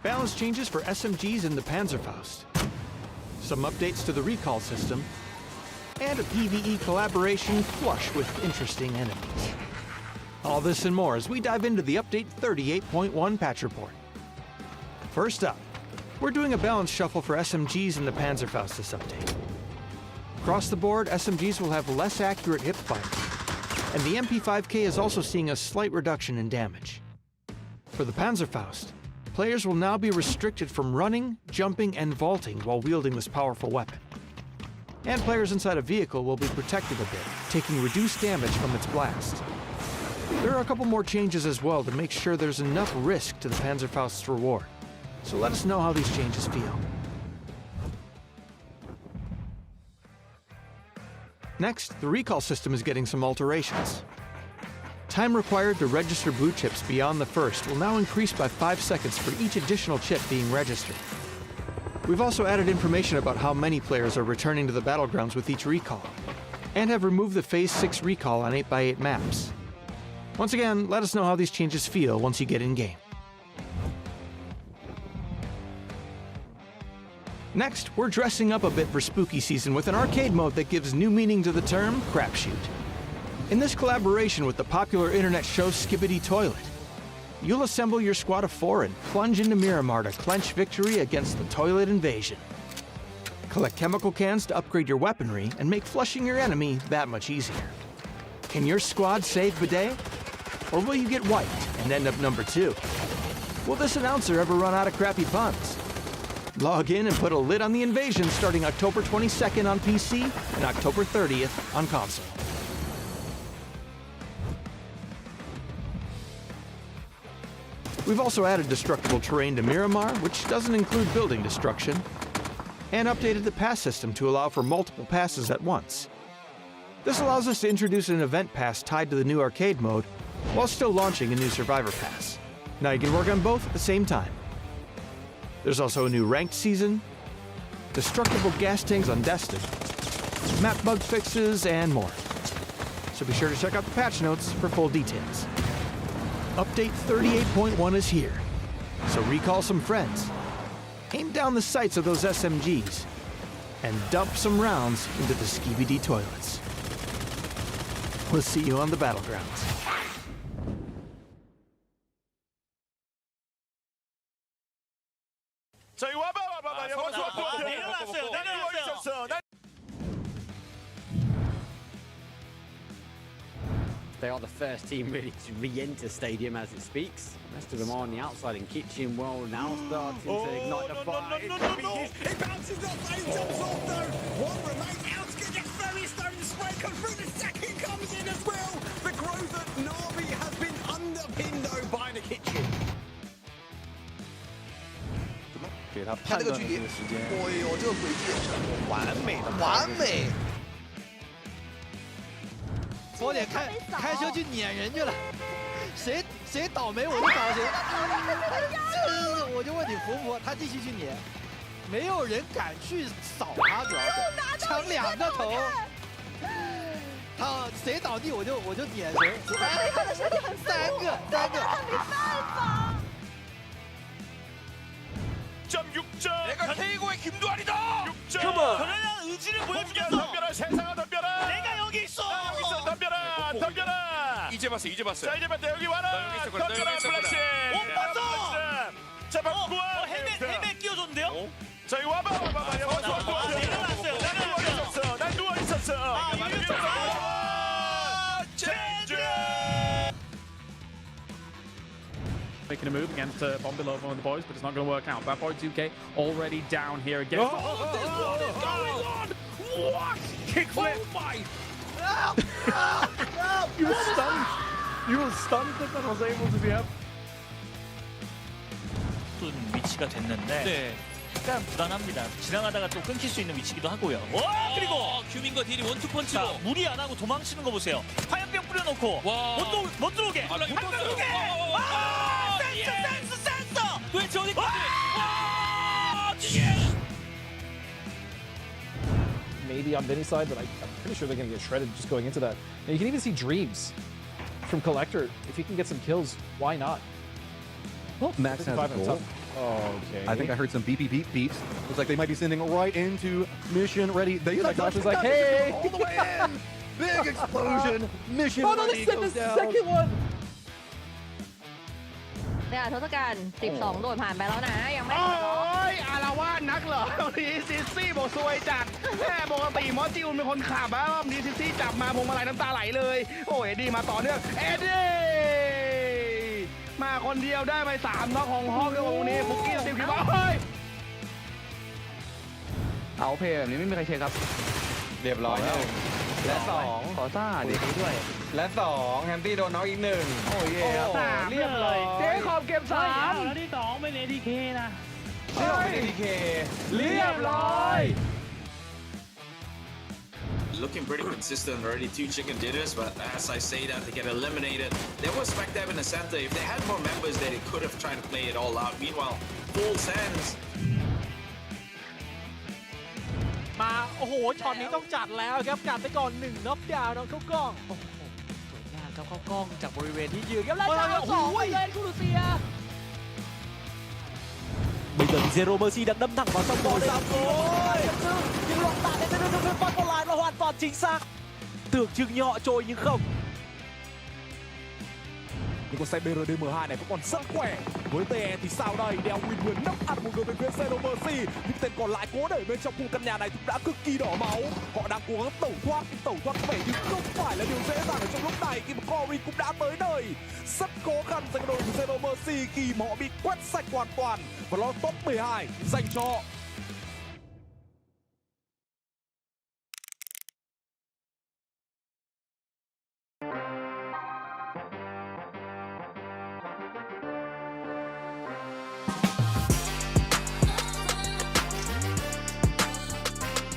balance changes for SMGs in the Panzerfaust, some updates to the recall system, and a PvE collaboration flush with interesting enemies. All this and more as we dive into the Update 38.1 patch report. First up, we're doing a balance shuffle for SMGs in the Panzerfaust this update. Across the board, SMGs will have less accurate hip fire, and the MP5K is also seeing a slight reduction in damage. For the Panzerfaust, players will now be restricted from running, jumping, and vaulting while wielding this powerful weapon. And players inside a vehicle will be protected a bit, taking reduced damage from its blast. There are a couple more changes as well to make sure there's enough risk to the Panzerfaust's reward. So let us know how these changes feel. Next, the recall system is getting some alterations. Time required to register blue chips beyond the first will now increase by 5 seconds for each additional chip being registered. We've also added information about how many players are returning to the battlegrounds with each recall, and have removed the Phase 6 recall on 8x8 maps. Once again, let us know how these changes feel once you get in-game. Next, we're dressing up a bit for spooky season with an arcade mode that gives new meaning to the term crapshoot. In this collaboration with the popular internet show Skibidi Toilet, you'll assemble your squad of 4 and plunge into Miramar to clench victory against the toilet invasion. Collect chemical cans to upgrade your weaponry and make flushing your enemy that much easier. Can your squad save Bidet? Or will you get wiped and end up number 2? Will this announcer ever run out of crappy puns? Log in and put a lid on the invasion starting October 22nd on PC and October 30th on console. We've also added destructible terrain to Miramar, which doesn't include building destruction, and updated the pass system to allow for multiple passes at once. This allows us to introduce an event pass tied to the new arcade mode, while still launching a new Survivor Pass. Now you can work on both at the same time. There's also a new ranked season, destructible gas tanks on Destin, map bug fixes, and more. So be sure to check out the patch notes for full details. Update 38.1 is here, so recall some friends, aim down the sights of those SMGs, and dump some rounds into the Skibidi toilets. We'll see you on the battlegrounds. They are the first team really to re-enter stadium as it speaks. The rest of them are on the outside in kitchen. Well, now starting to ignite the fire. It bounces off, and jumps off though. One remains. Outskit gets very stone. The spray comes through. The second comes in as well. The growth at Navi has been underpinned though by the kitchen. 给他判断的这个时间。哦呦，这个轨迹也是完美的，完美。早点开车去撵人去了，谁倒霉我就找谁。这我就问你服不服？他继续去撵，没有人敢去扫他，主要是抢2个头。他谁倒地我就撵谁。三个。 6점. 내가 KGO의 김두한이다. 6점. 그러한 의지를 보여주면서 덤벼라 세상아 덤벼라. 내가 여기 있어. 여기 있어 덤벼라. 이제 봤어. 자 이제 봤다 여기 와라. 덤벼라 플래시. 못 봤어. 자 박구아. 헬멧 끼워줬는데요? 자 이거 와봐. 내려놨어요. 난 누워 있었어. Making a move against bomb below one of the boys, but it's not going to work out. That boy 2K already down here again. What is going on? What? Kickflip! Oh my! You were stunned. You were stunned that was able to be up. 위치가 됐는데 약간 불안합니다. 지나가다가 또 끊길 수 있는 위치기도 하고요. 와 그리고 규민과 딜이 원투펀치로 무리 안 하고 도망치는 거 보세요. 화염병 뿌려놓고 못 들어오게. 안 들어오게. 센스. 왜 저기까지? Maybe on Vinny's side, but I'm pretty sure they're going to get shredded just going into that. And you can even see Dreams from Collector. If he can get some kills, why not? Well, Max has a goal. Okay. I think I heard some beep beep beep beeps. Looks like they might be sending right into mission ready. They Josh is like, hey! all the way in. Big explosion. Mission ready goes down. Second one. เนี่ยทศกัณฐ์12 โดดผ่านไปแล้วนะยังไม่ โอ้ยอารวาสนักเหรอวันนี้ซิซี่บอกซวยจัดแม่ปกติมอสจิวเป็นคนขับรอบนี้ซิซี่จับมาพวงมาลัยน้ำตาไหลเลยโอ้ยเอ็ดดี้มาต่อเนื่องเอ็ดดี้มาคนเดียวได้ไป3น็อกของห้องในวงนี้ฟุกกี้ติวคิดว่าเฮ้ยเอาเพย์แบบนี้ไม่มีใครเช็คครับเรียบร้อยแล้วและ2ขอซ่าดีด้วยและ2แฮมตี้โดนน็อกอีก1โอ้ย3เรียบร้อยเจ๊ขอบเก็บ3แล้วที่2เป็น ATK นะเฮ้ย ATK เรียบร้อย Looking pretty consistent already, 2 chicken dinners, but as I say that, they get eliminated. There was Spectab in the center. If they had more members, they could have tried to play it all out. Meanwhile, full sends. มาโอ้โหช็อตนี้ต้องจัดแล้วครับกัดไปก่อน1น็อกดาวน์น้องเข้ากล้องโอ้โหสวยงามครับเข้ากล้องจากบริเวณที่ยืนครับแล้วดาว2ไปเลยคุณลูเซีย Bây giờ thì Zero Mercy đang đâm thẳng vào trong bóng đá rồi. Nhưng loạt tạ đến từ bên phần còn lại là hoàn toàn chính xác. Tưởng chừng nhọ trôi nhưng không. Nhưng con xe BRDM2 này vẫn còn rất khỏe. Với TE thì sao đây? Đeo Win vừa nấp ăn một người bên phía Zero Mercy. Nhưng tên còn lại cố đẩy bên trong khu căn nhà này cũng đã cực kỳ đỏ máu. Họ đang cố gắng tẩu thoát vẻ nhưng không phải là điều dễ dàng ở trong lúc này khi mà Cory cũng đã tới nơi. Rất khó khăn dành đội của Zero Mercy khi mà họ bị quét sạch hoàn toàn. Và nó top 12 dành cho họ.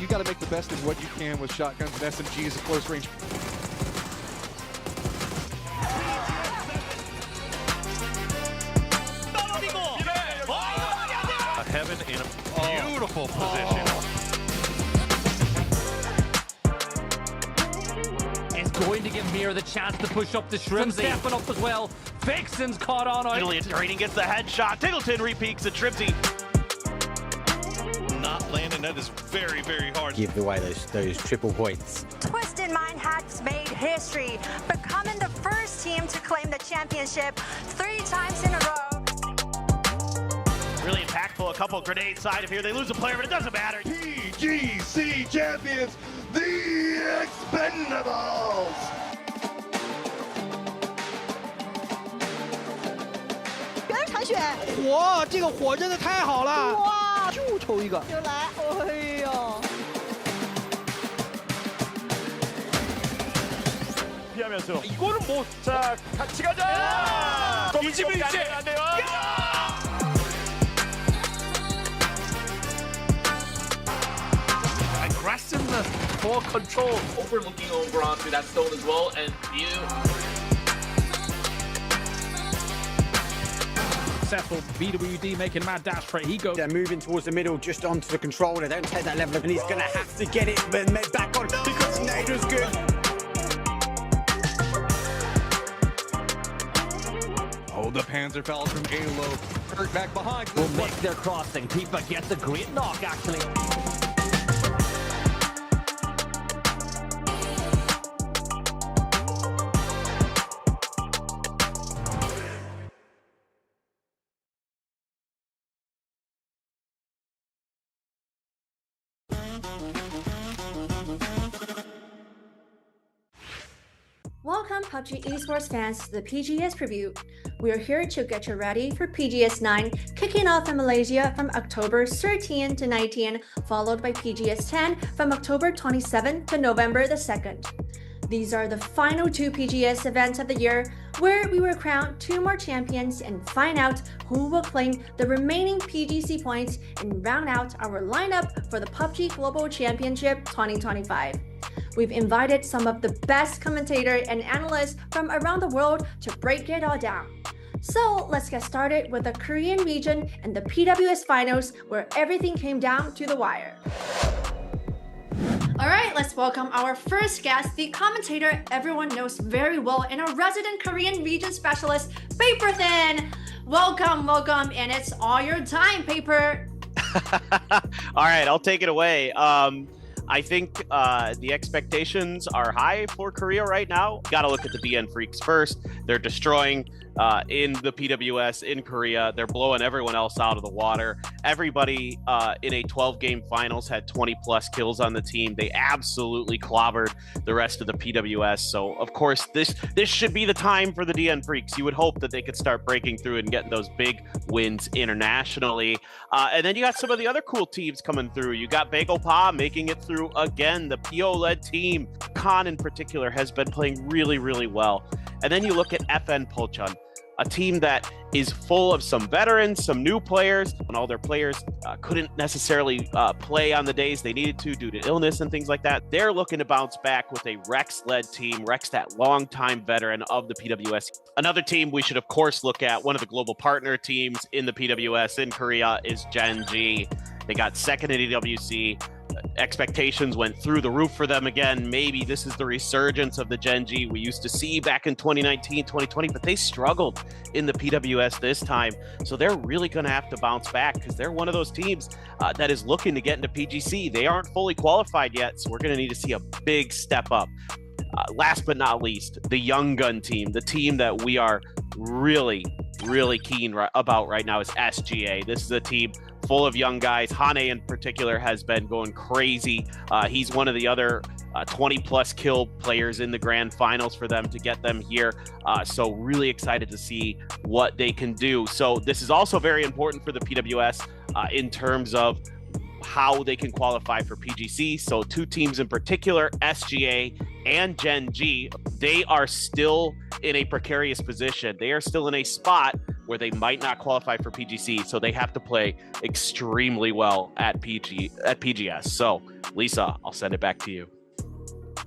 You got to make the best of what you can with shotguns and SMGs at close range. Heaven in a beautiful position. It's going to give Mir the chance to push up the Shrimp. Stepping up as well. Vixen's caught on. Julian Trading gets the headshot. Tiggleton repeats the Tripsy. Not landing, that is very, very hard. Give away those triple points. Twisted Mind has made history, becoming the first team to claim the championship 3 times in a row. Really impactful. A couple grenades side of here. They lose a player, but it doesn't matter. PGC champions, the Expendables. 别人铲血，火，这个火真的太好了！哇，就抽一个，就来，哎呦！ 피하면서 이거는 뭐 자 같이 가자. 일집일집 안 돼요. Aggressiveness for control. Overlooking over onto that stone as well, and Successful BWD making mad dash for it. He goes. They're moving towards the middle, just onto the controller. They don't take that level, and he's going to have to get it back on because Nader's good. Oh, the Panzerfaust from Alo. Hurt back behind. Will make their crossing. Tifa gets a great knock, actually. Welcome PUBG Esports fans to the PGS preview. We are here to get you ready for PGS 9, kicking off in Malaysia from October 13 to 19, followed by PGS 10 from October 27 to November the 2nd. These are the final 2 PGS events of the year, where we will crown 2 more champions and find out who will claim the remaining PGC points and round out our lineup for the PUBG Global Championship 2025. We've invited some of the best commentators and analysts from around the world to break it all down. So let's get started with the Korean region and the PWS finals, where everything came down to the wire. Alright, let's welcome our first guest, the commentator everyone knows very well and our resident Korean region specialist, Paperthin! Welcome, and it's all your time, Paper. All right, I'll take it away. I think the expectations are high for Korea right now. Got to look at the DN Freaks first. They're destroying in the PWS in Korea. They're blowing everyone else out of the water. Everybody in a 12-game finals had 20-plus kills on the team. They absolutely clobbered the rest of the PWS. So, of course, this should be the time for the DN Freaks. You would hope that they could start breaking through and getting those big wins internationally. And then you got some of the other cool teams coming through. You got 𝘭𝘮𝘮 making it through again. The PO-led team, Khan in particular, has been playing really, really well. And then you look at FN Pulchon, a team that is full of some veterans, some new players, and all their players couldn't necessarily play on the days they needed to due to illness and things like that. They're looking to bounce back with a Rex-led team. Rex, that longtime veteran of the PWS. Another team we should, of course, look at, one of the global partner teams in the PWS in Korea, is diyy. They got second in EWC. Expectations went through the roof for them again. Maybe this is the resurgence of the diyy we used to see back in 2019, 2020, but they struggled in the PWS this time. So they're really going to have to bounce back because they're one of those teams that is looking to get into PGC. They aren't fully qualified yet, so we're going to need to see a big step up. Last but not least, the Young Gun team, the team that we are really keen about right now is SGA. This is a team full of young guys. Hane in particular has been going crazy. He's one of the other 20-plus kill players in the grand finals for them to get them here. So really excited to see what they can do. So this is also very important for the PWS in terms of how they can qualify for PGC. So two teams in particular, SGA and diyy, they are still in a precarious position. They are still in a spot where they might not qualify for PGC, so they have to play extremely well at PGS. So, Lisa, I'll send it back to you.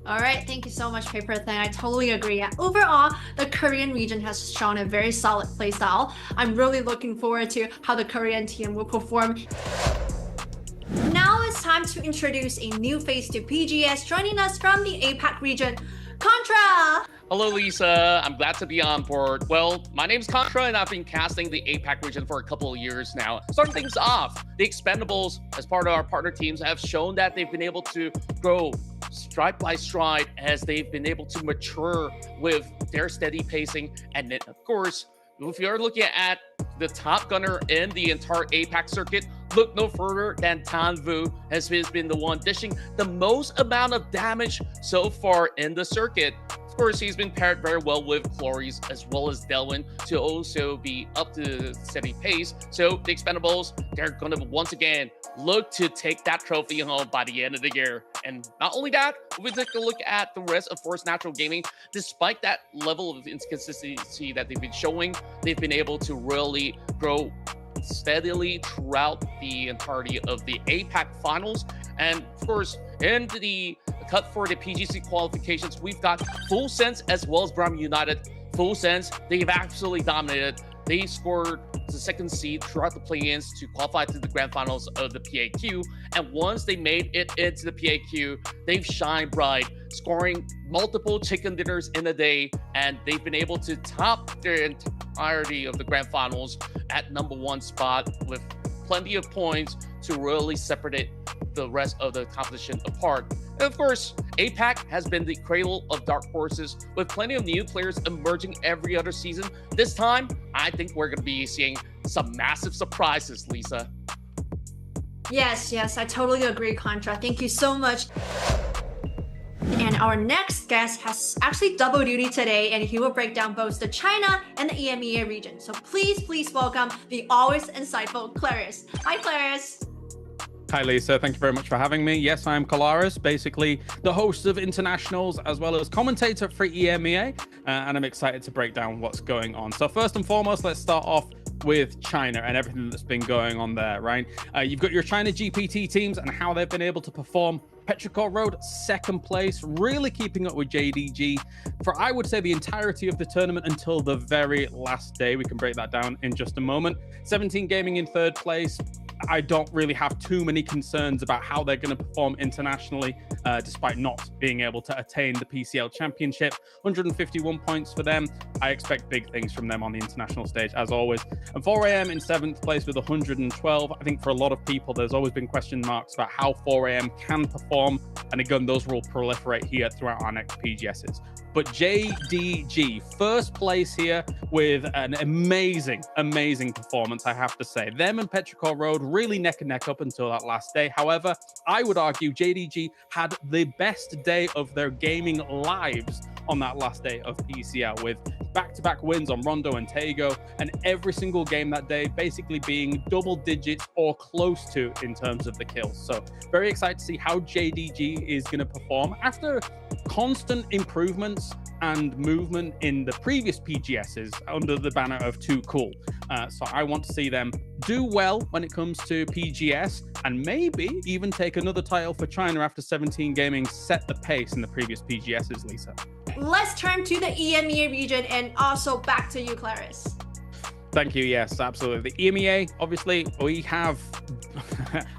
All right, thank you so much, Paper Thing. I totally agree. Yeah, overall, the Korean region has shown a very solid playstyle. I'm really looking forward to how the Korean team will perform. Now it's time to introduce a new face to PGS, joining us from the APAC region, Contra! Hello, Lisa. I'm glad to be on board. Well, my name's Contra, and I've been casting the APAC region for a couple of years now. Starting things off, the Expendables, as part of our partner teams, have shown that they've been able to grow stride by stride as they've been able to mature with their steady pacing. And then, of course, if you're looking at the top gunner in the entire APAC circuit, look no further than Tanvu has been the one dishing the most amount of damage so far in the circuit. Of course, he's been paired very well with Cloris as well as Delwyn to also be up to steady pace. So the Expendables, they're going to once again look to take that trophy home by the end of the year. And not only that, we take a look at the rest of Force Natural Gaming. Despite that level of inconsistency that they've been showing, they've been able to really grow steadily throughout the entirety of the APAC finals. And of course, in the cut for the PGC qualifications, we've got Full Sense as well as Bram United. Full Sense, they've absolutely dominated. They scored the second seed throughout the play-ins to qualify to the grand finals of the PAQ. And once they made it into the PAQ, they've shined bright, scoring multiple chicken dinners in a day. And they've been able to top their entirety of the grand finals at #1 spot with plenty of points to really separate the rest of the competition apart. And of course, APAC has been the cradle of dark horses with plenty of new players emerging every other season. This time, I think we're going to be seeing some massive surprises, Lisa. Yes, I totally agree, Contra. Thank you so much. And our next guest has actually double duty today, and he will break down both the China and the EMEA region. So please welcome the always insightful Claris. Hi, Claris. Hi, Lisa. Thank you very much for having me. Yes, I'm Claris, basically the host of internationals as well as commentator for EMEA, and I'm excited to break down what's going on. So first and foremost, let's start off with China and everything that's been going on there, right? You've got your China GPT teams and how they've been able to perform. Petrichor Road, second place, really keeping up with JDG for, I would say, the entirety of the tournament until the very last day. We can break that down in just a moment. 17 Gaming in third place. I don't really have too many concerns about how they're going to perform internationally, despite not being able to attain the PCL championship. 151 points for them. I expect big things from them on the international stage, as always. And 4AM in 7th place with 112. I think for a lot of people, there's always been question marks about how 4AM can perform. And again, those will proliferate here throughout our next PGSs. But JDG, first place here with an amazing performance, I have to say. Them and Petrichor Road really neck and neck up until that last day. However, I would argue JDG had the best day of their gaming lives on that last day of PCL, with back-to-back wins on Rondo and Tego, and every single game that day basically being double digits or close to in terms of the kills. So very excited to see how JDG is going to perform after constant improvements and movement in the previous PGSs under the banner of Too Cool. So I want to see them do well when it comes to PGS, and maybe even take another title for China after 17 Gaming set the pace in the previous PGSs, Lisa. Let's turn to the EMEA region and also back to you, Claris. Thank you. Yes, absolutely. The EMEA, obviously, we have,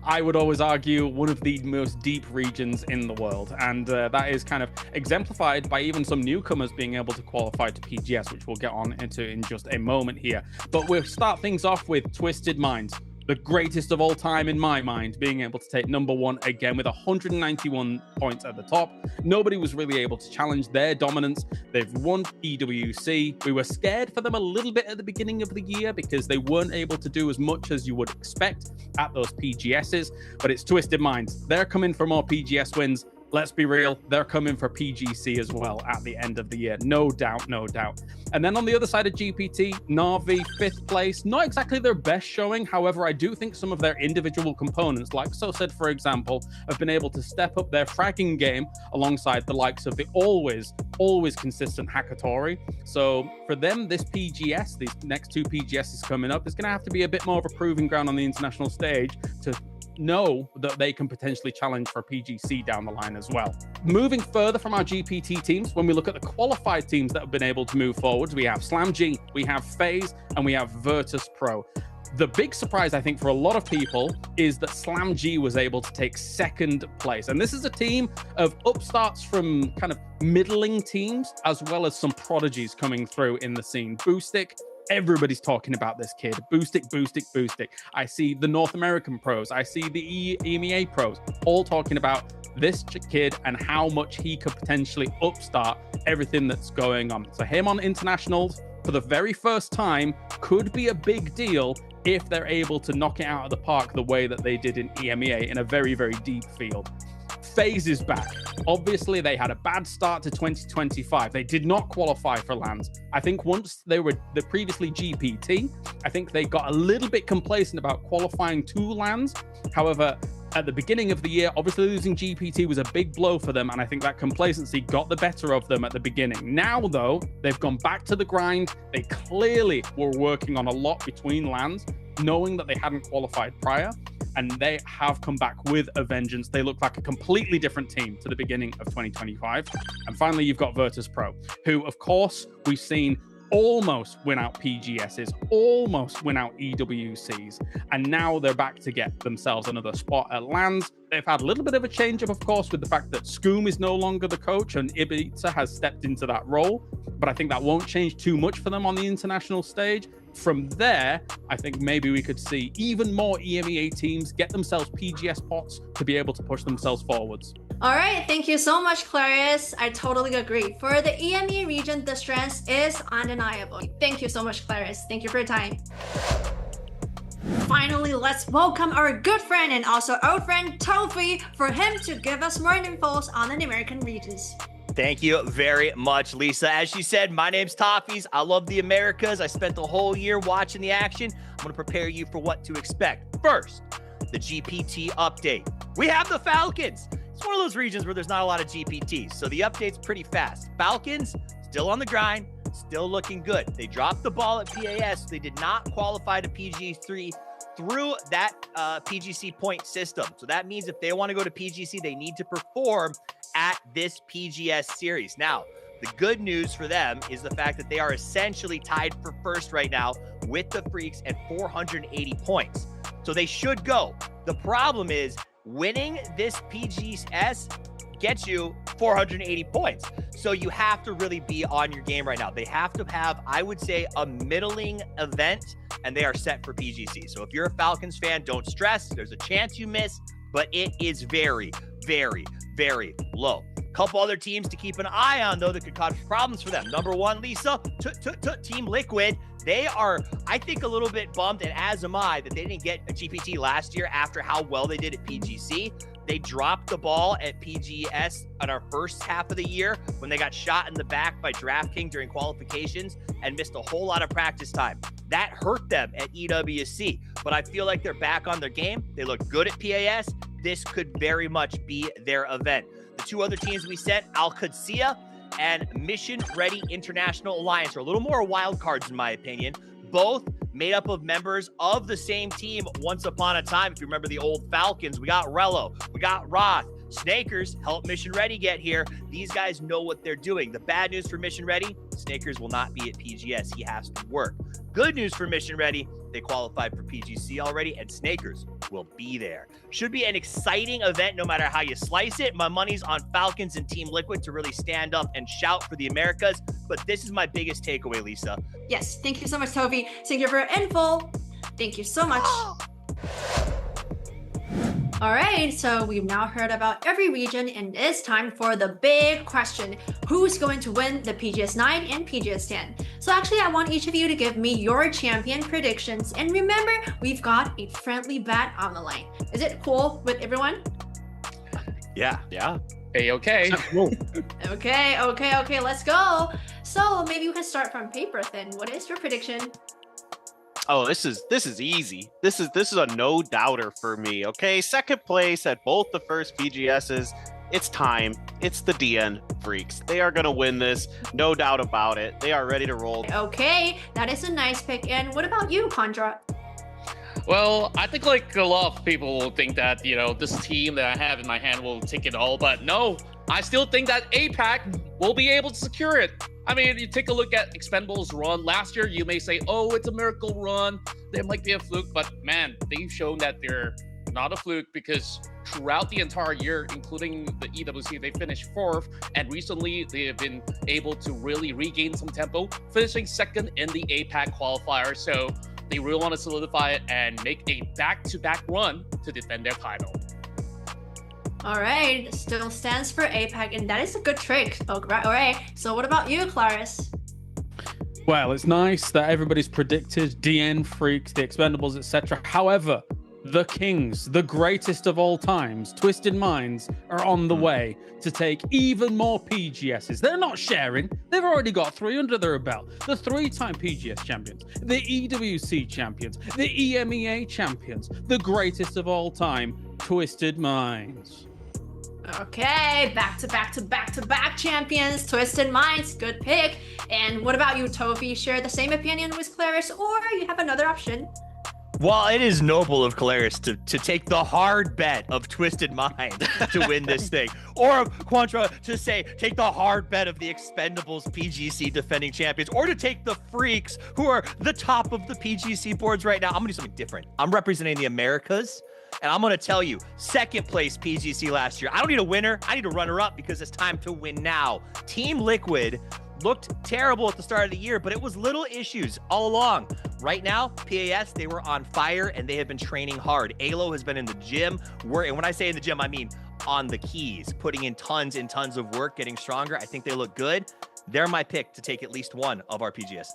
I would always argue, one of the most deep regions in the world. And that is kind of exemplified by even some newcomers being able to qualify to PGS, which we'll get on into in just a moment here. But we'll start things off with Twisted Minds, the greatest of all time in my mind, being able to take #1 again with 191 points at the top. Nobody was really able to challenge their dominance. They've won EWC. We were scared for them a little bit at the beginning of the year because they weren't able to do as much as you would expect at those PGSs, but it's Twisted Minds. They're coming for more PGS wins. Let's be real, they're coming for PGC as well at the end of the year. No doubt, no doubt. And then on the other side of GPT, Na'Vi, 5th place. Not exactly their best showing. However, I do think some of their individual components, like SoSaid, for example, have been able to step up their fragging game alongside the likes of the always consistent Hakatori. So for them, this PGS, these next 2 PGSs coming up, is going to have to be a bit more of a proving ground on the international stage to know that they can potentially challenge for PGC down the line as well. Moving further from our GPT teams, when we look at the qualified teams that have been able to move forwards, we have slamG, we have FAZE, and we have Virtus Pro. The big surprise, I think, for a lot of people is that slamG was able to take 2nd place. And this is a team of upstarts from kind of middling teams, as well as some prodigies coming through in the scene. Boostic, everybody's talking about this kid. Boostic. I see the North American pros. I see the EMEA pros all talking about this kid and how much he could potentially upstart everything that's going on. So him on internationals for the very first time could be a big deal if they're able to knock it out of the park the way that they did in EMEA in a very, very deep field. FaZe is back. Obviously, they had a bad start to 2025. They did not qualify for LANs. I think once they were the previously GPT, I think they got a little bit complacent about qualifying to LANs. However, at the beginning of the year, obviously losing GPT was a big blow for them, and I think that complacency got the better of them at the beginning. Now, though, they've gone back to the grind. They clearly were working on a lot between LANs, knowing that they hadn't qualified prior, and they have come back with a vengeance. They look like a completely different team to the beginning of 2025. And finally, you've got Virtus Pro, who, of course, we've seen almost win out PGSs, almost win out EWCs, and now they're back to get themselves another spot at LANs. They've had a little bit of a change-up, of course, with the fact that Skoom is no longer the coach and Ibiza has stepped into that role, but I think that won't change too much for them on the international stage. From there, I think maybe we could see even more EMEA teams get themselves PGS spots to be able to push themselves forwards. All right, thank you so much, Claris. I totally agree. For the EMEA region, the strength is undeniable. Thank you so much, Claris. Thank you for your time. Finally, let's welcome our good friend and also old friend, Tofi, for him to give us more info on the American regions. Thank you very much, Lisa. As she said, my name's Toffees. I love the Americas. I spent the whole year watching the action. I'm going to prepare you for what to expect. First, the GPT update. We have the Falcons. It's one of those regions where there's not a lot of GPTs, so the update's pretty fast. Falcons, still on the grind, still looking good. They dropped the ball at PAS. They did not qualify to PG3 through that PGC point system. So that means if they want to go to PGC, they need to perform at this PGS series. Now, the good news for them is the fact that they are essentially tied for first right now with the Freaks at 480 points. So they should go. The problem is winning this PGS gets you 480 points. So you have to really be on your game right now. They have to have, I would say, a middling event, and they are set for PGC. So if you're a Falcons fan, don't stress. There's a chance you miss, but it is very, very, very low. Couple other teams to keep an eye on, though, that could cause problems for them. Number one, Lisa, Team Liquid. They are, I think, a little bit bummed, and as am I, that they didn't get a GPT last year after how well they did at PGC. They dropped the ball at PGS on our first half of the year when they got shot in the back by DraftKings during qualifications and missed a whole lot of practice time. That hurt them at EWC, but I feel like they're back on their game. They look good at PAS. This could very much be their event. The two other teams we sent, Al-Qudsiya and Mission Ready International Alliance, are a little more wild cards in my opinion. Both made up of members of the same team once upon a time. If you remember the old Falcons, we got Rello, we got Roth. Snakers helped Mission Ready get here. These guys know what they're doing. The bad news for Mission Ready, Snakers will not be at PGS. He has to work. Good news for Mission Ready, they qualified for PGC already, and Snakers will be there. Should be an exciting event no matter how you slice it. My money's on Falcons and Team Liquid to really stand up and shout for the Americas, but this is my biggest takeaway, Lisa. Yes, thank you so much, Toby. Thank you for your info. Thank you so much. All right, so we've now heard about every region, and it's time for the big question. Who's going to win the PGS 9 and PGS 10? So actually, I want each of you to give me your champion predictions. And remember, we've got a friendly bet on the line. Is it cool with everyone? Yeah. Hey, okay. Okay, let's go. So maybe we can start from paper then. What is your prediction? Oh, this is easy. This is a no doubter for me. Okay, second place at both the first PGSs. It's time. It's the DN Freaks. They are gonna win this, no doubt about it. They are ready to roll. Okay, that is a nice pick. And what about you, Contra? Well, I think like a lot of people will think that, you know, this team that I have in my hand will take it all, but no, I still think that APAC will be able to secure it. I mean, you take a look at Expendables' run. Last year, you may say, oh, it's a miracle run. They might be a fluke, but man, they've shown that they're not a fluke because throughout the entire year, including the EWC, they finished 4th, and recently they have been able to really regain some tempo, finishing 2nd in the APAC qualifier. So they really want to solidify it and make a back-to-back run to defend their title. All right, still stands for APAC, and that is a good trick. All right, so what about you, Claris? Well, it's nice that everybody's predicted DN Freaks, the Expendables, etc. However, the Kings, the greatest of all times, Twisted Minds, are on the way to take even more PGSs. They're not sharing. They've already got 3 under their belt. The 3-time PGS champions, the EWC champions, the EMEA champions, the greatest of all time, Twisted Minds. Okay, back to back champions, Twisted Minds, good pick. And what about you, Toby? Share the same opinion with Claris, or you have another option? Well, it is noble of Claris to take the hard bet of Twisted Mind to win this thing. Or of Quantra to say, take the hard bet of the Expendables PGC defending champions. Or to take the Freaks, who are the top of the PGC boards right now. I'm going to do something different. I'm representing the Americas. And I'm going to tell you, 2nd place PGC last year. I don't need a winner. I need a runner-up because it's time to win now. Team Liquid looked terrible at the start of the year, but it was little issues all along. Right now, PAS, they were on fire and they have been training hard. Alo has been in the gym. And when I say in the gym, I mean on the keys, putting in tons and tons of work, getting stronger. I think they look good. They're my pick to take at least one of our PGSs.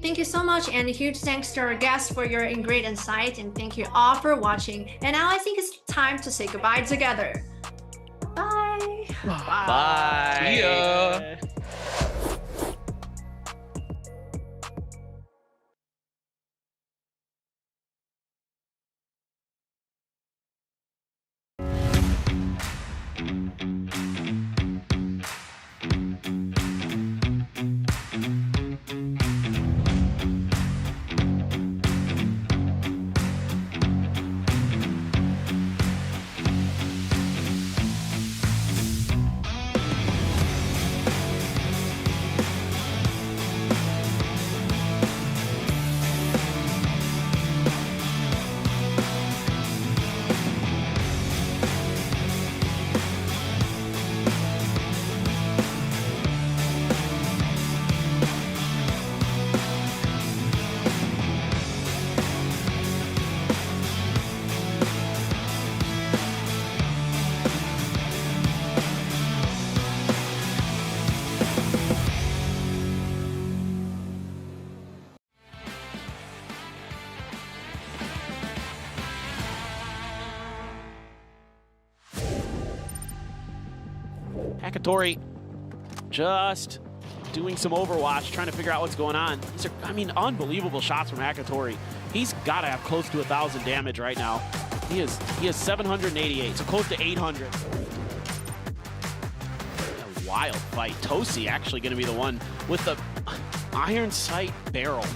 Thank you so much, and a huge thanks to our guests for your great insight, and thank you all for watching. And now I think it's time to say goodbye together. Bye. Bye. See ya. Akatori just doing some Overwatch, trying to figure out what's going on. These are, I mean, unbelievable shots from Akatori. He's got to have close to 1,000 damage right now. He has 788, so close to 800. A wild fight. TWIS actually going to be the one with the iron sight barrel.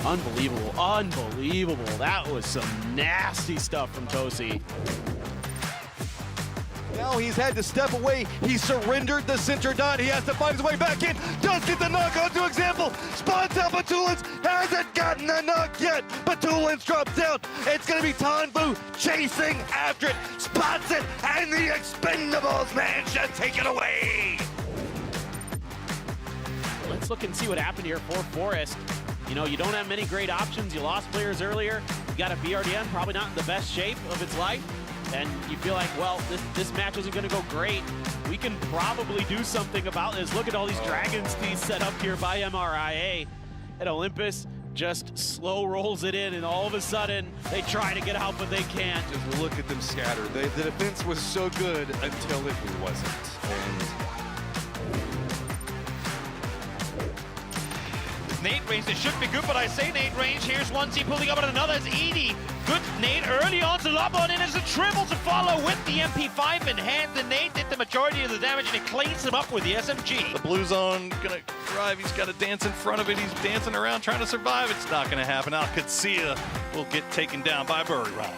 Unbelievable, unbelievable. That was some nasty stuff from TWIS. Now he's had to step away. He surrendered the center dot. He has to find his way back in. Does get the knock onto Example. Spots out 𝘖𝘋𝑡𝑢𝑙𝑖NZ. Hasn't gotten the knock yet. 𝘖𝘋𝑡𝑢𝑙𝑖NZ drops out. It's going to be Tanbu chasing after it. Spots it. And the Expendables manage to take it away. Let's look and see what happened here for Forest. You know, you don't have many great options. You lost players earlier. You got a BRDM, probably not in the best shape of its life. And you feel like, well, this match isn't going to go great. We can probably do something about this. Look at all these Dragon's Teeth set up here by MRIA. And Olympus just slow rolls it in, and all of a sudden, they try to get out, but they can't. Just look at them scatter. The defense was so good until it wasn't. And nade range, this should be good, but I say nade range. Here's one team pulling up on another. It's 𝘖𝑰. Good nade early on to lob on in as a triple to follow with the MP5 in hand. The nade did the majority of the damage, and it cleans him up with the SMG. The blue zone gonna drive. He's got to dance in front of it. He's dancing around trying to survive. It's not gonna happen. 𝘖𝑰 will get taken down by 𝘭𝑟𝑖.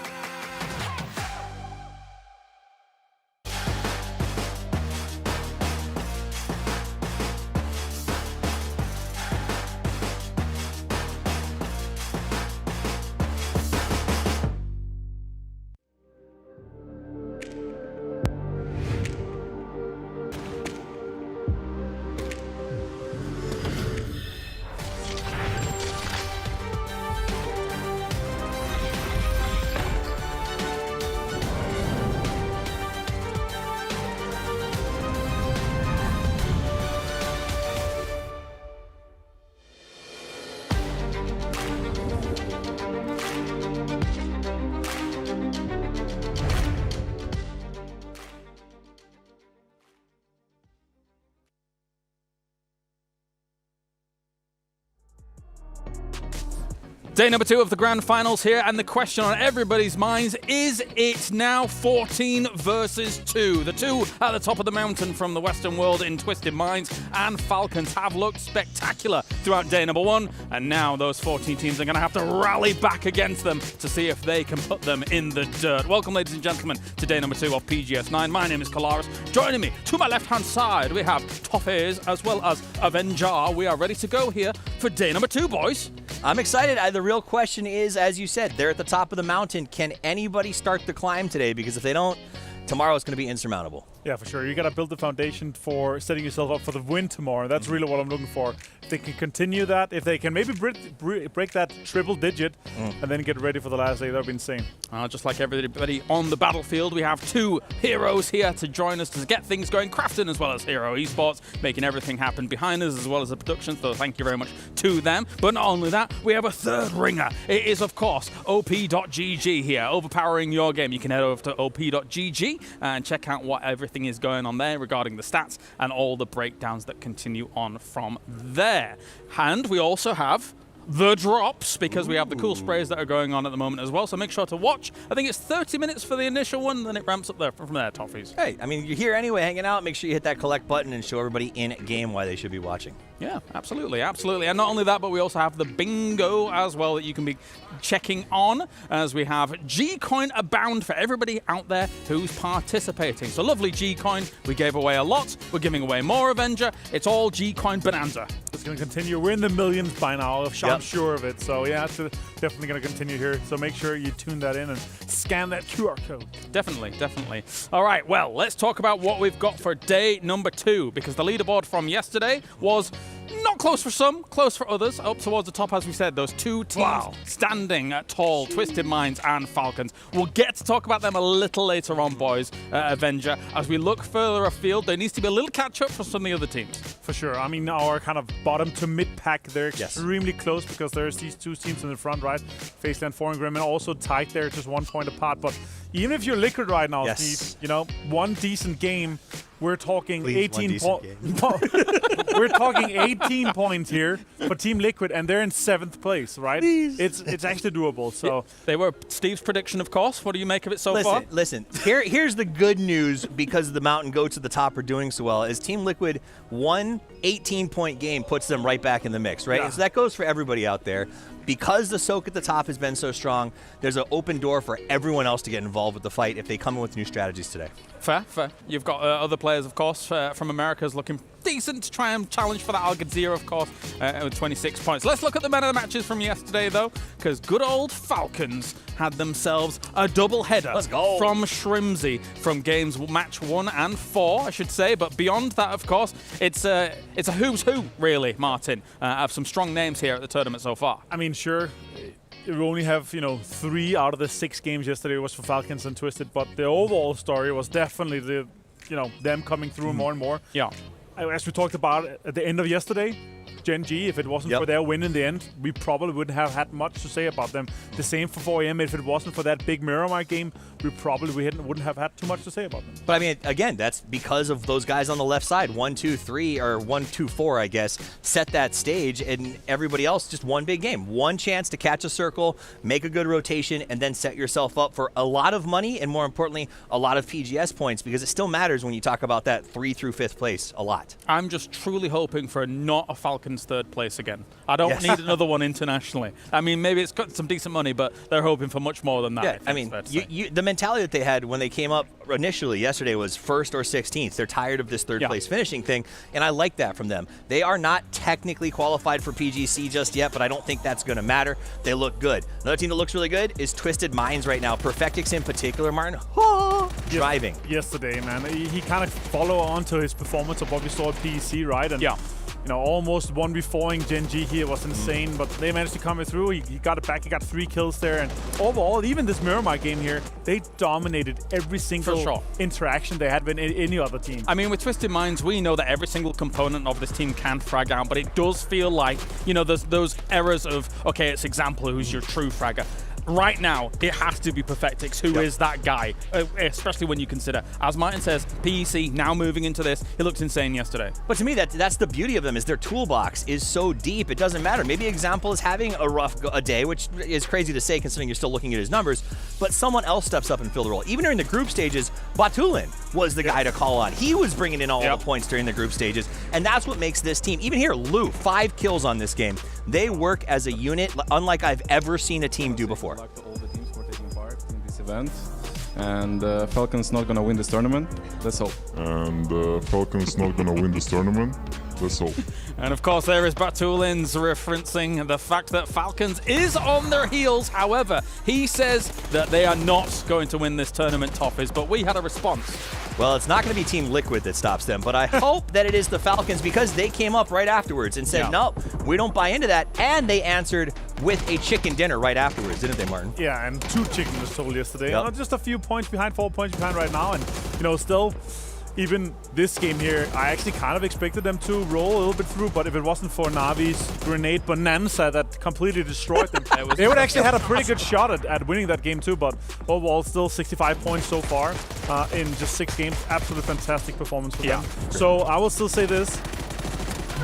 Day number 2 of the grand finals here, and the question on everybody's minds, is it now 14 versus 2? The two at the top of the mountain from the Western world in Twisted Minds and Falcons have looked spectacular throughout day number 1, and now those 14 teams are going to have to rally back against them to see if they can put them in the dirt. Welcome, ladies and gentlemen, to day number 2 of PGS9. My name is 𝘭𝑟𝑖S. Joining me to my left-hand side, we have 𝘭𝑚 as well as 𝘖𝘍𝑒𝑟. We are ready to go here for day number 2, boys. I'm excited. The real question is, as you said, they're at the top of the mountain. Can anybody start the climb today? Because if they don't, tomorrow is going to be insurmountable. Yeah, for sure. You got to build the foundation for setting yourself up for the win tomorrow. That's really what I'm looking for. If they can continue that, if they can maybe break that triple digit and then get ready for the last day, that would be insane. Just like everybody on the battlefield, we have 2 heroes here to join us to get things going. Crafton as well as Hero Esports, making everything happen behind us as well as the production, so thank you very much to them. But not only that, we have a third ringer. It is, of course, OP.GG here, overpowering your game. You can head over to OP.GG and check out what everything is going on there regarding the stats and all the breakdowns that continue on from there. And we also have the drops, because we have the cool sprays that are going on at the moment as well, so make sure to watch. I think it's 30 minutes for the initial one, then it ramps up there from there, Toffees. Hey, I mean, you're here anyway hanging out. Make sure you hit that collect button and show everybody in game why they should be watching. Yeah, absolutely, absolutely. And not only that, but we also have the bingo as well that you can be checking on, as we have G-Coin abound for everybody out there who's participating. So lovely G-Coin. We gave away a lot. We're giving away more 𝘖𝘍𝑒𝑟. It's all G-Coin bonanza. It's going to continue. We're in the millions by now. I'm sure of it. So yeah, it's definitely going to continue here. So make sure you tune that in and scan that QR code. Definitely, definitely. All right, well, let's talk about what we've got for day number 2, because the leaderboard from yesterday was not close for some, close for others. Up towards the top, as we said, those 2 teams standing tall, Twisted Minds and Falcons. We'll get to talk about them a little later on, boys, 𝘖𝘍𝑒𝑟. As we look further afield, there needs to be a little catch-up for some of the other teams. For sure. I mean, our kind of bottom to mid pack, they're extremely close, because there's these 2 teams in the front, right? FaZe, Foreign Grim, and also tight there, just 1 point apart. But even if you're Liquid right now, Steve, you know, 1 decent game we're talking Please, 18 We're talking 18 points here for Team Liquid, and they're in 7th place, right? It's actually doable. So they were Steve's prediction, of course. What do you make of it so far? Listen. Here's the good news because the Mountain Goats at the top are doing so well. Is Team Liquid one 18-point game puts them right back in the mix, right? Yeah. And so that goes for everybody out there. Because the soak at the top has been so strong, there's an open door for everyone else to get involved with the fight if they come in with new strategies today. Fair. You've got other players, of course, from America's looking decent to try and challenge for that Al-Ghazira, of course, with 26 points. Let's look at the men of the matches from yesterday, though, because good old Falcons had themselves a double header from 𝘠𝘭𝘮 from games match 1 and 4, I should say. But beyond that, of course, it's a who's who, really, Martin, of some strong names here at the tournament so far. I mean, sure, we only have 3 out of the 6 games yesterday was for Falcons and Twisted, but the overall story was definitely them coming through more and more. Yeah. As we talked about at the end of yesterday, Gen G, if it wasn't for their win in the end, we probably wouldn't have had much to say about them. The same for 4AM. If it wasn't for that big Miramar game, we probably wouldn't have had too much to say about them. But I mean, again, that's because of those guys on the left side. 1, 2, 3, or 1, 2, 4, I guess, set that stage, and everybody else just one big game. One chance to catch a circle, make a good rotation, and then set yourself up for a lot of money, and more importantly, a lot of PGS points, because it still matters when you talk about that 3 through 5th place a lot. I'm just truly hoping for not a Falcons 3rd place again. I don't need another one internationally. I mean, maybe it's got some decent money, but they're hoping for much more than that. Yeah, I mean, the mentality that they had when they came up initially yesterday was 1st or 16th. They're tired of this 3rd place finishing thing, and I like that from them. They are not technically qualified for PGC just yet, but I don't think that's going to matter. They look good. Another team that looks really good is Twisted Minds right now. Perfectix in particular, Martin. Driving. Yesterday, man. He kind of followed on to his performance of what we saw at PEC, right? And almost 1v4ing Gen G here was insane, but they managed to come through. He got it back. He got 3 kills there, and overall, even this Miramar game here, they dominated every single interaction they had with any other team. I mean, with Twisted Minds, we know that every single component of this team can frag out, but it does feel like, there's those errors of, okay, it's Example who's your true fragger. Right now, it has to be Perfectix, who is that guy, especially when you consider, as Martin says, PEC now moving into this. He looked insane yesterday. But to me, that's the beauty of them, is their toolbox is so deep. It doesn't matter. Maybe Example is having a day, which is crazy to say considering you're still looking at his numbers, but someone else steps up and fill the role. Even during the group stages, 𝘠𝘮 was the guy to call on. He was bringing in all the points during the group stages, and that's what makes this team, even here, 𝘬, 5 kills on this game. They work as a unit unlike I've ever seen a team do before. To all the teams for taking part in this event, and Falcons not gonna win this tournament. Let's hope. And Falcons not gonna win this tournament. Let's hope. And of course, there is 𝘠𝘮 referencing the fact that Falcons is on their heels. However, he says that they are not going to win this tournament, Toffees, but we had a response. Well, it's not going to be Team Liquid that stops them, but I hope that it is the Falcons, because they came up right afterwards and said, no, we don't buy into that, and they answered with a chicken dinner right afterwards, didn't they, Martin? Yeah, and 2 chicken was told yesterday. Just a few points behind, 4 points behind right now, and still, even this game here, I actually kind of expected them to roll a little bit through, but if it wasn't for Navi's grenade bonanza that completely destroyed them, they would actually had a pretty good shot at winning that game too, but overall still 65 points so far in just 6 games. Absolutely fantastic performance for them. So I will still say this,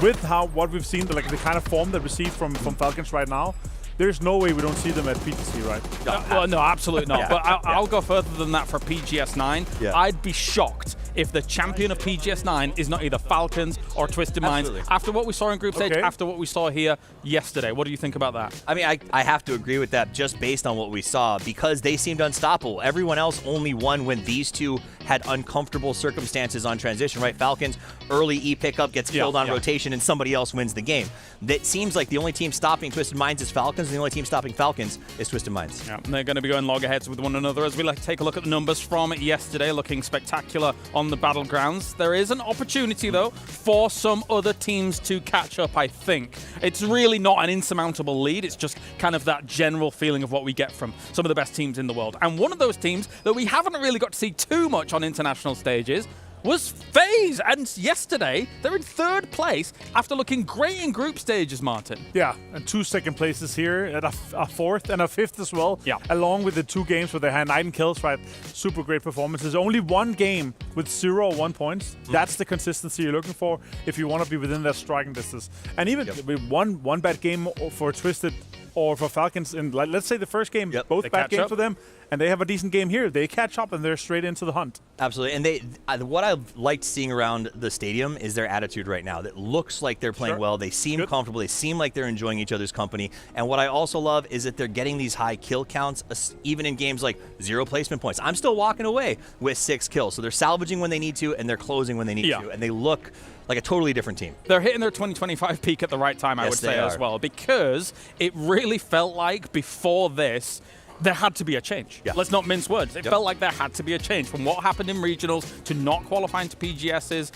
with what we've seen, the kind of form that we see from Falcons right now, there's no way we don't see them at PTC, right? Well, no, absolutely not. But I'll go further than that for PGS9. I'd be shocked if the champion of PGS9 is not either Falcons or Twisted Minds. After what we saw in group stage, after what we saw here yesterday, what do you think about that? I mean, I have to agree with that just based on what we saw, because they seemed unstoppable. Everyone else only won when these two had uncomfortable circumstances on transition, right? Falcons, early E pickup, gets killed on rotation, and somebody else wins the game. That seems like the only team stopping Twisted Minds is Falcons, and the only team stopping Falcons is Twisted Minds. Yeah, they're going to be going loggerheads with one another as we take a look at the numbers from yesterday, looking spectacular on the battlegrounds. There is an opportunity, though, for some other teams to catch up, I think. It's really not an insurmountable lead. It's just kind of that general feeling of what we get from some of the best teams in the world. And one of those teams that we haven't really got to see too much on international stages, was FaZe. And yesterday, they're in 3rd place after looking great in group stages, Martin. Yeah, and 2 second places here, and a 4th and a 5th as well. Yeah. Along with the 2 games where they had 9 kills, right? Super great performances. Only 1 game with 0 or 1 points. That's the consistency you're looking for if you want to be within that striking distance. And even with one bad game for Twisted or for Falcons in, let's say, the first game, both bad games for them, and they have a decent game here. They catch up and they're straight into the hunt. Absolutely. And what I've liked seeing around the stadium is their attitude right now. That looks like they're playing well. They seem comfortable. They seem like they're enjoying each other's company. And what I also love is that they're getting these high kill counts, even in games like 0 placement points. I'm still walking away with 6 kills. So they're salvaging when they need to, and they're closing when they need to. And they look like a totally different team. They're hitting their 2025 peak at the right time, I would say, as well, because it really felt like before this, there had to be a change. Let's not mince words. It felt like there had to be a change from what happened in regionals to not qualifying to PGSs.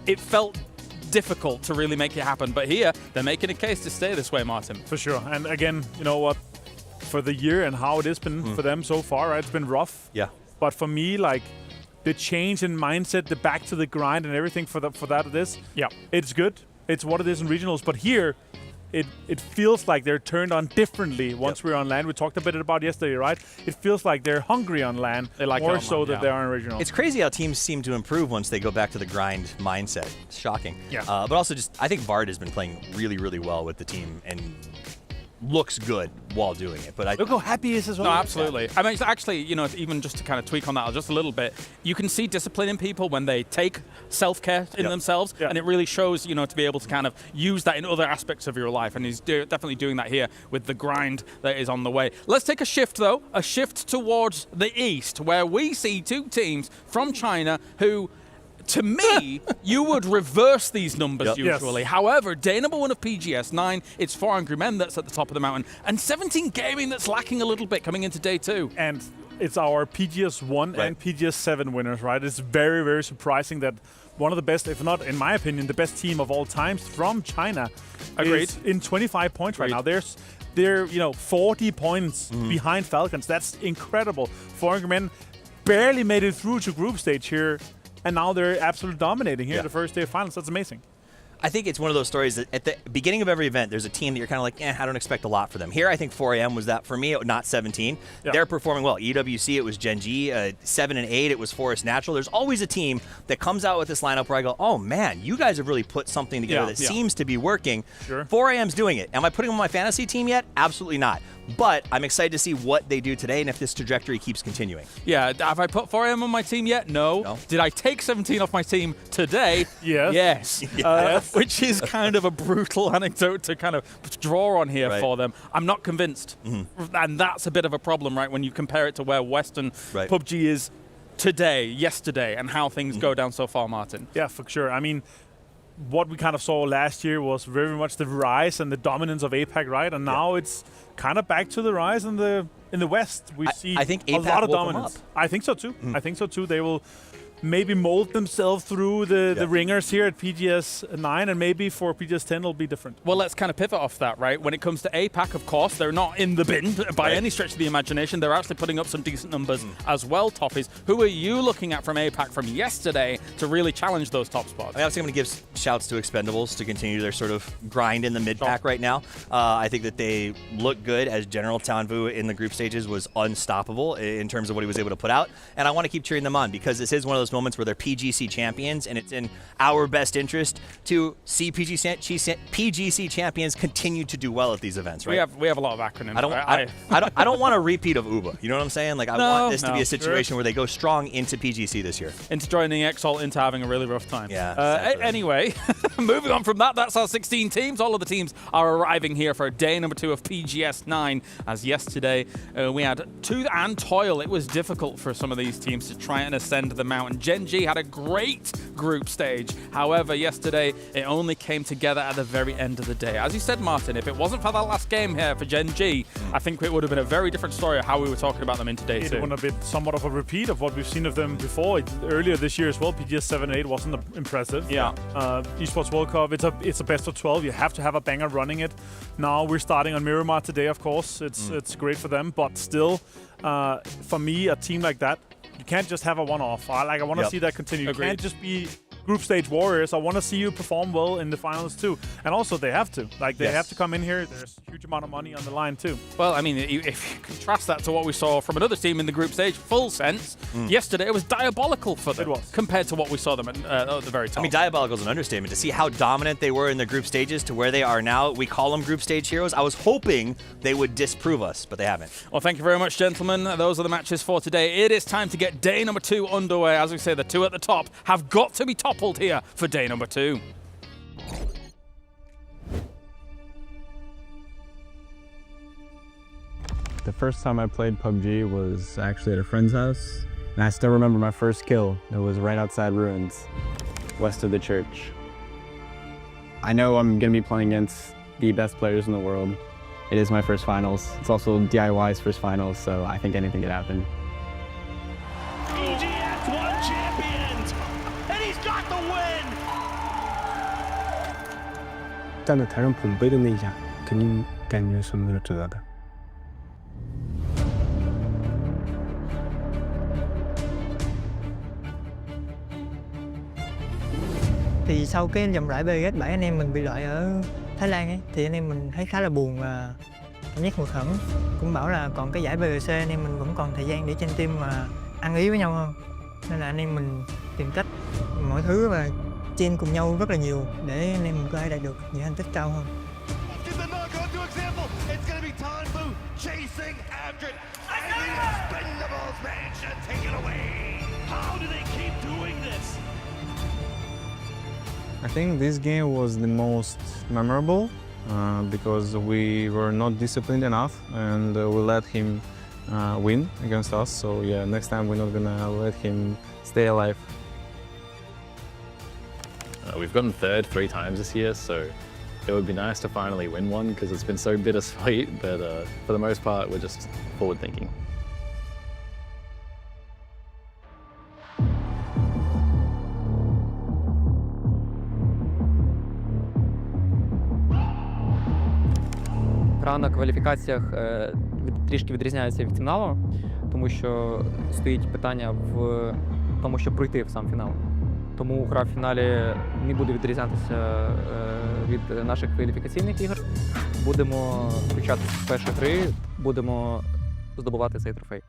It felt difficult to really make it happen. But here, they're making a case to stay this way, Martin. For sure. And again, you know what? For the year and how it has been for them so far, right? It's been rough. Yeah. But for me, like, the change in mindset, the back to the grind and everything for that it is. Yeah. It's good. It's what it is in regionals. But here, it feels like they're turned on differently once we're on land. We talked a bit about yesterday, right? It feels like they're hungry on land, they like more so than they are in regionals. It's crazy how teams seem to improve once they go back to the grind mindset. It's shocking. Yeah. But also I think Vard has been playing really, really well with the team and looks good while doing it. But look how happy he is as well. No, absolutely. I mean, it's actually, you know, even just to kind of tweak on that just a little bit, you can see discipline in people when they take self-care in themselves, and it really shows, you know, to be able to kind of use that in other aspects of your life. And he's definitely doing that here with the grind that is on the way. Let's take a shift, though, a shift towards the east, where we see 2 teams from China who, to me, you would reverse these numbers usually. Yes. However, day number 1 of PGS 9, it's 𝘭𝘮𝘰 that's at the top of the mountain, and 17 Gaming that's lacking a little bit coming into day 2. And it's our PGS 1 and PGS 7 winners, right? It's very, very surprising that one of the best, if not, in my opinion, the best team of all times from China is in 25 points right now. They're 40 points behind Falcons. That's incredible. 𝘭𝘮𝘰 barely made it through to group stage here. And now they're absolutely dominating here the first day of finals. That's amazing. I think it's one of those stories that at the beginning of every event, there's a team that you're kind of like, I don't expect a lot for them. Here, I think 4AM was that for me, not 17. They're performing well. EWC, it was Gen G. 7 and 8, it was Forest Natural. There's always a team that comes out with this lineup where I go, oh man, you guys have really put something together that seems to be working. 4AM's doing it. Am I putting them on my fantasy team yet? Absolutely not. But I'm excited to see what they do today and if this trajectory keeps continuing. Yeah, have I put 4AM on my team yet? No. Did I take 17 off my team today? Yes. Yes. Which is kind of a brutal anecdote to kind of draw on here for them. I'm not convinced. And that's a bit of a problem, right, when you compare it to where Western PUBG is today, yesterday, and how things go down so far, Martin. Yeah, for sure. I mean, what we kind of saw last year was very much the rise and the dominance of APAC, right? And now it's kind of back to the rise in the West. We see I think a APAC lot of will come dominance. up. I think so too. I think so too. They will maybe mold themselves through the ringers here at PGS 9, and maybe for PGS 10 it'll be different. Well, let's kind of pivot off that, right? When it comes to APAC, of course, they're not in the bin by any stretch of the imagination. They're actually putting up some decent numbers as well, Toffies. Who are you looking at from APAC from yesterday to really challenge those top spots? I am going to give shouts to Expendables to continue their sort of grind in the mid-pack right now. I think that they look good as General Tanvu in the group stages was unstoppable in terms of what he was able to put out. And I want to keep cheering them on because this is one of those moments where they're PGC champions, and it's in our best interest to see PGC champions continue to do well at these events, right? We have a lot of acronyms. I don't want a repeat of 𝘭𝘮𝘮. You know what I'm saying? Like I want this to be a situation where they go strong into PGC this year. Into joining Exalt, into having a really rough time. Yeah. Exactly. Anyway, moving on from that, that's our 16 teams. All of the teams are arriving here for day number 2 of PGS 9. As yesterday, we had tooth and toil. It was difficult for some of these teams to try and ascend the mountain. Gen G had a great group stage. However, yesterday, it only came together at the very end of the day. As you said, Martin, if it wasn't for that last game here for Gen G, I think it would have been a very different story of how we were talking about them into day 2. It would have been somewhat of a repeat of what we've seen of them before. Earlier this year as well, PGS 7 and 8 wasn't impressive. Yeah. Esports World Cup, it's a best of 12. You have to have a banger running it. Now we're starting on Miramar today, of course. It's great for them, but still, for me, a team like that, you can't just have a one-off. I want to see that continue. Agreed. You can't just be group stage warriors. I want to see you perform well in the finals too. And also, they have to. They have to come in here. There's a huge amount of money on the line too. Well, I mean, if you contrast that to what we saw from another team in the group stage, Full Sense, yesterday it was diabolical for them compared to what we saw them at the very top. I mean, diabolical is an understatement. To see how dominant they were in their group stages to where they are now, we call them group stage heroes. I was hoping they would disprove us, but they haven't. Well, thank you very much, gentlemen. Those are the matches for today. It is time to get day number 2 underway. As we say, the 2 at the top have got to be toppled here for day number 2. The first time I played PUBG was actually at a friend's house. And I still remember my first kill. It was right outside Ruins, west of the church. I know I'm going to be playing against the best players in the world. It is my first finals. It's also DIY's first finals, so I think anything could happen. EGX won champions, and he's got the win. 일단은 다른 본배드이자 그님 간요 선물을 주다다. Thì sau cái vòng loại BGS 7 anh em mình bị loại ở Thái Lan ấy, thì anh em mình thấy khá là buồn và cảm giác hụt hẫng. Cũng bảo là còn cái giải BGC anh em mình vẫn còn thời gian để trên team mà ăn ý với nhau hơn. Nên là anh em mình tìm cách mọi thứ và chen cùng nhau rất là nhiều để anh em mình có thể đạt được những thành tích cao hơn. I think this game was the most memorable because we were not disciplined enough and we let him win against us. So yeah, next time we're not gonna let him stay alive. We've gotten third 3 times this year, so it would be nice to finally win one because it's been so bittersweet, but for the most part we're just forward thinking. Гра на кваліфікаціях трішки відрізняється від фіналу, тому що стоїть питання в тому, щоб пройти в сам фінал. Тому гра в фіналі не буде відрізнятися від наших кваліфікаційних ігор. Будемо включатися в перші гри, будемо здобувати цей трофей.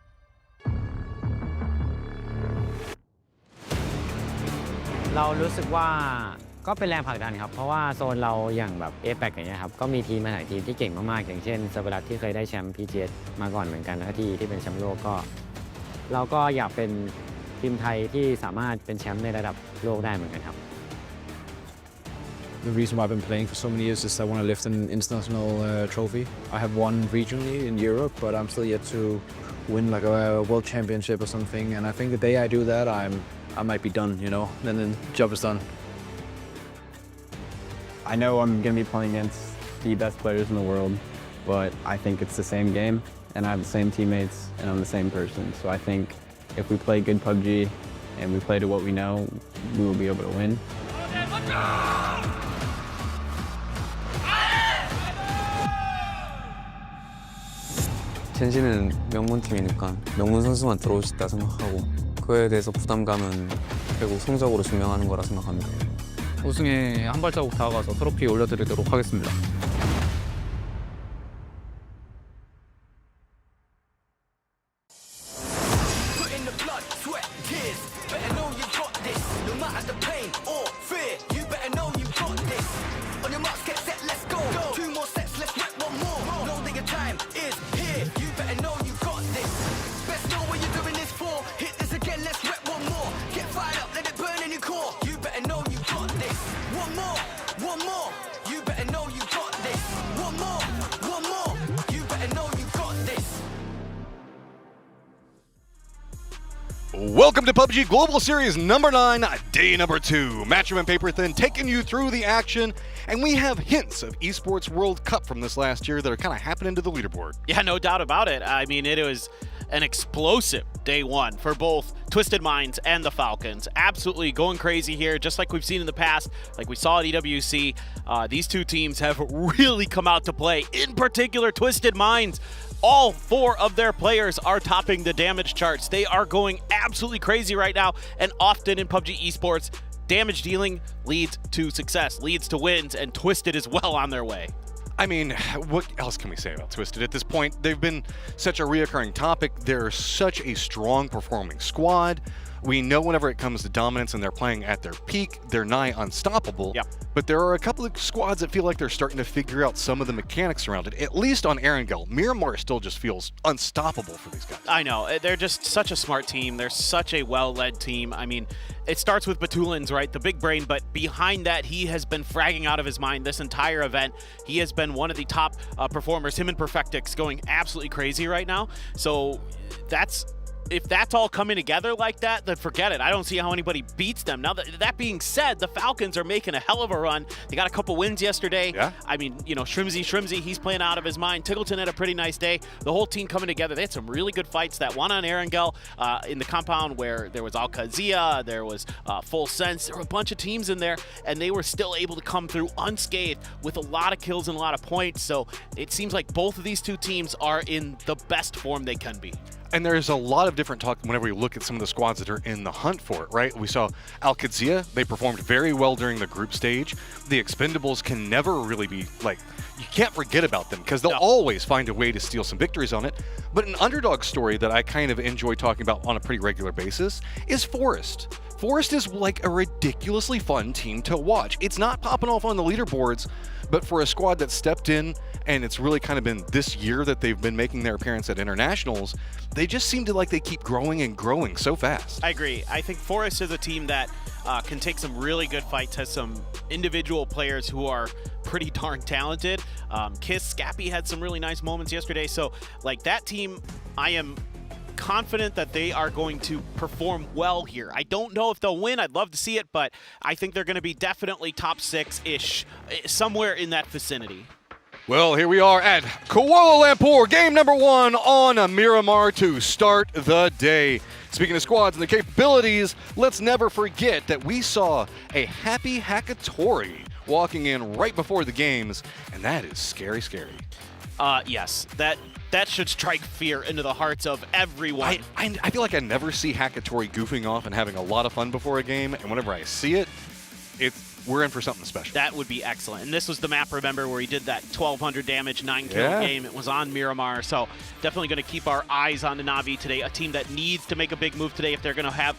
เรารู้สึกว่าก็เป็นแรงผลักดันครับเพราะว่าโซนเราอย่างแบบ APAC อย่างเงี้ยครับก็มีทีมมาหลายทีมที่เก่งมากๆอย่างเช่นเซอร์เบลัสที่เคยได้แชมป์ PGS มาก่อนเหมือนกันแล้วก็ที่เป็นแชมป์โลกก็เราก็อยากเป็นทีมไทยที่สามารถเป็นแชมป์ในระดับโลกได้เหมือนกันครับ The reason why I've been playing for so many years is I want to lift an international trophy. I have won regionally in Europe, but I'm still yet to win like a world championship or something. And I think the day I do that, I might be done, you know, then the job is done. I know I'm going to be playing against the best players in the world, but I think it's the same game and I have the same teammates and I'm the same person. So I think if we play good PUBG and we play to what we know, we will be able to win. 젠지는 명문팀이니까 명문 선수만 들어올 수 있다 생각하고 그에 대해서 부담감은 결국 성적으로 증명하는 거라 생각합니다. 우승에 한 발자국 다가가서 트로피 올려드리도록 하겠습니다. Welcome to PUBG Global Series number 9, day number 2. Matchroom and Paper Thin taking you through the action, and we have hints of Esports World Cup from this last year that are kind of happening to the leaderboard. Yeah, no doubt about it. I mean, it was an explosive day 1 for both Twisted Minds and the Falcons. Absolutely going crazy here, just like we've seen in the past, like we saw at EWC. These two teams have really come out to play. In particular, Twisted Minds All 4 of their players are topping the damage charts. They are going absolutely crazy right now, and often in PUBG Esports, damage dealing leads to success, leads to wins, and Twisted is well on their way. I mean, what else can we say about Twisted at this point? They've been such a reoccurring topic. They're such a strong performing squad. We know whenever it comes to dominance and they're playing at their peak, they're nigh unstoppable. Yep. But there are a couple of squads that feel like they're starting to figure out some of the mechanics around it, at least on Erangel. Miramar still just feels unstoppable for these guys. I know. They're just such a smart team. They're such a well-led team. I mean, it starts with Batulins, right? The big brain, but behind that, he has been fragging out of his mind this entire event. He has been one of the top performers. Him and Perfectix going absolutely crazy right now. So if that's all coming together like that, then forget it. I don't see how anybody beats them. Now, that being said, the Falcons are making a hell of a run. They got a couple wins yesterday. Yeah. I mean, you know, Shrimzy, he's playing out of his mind. Tiggleton had a pretty nice day. The whole team coming together. They had some really good fights. That one on Erangel in the compound where there was Oct-19 there was Full Sense. There were a bunch of teams in there, and they were still able to come through unscathed with a lot of kills and a lot of points. So it seems like both of these two teams are in the best form they can be. And there's a lot of different talk whenever we look at some of the squads that are in the hunt for it, right? We saw Al-Qadsia, they performed very well during the group stage. The Expendables can never really be, like, you can't forget about them because they'll always find a way to steal some victories on it. But an underdog story that I kind of enjoy talking about on a pretty regular basis is Forest. Forest is like a ridiculously fun team to watch. It's not popping off on the leaderboards, but for a squad that stepped in, and it's really kind of been this year that they've been making their appearance at internationals, they just seem to like they keep growing and growing so fast. I agree. I think Forest is a team that can take some really good fights, has some individual players who are pretty darn talented. Kiss, Scappy had some really nice moments yesterday. So, like, that team, I am confident that they are going to perform well here. I don't know if they'll win. I'd love to see it, but I think they're going to be definitely top 6-ish, somewhere in that vicinity. Well, here we are at Kuala Lumpur, game number 1 on Miramar to start the day. Speaking of squads and the capabilities, let's never forget that we saw a Happy Hakatori walking in right before the games, and that is scary, scary. Yes, that should strike fear into the hearts of everyone. I feel like I never see Hakatori goofing off and having a lot of fun before a game, and whenever I see it, we're in for something special. That would be excellent. And this was the map, remember, where he did that 1,200 damage, 9-kill game. It was on Miramar, so definitely going to keep our eyes on the Na'Vi today, a team that needs to make a big move today if they're going to have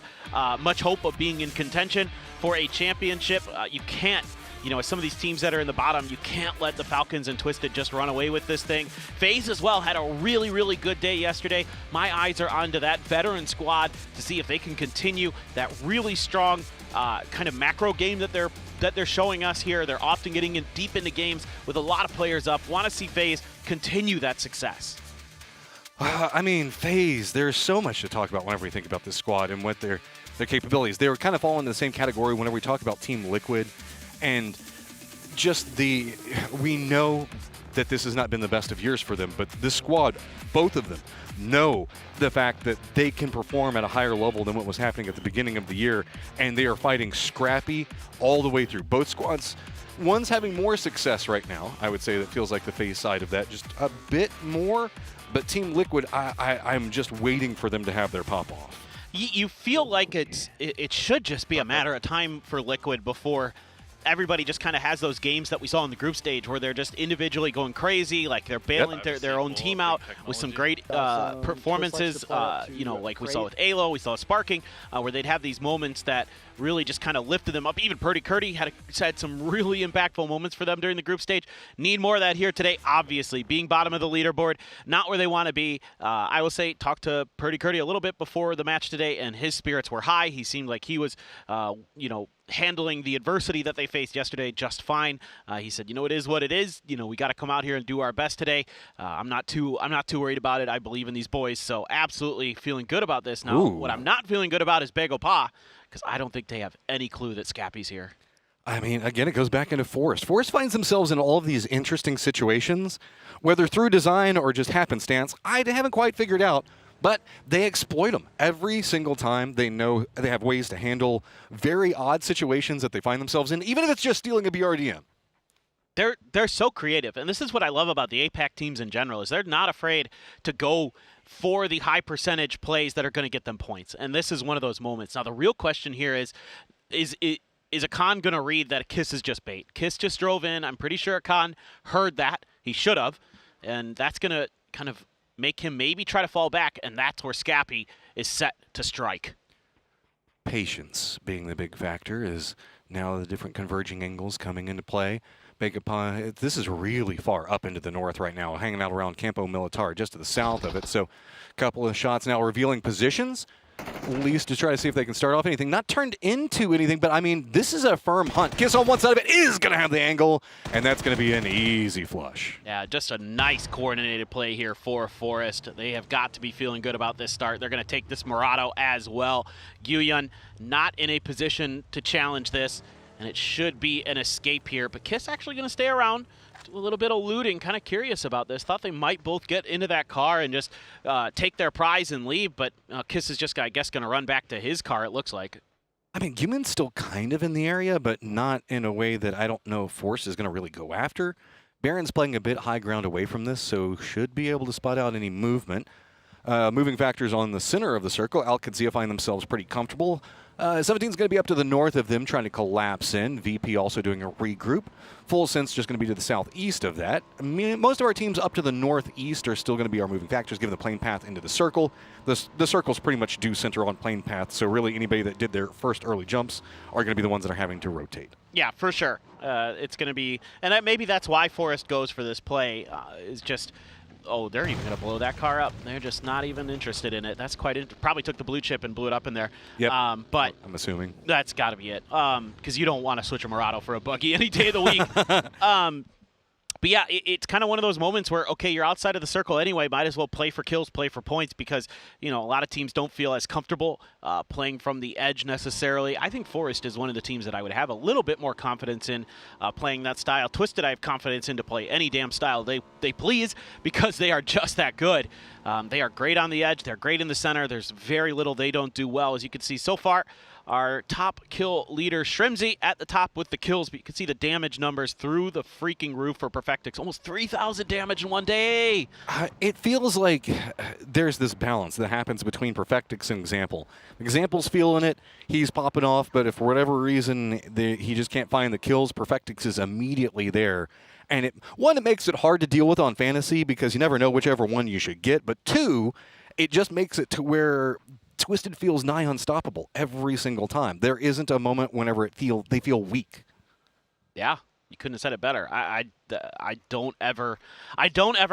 much hope of being in contention for a championship. You can't, you know, as some of these teams that are in the bottom, you can't let the Falcons and Twisted just run away with this thing. FaZe as well had a really, really good day yesterday. My eyes are onto that veteran squad to see if they can continue that really strong kind of macro game that they're showing us here. They're often getting in deep into games with a lot of players up. Want to see FaZe continue that success. I mean, FaZe, there's so much to talk about whenever we think about this squad and what their capabilities. They were kind of fall into the same category whenever we talk about Team Liquid, and just we know that this has not been the best of years for them, but this squad, both of them, know the fact that they can perform at a higher level than what was happening at the beginning of the year, and they are fighting scrappy all the way through. Both squads, one's having more success right now. I would say that feels like the FaZe side of that just a bit more, but Team Liquid, I'm just waiting for them to have their pop-off. You feel like it should just be a matter of time for Liquid before everybody just kind of has those games that we saw in the group stage where they're just individually going crazy, like they're bailing their own team out with some great performances, you know, like we saw with 𝘍, we saw sparkingg, where they'd have these moments that really just kind of lifted them up. Even 𝘍𝘭𝘮𝘰 had some really impactful moments for them during the group stage. Need more of that here today, obviously. Being bottom of the leaderboard, not where they want to be. I will say, talked to 𝘍𝘭𝘮𝘰 a little bit before the match today, and his spirits were high. He seemed like he was, you know, handling the adversity that they faced yesterday just fine. He said, you know, it is what it is. You know, we got to come out here and do our best today. I'm not too worried about it. I believe in these boys, so absolutely feeling good about this. Now, what I'm not feeling good about is 𝘍𝘍𝘮, because I don't think they have any clue that Scappy's here. I mean, again, it goes back into Forest. Forest finds themselves in all of these interesting situations, whether through design or just happenstance. I haven't quite figured out, but they exploit them every single time. They know they have ways to handle very odd situations that they find themselves in, even if it's just stealing a BRDM. they're so creative, and this is what I love about the APAC teams in general, is they're not afraid to go for the high percentage plays that are going to get them points, and this is one of those moments. Now the real question here is Akan going to read that Kiss is just bait? Kiss just drove in. I'm pretty sure Akan heard that. He should have, and that's going to kind of make him maybe try to fall back, and that's where Scappy is set to strike. Patience being the big factor is now the different converging angles coming into play. This is really far up into the north right now, hanging out around Campo Militar, just to the south of it. So a couple of shots now revealing positions, at least to try to see if they can start off anything. Not turned into anything, but I mean, this is a firm hunt. Kiss on one side of it is going to have the angle, and that's going to be an easy flush. Yeah, just a nice coordinated play here for Forest. They have got to be feeling good about this start. They're going to take this Murado as well. 𝘭𝘮 not in a position to challenge this, and it should be an escape here. But Kiss actually going to stay around, do a little bit of looting, kind of curious about this. Thought they might both get into that car and just take their prize and leave, but Kiss is just, I guess, going to run back to his car, it looks like. I mean, 𝘭𝘮's still kind of in the area, but not in a way that I don't know Force is going to really go after. Baron's playing a bit high ground away from this, so should be able to spot out any movement. Moving factors on the center of the circle. Al-Qadsia find themselves pretty comfortable. 17's going to be up to the north of them, trying to collapse in. VP also doing a regroup. Full Sense just going to be to the southeast of that. I mean, most of our teams up to the northeast are still going to be our moving factors, given the plane path into the circle. The circles pretty much do center on plane path, so really anybody that did their first early jumps are going to be the ones that are having to rotate. Yeah, for sure. It's going to be, and maybe that's why Forest goes for this play, is just, oh, they're even going to blow that car up. They're just not even interested in it. That's quite probably took the blue chip and blew it up in there. Yep. But I'm assuming that's got to be it. Because you don't want to switch a Murado for a buggy any day of the week. But yeah, it's kind of one of those moments where, okay, you're outside of the circle anyway, might as well play for kills, play for points, because, you know, a lot of teams don't feel as comfortable playing from the edge necessarily. I think Forest is one of the teams that I would have a little bit more confidence in playing that style. Twisted, I have confidence in to play any damn style they please, because they are just that good. They are great on the edge. They're great in the center. There's very little they don't do well. As you can see so far, our top kill leader, 𝘰𝘮𝘰, at the top with the kills, but you can see the damage numbers through the freaking roof for Perfectix. Almost 3,000 damage in one day. It feels like there's this balance that happens between Perfectix and Example. Example's feeling it, he's popping off, but if for whatever reason he just can't find the kills, Perfectix is immediately there. And it makes it hard to deal with on Fantasy because you never know whichever one you should get, but two, it just makes it to where Twisted feels nigh unstoppable every single time. There isn't a moment whenever they feel weak. Yeah, you couldn't have said it better. I don't ever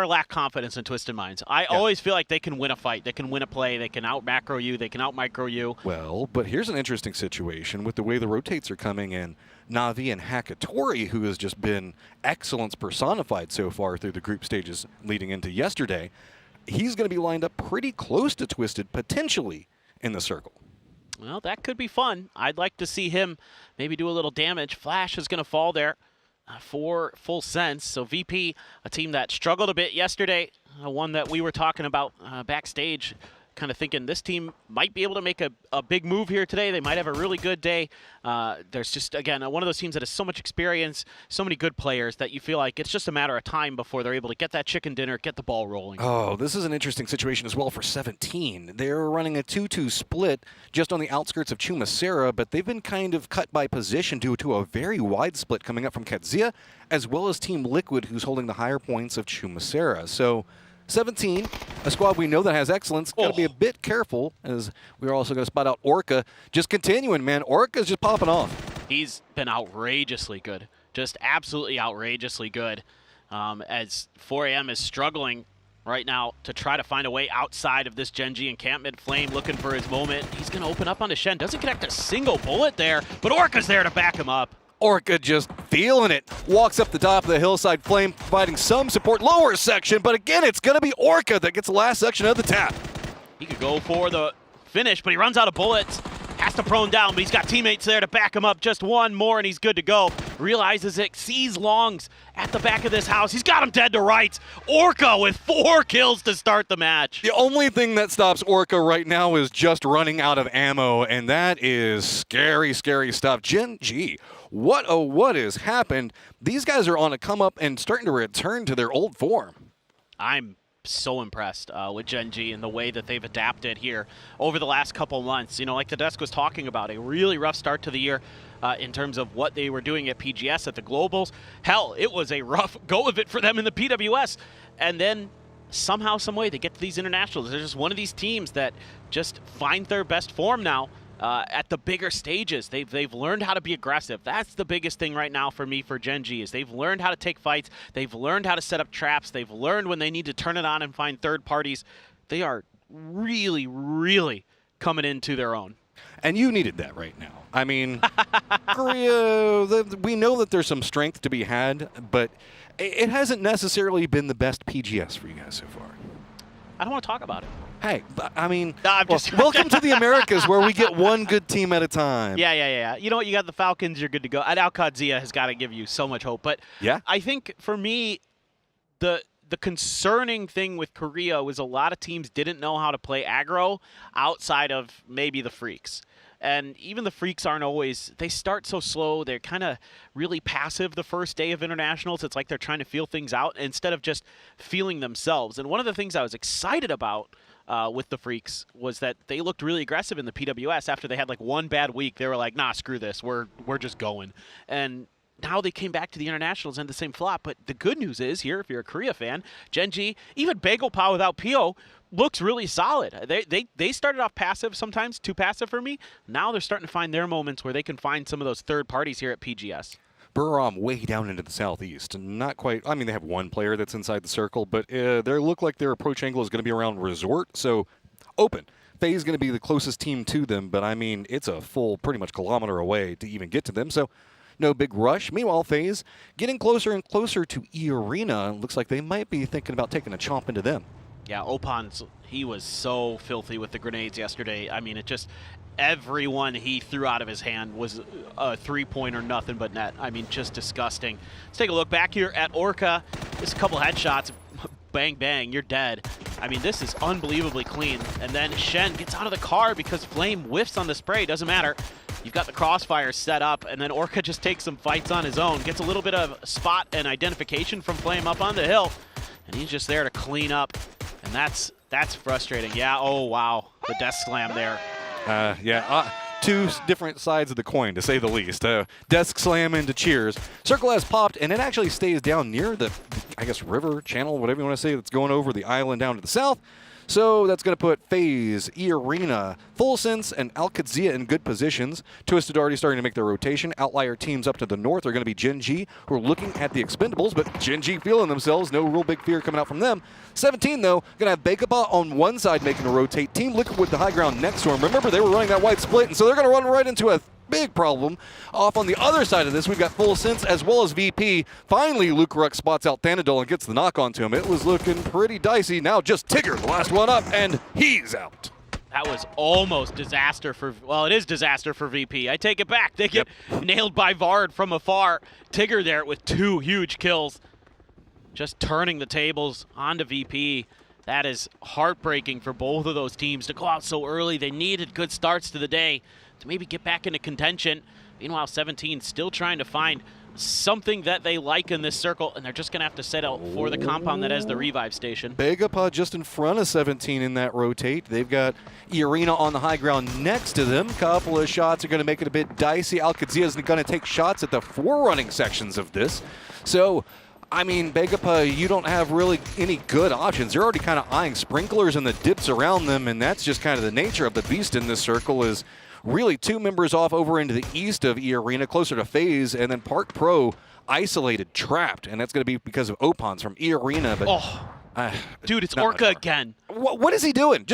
lack confidence in Twisted Minds. I always feel like they can win a fight, they can win a play, they can out macro you, they can out micro you. Well, but here's an interesting situation with the way the rotates are coming in. Na'Vi and 𝘭𝘮𝑗, who has just been excellence personified so far through the group stages leading into yesterday, he's going to be lined up pretty close to Twisted, potentially in the circle. Well, that could be fun. I'd like to see him maybe do a little damage. Flash is going to fall there for Full Sense. So VP, a team that struggled a bit yesterday, one that we were talking about backstage, kind of thinking this team might be able to make a big move here today. They might have a really good day. There's just, again, one of those teams that has so much experience, so many good players that you feel like it's just a matter of time before they're able to get that chicken dinner, get the ball rolling. Oh, this is an interesting situation as well for 17. They're running a 2-2 split just on the outskirts of 𝘭𝘮𝘮, but they've been kind of cut by position due to a very wide split coming up from 𝘭𝘮𝘮, as well as Team Liquid, who's holding the higher points of 𝘭𝘮𝘮. So 17, a squad we know that has excellence. Got to be a bit careful, as we're also going to spot out Orca. Just continuing, man. Orca's just popping off. He's been outrageously good. Just absolutely outrageously good. As 4AM is struggling right now to try to find a way outside of this Gen G encampment. Flame looking for his moment. He's going to open up onto 𝘰𝘮. Doesn't connect a single bullet there, but Orca's there to back him up. Orca just feeling it. Walks up the top of the hillside. Flame providing some support. Lower section, but again, it's going to be Orca that gets the last section of the tap. He could go for the finish, but he runs out of bullets. Has to prone down, but he's got teammates there to back him up. Just one more, and he's good to go. Realizes it, sees Longs at the back of this house. He's got him dead to rights. Orca with 4 kills to start the match. The only thing that stops Orca right now is just running out of ammo, and that is scary, scary stuff. Gen G, what has happened? These guys are on a come up and starting to return to their old form. I'm so impressed with diyy and the way that they've adapted here over the last couple months. You know, like the desk was talking about, a really rough start to the year in terms of what they were doing at PGS, at the Globals. Hell, it was a rough go of it for them in the PWS. And then somehow, some way, they get to these internationals. They're just one of these teams that just find their best form now. At the bigger stages, they've learned how to be aggressive. That's the biggest thing right now for me for diyy is they've learned how to take fights. They've learned how to set up traps. They've learned when they need to turn it on and find third parties. They are really, really coming into their own. And you needed that right now. I mean, Korea, we know that there's some strength to be had, but it hasn't necessarily been the best PGS for you guys so far. I don't want to talk about it. Hey, I mean, I'm well, just welcome to the Americas where we get one good team at a time. Yeah. You know what? You got the Falcons. You're good to go. And Oct-19 has got to give you so much hope. But yeah, I think for me, the concerning thing with Korea was a lot of teams didn't know how to play aggro outside of maybe the Freaks. And even the Freaks aren't always, they start so slow. They're kind of really passive the first day of internationals. It's like they're trying to feel things out instead of just feeling themselves. And one of the things I was excited about with the Freaks was that they looked really aggressive in the PWS after they had like one bad week. They were like, nah, screw this. We're just going. And now they came back to the internationals and the same flop. But the good news is here, if you're a Korea fan, diyy, even 𝘭𝘭 without PO, looks really solid. They started off passive, sometimes too passive for me. Now they're starting to find their moments where they can find some of those third parties here at PGS. 𝘭𝘭 way down into the southeast. Not quite. I mean, they have one player that's inside the circle, but they look like their approach angle is going to be around Resort, so open. FAZE is going to be the closest team to them, but I mean, it's a full pretty much kilometer away to even get to them, so no big rush. Meanwhile, FAZE getting closer and closer to 𝘰𝘭𝘮. Looks like they might be thinking about taking a chomp into them. Yeah, OHPONDZ, he was so filthy with the grenades yesterday. I mean, it just, everyone he threw out of his hand was a three-pointer, nothing but net. I mean, just disgusting. Let's take a look back here at Orca. Just a couple headshots. Bang, bang, you're dead. I mean, this is unbelievably clean. And then Shen gets out of the car because Flame whiffs on the spray. Doesn't matter. You've got the crossfire set up, and then Orca just takes some fights on his own. Gets a little bit of spot and identification from Flame up on the hill. And he's just there to clean up. And that's frustrating. Yeah, oh, wow. The desk slam there. Two different sides of the coin, to say the least. Desk slam into cheers. Circle has popped, and it actually stays down near the, I guess, river, channel, whatever you want to say, that's going over the island down to the south. So that's going to put FAZE, 𝘰𝘭𝘮, Full Sense, and Al-Qadziyah in good positions. Twisted already starting to make their rotation. Outlier teams up to the north are going to be diyy, who are looking at the expendables, but diyy feeling themselves. No real big fear coming out from them. 17, though, going to have 𝘭𝘭𝘮 on one side making a rotate. Team Liquid with the high ground next to him. Remember, they were running that wide split, and so they're going to run right into a big problem. Off on the other side of this, we've got Full Sense as well as VP. Finally, 𝘭𝘭𝘮 spots out Thanadol and gets the knock onto him. It was looking pretty dicey. Now just Tigger, the last one up, and he's out. That was almost disaster for, well, it is disaster for VP. I take it back. They get nailed by Vard from afar. Tigger there with 2 huge kills. Just turning the tables onto VP. That is heartbreaking for both of those teams to go out so early. They needed good starts to the day to maybe get back into contention. Meanwhile, 17 still trying to find something that they like in this circle, and they're just going to have to settle for the compound that has the revive station. 𝘭𝘭𝘮 just in front of 17 in that rotate. They've got 𝘰𝘭𝘮 on the high ground next to them. Couple of shots are going to make it a bit dicey. Al-Qadziyah is going to take shots at the forerunning sections of this. So, I mean, 𝘭𝘭𝘮, you don't have really any good options. They're already kind of eyeing sprinklers and the dips around them, and that's just kind of the nature of the beast in this circle is really 2 members off over into the east of 𝘰𝘭𝘮, closer to FAZE, and then Park Pro isolated, trapped, and that's going to be because of OHPONDZ from 𝘰𝘭𝘮. But dude, it's Orca again. What is he doing?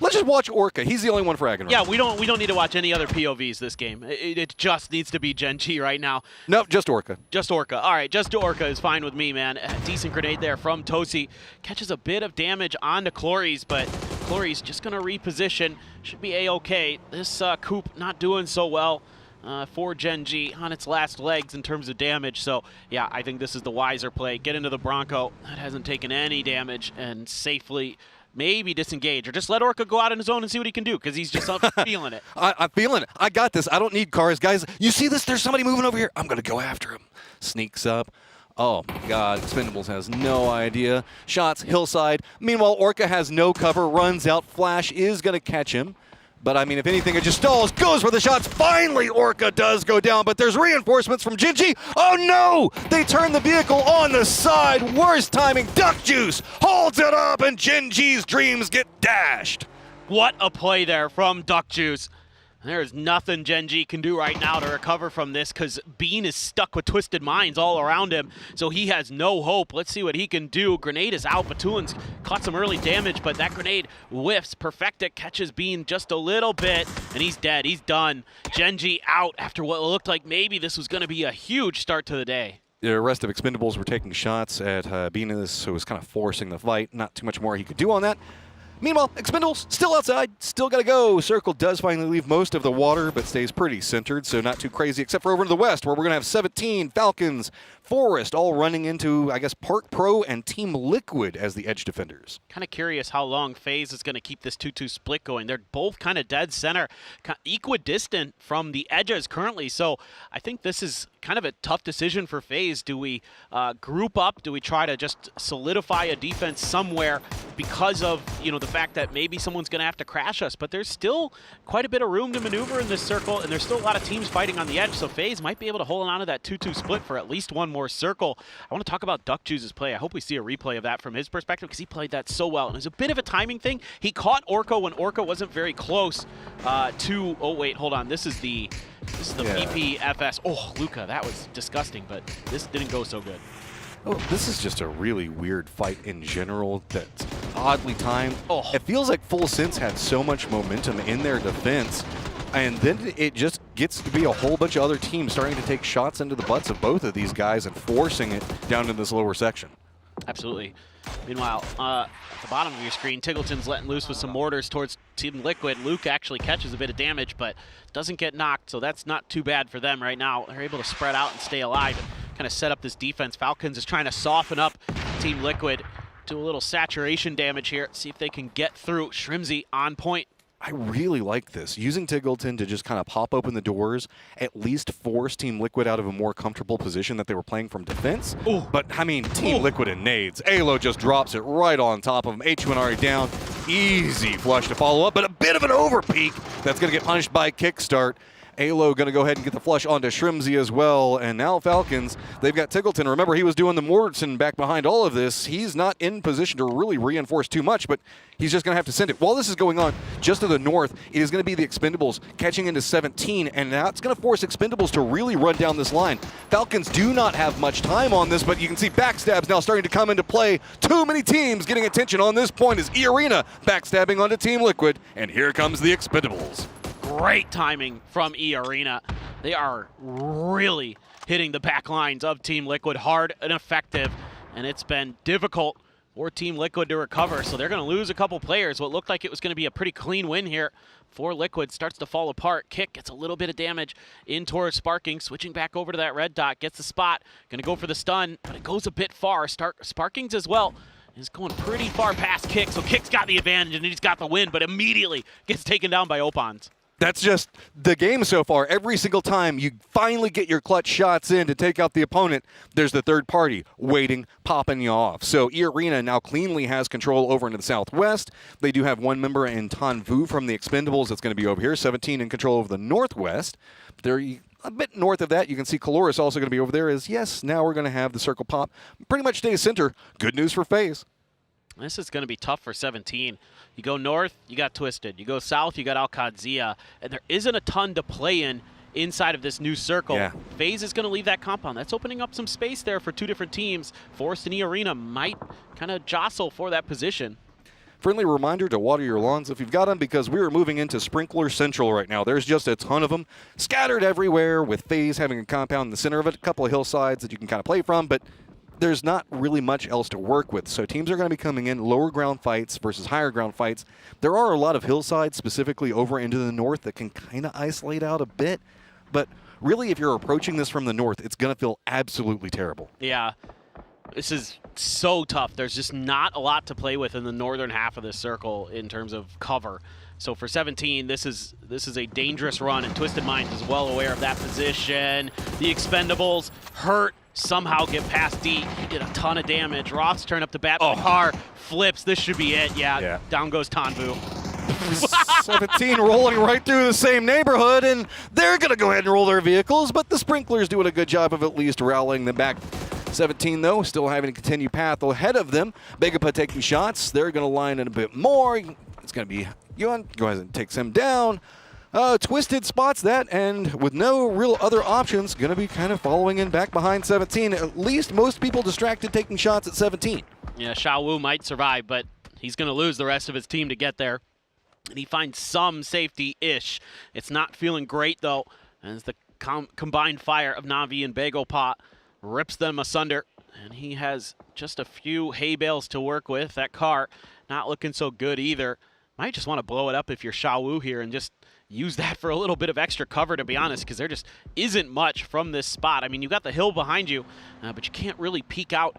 Let's just watch Orca. He's the only one fragging. Yeah, we don't need to watch any other POVs this game. It just needs to be diyy right now. Nope, just Orca. Just Orca. All right, just Orca is fine with me, man. A decent grenade there from Tosi. Catches a bit of damage onto 𝘭𝘭𝘮, but 𝘭𝘭𝘮's just going to reposition. Should be A-okay. This Coop not doing so well for diyy on its last legs in terms of damage. So, yeah, I think this is the wiser play. Get into the Bronco. That hasn't taken any damage and safely maybe disengage, or just let Orca go out on his own and see what he can do, because he's just feeling it. I'm feeling it. I got this. I don't need cars. Guys, you see this? There's somebody moving over here. I'm going to go after him. Sneaks up. Oh, my God. Expendables has no idea. Shots, hillside. Meanwhile, Orca has no cover, runs out. Flash is going to catch him. But, I mean, if anything, it just stalls, goes for the shots. Finally, Orca does go down, but there's reinforcements from diyy. Oh, no! They turn the vehicle on the side. Worst timing. Duck Juice holds it up, and diyyy's dreams get dashed. What a play there from Duck Juice. There's nothing diyy can do right now to recover from this, because Bean is stuck with Twisted Minds all around him, so he has no hope. Let's see what he can do. Grenade is out, but 𝘍𝘮's caught some early damage, but that grenade whiffs. Perfecta catches Bean just a little bit, and he's dead. He's done. diyy out after what looked like maybe this was going to be a huge start to the day. The rest of Expendables were taking shots at Beanis, who was kind of forcing the fight. Not too much more he could do on that. Meanwhile, Expendables still outside, still got to go. Circle does finally leave most of the water, but stays pretty centered, so not too crazy, except for over to the west, where we're going to have 17, Falcons, Forest, all running into, I guess, Park Pro and Team Liquid as the edge defenders. Kind of curious how long FaZe is going to keep this 2-2 split going. They're both kind of dead center, equidistant from the edges currently, so I think this is kind of a tough decision for FaZe. Do we group up? Do we try to just solidify a defense somewhere because of, you know, the fact that maybe someone's going to have to crash us? But there's still quite a bit of room to maneuver in this circle, and there's still a lot of teams fighting on the edge, so FaZe might be able to hold on to that 2-2 split for at least one more circle. I want to talk about Duck Juice's play. I hope we see a replay of that from his perspective, because he played that so well. And it was a bit of a timing thing. He caught Orca when Orca wasn't very close to... Oh, wait, hold on. This is the PPFS. Oh, Luca, that was disgusting, but this didn't go so good. Oh, this is just a really weird fight in general that's oddly timed. Oh. It feels like Full Sense had so much momentum in their defense, and then it just gets to be a whole bunch of other teams starting to take shots into the butts of both of these guys and forcing it down in this lower section. Absolutely. Meanwhile, at the bottom of your screen, 𝘍𝘮's letting loose with some mortars towards Team Liquid. Luke actually catches a bit of damage, but doesn't get knocked, so that's not too bad for them right now. They're able to spread out and stay alive and kind of set up this defense. Falcons is trying to soften up Team Liquid, do a little saturation damage here, see if they can get through. 𝘍𝘮 on point. I really like this. Using 𝘍𝘮 to just kind of pop open the doors, at least force Team Liquid out of a more comfortable position that they were playing from defense. Ooh. But, I mean, Team Liquid and nades. 𝘍𝘮 just drops it right on top of him. 𝘍1 already down. Easy flush to follow up, but a bit of an overpeak that's going to get punished by Kickstart. 𝘍𝘮 going to go ahead and get the flush onto 𝘍𝘮 as well. And now Falcons, they've got 𝘍𝘮. Remember, he was doing the Morton back behind all of this. He's not in position to really reinforce too much, but he's just going to have to send it. While this is going on, just to the north, it is going to be the Expendables catching into 17, and now it's going to force Expendables to really run down this line. Falcons do not have much time on this, but you can see backstabs now starting to come into play. Too many teams getting attention on this point as 𝘖Arena backstabbing onto Team Liquid, and here comes the Expendables. Great timing from 𝘖Arena. They are really hitting the back lines of Team Liquid hard and effective, and it's been difficult for Team Liquid to recover, so they're going to lose a couple players. What looked like it was going to be a pretty clean win here for Liquid starts to fall apart. Kick gets a little bit of damage in towards sparkingg, switching back over to that red dot, gets the spot, going to go for the stun, but it goes a bit far. sparkingg as well is going pretty far past Kick, so Kick's got the advantage and he's got the win, but immediately gets taken down by 𝘍𝘮NZ. That's just the game so far. Every single time you finally get your clutch shots in to take out the opponent, there's the third party waiting, popping you off. So 𝘖Arena now cleanly has control over into the southwest. They do have one member in Tanvu from the Expendables that's going to be over here. 17 in control over the northwest. They're a bit north of that. You can see Caloris also going to be over there as, yes, now we're going to have the circle pop. Pretty much stays center. Good news for FaZe. This is going to be tough for 17. You go north, you got Twisted. You go south, you got 𝘍𝘮. And there isn't a ton to play in inside of this new circle. Yeah. FaZe is going to leave that compound. That's opening up some space there for two different teams. Forest and 𝘖Arena might kind of jostle for that position. Friendly reminder to water your lawns if you've got them, because we are moving into Sprinkler Central right now. There's just a ton of them scattered everywhere, with FaZe having a compound in the center of it, a couple of hillsides that you can kind of play from, but there's not really much else to work with. So teams are going to be coming in lower ground fights versus higher ground fights. There are a lot of hillsides specifically over into the north that can kind of isolate out a bit, but really if you're approaching this from the north, it's going to feel absolutely terrible. Yeah. This is so tough. There's just not a lot to play with in the northern half of this circle in terms of cover. So for 17, this is a dangerous run, and Twisted Minds is well aware of that position. The Expendables hurt, somehow get past D. He did a ton of damage. Roth's turn up the bat, the car flips. This should be it. Yeah. Down goes Tanvu. 17 rolling right through the same neighborhood, and they're going to go ahead and roll their vehicles, but the sprinklers doing a good job of at least rallying them back. 17, though, still having to continue path ahead of them. 𝘭𝘵 taking shots. They're going to line in a bit more. It's going to be Yuan. Go ahead and takes him down. Twisted spots that, and with no real other options, going to be kind of following in back behind 17. At least most people distracted taking shots at 17. Yeah, 𝘬𝘭 might survive, but he's going to lose the rest of his team to get there. And he finds some safety-ish. It's not feeling great, though, as the combined fire of Na'Vi and 𝘭𝘵 rips them asunder. And he has just a few hay bales to work with. That car not looking so good either. Might just want to blow it up if you're 𝘬𝘭 here and just use that for a little bit of extra cover, to be honest, because there just isn't much from this spot. I mean, you've got the hill behind you, but you can't really peek out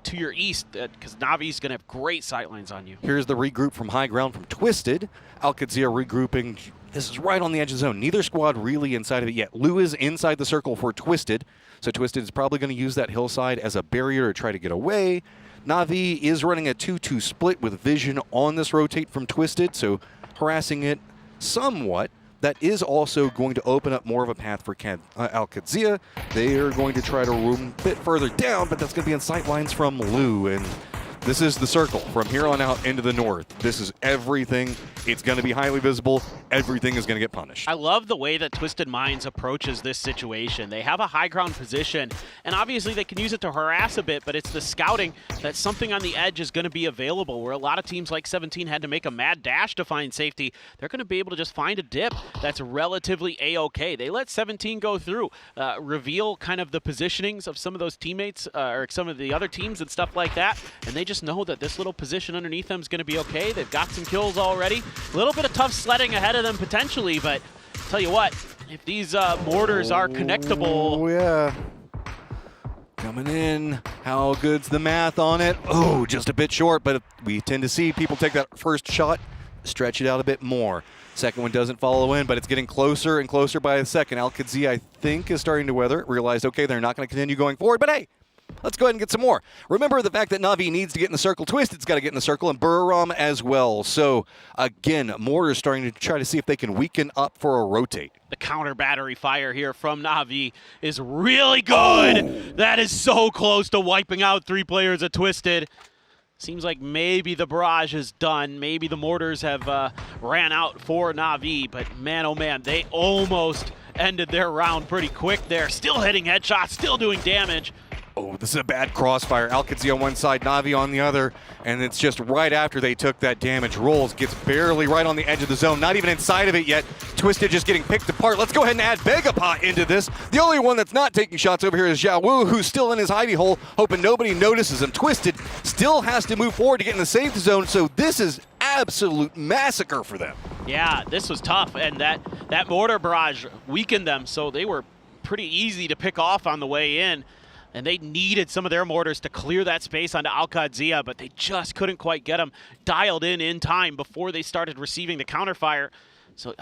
to your east because Na'Vi's going to have great sightlines on you. Here's the regroup from high ground from Twisted. 𝘭𝘮 regrouping. This is right on the edge of the zone. Neither squad really inside of it yet. 𝘬𝘭 is inside the circle for Twisted, so Twisted is probably going to use that hillside as a barrier to try to get away. Na'Vi is running a 2-2 split with vision on this rotate from Twisted, so harassing it somewhat. That is also going to open up more of a path for 𝘭𝘮. They are going to try to room a bit further down, but that's going to be in sight lines from 𝘬𝘭. And this is the circle from here on out into the north. This is everything. It's going to be highly visible. Everything is going to get punished. I love the way that Twisted Minds approaches this situation. They have a high ground position, and obviously they can use it to harass a bit, but it's the scouting that something on the edge is going to be available, where a lot of teams like 17 had to make a mad dash to find safety. They're going to be able to just find a dip that's relatively A-okay. They let 17 go through, reveal kind of the positionings of some of those teammates or some of the other teams and stuff like that, and they just know that this little position underneath them is going to be okay. They've got some kills already. A little bit of tough sledding ahead of them potentially, but tell you what, if these mortars are connectable. Oh, yeah. Coming in. How good's the math on it? Oh, just a bit short, but we tend to see people take that first shot, stretch it out a bit more. Second one doesn't follow in, but it's getting closer and closer by the second. 𝘭𝘮, I think, is starting to weather it. Realized, okay, they're not going to continue going forward, but hey, let's go ahead and get some more. Remember the fact that Na'Vi needs to get in the circle. Twisted's got to get in the circle, and 𝘭𝘮 as well. So, again, mortar's starting to try to see if they can weaken up for a rotate. The counter battery fire here from Na'Vi is really good. Oh. That is so close to wiping out 3 players at Twisted. Seems like maybe the barrage is done. Maybe the mortars have ran out for Na'Vi, but man, oh man, they almost ended their round pretty quick there. Still hitting headshots, still doing damage. Oh, this is a bad crossfire. 𝘭𝘮 on one side, Na'Vi on the other, and it's just right after they took that damage. Rolls gets barely right on the edge of the zone, not even inside of it yet. Twisted just getting picked apart. Let's go ahead and add 𝘭𝘵 into this. The only one that's not taking shots over here is 𝘬𝘭, who's still in his hidey hole, hoping nobody notices him. Twisted still has to move forward to get in the safe zone, so this is absolute massacre for them. Yeah, this was tough, and that mortar barrage weakened them, so they were pretty easy to pick off on the way in. And they needed some of their mortars to clear that space onto 𝘭𝘮, but they just couldn't quite get them dialed in time before they started receiving the counterfire. So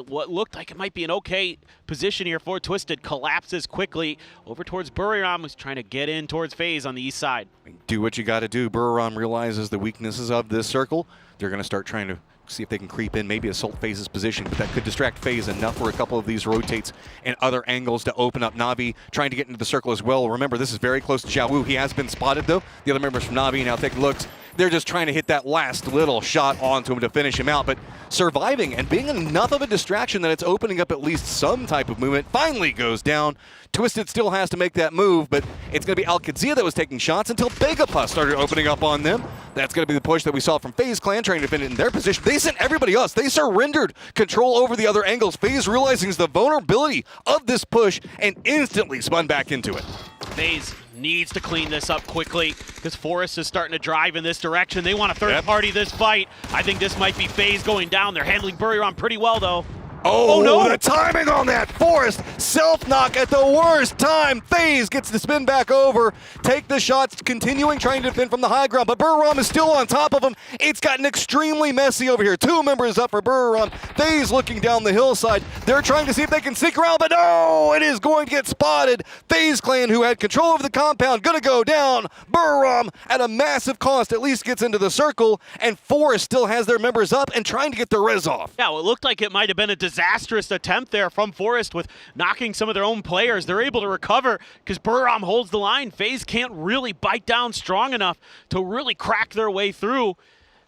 what looked like it might be an okay position here for Twisted collapses quickly over towards 𝘭𝘮, who's trying to get in towards FAZE on the east side. Do what you got to do. 𝘭𝘮 realizes the weaknesses of this circle. They're going to start trying to see if they can creep in, maybe assault FAZE's position, but that could distract FAZE enough for a couple of these rotates and other angles to open up. Na'Vi trying to get into the circle as well. Remember, this is very close to 𝘬𝘭. He has been spotted, though. The other members from Na'Vi now take looks. They're just trying to hit that last little shot onto him to finish him out, but surviving and being enough of a distraction that it's opening up at least some type of movement. Finally goes down. Twisted still has to make that move, but it's going to be 𝘭𝘮 that was taking shots until 𝘭𝘵 started opening up on them. That's going to be the push that we saw from FaZe Clan trying to defend it in their position. They sent everybody else. They surrendered control over the other angles. FaZe realizing the vulnerability of this push and instantly spun back into it. FaZe needs to clean this up quickly because Forest is starting to drive in this direction. They want to third party this fight. I think this might be FaZe going down. They're handling 𝘭𝘮 pretty well, though. Oh, no! The timing on that! Forest self-knock at the worst time. FaZe gets to spin back over, take the shots, continuing trying to defend from the high ground, but 𝘖𝘋 is still on top of him. It's gotten extremely messy over here. 2 members up for 𝘖𝘋. FaZe looking down the hillside. They're trying to see if they can sneak around, but no! It is going to get spotted. FaZe clan, who had control of the compound, gonna go down. 𝘖𝘋, at a massive cost, at least gets into the circle, and Forest still has their members up and trying to get the res off. Yeah, well, it looked like it might have been a disastrous attempt there from Forest with knocking some of their own players. They're able to recover because 𝘖𝘋 holds the line. FaZe can't really bite down strong enough to really crack their way through.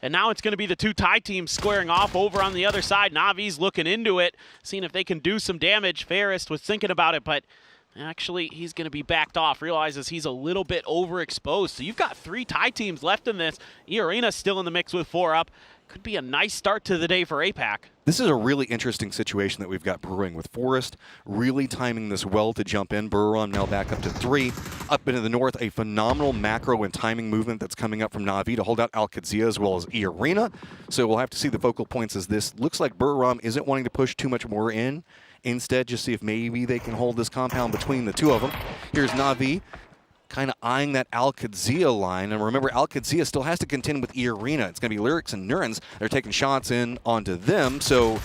And now it's going to be the 2 Thai teams squaring off over on the other side. Navi's looking into it, seeing if they can do some damage. Fairest was thinking about it, but actually he's going to be backed off, realizes he's a little bit overexposed. So you've got 3 Thai teams left in this. 𝘖𝘋 still in the mix with 4 up. Could be a nice start to the day for APAC. This is a really interesting situation that we've got brewing with Forest really timing this well to jump in. 𝘖𝘋 now back up to 3. Up into the north, a phenomenal macro and timing movement that's coming up from Na'Vi to hold out Al-Qadsiya as well as 𝘖𝘋. So we'll have to see the focal points as this looks like 𝘖𝘋 isn't wanting to push too much more in. Instead, just see if maybe they can hold this compound between the 2 of them. Here's Na'Vi kind of eyeing that Al-Qadsiya line. And remember, Al-Qadsiya still has to contend with 𝘖𝘋. It's going to be Lyrics and 𝑁urens. They're taking shots in onto them. So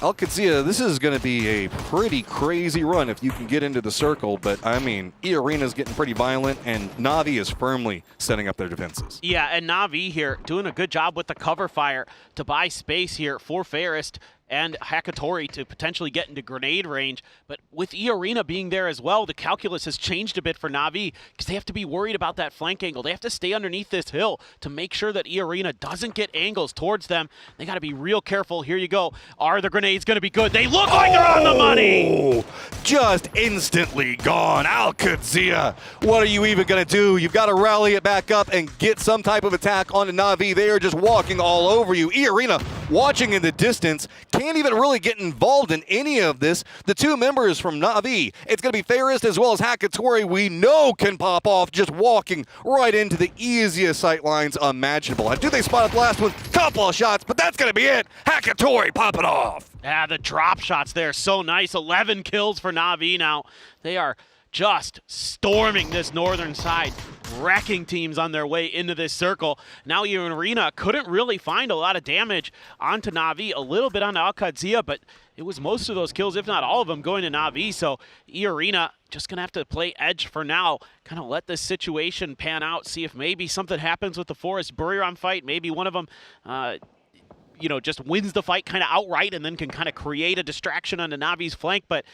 Al-Qadsiya, this is going to be a pretty crazy run if you can get into the circle. But, I mean, 𝘖𝘋 is getting pretty violent, and Na'Vi is firmly setting up their defenses. Yeah, and Na'Vi here doing a good job with the cover fire to buy space here for Fairest and 𝘭𝘭𝘮 to potentially get into grenade range. But with 𝘖𝘋 being there as well, the calculus has changed a bit for Na'Vi because they have to be worried about that flank angle. They have to stay underneath this hill to make sure that 𝘖𝘋 doesn't get angles towards them. They got to be real careful. Here you go. Are the grenades going to be good? They look like they're on the money! Just instantly gone. Al-Qadsiya, what are you even going to do? You've got to rally it back up and get some type of attack onto Na'Vi. They are just walking all over you. 𝘖𝘋 watching in the distance, can't even really get involved in any of this. The 2 members from Na'Vi, it's going to be Fairest as well as 𝘭𝘭𝘮, we know can pop off just walking right into the easiest sight lines imaginable. And do they spot the last one? Couple of shots, but that's going to be it. 𝘭𝘭𝘮 popping off. Yeah, the drop shots there, so nice. 11 kills for Na'Vi now. They are just storming this northern side, wrecking teams on their way into this circle. Now 𝘖𝘋 couldn't really find a lot of damage onto Na'Vi, a little bit onto Al-Qadsiya, but it was most of those kills, if not all of them, going to Na'Vi. So 𝘖𝘋 just going to have to play edge for now, kind of let this situation pan out, see if maybe something happens with the Forest 𝘖𝘋 fight. Maybe one of them just wins the fight kind of outright and then can kind of create a distraction on the Na'Vi's flank. But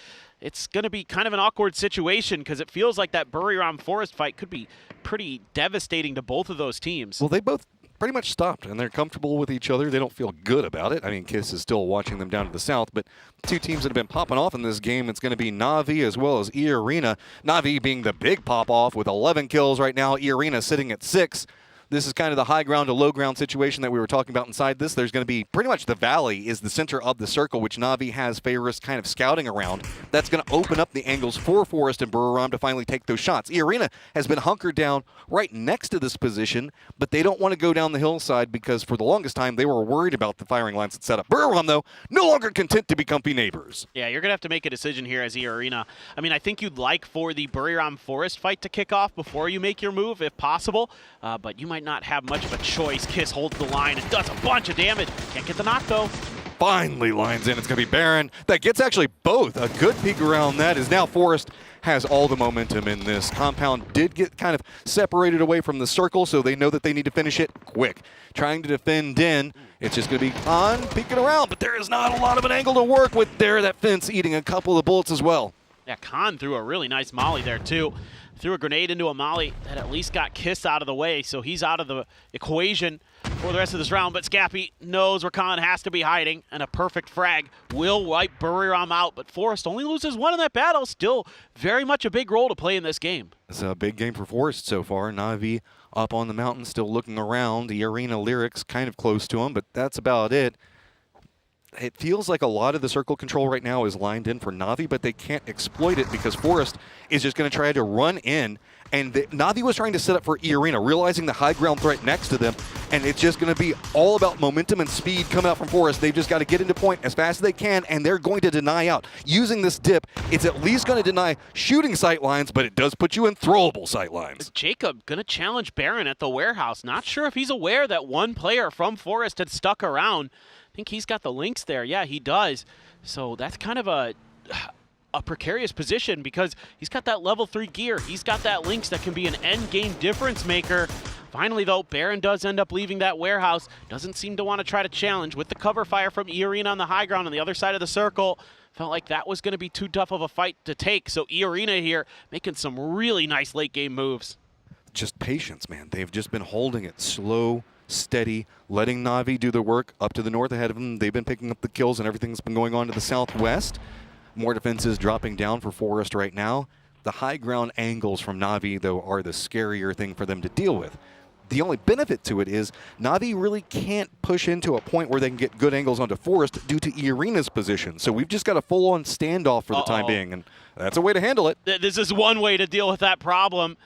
it's going to be kind of an awkward situation because it feels like that 𝘖𝘋 Forest fight could be pretty devastating to both of those teams. Well, they both pretty much stopped, and they're comfortable with each other. They don't feel good about it. I mean, Kiss is still watching them down to the south, but 2 teams that have been popping off in this game, it's going to be Na'Vi as well as 𝘖𝘋. Na'Vi being the big pop-off with 11 kills right now, 𝘖𝘋 sitting at 6. This is kind of the high ground to low ground situation that we were talking about inside this. There's going to be pretty much the valley is the center of the circle, which Na'Vi has Fairest kind of scouting around. That's going to open up the angles for Forest and 𝘖𝘋 to finally take those shots. 𝘖𝘋 has been hunkered down right next to this position, but they don't want to go down the hillside because for the longest time they were worried about the firing lines that's set up. 𝘖𝘋, though, no longer content to be comfy neighbors. Yeah, you're going to have to make a decision here as 𝘖𝘋. I mean, I think you'd like for the 𝘖𝘋 Forest fight to kick off before you make your move, if possible, but you might not have much of a choice. Kiss holds the line and does a bunch of damage. Can't get the knock, though. Finally lines in. It's going to be Baron. That gets actually both. A good peek around that is now Forest has all the momentum in this. Compound did get kind of separated away from the circle, so they know that they need to finish it quick. Trying to defend in. It's just going to be on, peeking around, but there is not a lot of an angle to work with there. That fence eating a couple of bullets as well. Yeah, Khan threw a really nice molly there, too. Threw a grenade into a molly that at least got Kiss out of the way, so he's out of the equation for the rest of this round. But Scappy knows where Khan has to be hiding, and a perfect frag will wipe 𝘖𝘋 out. But Forest only loses 1 in that battle. Still very much a big role to play in this game. It's a big game for Forest so far. Na'Vi up on the mountain, still looking around. 𝘖𝘋 Lyrics kind of close to him, but that's about it. it feels like a lot of the circle control right now is lined in for Na'Vi, but they can't exploit it because Forest is just going to try to run in. And Na'Vi was trying to set up for 𝘖𝘐𝑴RENA, realizing the high ground threat next to them, and it's just going to be all about momentum and speed coming out from Forest. They've just got to get into point as fast as they can, and they're going to deny out. Using this dip, it's at least going to deny shooting sight lines, but it does put you in throwable sight lines. Jacob going to challenge Baron at the warehouse. Not sure if he's aware that one player from Forest had stuck around. I think he's got the links there. Yeah, he does. So that's kind of a precarious position because he's got that level 3 gear. He's got that links that can be an end game difference maker. Finally, though, Baron does end up leaving that warehouse. Doesn't seem to want to try to challenge with the cover fire from 𝘖𝘐𝑴RENA on the high ground on the other side of the circle. Felt like that was going to be too tough of a fight to take. So 𝘖𝘐𝑴RENA here making some really nice late game moves. Just patience, man. They've just been holding it slow, steady, letting Na'Vi do the work up to the north ahead of them. They've been picking up the kills and everything's been going on to the southwest. More defenses dropping down for Forest right now. The high ground angles from Na'Vi, though, are the scarier thing for them to deal with. The only benefit to it is Na'Vi really can't push into a point where they can get good angles onto Forest due to 𝘖𝘐𝑴RENA's position. So we've just got a full-on standoff for the time being, and that's a way to handle it. This is one way to deal with that problem.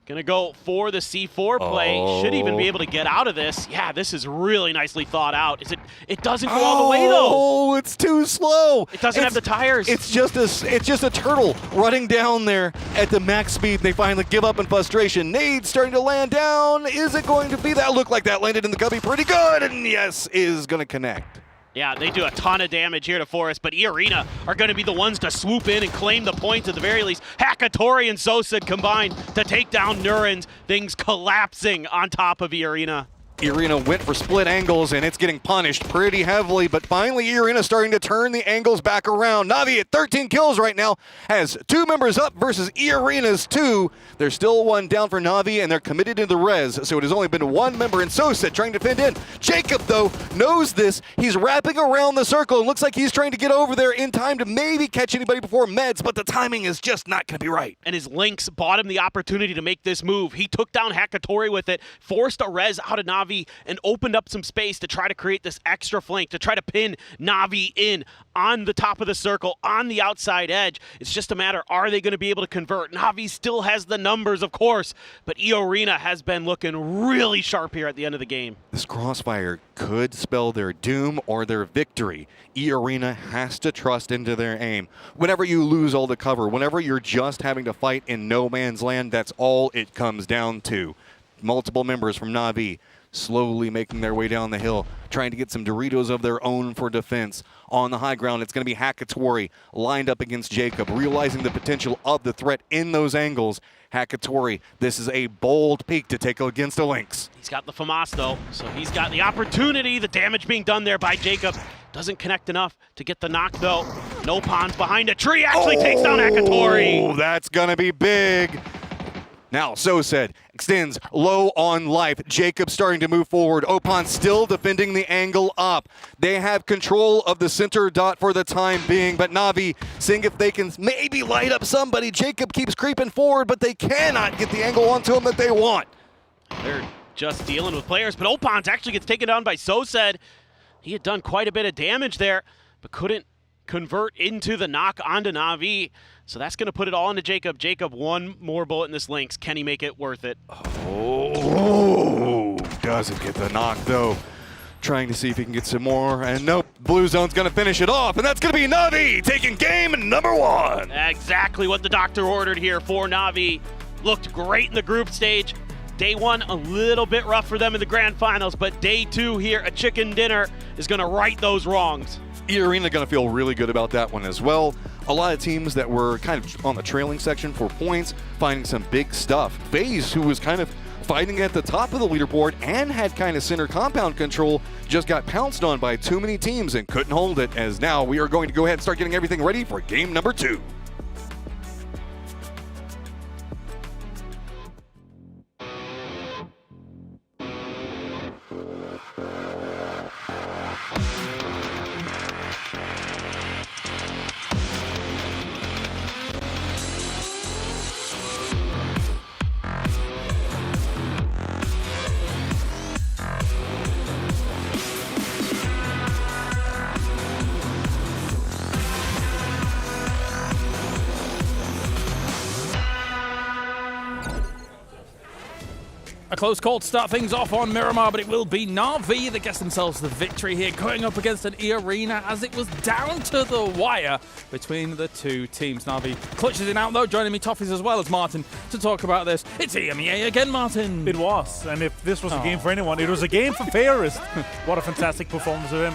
Gonna go for the C4 play. Should even be able to get out of this. Yeah, this is really nicely thought out. It doesn't go all the way though. Oh, it's too slow. It doesn't have the tires. It's just a turtle running down there at the max speed. They finally give up in frustration. Nade's starting to land down. Is it going to be that? Looked like that landed in the cubby pretty good, and yes, is gonna connect. Yeah, they do a ton of damage here to Forest, but 𝘖𝘐𝑴RENA are going to be the ones to swoop in and claim the points at the very least. 𝘭𝘭𝑄𝑎𝑡𝑜RI and Sosid combined to take down Nurens. Things collapsing on top of 𝘖𝘖𝑴RENA. 𝘖𝘖𝑴RENA went for split angles, and it's getting punished pretty heavily, but finally 𝘖𝘖𝑴RENA starting to turn the angles back around. Na'Vi at 13 kills right now has 2 members up versus 𝘖𝘖𝑴RENA's 2. There's still one down for Na'Vi, and they're committed to the res, so it has only been 1 member in Sosid trying to defend in. Jacob, though, knows this. He's wrapping around the circle, and looks like he's trying to get over there in time to maybe catch anybody before Meds, but the timing is just not going to be right. And his links bought him the opportunity to make this move. He took down 𝘭𝘭𝑄𝑎𝑡𝑜RI with it, forced a res out of Na'Vi, and opened up some space to try to create this extra flank, to try to pin Na'Vi in on the top of the circle, on the outside edge. It's just a matter, are they going to be able to convert? Na'Vi still has the numbers, of course, but 𝘖𝘖𝑴RENA has been looking really sharp here at the end of the game. This crossfire could spell their doom or their victory. 𝘖𝘖𝑴RENA has to trust into their aim. Whenever you lose all the cover, whenever you're just having to fight in no man's land, that's all it comes down to. Multiple members from Na'Vi slowly making their way down the hill, trying to get some Doritos of their own for defense. On the high ground, it's going to be 𝘭𝘭𝑄𝑎𝑡𝑜RI lined up against Jacob, realizing the potential of the threat in those angles. 𝘭𝘭𝑄𝑎𝑡𝑜RI, this is a bold peak to take against a Lynx. He's got the FAMAS though, so he's got the opportunity. The damage being done there by Jacob doesn't connect enough to get the knock though. No Pawns behind a tree, actually takes down 𝘭𝘭𝑄𝑎𝑡𝑜RI. Oh, that's going to be big. Now, Sosid extends low on life. Jacob starting to move forward. OHPONDZ still defending the angle up. They have control of the center dot for the time being, but Na'Vi seeing if they can maybe light up somebody. Jacob keeps creeping forward, but they cannot get the angle onto him that they want. They're just dealing with players, but OHPONDZ actually gets taken down by Sosid. He had done quite a bit of damage there, but couldn't convert into the knock onto Na'Vi. So that's going to put it all into Jacob. Jacob, 1 more bullet in this Lynx. Can he make it worth it? Oh, doesn't get the knock though. Trying to see if he can get some more, and nope. Blue zone's going to finish it off, and that's going to be Na'Vi taking game number 1. Exactly what the doctor ordered here for Na'Vi. Looked great in the group stage. Day 1, a little bit rough for them in the grand finals, but day 2 here, a chicken dinner, is going to right those wrongs. 𝘖𝘖𝑴RENA going to feel really good about that one as well. A lot of teams that were kind of on the trailing section for points, finding some big stuff. FAZE, who was kind of fighting at the top of the leaderboard and had kind of center compound control, just got pounced on by too many teams and couldn't hold it, as now we are going to go ahead and start getting everything ready for game number 2. A close call to start things off on Miramar, but it will be Na'Vi that gets themselves the victory here, going up against an 𝘖arena as it was down to the wire between the two teams. Na'Vi clutches it out though, joining me Toffees as well as Martin to talk about this. It's EMEA again, Martin. It was, and if this was a game for anyone, it was a game for FAZE. What a fantastic performance of him.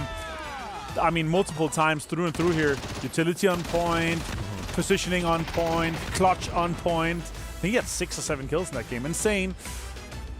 I mean, multiple times through and through here. Utility on point, positioning on point, clutch on point. I think he had 6 or 7 kills in that game. Insane.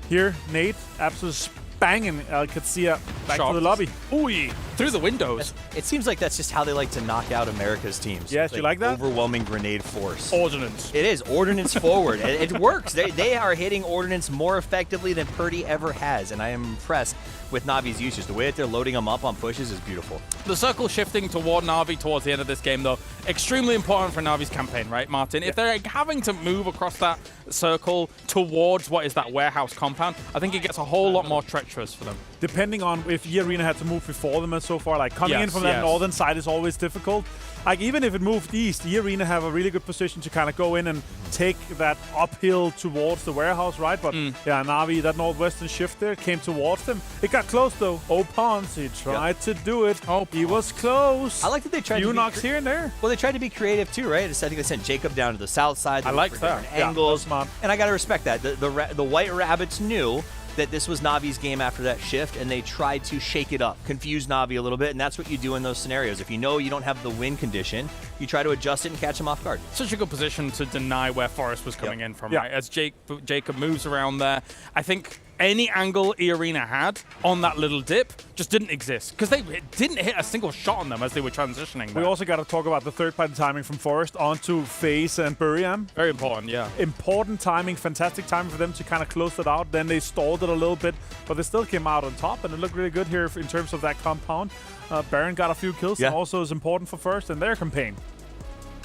Here, Nate, absolutely banging 𝘖𝘭𝘮 back to the lobby. Ooh, through the windows. It seems like that's just how they like to knock out America's teams. Yes, you like that? Overwhelming grenade force. Ordnance. It is. Ordnance forward. It works. They are hitting Ordnance more effectively than Purdy ever has, and I am impressed with Na'Vi's usage. The way that they're loading them up on pushes is beautiful. The circle shifting toward Na'Vi towards the end of this game, though, extremely important for Na'Vi's campaign, right, Martin? If they're having to move across that circle towards what is that warehouse compound, I think it gets a whole lot more treacherous for them. Depending on if 𝘖arena had to move before them and so far, like coming in from that northern side is always difficult. Like even if it moved east, 𝘖arena have a really good position to kind of go in and take that uphill towards the warehouse, right? But yeah, Na'Vi, that northwestern shift there came towards them. It got close though. 𝘖𝘭𝘮, he tried to do it. He was close. I like that they tried few to knocks here and there. Well, they tried to be creative too, right? I think they sent Jacob down to the south side. I like that. Angles. Yeah, and I got to respect that. The White Rabbits knew that this was Na'Vi's game after that shift, and they tried to shake it up, confuse Na'Vi a little bit, and that's what you do in those scenarios. If you know you don't have the win condition, you try to adjust it and catch them off guard. Such a good position to deny where Forest was coming in from, right? As Jacob moves around there, I think any angle 𝘖arena had on that little dip just didn't exist because they didn't hit a single shot on them as they were transitioning there. We also got to talk about the third-party timing from Forest onto FAZE and 𝘖arena. Very important, yeah. Important timing, fantastic timing for them to kind of close it out. Then they stalled it a little bit, but they still came out on top, and it looked really good here in terms of that compound. Baron got a few kills, and also is important for Forest in their campaign.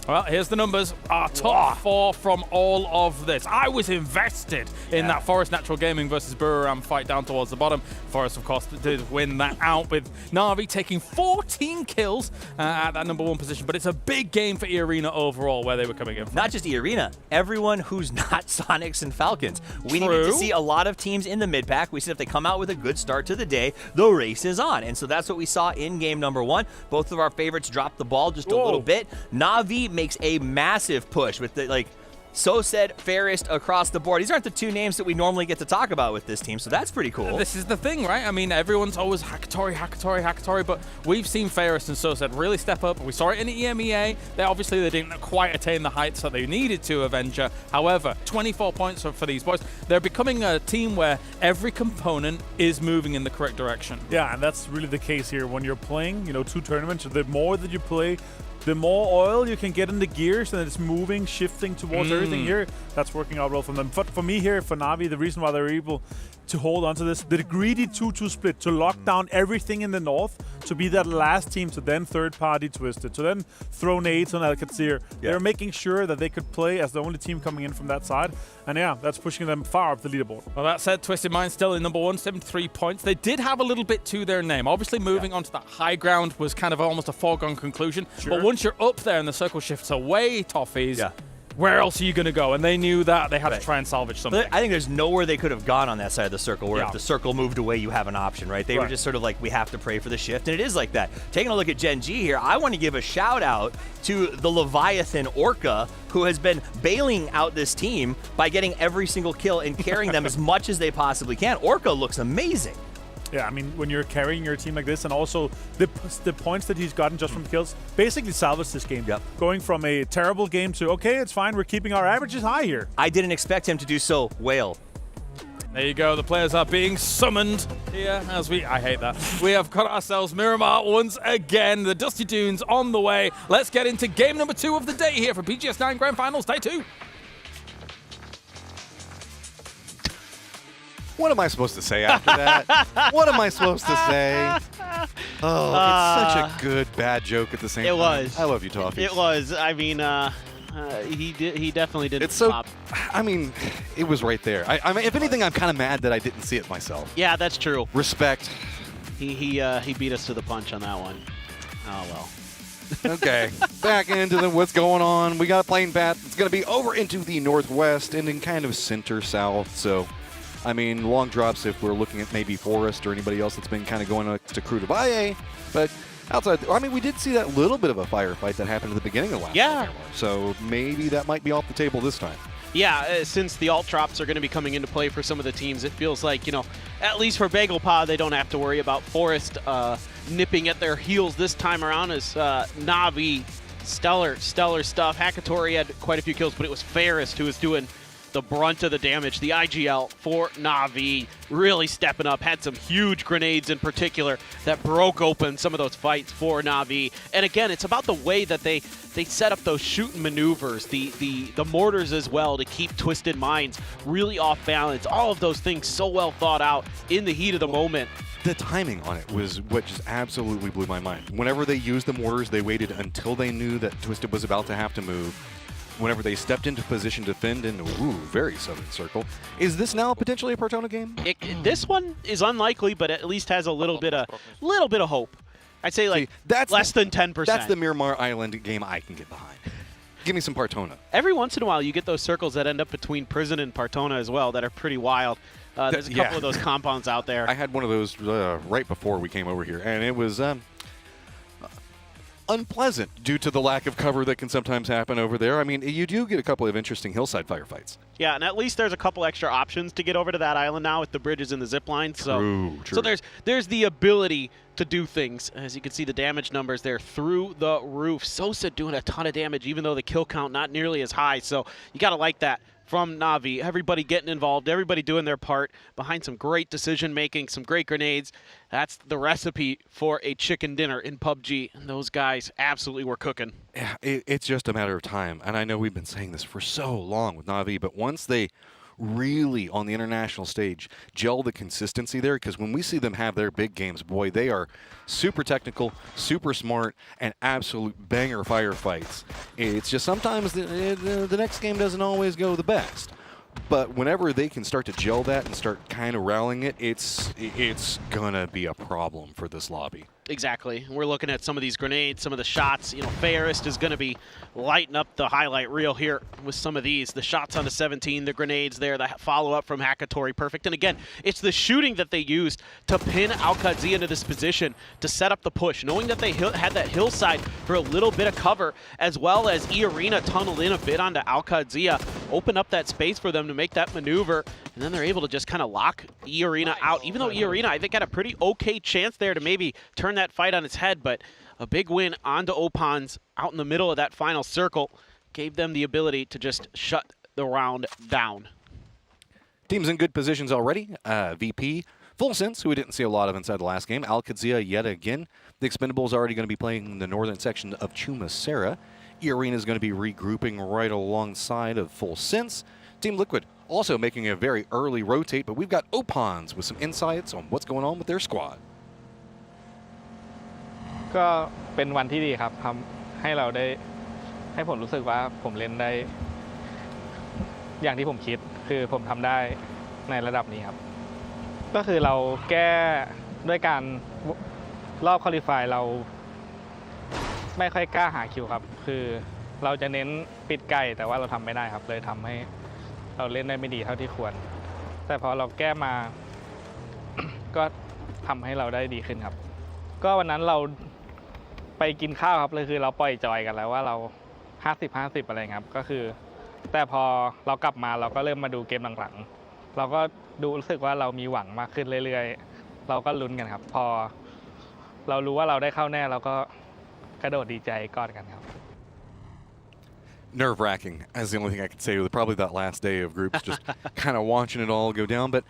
Well, here's the numbers. Our top 4 from all of this. I was invested in that Forest Natural Gaming versus 𝘖arena fight down towards the bottom. Forest, of course, did win that out with Na'Vi taking 14 kills at that #1 position. But it's a big game for 𝘖arena overall where they were coming in from. Not just 𝘖arena, everyone who's not Sonics and Falcons. We needed to see a lot of teams in the mid-pack. We said if they come out with a good start to the day, the race is on. And so that's what we saw in game #1. Both of our favorites dropped the ball just a little bit. Na'Vi makes a massive push with the SoSed, Fairest across the board. These aren't the two names that we normally get to talk about with this team, so that's pretty cool. This is the thing, right? I mean, everyone's always 𝘖𝘭𝘮𝘭𝘭𝘭𝘭𝘭𝘭𝘭𝘭, but we've seen Fairest and SoSed really step up. We saw it in the EMEA. They didn't quite attain the heights that they needed to, Avenger. However, 24 points for these boys. They're becoming a team where every component is moving in the correct direction. Yeah, and that's really the case here. When you're playing, 2 tournaments, the more that you play, the more oil you can get in the gears, and it's moving, shifting towards everything here. That's working out well for them. But for me here, for Na'Vi, the reason why they're able to hold on to this, the greedy 2-2 split, to lock down everything in the north, to be that last team to then third-party twist it, to then throw nades on 𝘖𝘭𝘮. They're making sure that they could play as the only team coming in from that side. And yeah, that's pushing them far up the leaderboard. Well, that said, Twisted Mind still in #1, 73 points. They did have a little bit to their name. Obviously, moving onto that high ground was kind of almost a foregone conclusion. But once you're up there and the circle shifts away, Toffees, where else are you going to go? And they knew that they had to try and salvage something. I think there's nowhere they could have gone on that side of the circle where if the circle moved away, you have an option, right? They were just sort of like, we have to pray for the shift. And it is like that. Taking a look at Gen G here, I want to give a shout out to the Leviathan Orca, who has been bailing out this team by getting every single kill and carrying them as much as they possibly can. Orca looks amazing. Yeah, I mean, when you're carrying your team like this, and also the points that he's gotten just from kills, basically salvaged this game. Going from a terrible game to, okay, it's fine, we're keeping our averages high here. I didn't expect him to do so. Whale. There you go. The players are being summoned here as I hate that. We have got ourselves Miramar once again. The Dusty Dunes on the way. Let's get into game #2 of the day here for PGS9 Grand Finals Day 2. What am I supposed to say after that? What am I supposed to say? Oh, it's such a good, bad joke at the same time. It was. I love you, Toffees. It was. I mean, he definitely didn't It's so, stop. I mean, it was right there. I mean, if anything, I'm kind of mad that I didn't see it myself. Yeah, that's true. Respect. He beat us to the punch on that one. Oh, well. Okay, back into what's going on. We got a plane path. It's going to be over into the northwest and in kind of center-south, so I mean, long drops if we're looking at maybe Forest or anybody else that's been kind of going to crew to diyy, but outside, I mean, we did see that little bit of a firefight that happened at the beginning of last Yeah. so maybe that might be off the table this time. Yeah, since the alt drops are going to be coming into play for some of the teams, it feels like, you know, at least for 𝘭𝘮, they don't have to worry about Forest nipping at their heels this time around as Na'Vi, stellar stuff. Hakatori had quite a few kills, but it was Fairest who was doing the brunt of the damage. The IGL for Na'Vi really stepping up, had some huge grenades in particular that broke open some of those fights for Na'Vi. And again, it's about the way that they set up those shooting maneuvers, the mortars as well to keep Twisted Minds really off balance. All of those things so well thought out in the heat of the moment. The timing on it was what just absolutely blew my mind. Whenever they used the mortars, they waited until they knew that Twisted was about to have to move. Whenever they stepped into position to defend in, very southern circle. Is this now potentially a Partona game? This one is unlikely, but at least has a little bit of hope. I'd say like that's less than 10%. That's the Miramar Island game I can get behind. Give me some Partona. Every once in a while, you get those circles that end up between Prison and Partona as well that are pretty wild. There's a couple of those compounds out there. I had one of those right before we came over here, and it was unpleasant due to the lack of cover that can sometimes happen over there. I mean, you do get a couple of interesting hillside firefights. Yeah, and at least there's a couple extra options to get over to that island now with the bridges and the zip lines. True. So there's the ability to do things. As you can see, the damage numbers there through the roof. Sosa doing a ton of damage, even though the kill count not nearly as high. So you got to like that from Na'Vi. Everybody getting involved, everybody doing their part behind some great decision making, some great grenades. That's the recipe for a chicken dinner in PUBG, and those guys absolutely were cooking. Yeah, it's just a matter of time, and I know we've been saying this for so long with Na'Vi, but once they really, on the international stage, gel the consistency there, because when we see them have their big games, boy, they are super technical, super smart, and absolute banger firefights. It's just sometimes the next game doesn't always go the best. But whenever they can start to gel that and start kind of rallying it, it's gonna be a problem for this lobby. Exactly. We're looking at some of these grenades, some of the shots. You know, Fairest is going to be lighting up the highlight reel here with some of these. The shots on the 17, the grenades there, the follow-up from Hakatori, perfect. And again, it's the shooting that they used to pin 𝘭𝘮𝘰 into this position to set up the push, knowing that they had that hillside for a little bit of cover, as well as 𝘭𝑗ℴ𝑖na tunneled in a bit onto 𝘭𝘮𝘰, open up that space for them to make that maneuver, and then they're able to just kind of lock 𝘭𝑗ℴ𝑖na out, even though 𝘭𝑗ℴ𝑖na, I think, had a pretty okay chance there to maybe turn that fight on its head, but a big win onto OHPONDZ out in the middle of that final circle gave them the ability to just shut the round down. Teams in good positions already. VP, FAZE, who we didn't see a lot of inside the last game. 𝘭𝘮𝘰 yet again. The Expendables already going to be playing in the northern section of 𝘭𝘮𝘴. 𝘭𝑗ℴ𝑖na is going to be regrouping right alongside of FAZE. Team Liquid also making a very early rotate, but we've got OHPONDZ with some insights on what's going on with their squad. ก็เป็นวันที่ดีครับทำให้เราได้ให้ผมรู้สึกว่าผมเล่นได้อย่างที่ผมคิดคือผมทำได้ในระดับนี้ครับก็คือเราแก้ด้วยการรอบควอลิฟายเราไม่ค่อยกล้าหาคิวครับคือเราจะเน้นปิดไกลแต่ว่าเราทำไม่ได้ครับเลยทำให้เราเล่นได้ไม่ดีเท่าที่ควรแต่พอเราแก้มา ก็ทำให้เราได้ดีขึ้นครับก็วันนั้นเราไปกินข้าวครับเลยคือเราปล่อยจอยกันแล้วว่าเรา50-50อะไรครับก็คือแต่พอเรากลับมาเราก็เริ่มมาดูเกมหลังๆเราก็ดูรู้สึกว่าเรามีหวังมากขึ้นเรื่อยๆเราก็ลุ้นกันครับพอเรารู้ว่าเราได้เข้าแน่เราก็กระโดดดีใจกอดกันครับ Nerve-wracking, as the only thing I could say with probably that last day of groups, just kind of watching it all go down. But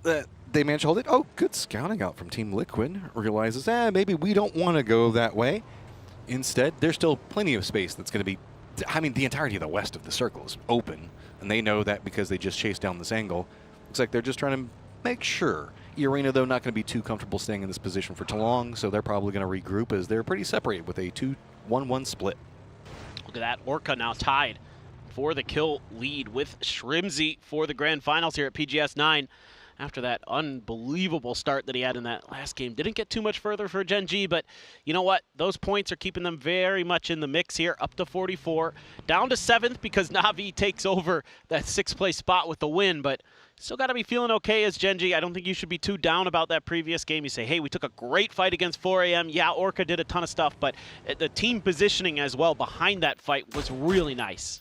they managed to hold it. Oh, good scouting out from Team Liquid. Realizes, maybe we don't want to go that way. Instead, there's still plenty of space that's going to be, I mean, the entirety of the west of the circle is open. And they know that because they just chased down this angle. Looks like they're just trying to make sure. 𝘭𝑗ℴ𝑖na, though, not going to be too comfortable staying in this position for too long, so they're probably going to regroup as they're pretty separated with a 2-1-1 split. Look at that. Orca now tied for the kill lead with 𝘭𝘮𝘰 for the grand finals here at PGS9. After that unbelievable start that he had in that last game. Didn't get too much further for Gen.G, but you know what? Those points are keeping them very much in the mix here, up to 44. Down to 7th because Na'Vi takes over that 6th place spot with the win, but still got to be feeling okay as diyy. I don't think you should be too down about that previous game. You say, hey, we took a great fight against 4AM. Yeah, Orca did a ton of stuff, but the team positioning as well behind that fight was really nice.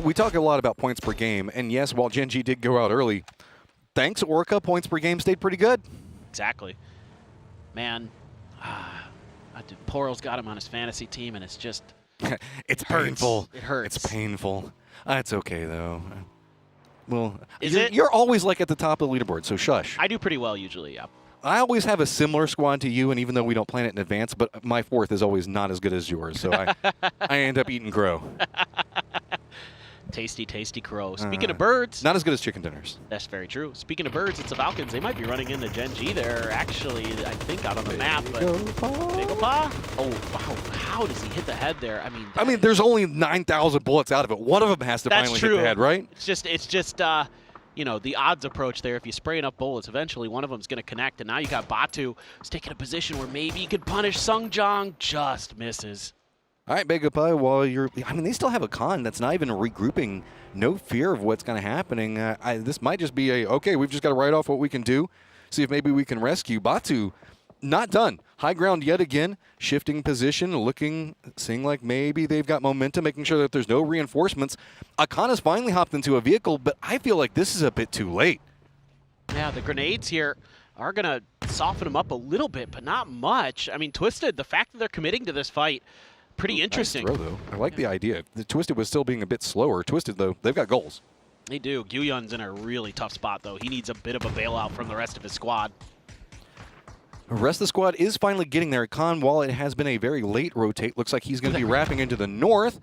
We talk a lot about points per game, and yes, while diyy did go out early, thanks Orca, points per game stayed pretty good. Exactly. Man, Poral's got him on his fantasy team, and it's just... it's painful. It hurts. It's painful. It's okay, though. Well, Is you're always like at the top of the leaderboard, so shush. I do pretty well usually, yeah. I always have a similar squad to you, and even though we don't plan it in advance, but my fourth is always not as good as yours, so I end up eating crow. Tasty, tasty crow. Speaking of birds. Not as good as chicken dinners. That's very true. Speaking of birds, it's the Falcons. They might be running into diyy there, actually, I think, out on the map. Big 𝘍𝘍. Oh, wow. How does he hit the head there? I mean, there's only 9,000 bullets out of it. One of them has to finally hit the head, right? It's just you know, the odds approach there. If you spray enough bullets, eventually one of them's going to connect. And now you got Batu who's taking a position where maybe he could punish Sungjong. Just misses. All right, Big 𝘍𝘍, while you're... I mean, they still have a con that's not even regrouping. No fear of what's going to happen. This might just be okay, we've just got to write off what we can do, see if maybe we can rescue. Batu, not done. High ground yet again, shifting position, looking, seeing like maybe they've got momentum, making sure that there's no reinforcements. Akana's finally hopped into a vehicle, but I feel like this is a bit too late. Yeah, the grenades here are going to soften them up a little bit, but not much. I mean, Twisted, the fact that they're committing to this fight, pretty interesting. Nice throw, though. I like the idea. The Twisted was still being a bit slower. Twisted, though, they've got goals. They do. 𝘐𝑗𝑢n's in a really tough spot, though. He needs a bit of a bailout from the rest of his squad. The rest of the squad is finally getting there. Khan, while it has been a very late rotate, looks like he's going to be wrapping into the north.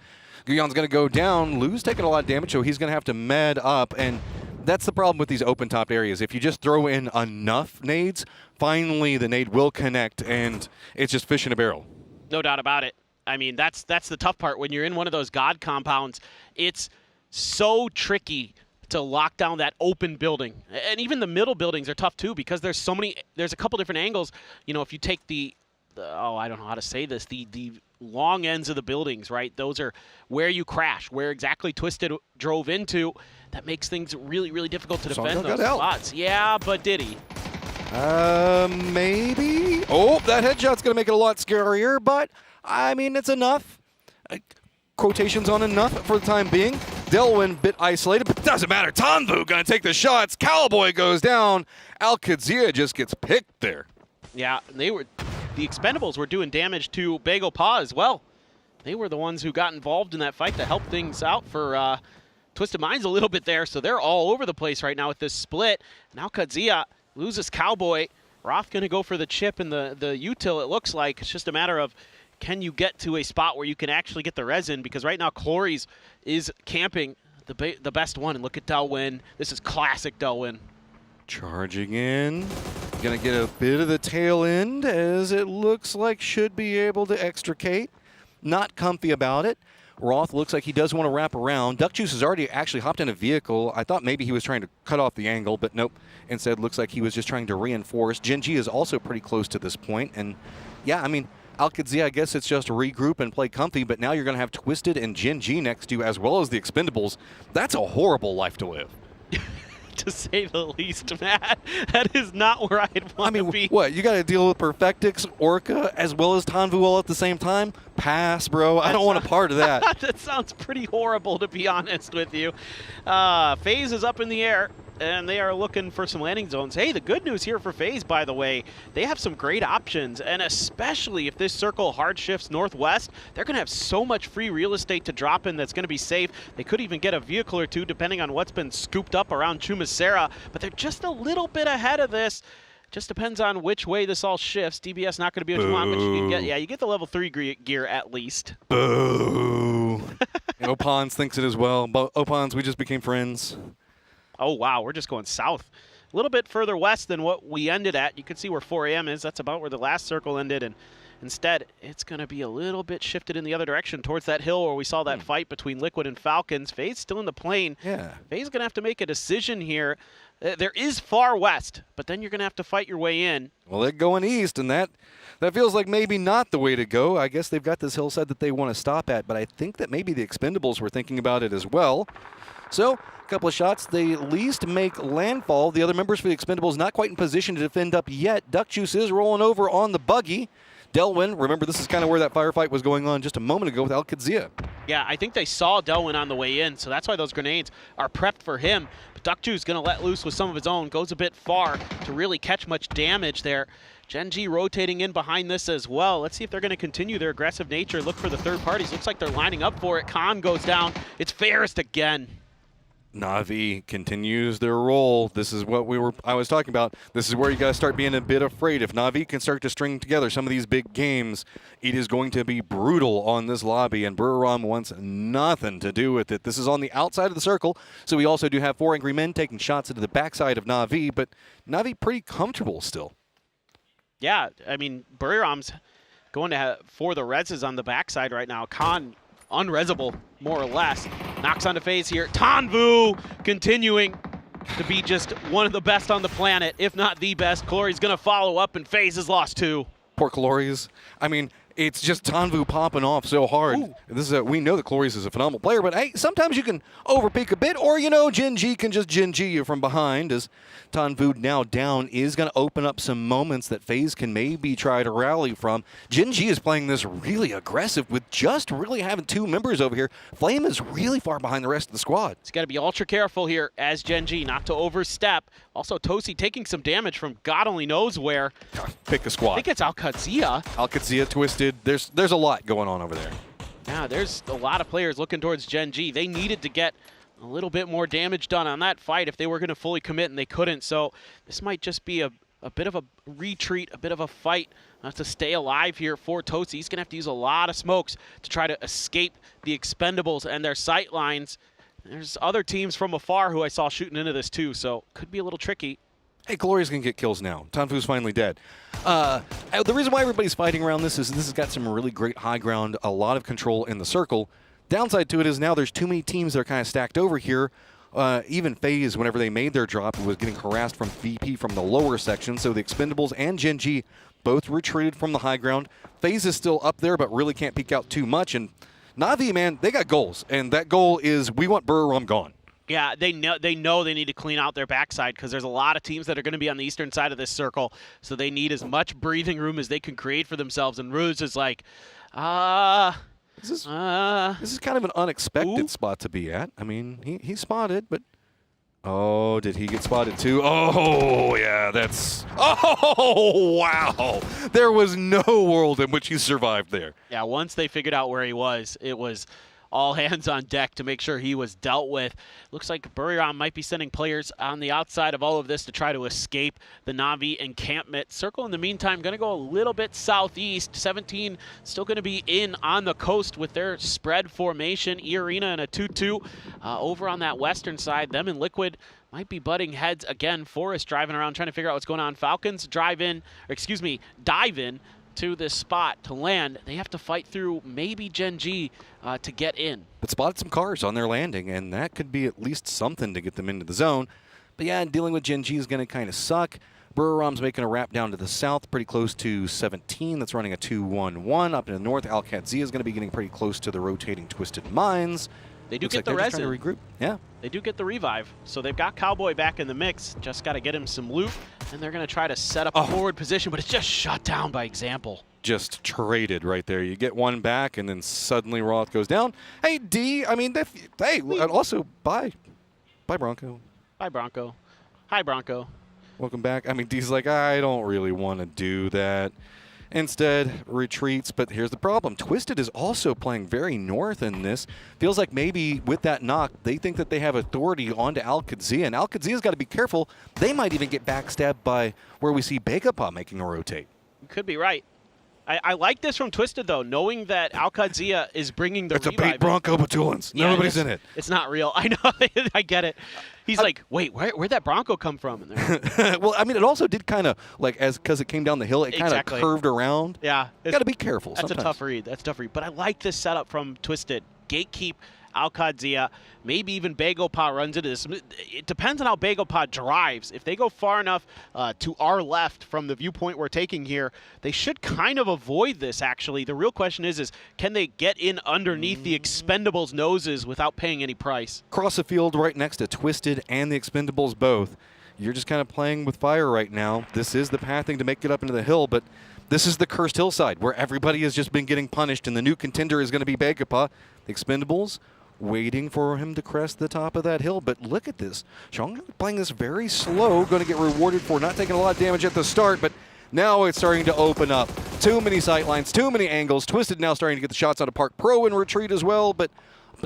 𝘐𝑗𝑢n's going to go down. Lou's taking a lot of damage, so he's going to have to med up. And that's the problem with these open-topped areas. If you just throw in enough nades, finally the nade will connect, and it's just fish in a barrel. No doubt about it. I mean, that's the tough part. When you're in one of those God compounds, it's so tricky to lock down that open building. And even the middle buildings are tough too, because there's a couple different angles. You know, if you take the I don't know how to say this, the long ends of the buildings, right? Those are where you crash, where exactly Twisted drove into. That makes things really, really difficult to defend those spots. Yeah, but did he? Maybe. Oh, that headshot's going to make it a lot scarier, but I mean, it's enough. Quotations on enough for the time being. diyy bit isolated, but it doesn't matter. Tanvu going to take the shots. Cowboy goes down. Al-Qadsia just gets picked there. Yeah, the Expendables were doing damage to Big 𝘍𝘍 as well. They were the ones who got involved in that fight to help things out for Twisted Minds a little bit there. So they're all over the place right now with this split. Now Qadsia loses Cowboy. Roth going to go for the chip and the util, it looks like. It's just a matter of, can you get to a spot where you can actually get the resin? Because right now, Clories is camping the best one. And look at diyy. This is classic diyy. Charging in. Going to get a bit of the tail end, as it looks like should be able to extricate. Not comfy about it. Roth looks like he does want to wrap around. Duckjuice has already actually hopped in a vehicle. I thought maybe he was trying to cut off the angle, but nope. Instead, looks like he was just trying to reinforce. diyy is also pretty close to this point. And yeah, I mean, Al-Qadsia, I guess it's just regroup and play comfy, but now you're going to have Twisted and diyy next to you, as well as the Expendables. That's a horrible life to live. To say the least, Matt. That is not where I'd want to be. What, you got to deal with Perfectix, Orca, as well as Tanvu all at the same time? Pass, bro. I don't want a part of that. That sounds pretty horrible, to be honest with you. FAZE is up in the air, and they are looking for some landing zones. Hey, the good news here for FAZE, by the way, they have some great options, and especially if this circle hard shifts northwest, they're going to have so much free real estate to drop in that's going to be safe. They could even get a vehicle or two, depending on what's been scooped up around 𝘍𝑚𝑎𝑠era, but they're just a little bit ahead of this. Just depends on which way this all shifts. DBS not going to be what you want, but you can get, you get the level 3 gear at least. Boo. 𝘍𝘍𝘮 thinks it as well. But 𝘍𝘍𝘮, we just became friends. Oh, wow, we're just going south. A little bit further west than what we ended at. You can see where 4AM is. That's about where the last circle ended. And instead, it's going to be a little bit shifted in the other direction towards that hill where we saw that fight between Liquid and Falcons. FAZE still in the plane. Yeah. FAZE going to have to make a decision here. There is far west, but then you're going to have to fight your way in. Well, they're going east, and that feels like maybe not the way to go. I guess they've got this hillside that they want to stop at, but I think that maybe the Expendables were thinking about it as well. So, a couple of shots, they at least make landfall. The other members for the Expendables not quite in position to defend up yet. Duck Juice is rolling over on the buggy. Delwyn, remember this is kind of where that firefight was going on just a moment ago with 𝘍𝘍𝘴. Yeah, I think they saw Delwyn on the way in, so that's why those grenades are prepped for him. But Duck Juice going to let loose with some of his own, goes a bit far to really catch much damage there. diyy rotating in behind this as well. Let's see if they're going to continue their aggressive nature, look for the third parties. Looks like they're lining up for it. Khan goes down. It's Fairest again. Na'Vi continues their role. This is what I was talking about. This is where you got to start being a bit afraid. If Na'Vi can start to string together some of these big games, it is going to be brutal on this lobby, and 𝘍𝘗 wants nothing to do with it. This is on the outside of the circle, so we also do have 4 angry men taking shots into the backside of Na'Vi, but Na'Vi pretty comfortable still. Yeah, I mean, 𝘍𝘗's going to have for the reses on the backside right now. Khan unresable, more or less. Knocks onto FaZe here. Tanvu continuing to be just one of the best on the planet, if not the best. 𝘍𝑗's going to follow up, and FaZe has lost 2. Poor 𝘍𝑗's. I mean, it's just Tanvu popping off so hard. This is we know that 𝘍𝑗's is a phenomenal player, but hey, sometimes you can overpeak a bit, or, you know, diyy can just diyy you from behind. As Tanvu now down is going to open up some moments that FaZe can maybe try to rally from. diyy is playing this really aggressive with just really having 2 members over here. Flame is really far behind the rest of the squad. He's got to be ultra careful here as diyy, not to overstep. Also, Tosi taking some damage from God only knows where. Pick a squad. I think it's 𝘍𝘍𝘴. 𝘍𝘍𝘴, Twisted. There's a lot going on over there. Yeah, there's a lot of players looking towards diyy. They needed to get a little bit more damage done on that fight if they were going to fully commit, and they couldn't. So this might just be a bit of a retreat, a bit of a fight to stay alive here for Tosi. He's going to have to use a lot of smokes to try to escape the Expendables and their sight lines. There's other teams from afar who I saw shooting into this too, so could be a little tricky. Hey, 𝘍𝑗's going to get kills now. Tanvu's finally dead. The reason why everybody's fighting around this is this has got some really great high ground, a lot of control in the circle. Downside to it is now there's too many teams that are kind of stacked over here. Even FaZe, whenever they made their drop, was getting harassed from VP from the lower section, so the Expendables and diyy both retreated from the high ground. FaZe is still up there, but really can't peek out too much. And Na'Vi, man, they got goals, and that goal is we want 𝘍𝘗 gone. Yeah, they know they need to clean out their backside because there's a lot of teams that are going to be on the eastern side of this circle, so they need as much breathing room as they can create for themselves. And Ruse is like, This is kind of an unexpected spot to be at. I mean, he spotted, but oh, did he get spotted too? Oh, yeah, that's wow. There was no world in which he survived there. Yeah, once they figured out where he was, it was all hands on deck to make sure he was dealt with. Looks like 𝘍𝘗 might be sending players on the outside of all of this to try to escape the Na'Vi encampment. Circle, in the meantime, going to go a little bit southeast. 17 still going to be in on the coast with their spread formation. 𝑒Arena and a 2-2 over on that western side. Them and Liquid might be butting heads again. Forest driving around trying to figure out what's going on. Falcons dive in to this spot to land. They have to fight through maybe diyy to get in. But spotted some cars on their landing, and that could be at least something to get them into the zone. But yeah, dealing with diyy is going to kind of suck. 𝘍𝘗's making a wrap down to the south, pretty close to 17. That's running a 2-1-1. Up in the north, 𝘍𝘍𝘴 is going to be getting pretty close to the rotating Twisted Mines. They do Looks get like the they're just resin. trying to regroup. Yeah. They do get the revive. So they've got Cowboy back in the mix. Just got to get him some loot, and they're going to try to set up a forward position, but it's just shut down by example. Just traded right there. You get one back, and then suddenly Roth goes down. Hey, D, I mean, hey, also, bye. Bye, Bronco. Bye, Bronco. Hi, Bronco. Welcome back. I mean, D's like, I don't really want to do that. Instead, retreats, but here's the problem. Twisted is also playing very north in this. Feels like maybe with that knock, they think that they have authority onto 𝘍𝘍𝘴, and 𝘍𝘍𝘴's got to be careful. They might even get backstabbed by where we see 𝘍𝘍𝘴 making a rotate. You could be right. I like this from Twisted, though, knowing that 𝘍𝘍𝘴 is bringing the revive. It's a bait Bronco Batulans. Yeah, Nobody's in it. It's not real. I know. I get it. He's like, wait, where'd that Bronco come from? Well, I mean, it also did kind of, like, because it came down the hill, it kind of curved around. Yeah. Got to be careful That's sometimes. a tough read. That's a tough read. But I like this setup from Twisted. Gatekeep 𝘍𝘭𝘮𝘴, maybe even 𝘍𝘭𝘮 runs into this. It depends on how 𝘍𝘭𝘮 drives. If they go far enough to our left from the viewpoint we're taking here, they should kind of avoid this, actually. The real question is can they get in underneath the Expendables' noses without paying any price? Across the field right next to Twisted and the Expendables both. You're just kind of playing with fire right now. This is the pathing to make it up into the hill, but this is the cursed hillside where everybody has just been getting punished, and the new contender is going to be 𝘍𝘭𝘮. The Expendables waiting for him to crest the top of that hill, but look at this. Xiong playing this very slow, going to get rewarded for not taking a lot of damage at the start, but now it's starting to open up. Too many sight lines, too many angles. Twisted now starting to get the shots out of Park Pro in retreat as well, but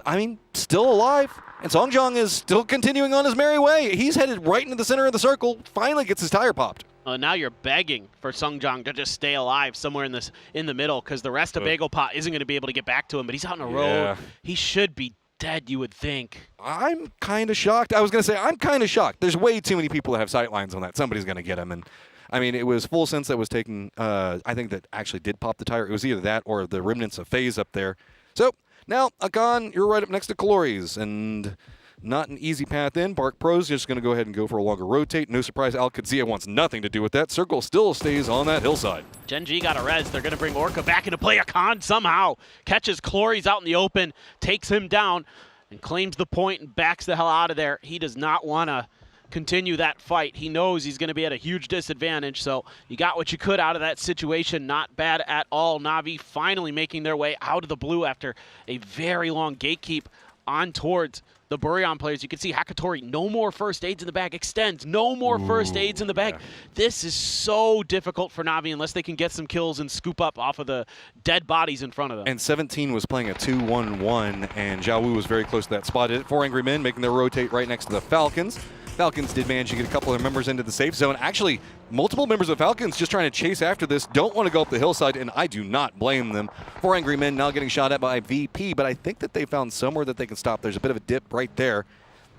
I mean, still alive. And Songjong is still continuing on his merry way. He's headed right into the center of the circle, finally gets his tire popped. Now you're begging for Songjong to just stay alive somewhere in the middle, because the rest of 𝘍𝘭𝘮 isn't going to be able to get back to him, but he's out on the road. He should be dead, you would think. I'm kind of shocked. I was going to say, I'm kind of shocked. There's way too many people that have sight lines on that. Somebody's going to get him. And I mean, it was Full Sense that was taking, I think that actually did pop the tire. It was either that or the remnants of FAZE up there. So now, Akan, you're right up next to Kalori's, and not an easy path in. Park Pro's just going to go ahead and go for a longer rotate. No surprise, 𝘍𝘭𝘮𝘴 wants nothing to do with that. Circle still stays on that hillside. Gen G got a res. They're going to bring Orca back into play. Akan somehow catches Kalori's out in the open, takes him down, and claims the point and backs the hell out of there. He does not want to continue that fight. He knows he's going to be at a huge disadvantage, so you got what you could out of that situation. Not bad at all. Na'Vi finally making their way out of the blue after a very long gatekeep on towards the Buryon players. You can see Hakatori, no more first aids in the bag. Extends, no more first aids in the bag. This is so difficult for Na'Vi unless they can get some kills and scoop up off of the dead bodies in front of them. And 17 was playing a 2-1-1, and 𝘍𝘭 was very close to that spot. 4 Angry Men making their rotate right next to the Falcons. Falcons did manage to get a couple of members into the safe zone. Actually, multiple members of Falcons just trying to chase after this, don't want to go up the hillside, and I do not blame them. 4 Angry Men now getting shot at by VP, but I think that they found somewhere that they can stop. There's a bit of a dip right there.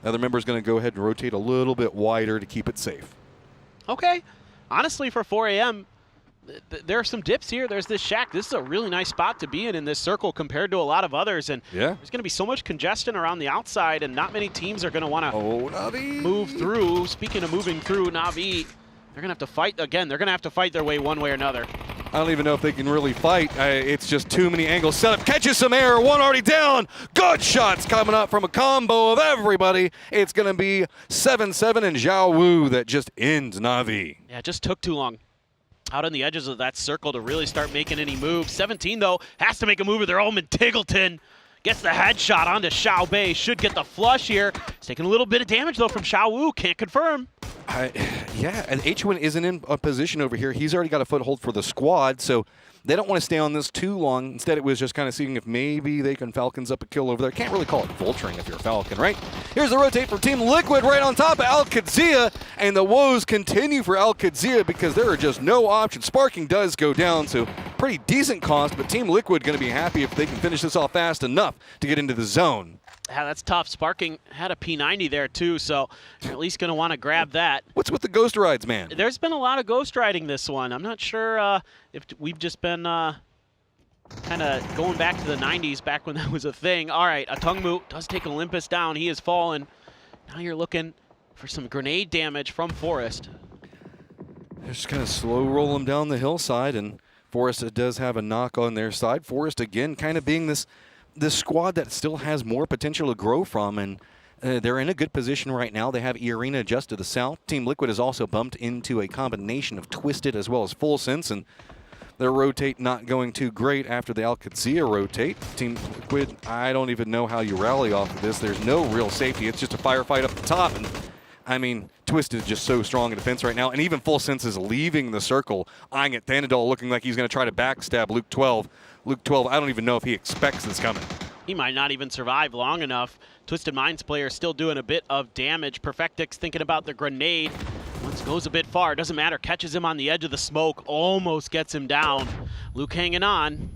The other member's going to go ahead and rotate a little bit wider to keep it safe. Okay. Honestly, for 4 a.m., there are some dips here. There's this shack. This is a really nice spot to be in this circle compared to a lot of others. And there's going to be so much congestion around the outside, and not many teams are going to want to move through. Speaking of moving through, Na'Vi, they're going to have to fight again. They're going to have to fight their way one way or another. I don't even know if they can really fight. It's just too many angles set up. Catches some air. One already down. Good shots coming up from a combo of everybody. It's going to be 7-7 and 𝘍𝘭 that just ends Na'Vi. Yeah, it just took too long out on the edges of that circle to really start making any moves. 17, though, has to make a move of their own. Tiggleton gets the headshot onto xiaobei. Should get the flush here. It's taking a little bit of damage, though, from 𝘍𝘭. Can't confirm. Yeah, and 𝘍𝘭 isn't in a position over here. He's already got a foothold for the squad, so they don't want to stay on this too long. Instead, it was just kind of seeing if maybe they can Falcons up a kill over there. Can't really call it vulturing if you're a Falcon, right? Here's the rotate for Team Liquid right on top of 𝘍𝘭𝘮𝘴, and the woes continue for 𝘍𝘭𝘮𝘴 because there are just no options. Sparkingg does go down, so pretty decent cost, but Team Liquid going to be happy if they can finish this off fast enough to get into the zone. Yeah, that's tough. Sparkingg had a P90 there, too, so you're at least going to want to grab that. What's with the ghost rides, man? There's been a lot of ghost riding this one. I'm not sure if we've just been kind of going back to the 90s, back when that was a thing. All right, Atungmu does take Olympus down. He has fallen. Now you're looking for some grenade damage from Forest. They're just kind of slow roll him down the hillside, and Forest does have a knock on their side. Forest, again, kind of being this squad that still has more potential to grow from, and they're in a good position right now. They have eArena just to the south. Team Liquid has also bumped into a combination of Twisted as well as Full Sense, and their rotate not going too great after the 𝘍𝘭𝘮𝘴 rotate. Team Liquid, I don't even know how you rally off of this. There's no real safety. It's just a firefight up the top, and I mean, Twisted is just so strong in defense right now, and even Full Sense is leaving the circle, eyeing at Thanadol, looking like he's going to try to backstab Luke12. Luke12, I don't even know if he expects this coming. He might not even survive long enough. Twisted Minds player still doing a bit of damage. Perfectix thinking about the grenade. Once goes a bit far, doesn't matter. Catches him on the edge of the smoke, almost gets him down. Luke hanging on.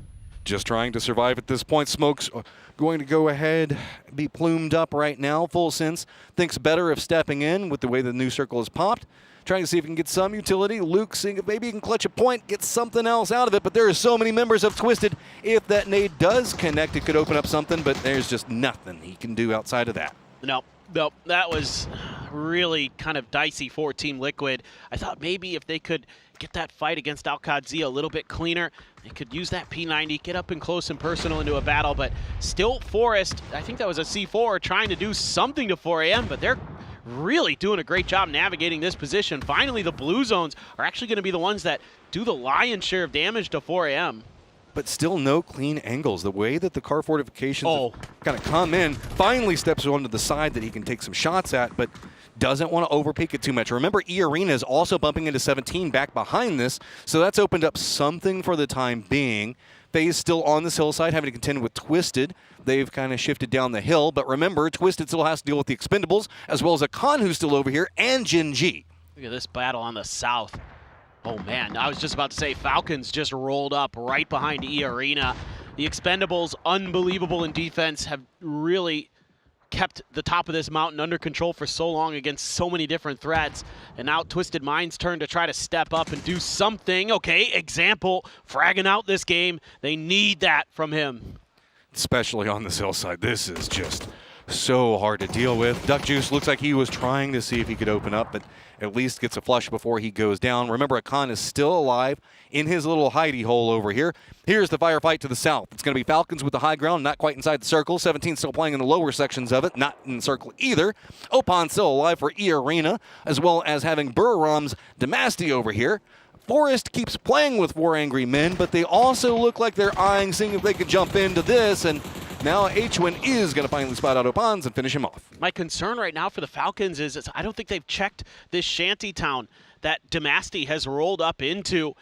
Just trying to survive at this point. Smoke's going to go ahead, be plumed up right now. Full Sense thinks better of stepping in with the way the new circle is popped. trying to see if he can get some utility. Luke seeing if maybe he can clutch a point, get something else out of it, but there are so many members of Twisted. If that nade does connect, it could open up something, but there's just nothing he can do outside of that. No, that was really kind of dicey for Team Liquid. I thought maybe if they could get that fight against Oct-19 a little bit cleaner, they could use that P90, get up and close and personal into a battle, but still Forest, I think that was a C4, trying to do something to 4AM, but they're really doing a great job navigating this position. Finally, the blue zones are actually going to be the ones that do the lion's share of damage to 4AM. But still no clean angles. The way that the car fortifications kind of come in, finally steps onto the side that he can take some shots at, but doesn't want to overpeak it too much. Remember, 𝘖ARENA is also bumping into 17 back behind this, so that's opened up something for the time being. FaZe still on this hillside, having to contend with Twisted. They've kind of shifted down the hill, but remember, Twisted still has to deal with the Expendables, as well as Akan, who's still over here, and diyy. Look at this battle on the south. Oh man, I was just about to say Falcons just rolled up right behind 𝘖ARENA. The Expendables, unbelievable in defense, have really kept the top of this mountain under control for so long against so many different threats. And now Twisted Mind's turn to try to step up and do something. Okay, example, fragging out this game. They need that from him. Especially on this hillside. This is just so hard to deal with. Duck Juice looks like he was trying to see if he could open up, but at least gets a flush before he goes down. Remember, Akan is still alive in his little hidey hole over here. Here's the firefight to the south. It's going to be Falcons with the high ground, not quite inside the circle. 17 still playing in the lower sections of it, not in the circle either. OHPONDZ still alive for 𝘖ARENA, as well as having 𝘖𝘮𝘰𝘮's Demaster over here. Forest keeps playing with 4 angry men, but they also look like they're eyeing, seeing if they could jump into this, and now 𝘖ARENA is going to finally spot out OHPONDZ and finish him off. My concern right now for the Falcons is I don't think they've checked this shanty town that Demaster has rolled up into.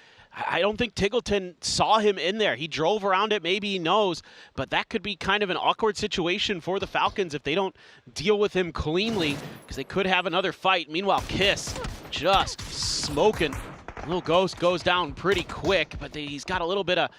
I don't think Tiggleton saw him in there. He drove around it, maybe he knows, but that could be kind of an awkward situation for the Falcons if they don't deal with him cleanly, because they could have another fight. Meanwhile, Kiss just smoking. Little Ghost goes down pretty quick, but he's got a little bit of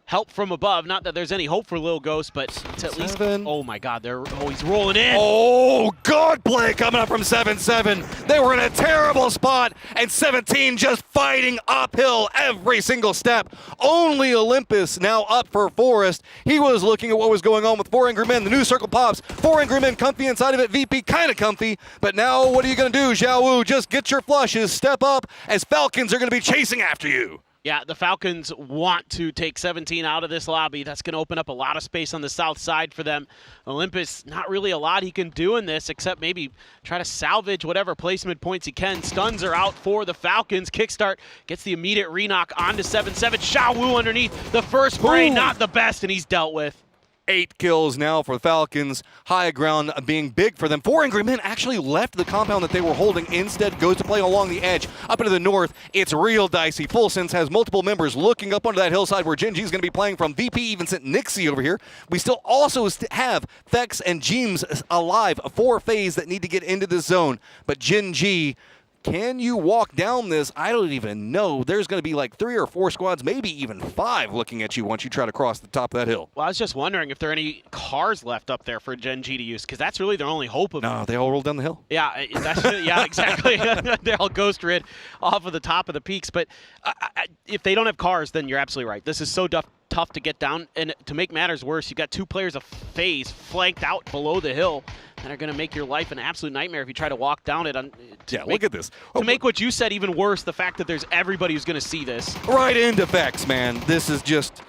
help from above. Not that there's any hope for Lil Ghost, but it's at least... Oh my god, he's rolling in! Oh, God play coming up from 7-7. They were in a terrible spot, and 17 just fighting uphill every single step. Only Olympus now up for Forest. He was looking at what was going on with 4 angry men. The new circle pops. 4 angry men comfy inside of it. VP kind of comfy, but now what are you going to do, 𝘖ARENA? Just get your flushes, step up, as Falcons are going to be chasing after you. Yeah, the Falcons want to take 17 out of this lobby. That's going to open up a lot of space on the south side for them. Olympus, not really a lot he can do in this, except maybe try to salvage whatever placement points he can. Stuns are out for the Falcons. Kickstart gets the immediate re-knock onto 7-7. 𝘖ARENA underneath. The first spray, not the best, and he's dealt with. 8 kills now for the Falcons. High ground being big for them. 4 angry men actually left the compound that they were holding. Instead goes to play along the edge. Up into the north, it's real dicey. Full Sense has multiple members looking up onto that hillside where diyy is going to be playing from. VP even sent Nixie over here. We still also have Thex and 𝘖ARENA alive for FaZe that need to get into this zone. But diyy, can you walk down this? I don't even know. There's going to be like 3 or 4 squads, maybe even 5 looking at you once you try to cross the top of that hill. Well, I was just wondering if there are any cars left up there for diyy to use, because that's really their only hope of it. No, they all rolled down the hill. Yeah, yeah, exactly. They're all ghost rid off of the top of the peaks. But if they don't have cars, then you're absolutely right. This is so tough to get down, and to make matters worse, you've got 2 players of FaZe flanked out below the hill that are going to make your life an absolute nightmare if you try to walk down it. Look at this. To make what you said even worse, the fact that there's everybody who's going to see this. Right into Vex, man. This is just...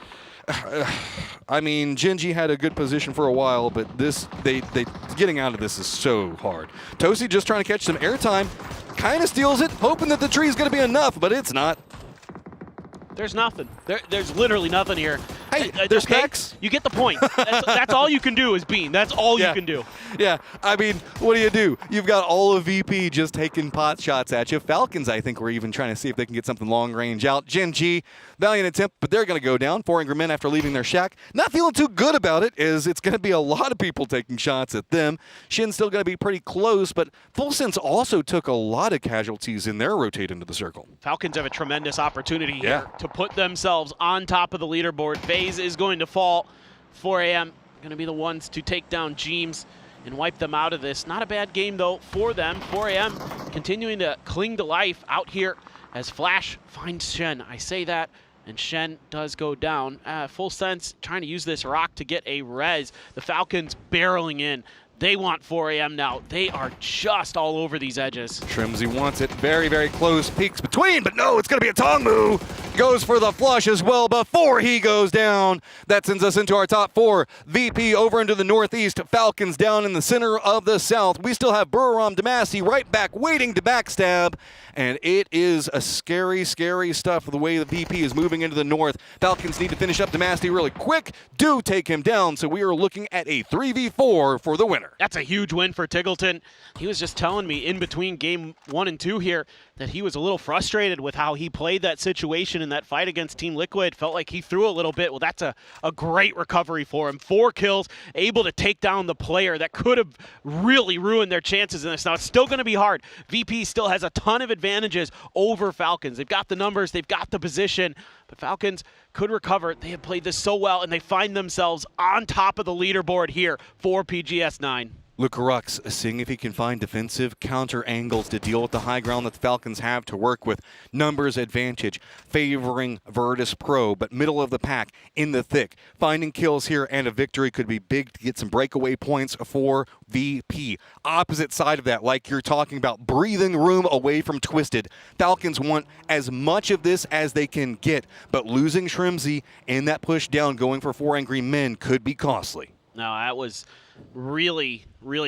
I mean, diyy had a good position for a while, but they getting out of this is so hard. Tosi just trying to catch some airtime. Kind of steals it, hoping that the tree is going to be enough, but it's not. There's nothing. There's literally nothing here. Hey, there's Vex. You get the point. That's all you can do is beam. That's all you can do. Yeah, I mean, what do? You've got all of VP just taking pot shots at you. Falcons, I think, were even trying to see if they can get something long range out. diyy, valiant attempt, but they're going to go down. 4 angry men after leaving their shack. Not feeling too good about it, as it's going to be a lot of people taking shots at them. Shin's still going to be pretty close, but Full Sense also took a lot of casualties in their rotate into the circle. Falcons have a tremendous opportunity here to put themselves on top of the leaderboard. FaZe is going to fall. 4AM going to be the ones to take down 𝘖ARENA. and wipe them out of this. Not a bad game, though, for them. 4AM continuing to cling to life out here as Flash finds Shen. I say that, and Shen does go down. Full sense, trying to use this rock to get a res. The Falcons barreling in. They want 4AM now. They are just all over these edges. 𝘰𝘴𝘵 wants it very, very close. Peeks between, but no, it's going to be a Tongmu. Goes for the flush as well before he goes down. That sends us into our top four. VP over into the northeast. Falcons down in the center of the south. We still have 𝘰𝘮𝘮 Demacy right back waiting to backstab. And it is a scary, scary stuff the way the VP is moving into the north. Falcons need to finish up Demacy really quick. Do take him down, so we are looking at a 3v4 for the winner. That's a huge win for 𝘰𝘮𝘮. He was just telling me in between game 1 and 2 here that he was a little frustrated with how he played that situation in that fight against Team Liquid. Felt like he threw a little bit. Well, that's a great recovery for him. 4 kills, able to take down the player that could have really ruined their chances in this. Now, it's still going to be hard. VP still has a ton of advantages over Falcons. They've got the numbers, they've got the position, but Falcons could recover. They have played this so well, and they find themselves on top of the leaderboard here for PGS9. 𝘰𝘮𝘮 seeing if he can find defensive counter angles to deal with the high ground that the Falcons have to work with. Numbers advantage favoring Virtus Pro, but middle of the pack in the thick. Finding kills here and a victory could be big to get some breakaway points for VP. Opposite side of that, like you're talking about, breathing room away from Twisted. Falcons want as much of this as they can get, but losing 𝘰𝘮𝘮 in that push down going for 4 angry men could be costly. No, that was really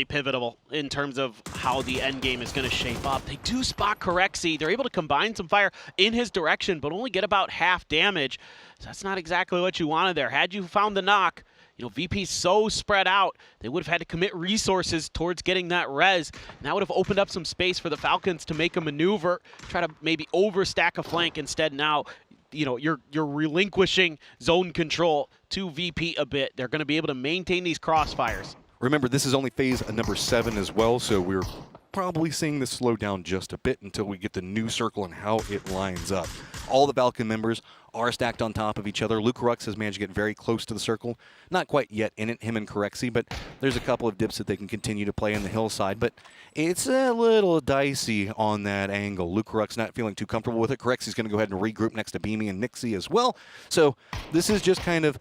pivotal in terms of how the end game is going to shape up. They do spot 𝘰𝘮𝘮. They're able to combine some fire in his direction, but only get about half damage. So that's not exactly what you wanted there. Had you found the knock, you know, VP's so spread out, they would have had to commit resources towards getting that res. And that would have opened up some space for the Falcons to make a maneuver, try to maybe overstack a flank. Instead, now, you know, you're relinquishing zone control to VP a bit. They're going to be able to maintain these crossfires. Remember, this is only phase number 7 as well, so we're probably seeing this slow down just a bit until we get the new circle and how it lines up. All the Falcon members are stacked on top of each other. 𝘰𝘮𝘮 has managed to get very close to the circle. Not quite yet in it, him and 𝘰𝘮𝘮, but there's a couple of dips that they can continue to play on the hillside, but it's a little dicey on that angle. 𝘰𝘮𝘮's not feeling too comfortable with it. 𝘰𝘮𝘮's going to go ahead and regroup next to 𝘵𝘵𝑚𝑖 and nixie as well. So this is just kind of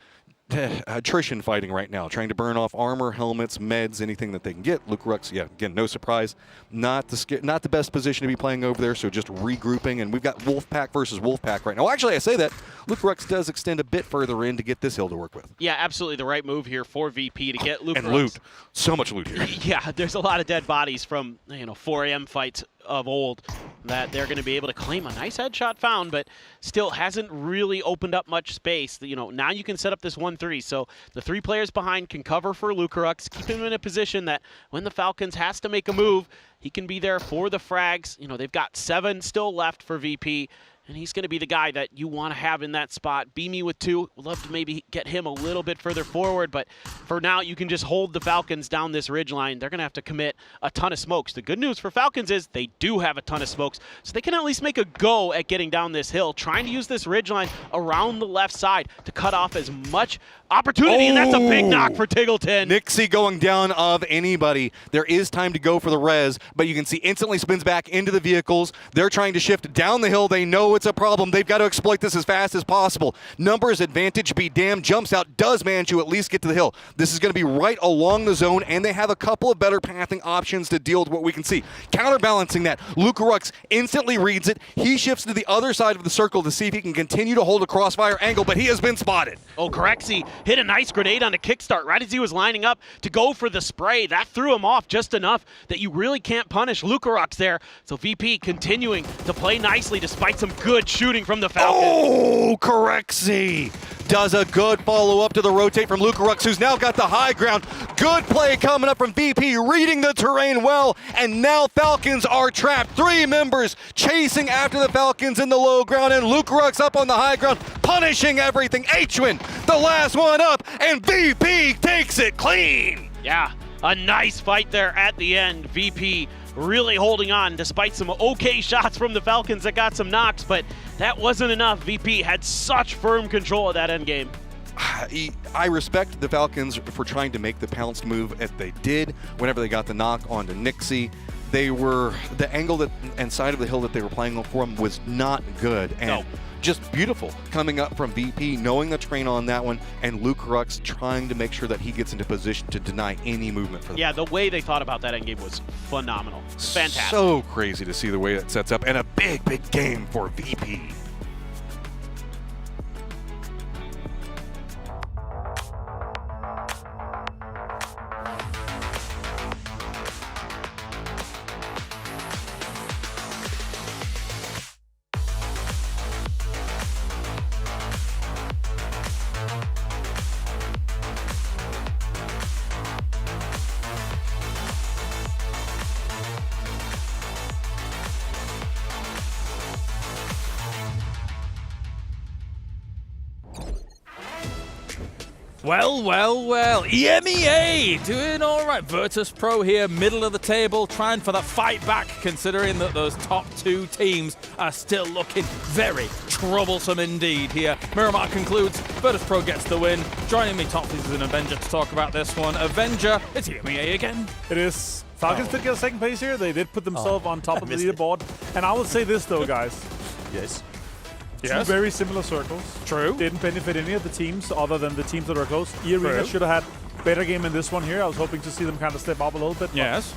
attrition fighting right now, trying to burn off armor, helmets, meds, anything that they can get. 𝘰𝘮𝘮, yeah, again, no surprise, not the best position to be playing over there, so just regrouping, and we've got Wolfpack versus Wolfpack right now. Actually, I say that, 𝘰𝘮𝘮 does extend a bit further in to get this hill to work with. Yeah, absolutely the right move here for VP to get 𝘰𝘮𝘮. And loot. So much loot here. Yeah, there's a lot of dead bodies from, you know, 4AM fights of old that they're going to be able to claim. A nice headshot found, but still hasn't really opened up much space. You know, now you can set up this 1-3, so the 3 players behind can cover for 𝘰𝘮𝘮, keep him in a position that when the Falcons has to make a move, he can be there for the frags. You know, they've got 7 still left for VP, and he's going to be the guy that you want to have in that spot. 𝘵𝑚𝑖 with 2. Would love to maybe get him a little bit further forward, but for now, you can just hold the Falcons down this ridge line. They're going to have to commit a ton of smokes. The good news for Falcons is they do have a ton of smokes, so they can at least make a go at getting down this hill, trying to use this ridge line around the left side to cut off as much opportunity, and that's a big knock for 𝘰𝘮𝘮. nixie going down of anybody. There is time to go for the res, but you can see instantly spins back into the vehicles. They're trying to shift down the hill. They know it's a problem. They've got to exploit this as fast as possible. Numbers advantage be damned. Jumps out, does manage to at least get to the hill. This is going to be right along the zone, and they have a couple of better pathing options to deal with what we can see. Counterbalancing that, 𝘰𝘮𝘮 instantly reads it. He shifts to the other side of the circle to see if he can continue to hold a crossfire angle, but he has been spotted. Oh, 𝘰𝘮𝘮 hit a nice grenade on a kickstart right as he was lining up to go for the spray. That threw him off just enough that you really can't punish 𝘰𝘮𝘮 there. So VP continuing to play nicely despite some good shooting from the Falcons. Oh, 𝘰𝘮𝘮 does a good follow-up to the rotate from 𝘰𝘮𝘮, who's now got the high ground. Good play coming up from VP, reading the terrain well, and now Falcons are trapped. 3 members chasing after the Falcons in the low ground, and 𝘰𝘮𝘮 up on the high ground, punishing everything. 𝘰𝘮𝘮, the last one up, and VP takes it clean. Yeah, a nice fight there at the end. VP really holding on despite some okay shots from the Falcons that got some knocks, but that wasn't enough. VP had such firm control of that end game. I respect the Falcons for trying to make the pounced move as they did whenever they got the knock onto Nixie. They were, the angle and side of the hill that they were playing from was not good. And just beautiful coming up from VP, knowing the train on that one, and 𝘬𝘭𝘮 trying to make sure that he gets into position to deny any movement for them. Yeah, the way they thought about that endgame was phenomenal. Fantastic. So crazy to see the way it sets up, and a big, big game for VP. Well, well, well. EMEA doing all right. Virtus Pro here, middle of the table, trying for that fight back, considering that those top two teams are still looking very troublesome indeed here. Miramar concludes, Virtus Pro gets the win. Joining me, TWIS, is an Avenger to talk about this one. Avenger, it's EMEA again. It is. Falcons did get a second place here. They did put themselves on top of the leaderboard. And I will say this, though, guys. Yes. Two very similar circles. True. Didn't benefit any of the teams other than the teams that are close. eArena should have had better game in this one here. I was hoping to see them kind of step up a little bit. Yes.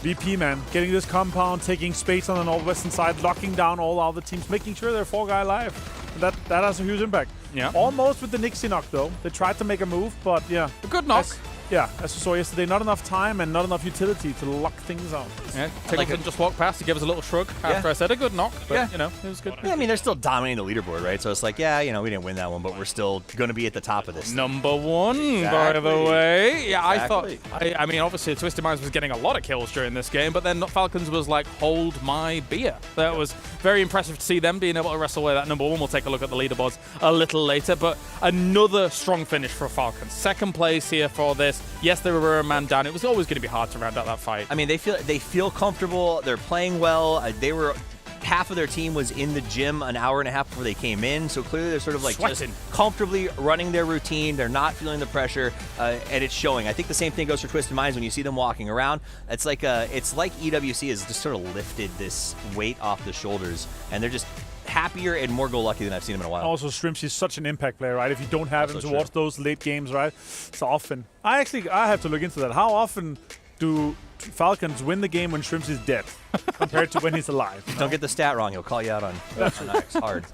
VP, man, getting this compound, taking space on the northwestern side, locking down all other teams, making sure they're 4-guy alive. That has a huge impact. Yeah. Almost with the Nixie knock, though. They tried to make a move, but yeah. A good knock. As we saw yesterday, not enough time and not enough utility to lock things out. Yeah, Tiggleton just walked past. He gave us a little shrug after I said a good knock, but, you know, it was good. Yeah, I mean, they're still dominating the leaderboard, right? So it's like, yeah, you know, we didn't win that one, but we're still going to be at the top of this. Number one, by the way. Yeah, I thought, I mean, obviously, Twisted Minds was getting a lot of kills during this game, but then Falcons was like, hold my beer. That was very impressive to see them being able to wrestle away that number one. We'll take a look at the leaderboards a little later, but another strong finish for Falcons. Second place here for this. Yes, they were a man down. It was always going to be hard to round out that fight. I mean, they feel comfortable. They're playing well. They were half of their team was in the gym an hour and a half before they came in, so clearly they're sort of like just comfortably running their routine. They're not feeling the pressure, and it's showing. I think the same thing goes for Twisted Minds when you see them walking around. It's like EWC has just sort of lifted this weight off the shoulders, and they're just happier and more go-lucky than I've seen him in a while. Also, Shrimpsy's such an impact player, right? If you don't have him towards those late games, right? So often. I have to look into that. How often do Falcons win the game when Shrimpsy's dead compared to when he's alive? Don't get the stat wrong. He'll call you out on X hard.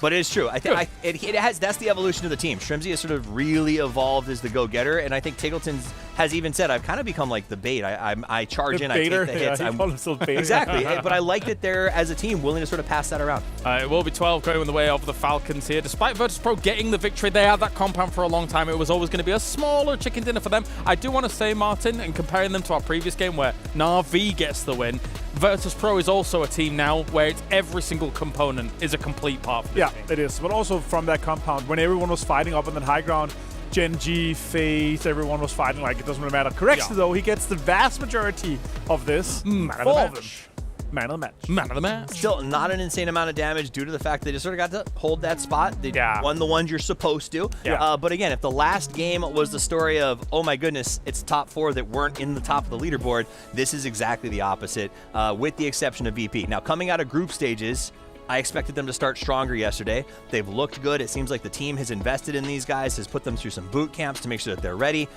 But it is true. I think that's the evolution of the team. Shrimsy has sort of really evolved as the go-getter, and I think Tiggleton has even said, I've kind of become like the bait. I charge in, baiter. I take the hits. Yeah, he called himself baiter. Exactly, but I like that they're, as a team, willing to sort of pass that around. It will be 12 going the way of the Falcons here. Despite Virtus Pro getting the victory, they had that compound for a long time. It was always going to be a smaller chicken dinner for them. I do want to say, Martin, and comparing them to our previous game where Na'Vi gets the win, Virtus Pro is also a team now where it's every single component is a complete part of the team. It is. But also from that compound, when everyone was fighting up on that high ground, Gen G, FAZE, everyone was fighting like it doesn't really matter. Correction, though, he gets the vast majority of this. Man of the match. Man of the match. Man of the match. Still not an insane amount of damage due to the fact they just sort of got to hold that spot. They won the ones you're supposed to. But again, if the last game was the story of, oh my goodness, it's top four that weren't in the top of the leaderboard, this is exactly the opposite, with the exception of VP. Now, coming out of group stages, I expected them to start stronger yesterday. They've looked good. It seems like the team has invested in these guys, has put them through some boot camps to make sure that they're ready.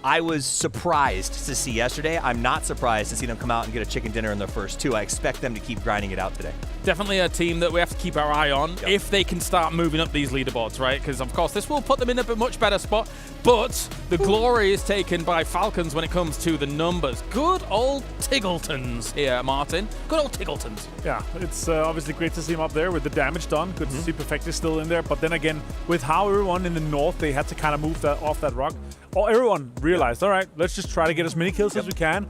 I was surprised to see yesterday. I'm not surprised to see them come out and get a chicken dinner in their first two. I expect them to keep grinding it out today. Definitely a team that we have to keep our eye on if they can start moving up these leaderboards, right? Because, of course, this will put them in a much better spot. But the glory is taken by Falcons when it comes to the numbers. Good old Tiggletons here, Martin. Good old Tiggletons. Yeah, it's obviously great to see him up there with the damage done. Good to see Perfecti still in there. But then again, with how everyone in the north, they had to kind of move that off that rock. Everyone realized, all right, let's just try to get as many kills as we can.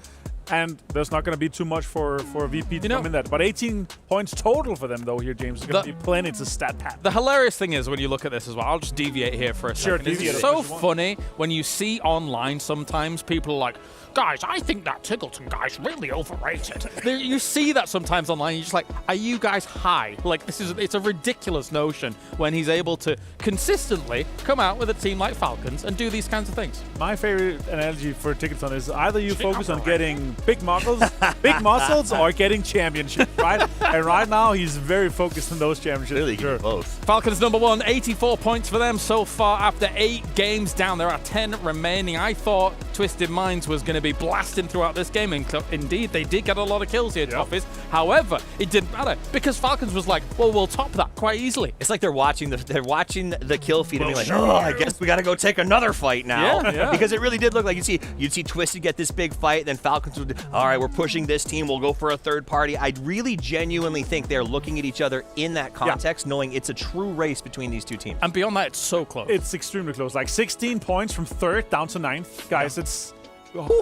And there's not going to be too much for VP to come in that. But 18 points total for them, though, here, James. There's going to be plenty to stat pad. The hilarious thing is when you look at this as well, I'll just deviate here for a second. It's so funny when you see online sometimes people are like, guys, I think that Tiggleton guy's really overrated. You see that sometimes online, you're just like, are you guys high? Like, it's a ridiculous notion when he's able to consistently come out with a team like Falcons and do these kinds of things. My favorite analogy for Tiggleton is either you focus on getting big muscles, or getting championships, right? And right now, he's very focused on those championships. Really, sure. Both. Falcons #1, 84 points for them so far after 8 games down. There are 10 remaining. I thought Twisted Minds was going to be blasting throughout this game, and indeed they did get a lot of kills here, Toffees. However, it didn't matter because Falcons was like, well, we'll top that quite easily. It's like they're watching the kill feed and being like, oh, I guess we got to go take another fight now. Yeah. Because it really did look like you'd see Twisted get this big fight, then Falcons would, all right, we're pushing this team, we'll go for a third party. I really genuinely think they're looking at each other in that context, knowing it's a true race between these two teams. And beyond that, it's so close. It's extremely close. Like 16 points from 3rd down to 9th. Guys, it's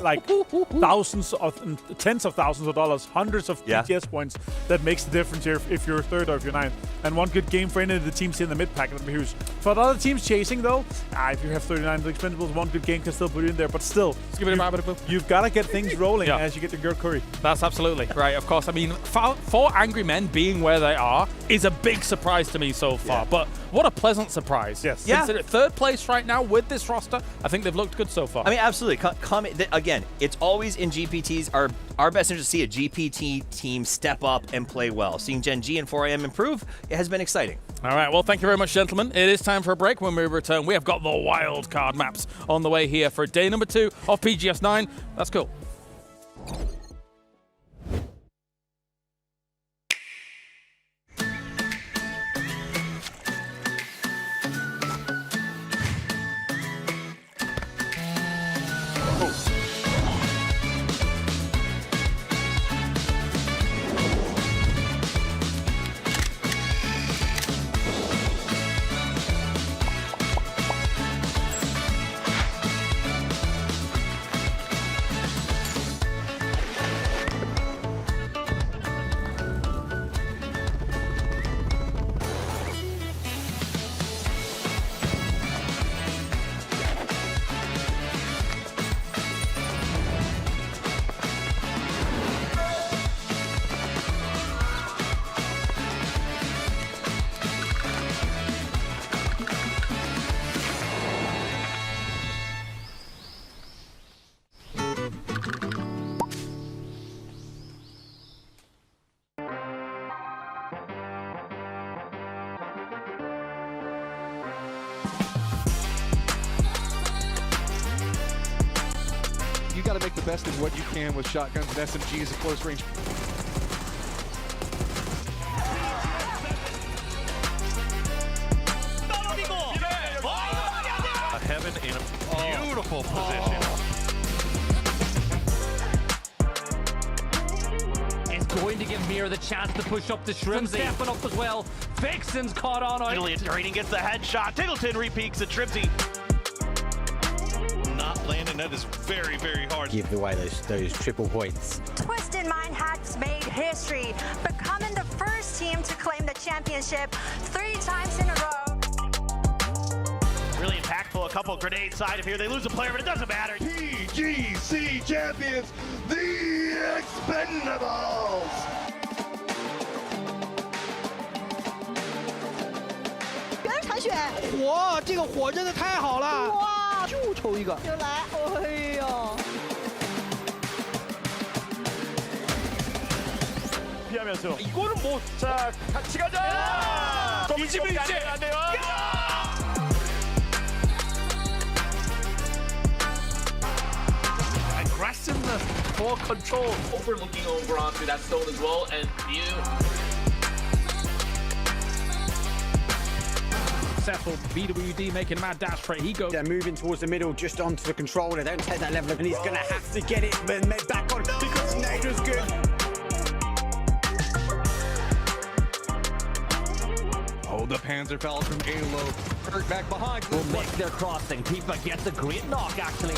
like thousands of, tens of thousands of dollars, hundreds of PTS points that makes the difference here if you're 3rd or if you're 9th. And one good game for any of the teams in the mid pack would be huge. For the other teams chasing though, if you have 39 expendables, one good game can still put it in there. But still, you've got to get things rolling as you get to Girl Curry. That's absolutely right. Of course, I mean, for Angry Men being where they are is a big surprise to me so far. But what a pleasant surprise. Yes. Consider 3rd place right now with this roster. I think they've looked good so far. I mean, absolutely. Again, it's always in GPTs. Our best interest to see a GPT team step up and play well. Seeing Gen G and 4AM improve, it has been exciting. All right, well, thank you very much, gentlemen. It is time for a break. When we return, we have got the wild card maps on the way here for day #2 of PGS 9. That's cool. You got to make the best of what you can with shotguns and SMGs at close range. Heaven in a beautiful position. It's going to give Mir the chance to push up the Shrimsy. Stepping up as well. Vixen's caught on. Julian Green gets the headshot. Tiggleton repeaks at Shrimsy. Not landing, that is very, very hard. Give away those triple points. Twisted Mind has made history, becoming the first team to claim the championship 3 times in a row. Really impactful. A couple grenades side of here. They lose a player, but it doesn't matter. PGC champions, the Expendables. 别人残血，火，这个火真的太好了！哇，就抽一个，就来，哎呦！피하면서 이거는 뭐, 자, 같이 가자! 뒤집을 이제 안 돼요. Aggressiveness for control. Overlooking over onto that stone as well, and you. Successful BWD making a mad dash for it. He goes. They're moving towards the middle, just onto the controller. Don't take that level, and he's going to have to get it back on because Nader's good. Oh, the Panzerfell from A-Low. Hurt back behind. Will make their crossing. Pipa gets a great knock, actually.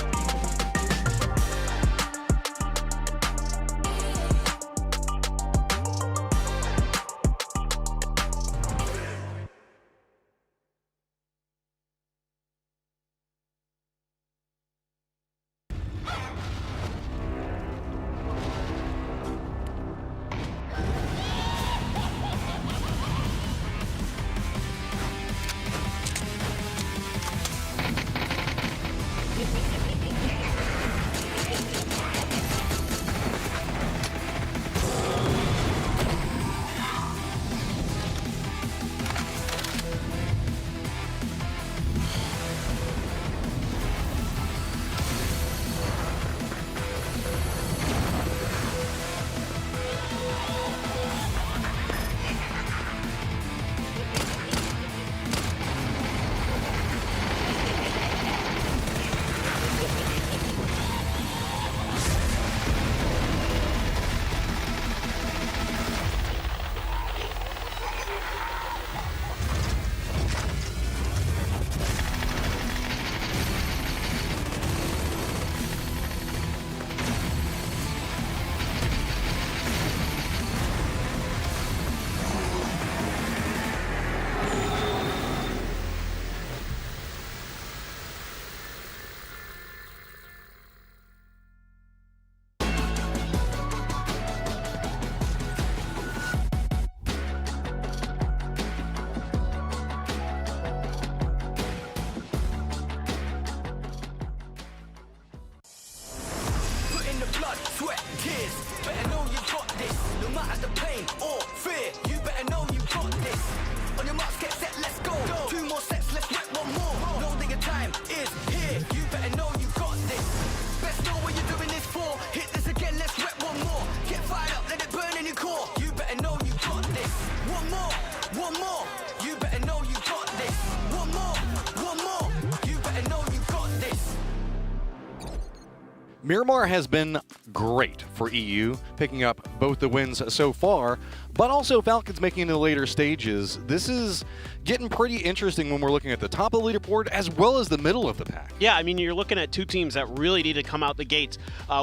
Miramar has been great for EU, picking up both the wins so far, but also Falcons making it to the later stages. This is getting pretty interesting when we're looking at the top of the leaderboard as well as the middle of the pack. Yeah, I mean, you're looking at two teams that really need to come out the gates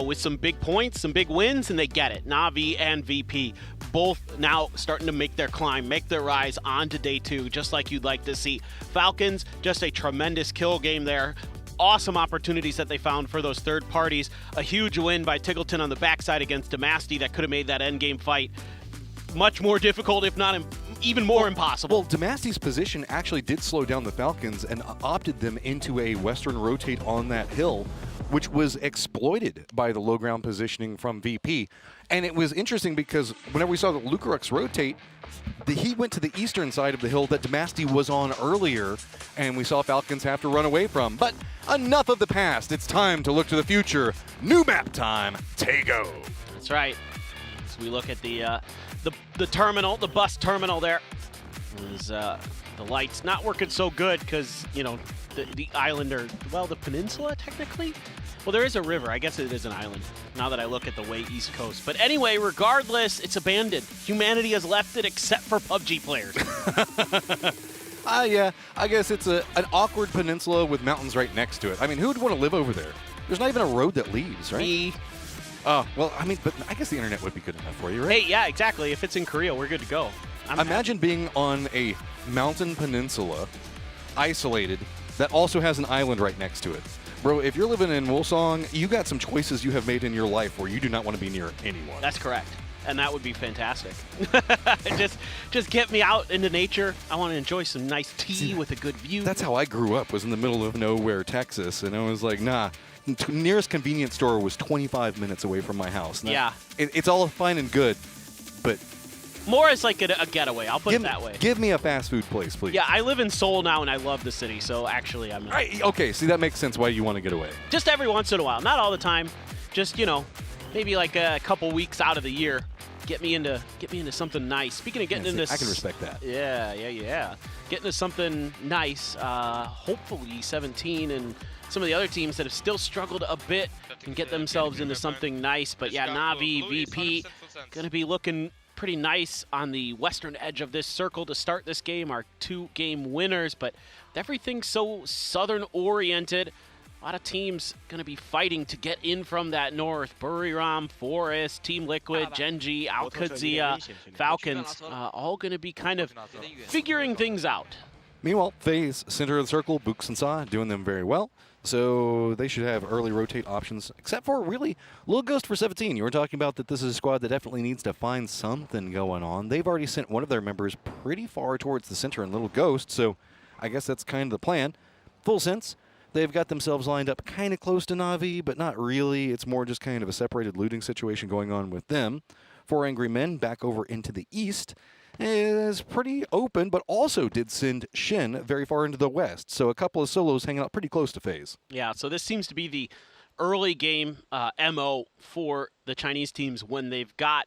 with some big points, some big wins, and they get it. Na'Vi and VP both now starting to make their climb, make their rise onto day 2, just like you'd like to see. Falcons, just a tremendous kill game there. Awesome opportunities that they found for those third parties. A huge win by Tiggleton on the backside against Damaski that could have made that endgame fight much more difficult, if not even more impossible. Well, Damaski's position actually did slow down the Falcons and opted them into a western rotate on that hill, which was exploited by the low ground positioning from VP. And it was interesting because whenever we saw the Lucarux rotate, he went to the eastern side of the hill that Damaski was on earlier, and we saw Falcons have to run away from. But enough of the past. It's time to look to the future. New map time. Tego. That's right. As we look at the terminal, the bus terminal there, is the lights not working so good because, you know, the island, or, well, the peninsula technically? Well, there is a river. I guess it is an island now that I look at the way east coast. But anyway, regardless, it's abandoned. Humanity has left it except for PUBG players. Yeah, I guess it's an awkward peninsula with mountains right next to it. I mean, who would want to live over there? There's not even a road that leaves, right? Me. Oh, well, I mean, but I guess the internet would be good enough for you, right? Hey, yeah, exactly. If it's in Korea, we're good to go. Imagine being on a mountain peninsula, isolated, that also has an island right next to it. Bro, if you're living in Wolsong, you got some choices you have made in your life where you do not want to be near anyone. That's correct. And that would be fantastic. just get me out into nature. I want to enjoy some nice tea with a good view. That's how I grew up, was in the middle of nowhere, Texas. And I was like, nah, nearest convenience store was 25 minutes away from my house. Now, yeah. It's all fine and good, but... More as like a getaway, I'll put it that way. Give me a fast food place, please. Yeah, I live in Seoul now, and I love the city, so actually I'm not. Okay, see, that makes sense why you want to get away. Just every once in a while. Not all the time. Just, you know, maybe like a couple weeks out of the year. Get me into something nice. Speaking of getting into... I can respect that. Yeah. Get into something nice. Hopefully 17 and some of the other teams that have still struggled a bit can get themselves into something nice. But yeah, Na'Vi, VP, going to be looking pretty nice on the western edge of this circle to start this game. Our 2-game winners, but everything's so southern oriented. A lot of teams going to be fighting to get in from that north. Buriram, Forest, Team Liquid, Genji, Oct-19 Falcons, all going to be kind of figuring things out. Meanwhile, FaZe, center of the circle, Books and Sa doing them very well. So they should have early rotate options, except for really Lil Ghost for 17. You were talking about that this is a squad that definitely needs to find something going on. They've already sent one of their members pretty far towards the center in Little Ghost, so I guess that's kind of the plan. Full sense. They've got themselves lined up kind of close to Na'Vi, but not really. It's more just kind of a separated looting situation going on with them. 4 Angry Men back over into the east is pretty open, but also did send Shin very far into the west. So a couple of solos hanging out pretty close to FaZe. Yeah, so this seems to be the early game MO for the Chinese teams when they've got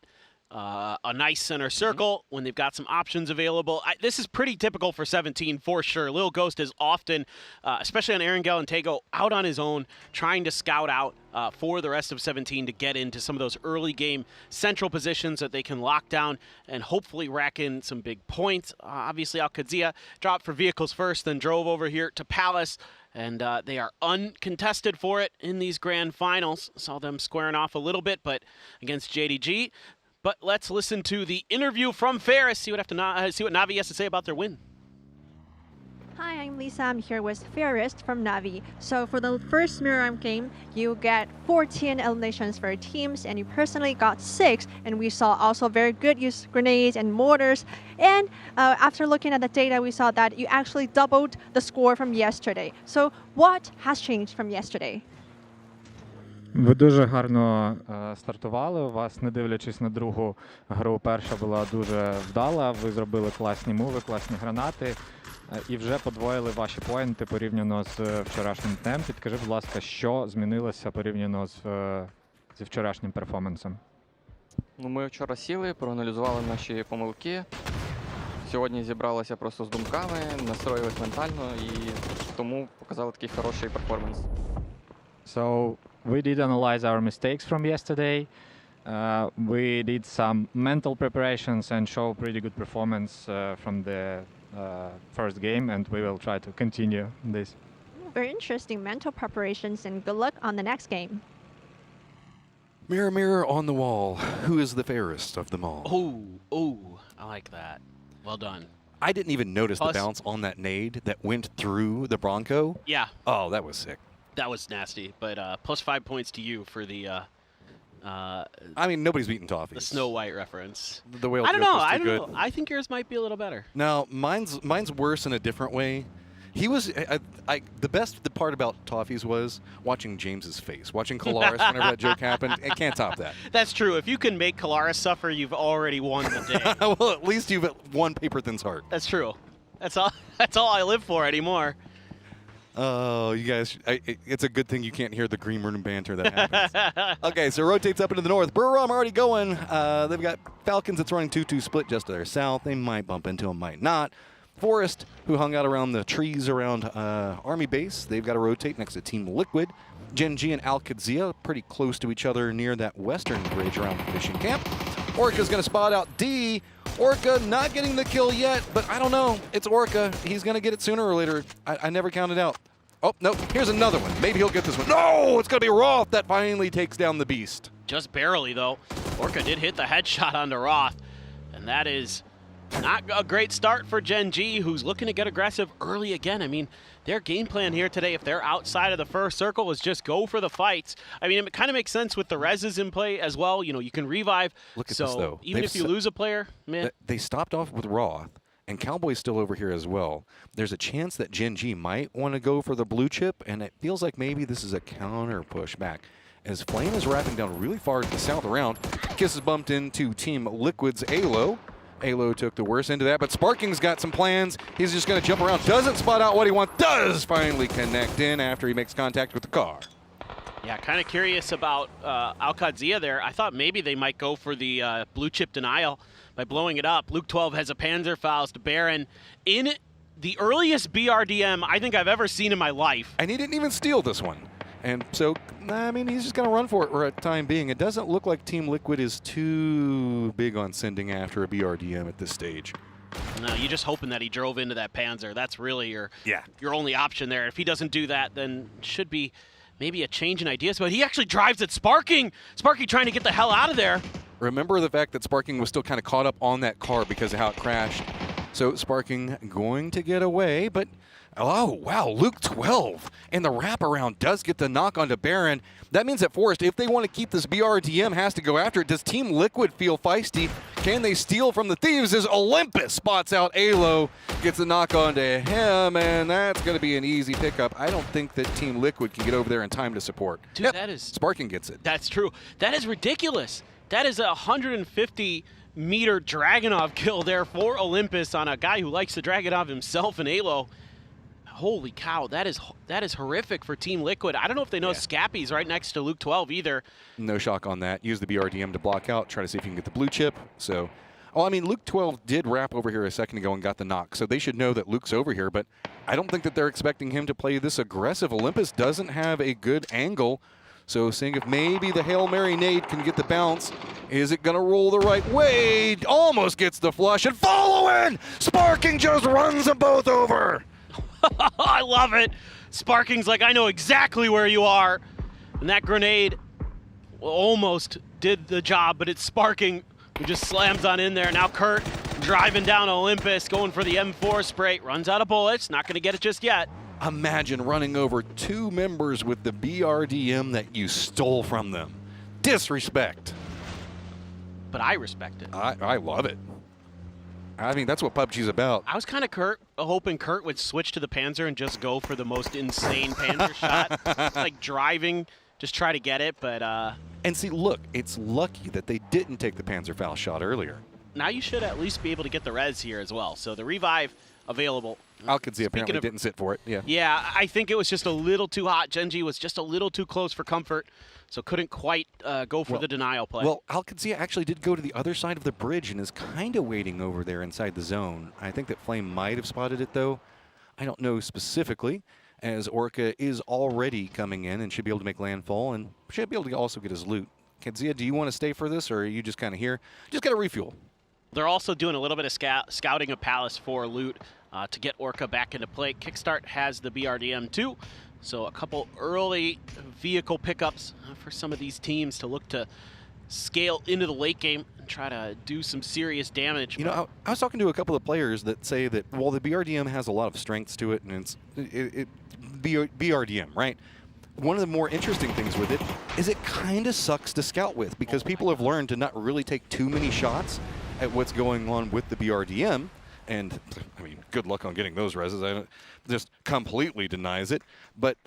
a nice center circle, when they've got some options available. This is pretty typical for 17 for sure. Lil Ghost is often, especially on Erangel and Tego, out on his own, trying to scout out for the rest of 17 to get into some of those early game central positions that they can lock down and hopefully rack in some big points. Obviously, Oct-19 dropped for vehicles first, then drove over here to Palace. And they are uncontested for it in these grand finals. Saw them squaring off a little bit, but against JDG. But let's listen to the interview from Ferris, see what Na'Vi has to say about their win. Hi, I'm Lisa. I'm here with Ferris from Na'Vi. So for the first Mirror game, you get 14 eliminations for teams, and you personally got 6. And we saw also very good use of grenades and mortars. And after looking at the data, we saw that you actually doubled the score from yesterday. So what has changed from yesterday? Ви дуже гарно стартували. У вас, не дивлячись на другу гру, перша була дуже вдала. Ви зробили класні муви, класні гранати і вже подвоїли ваші поінти порівняно з вчорашнім днем. Підкажи, будь ласка, що змінилося порівняно зі вчорашнім перформансом? Ну, ми вчора сіли, проаналізували наші помилки. Сьогодні зібралися просто з думками, настроїлись ментально і тому показали такий хороший перформанс. So we did analyze our mistakes from yesterday. We did some mental preparations and show pretty good performance from the first game, and we will try to continue this. Very interesting mental preparations, and good luck on the next game. Mirror, mirror on the wall, who is the fairest of them all? Oh, I like that. Well done. I didn't even notice Plus- the bounce on that nade that went through the Bronco. Yeah. Oh, that was sick. That was nasty, but plus 5 points to you for the. I mean, nobody's beating Toffees. The Snow White reference. The whale I don't joke know. was too I don't good. know. I think yours might be a little better. No, mine's worse in a different way. He was the best part about Toffees was watching James's face, watching Kalaris whenever that joke happened. I can't top that. That's true. If you can make Kalaris suffer, you've already won the day. Well, at least you've won Paper Thin's heart. That's true. That's all. That's all I live for anymore. Oh, you guys, it's a good thing you can't hear the green room banter that happens. Okay, so rotates up into the north. Burram already going. They've got Falcons that's running 2-2 split just to their south. They might bump into them, might not. Forest, who hung out around the trees around Army Base, they've got to rotate next to Team Liquid. diyy and Oct-19 pretty close to each other near that western bridge around the fishing camp. Orca's going to spot out D. Orca not getting the kill yet, but I don't know. It's Orca. He's going to get it sooner or later. I never counted out. Oh, no, here's another one. Maybe he'll get this one. No, it's going to be Roth that finally takes down the beast. Just barely, though. Orca did hit the headshot onto Roth, and that is not a great start for diyy, who's looking to get aggressive early again. I mean, their game plan here today, if they're outside of the first circle, was just go for the fights. I mean, it kind of makes sense with the reses in play as well. You know, you can revive. Look at so this, though. Even if you lose a player, man. They stopped off with Roth, and Cowboy's still over here as well. There's a chance that diyy might want to go for the blue chip, and it feels like maybe this is a counter push back. As Flame is wrapping down really far to the south around, Kiss is bumped into Team Liquid's aloh. aloh took the worst end of that, but sparking's got some plans. He's just going to jump around, doesn't spot out what he wants, does finally connect in after he makes contact with the car. Yeah, kind of curious about Oct-19 there. I thought maybe they might go for the blue chip denial by blowing it up. Luke-12 has a Panzerfaust Baron in the earliest BRDM I think I've ever seen in my life. And he didn't even steal this one. And so, I mean, he's just going to run for it for a time being. It doesn't look like Team Liquid is too big on sending after a BRDM at this stage. No, you're just hoping that he drove into that Panzer. That's really your only option there. If he doesn't do that, then should be maybe a change in ideas. But he actually drives at Sparkingg. Sparkingg trying to get the hell out of there. Remember the fact that Sparkingg was still kind of caught up on that car because of how it crashed. So Sparkingg going to get away, but oh, wow, Luke-12 and the wraparound does get the knock onto Baron. That means that Forest, if they want to keep this BRDM, has to go after it. Does Team Liquid feel feisty? Can they steal from the thieves as Olympus spots out aloh, gets the knock onto him, and that's going to be an easy pickup. I don't think that Team Liquid can get over there in time to support. Dude, that is... Sparkingg gets it. That's true. That is ridiculous. That is a 150-meter Dragunov kill there for Olympus on a guy who likes to Dragunov himself in aloh. Holy cow, that is horrific for Team Liquid. I don't know if they know Scappy's right next to Luke-12 either. No shock on that. Use the BRDM to block out, try to see if you can get the blue chip. So, oh, I mean, Luke-12 did wrap over here a second ago and got the knock, so they should know that Luke's over here, but I don't think that they're expecting him to play this aggressive. Olympus doesn't have a good angle, so seeing if maybe the Hail Mary nade can get the bounce. Is it going to roll the right way? Almost gets the flush, and following! Sparkingg just runs them both over! I love it. Sparking's like, I know exactly where you are. And that grenade almost did the job, but it's Sparkingg who just slams on in there. Now Kurt driving down Olympus, going for the M4 spray. Runs out of bullets. Not going to get it just yet. Imagine running over two members with the BRDM that you stole from them. Disrespect. But I respect it. I love it. I mean, that's what PUBG's about. I was kind of hoping Kurt would switch to the Panzer and just go for the most insane Panzer shot. Like driving, just try to get it, but... And see, look, it's lucky that they didn't take the Panzerfaust shot earlier. Now you should at least be able to get the res here as well. So the revive available. Oct-19 apparently didn't sit for it, Yeah, I think it was just a little too hot. diyy was just a little too close for comfort, so couldn't quite go for the denial play. Well, Oct-19 actually did go to the other side of the bridge and is kind of waiting over there inside the zone. I think that Flame might have spotted it, though. I don't know specifically. as Orca is already coming in and should be able to make landfall and should be able to also get his loot. Kadzia, do you want to stay for this, or are you just kind of here? Just got to refuel. They're also doing a little bit of scouting of Palace for loot to get Orca back into play. Kickstart has the BRDM too, so a couple early vehicle pickups for some of these teams to look to scale into the late game and try to do some serious damage. You know, I was talking to a couple of players that say that while the BRDM has a lot of strengths to it, and it's BRDM, right? One of the more interesting things with it is it kind of sucks to scout with, because people have learned to not really take too many shots at what's going on with the BRDM. And I mean, good luck on getting those reses. I don't, just completely denies it. But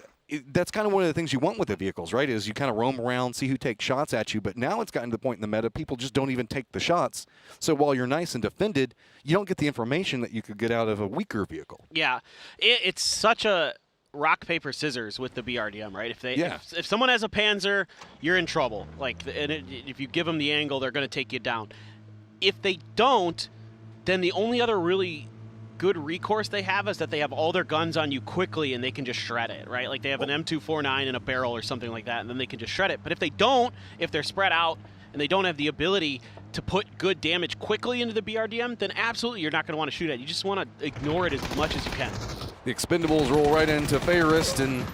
that's kind of one of the things you want with the vehicles, right? Is you kind of roam around, see who takes shots at you. But now it's gotten to the point in the meta, people just don't even take the shots. So while you're nice and defended, you don't get the information that you could get out of a weaker vehicle. Yeah, it's such a rock, paper, scissors with the BRDM, right? If someone has a Panzer, you're in trouble. Like, if you give them the angle, they're going to take you down. If they don't, then the only other really good recourse they have is that they have all their guns on you quickly and they can just shred it, right? Like they have an M249 and a barrel or something like that, and then they can just shred it. But if they don't, if they're spread out and they don't have the ability to put good damage quickly into the BRDM, then absolutely you're not going to want to shoot at it. You just want to ignore it as much as you can. The Expendables roll right into FAZE, and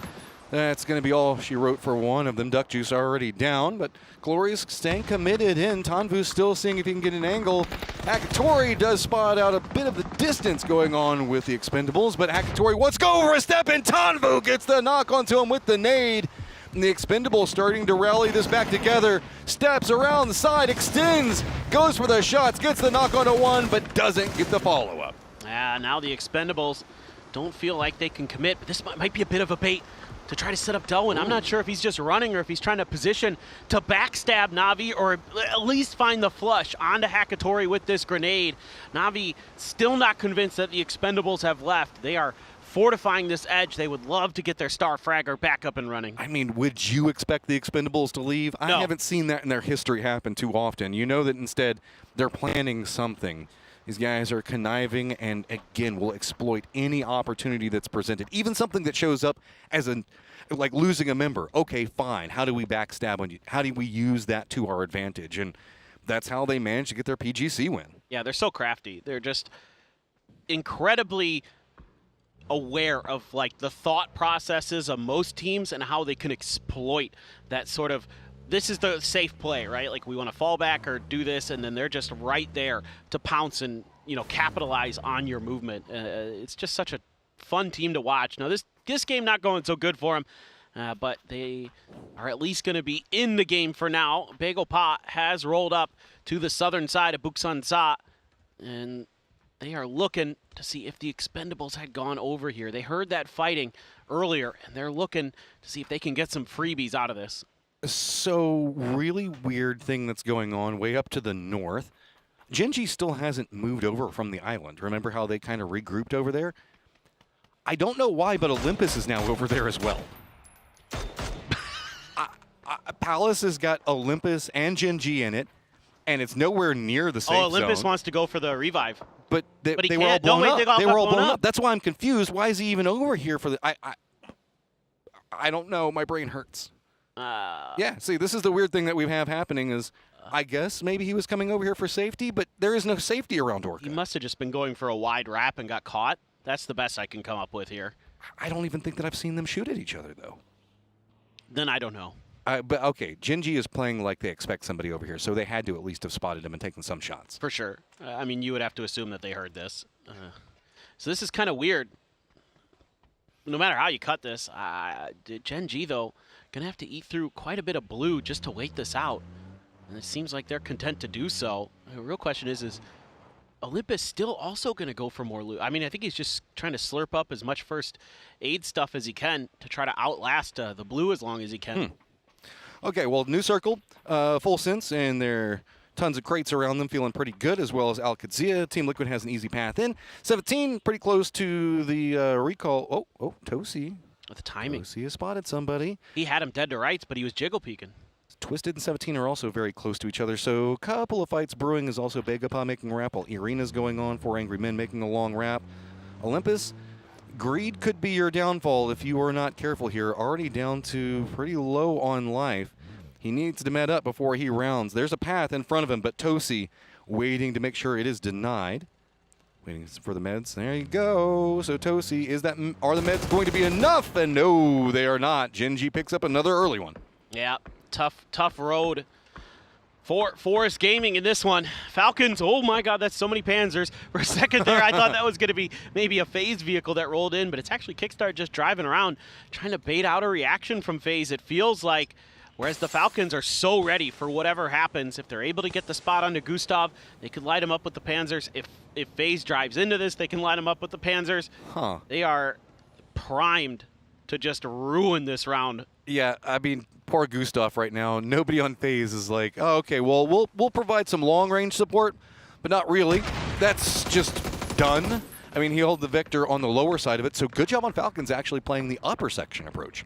that's going to be all she wrote for one of them. Duck Juice already down, but Glorious staying committed in. Tanvu's still seeing if he can get an angle. Akatori does spot out a bit of the distance going on with the Expendables, but Akatori wants to go over a step, and Tanvu gets the knock onto him with the nade. And the Expendables starting to rally this back together. Steps around the side, extends, goes for the shots, gets the knock onto one, but doesn't get the follow-up. Yeah, now the Expendables don't feel like they can commit, but this might be a bit of a bait to try to set up Delwyn. I'm not sure if he's just running or if he's trying to position to backstab Na'Vi or at least find the flush onto Hakatori with this grenade. Na'Vi still not convinced that the Expendables have left. They are fortifying this edge. They would love to get their Star Fragger back up and running. I mean, would you expect the Expendables to leave? No. I haven't seen that in their history happen too often. You know that instead they're planning something. These guys are conniving and, again, will exploit any opportunity that's presented, even something that shows up as like losing a member. Okay, fine. How do we backstab on you? How do we use that to our advantage? And that's how they managed to get their PGC win. Yeah, they're so crafty. They're just incredibly aware of like the thought processes of most teams and how they can exploit that sort of, this is the safe play, right? Like we want to fall back or do this, and then they're just right there to pounce and, you know, capitalize on your movement. It's just such a fun team to watch. Now this game not going so good for them, but they are at least going to be in the game for now. Bagel Pot has rolled up to the southern side of Buksan Sa, and they are looking to see if the Expendables had gone over here. They heard that fighting earlier, and they're looking to see if they can get some freebies out of this. So, really weird thing that's going on way up to the north. Genji still hasn't moved over from the island. Remember how they kind of regrouped over there? I don't know why, but Olympus is now over there as well. Palace has got Olympus and Genji in it, and it's nowhere near the safe zone. Olympus wants to go for the revive. But they were all blown up. They were all blown up. That's why I'm confused. Why is he even over here for the... I don't know. My brain hurts. Yeah, see, this is the weird thing that we have happening is, I guess maybe he was coming over here for safety, but there is no safety around Orca. He must have just been going for a wide wrap and got caught. That's the best I can come up with here. I don't even think that I've seen them shoot at each other, though. Then I don't know. But okay, Genji is playing like they expect somebody over here, so they had to at least have spotted him and taken some shots. For sure. I mean, you would have to assume that they heard this. So this is kind of weird. No matter how you cut this, Genji, though, going to have to eat through quite a bit of blue just to wait this out. And it seems like they're content to do so. The real question is Olympus still also going to go for more loot? I mean, I think he's just trying to slurp up as much first aid stuff as he can to try to outlast the blue as long as he can. Okay, well, new circle, full sense, and there are tons of crates around them feeling pretty good, as well as Al-Qadsia. Team Liquid has an easy path in. 17, pretty close to the recall. Oh, Tosi. With the timing. Tosi has spotted somebody. He had him dead to rights, but he was jiggle peeking. Twisted and 17 are also very close to each other, so a couple of fights brewing. Is also Begapa making a wrap, while Irina's going on. 4 Angry Men making a long wrap. Olympus greed could be your downfall if you are not careful here. Already down to pretty low on life. He needs to med up before he rounds. There's a path in front of him, but TWIS waiting to make sure it is denied. Waiting for the meds. There you go. So TWIS, are the meds going to be enough? And no, they are not. Gen.G picks up another early one. Yeah, tough road for Forest Gaming in this one. Falcons, oh my god, that's so many Panzers. For a second there, I thought that was going to be maybe a FaZe vehicle that rolled in, but it's actually Kickstart just driving around, trying to bait out a reaction from FaZe. It feels like, whereas the Falcons are so ready for whatever happens. If they're able to get the spot onto 𝘍𝑢𝑠𝑡𝑎v, they could light him up with the Panzers. If FaZe drives into this, they can light him up with the Panzers. Huh. They are primed to just ruin this round. Yeah, I mean, poor 𝘍𝑢𝑠𝑡𝑎v right now. Nobody on FaZe is like, oh, okay, well, we'll provide some long-range support, but not really. That's just done. I mean, he held the Vector on the lower side of it, so good job on Falcons actually playing the upper section approach.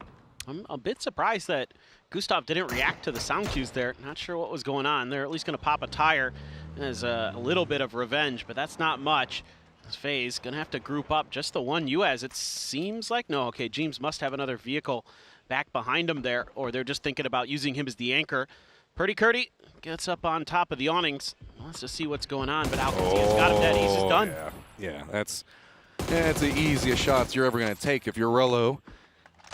I'm a bit surprised that 𝘍𝑢𝑠𝑡𝑎v didn't react to the sound cues there. Not sure what was going on. They're at least going to pop a tire as a little bit of revenge, but that's not much. FaZe going to have to group up just the one US. It seems like, no, okay, James must have another vehicle back behind him there, or they're just thinking about using him as the anchor. Purdy Curdy gets up on top of the awnings, wants to see what's going on, but Alcatraz got him dead. He's just done. Yeah, that's the easiest shots you're ever going to take if you're Rello.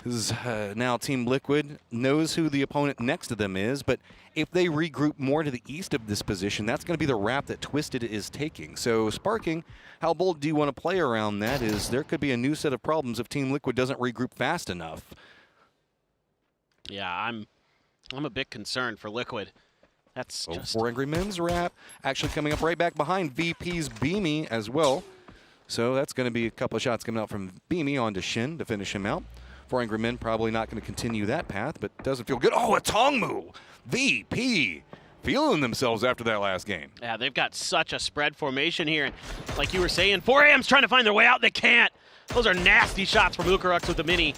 This is now Team Liquid knows who the opponent next to them is, but if they regroup more to the east of this position, that's going to be the route that Twisted is taking. So sparkingg, how bold do you want to play around that? Is there could be a new set of problems if Team Liquid doesn't regroup fast enough. Yeah, I'm a bit concerned for Liquid. That's just 4 Angry Men's wrap actually coming up right back behind VP's 𝘭𝘵 as well. So that's going to be a couple of shots coming out from 𝘭𝘵 onto Shin to finish him out. 4 Angry Men probably not going to continue that path, but doesn't feel good. Oh, a Tongmu! VP feeling themselves after that last game. Yeah, they've got such a spread formation here. And like you were saying, 4AM's trying to find their way out. They can't. Those are nasty shots from 𝘍𝑢𝑘𝑟ux with the mini.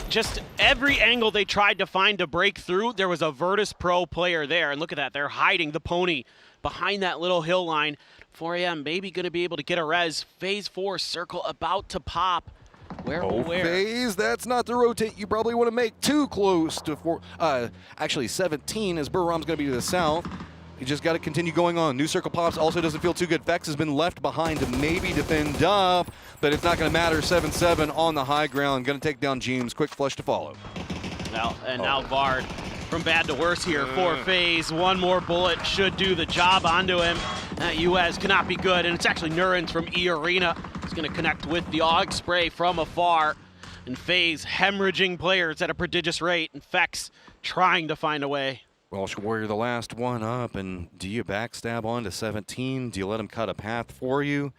Just every angle they tried to find to break through, there was a Virtus Pro player there. And look at that. They're hiding the pony behind that little hill line. 4AM maybe going to be able to get a res. FaZe 4 circle about to pop. Where? FaZe, that's not the rotate you probably want to make too close to actually 17 as 𝘍𝑢𝑟am's going to be to the south. You just got to continue going on. New circle pops also doesn't feel too good. Vex has been left behind to maybe defend up, but it's not going to matter. 7-7 on the high ground. Going to take down James. Quick flush to follow. Well, and now Vard from bad to worse here for FaZe. One more bullet should do the job onto him. That US cannot be good, and it's actually Nurens from E-Arena. He's going to connect with the AUG spray from afar. And FaZe hemorrhaging players at a prodigious rate, and Vex trying to find a way. Welsh Warrior the last one up, and do you backstab onto 17? Do you let him cut a path for you?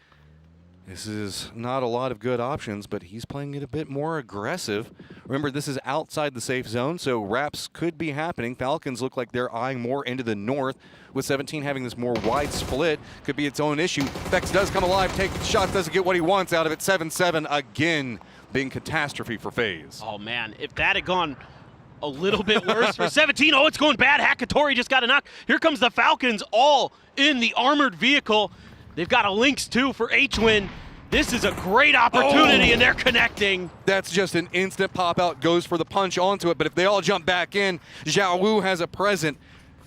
This is not a lot of good options, but he's playing it a bit more aggressive. Remember, this is outside the safe zone, so wraps could be happening. Falcons look like they're eyeing more into the north, with 17 having this more wide split. Could be its own issue. Vex does come alive, take shots, doesn't get what he wants out of it. 7-7 again, being catastrophe for FaZe. Oh man, if that had gone a little bit worse for 17. Oh, it's going bad. 𝘍𝑢𝑘𝑟i just got a knock. Here comes the Falcons all in the armored vehicle. They've got a Lynx too for HWYN. This is a great opportunity, and they're connecting. That's just an instant pop out, goes for the punch onto it, but if they all jump back in, 𝘍𝑢 has a present.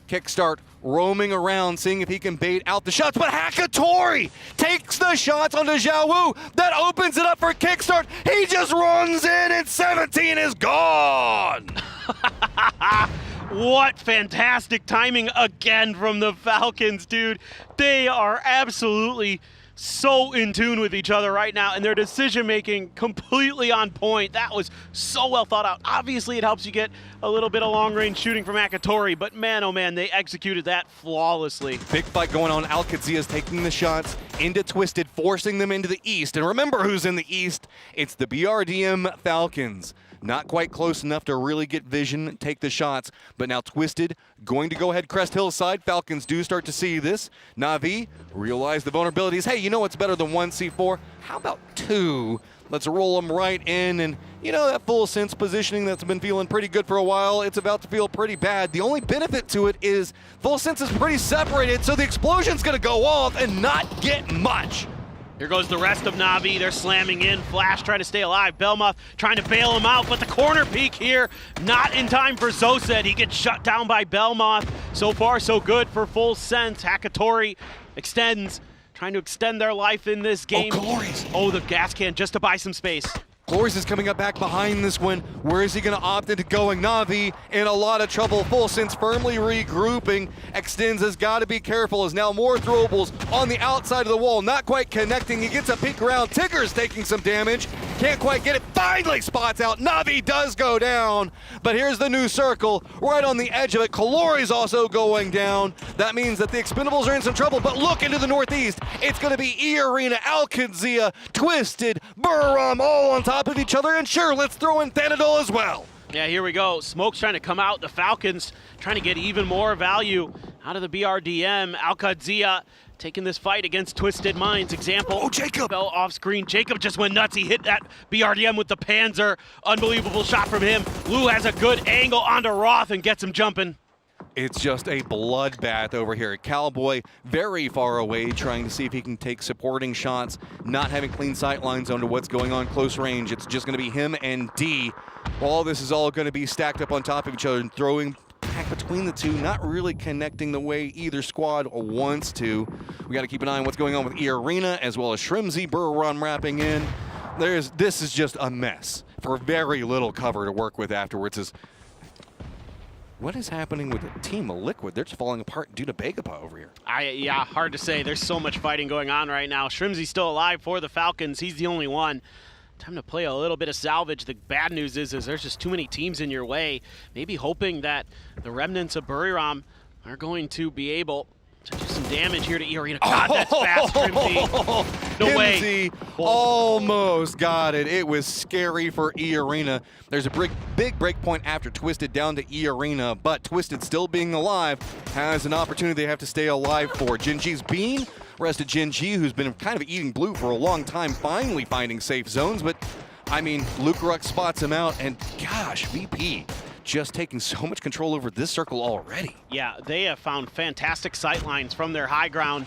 Kickstart roaming around, seeing if he can bait out the shots, but 𝘍𝑢𝑘𝑟i takes the shots onto 𝘍𝑢. That opens it up for Kickstart. He just runs in, and 17 is gone. What fantastic timing again from the Falcons, dude. They are absolutely so in tune with each other right now, and their decision-making completely on point. That was so well thought out. Obviously, it helps you get a little bit of long-range shooting from 𝘍𝑢𝑘𝑟i, but man, oh man, they executed that flawlessly. Big fight going on. Alcatraz taking the shots into Twisted, forcing them into the east. And remember who's in the east. It's the BRDM Falcons. Not quite close enough to really get vision, take the shots, but now Twisted going to go ahead Crest Hillside. Falcons do start to see this. Na'Vi realize the vulnerabilities. Hey, you know what's better than 1 C4? How about 2? Let's roll them right in, and you know that full sense positioning that's been feeling pretty good for a while, it's about to feel pretty bad. The only benefit to it is full sense is pretty separated, so the explosion's gonna go off and not get much. Here goes the rest of Na'Vi. They're slamming in. Flash trying to stay alive. 𝘁𝘁 trying to bail him out, but the corner peek here, not in time for 𝘉𝑠ed. He gets shut down by 𝘁𝘁. So far, so good for Full Sense. Hakatori extends, trying to extend their life in this game. Oh, the gas can just to buy some space. Glorious is coming up back behind this one. Where is he going to opt into going? Na'Vi in a lot of trouble. Full Sense firmly regrouping. Extends has got to be careful as now more throwables on the outside of the wall. Not quite connecting. He gets a peek around. Tigger's taking some damage. Can't quite get it. Finally spots out. Na'Vi does go down. But here's the new circle right on the edge of it. Kalori's also going down. That means that the Expendables are in some trouble. But look into the northeast. It's going to be 𝘖arena, 𝘓𝘁𝑰a, TWISTED, 𝘁𝘁𝘮 all on top of each other, and sure, let's throw in 𝘍𝑎𝑑𝑢𝑙 as well. Yeah, here we go. Smoke's trying to come out. The Falcons trying to get even more value out of the BRDM. 𝘓𝘓𝑰a taking this fight against Twisted Minds. Example. Oh, Jacob! Fell off screen. Jacob just went nuts. He hit that BRDM with the Panzer. Unbelievable shot from him. Lou has a good angle onto Roth and gets him jumping. It's just a bloodbath over here. Cowboy very far away, trying to see if he can take supporting shots, not having clean sight lines onto what's going on close range. It's just going to be him and D. All this is all going to be stacked up on top of each other and throwing back between the two, not really connecting the way either squad wants to. We got to keep an eye on what's going on with 𝘖arena as well as 𝘖𝘋𝑗. 𝘁𝘁 wrapping in. This is just a mess for very little cover to work with afterwards. What is happening with the team of Liquid? They're just falling apart due to 𝘁𝘁𝑗 over here. Yeah, hard to say. There's so much fighting going on right now. 𝘖𝘋𝑗's still alive for the Falcons. He's the only one. Time to play a little bit of salvage. The bad news is there's just too many teams in your way. Maybe hoping that the remnants of 𝘁𝘁𝑟am are going to be able to do some damage here to 𝘖arena. God, that's fast, 𝘖𝘋𝑗. No way. Almost got it. It was scary for 𝘖arena. There's a big break point after Twisted down to 𝘖arena, but Twisted still being alive has an opportunity they have to stay alive for. diyyy's being rested. diyy, who's been kind of eating blue for a long time, finally finding safe zones, but I mean, 𝘬𝑄RUX spots him out, and gosh, VP just taking so much control over this circle already. Yeah, they have found fantastic sight lines from their high ground,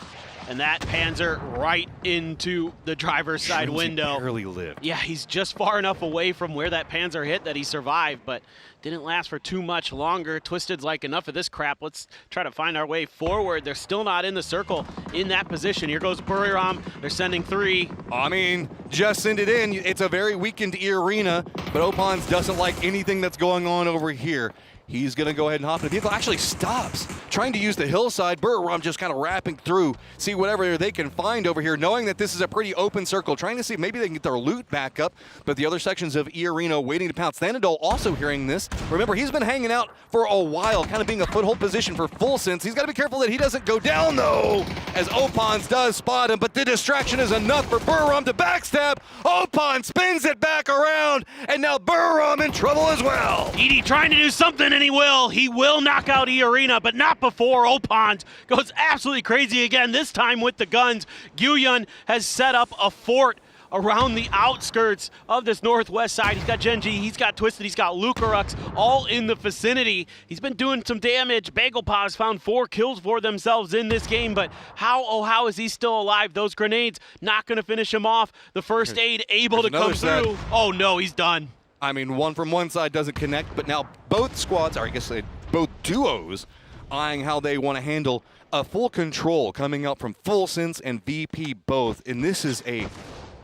and that Panzer right into the driver's side window. Barely lived. Yeah, he's just far enough away from where that Panzer hit that he survived, but didn't last for too much longer. Twisted's like, enough of this crap. Let's try to find our way forward. They're still not in the circle in that position. Here goes 𝘁𝘁𝑟am. They're sending 3. I mean, just send it in. It's a very weakened 𝘖arena, but OHPONDZ doesn't like anything that's going on over here. He's going to go ahead and hop in. The vehicle actually stops, trying to use the hillside. 𝘁𝘁𝑟am just kind of wrapping through, see whatever they can find over here, knowing that this is a pretty open circle, trying to see if maybe they can get their loot back up, but the other sections of 𝘖arena waiting to pounce. 𝘍𝑎𝑑𝑢𝑙 also hearing this. Remember, he's been hanging out for a while, kind of being a foothold position for Full Sense. He's got to be careful that he doesn't go down, though, as OHPONDZ does spot him, but the distraction is enough for 𝘁𝘁𝑟am to backstab. OHPONDZ spins it back around, and now 𝘁𝘁𝑟am in trouble as well. diyy trying to do something, and he will. He will knock out 𝘖arena, but not before OHPONDZ goes absolutely crazy again, this time with the guns. 𝑔uYun has set up a fort around the outskirts of this northwest side. He's got diyy, he's got Twisted, he's got 𝘬𝑄RUX all in the vicinity. He's been doing some damage. 𝘁𝘁𝑗 has found 4 kills for themselves in this game, but how is he still alive? Those grenades not going to finish him off. The first aid able to come through. Oh no, he's done. I mean, one from one side doesn't connect, but now both squads, or I guess both duos, eyeing how they want to handle a full control coming up from Full Sense and VP both, and this is a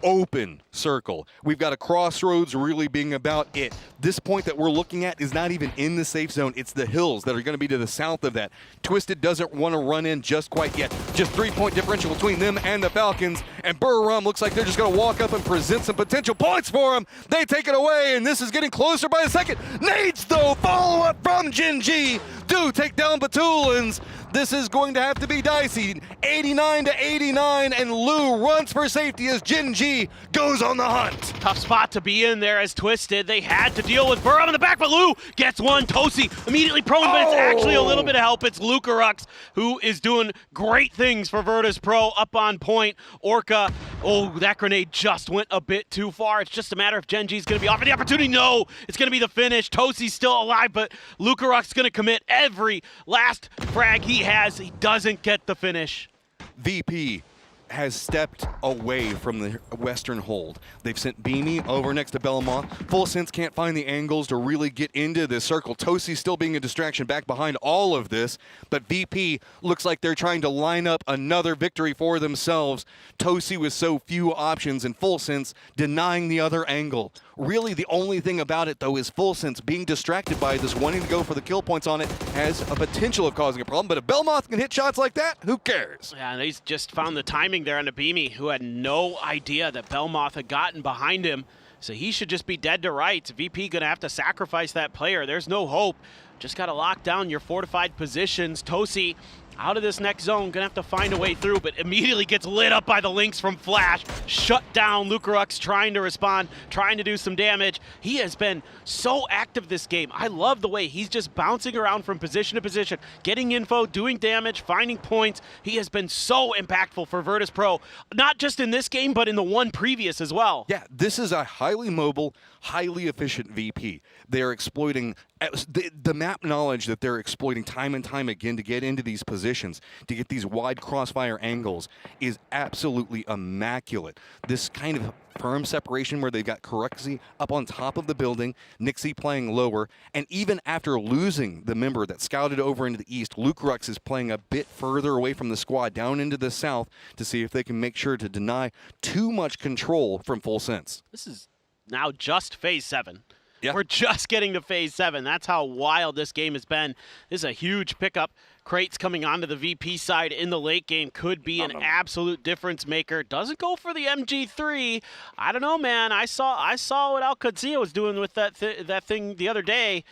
open circle. We've got a crossroads really being about it. This point that we're looking at is not even in the safe zone. It's the hills that are going to be to the south of that. Twisted doesn't want to run in just quite yet. Just 3-point differential between them and the Falcons, and 𝘁𝘁𝑟am looks like they're just going to walk up and present some potential points for him. They take it away, and this is getting closer by a second. Nades, though, follow up from diyy. Do take down Batulins. This is going to have to be dicey. 89-89, and Lou runs for safety as diyy goes on the hunt. Tough spot to be in there as Twisted. They had to deal with 𝘁𝘁𝑟am in the back, but Lou gets one. Tosi immediately prone, but it's actually a little bit of help. It's 𝘬𝑄RUX who is doing great things for Virtus.pro up on point. Orca, oh, that grenade just went a bit too far. It's just a matter if diyy is going to be offered the opportunity. No, it's going to be the finish. Tosi's still alive, but 𝘬𝑄RUX is going to commit every last frag he has. He doesn't get the finish. VP has stepped away from the western hold. They've sent 𝘭𝘵 over next to 𝘁𝘁𝘆. FAZE can't find the angles to really get into this circle. TWIS still being a distraction back behind all of this, but VP looks like they're trying to line up another victory for themselves. TWIS with so few options and FAZE denying the other angle. Really the only thing about it though is FAZE being distracted by this, wanting to go for the kill points on it, has a potential of causing a problem, but if 𝘁𝘁𝘆 can hit shots like that, who cares? Yeah, and he's just found the timing there on the 𝘭𝘵, who had no idea that 𝘁𝘁𝘆 had gotten behind him. So he should just be dead to rights. VP gonna have to sacrifice that player. There's no hope. Just gotta lock down your fortified positions. TWIS out of this next zone, gonna have to find a way through, but immediately gets lit up by the links from Flash. Shut down. 𝘁𝘁𝘆 trying to respond, trying to do some damage. He has been so active this game. I love the way he's just bouncing around from position to position, getting info, doing damage, finding points. He has been so impactful for Virtus.pro, not just in this game, but in the one previous as well. Yeah, this is a highly mobile, highly efficient VP. They're exploiting the map knowledge that they're exploiting time and time again to get into these positions, to get these wide crossfire angles, is absolutely immaculate. This kind of firm separation where they've got 𝘁𝑗𝑟𝑒𝑒𝑋y up on top of the building, 𝘭𝑗𝑥i playing lower, and even after losing the member that scouted over into the east, 𝘁𝑗𝑟𝑒𝑋i is playing a bit further away from the squad down into the south to see if they can make sure to deny too much control from FAZE. This is now just phase 7. Yeah. We're just getting to phase 7. That's how wild this game has been. This is a huge pickup. Crates coming onto the VP side in the late game could be an absolute difference maker. Doesn't go for the MG3. I don't know, man. I saw what 𝘁𝑗𝑟𝑒𝑒𝑋i was doing with that thing the other day.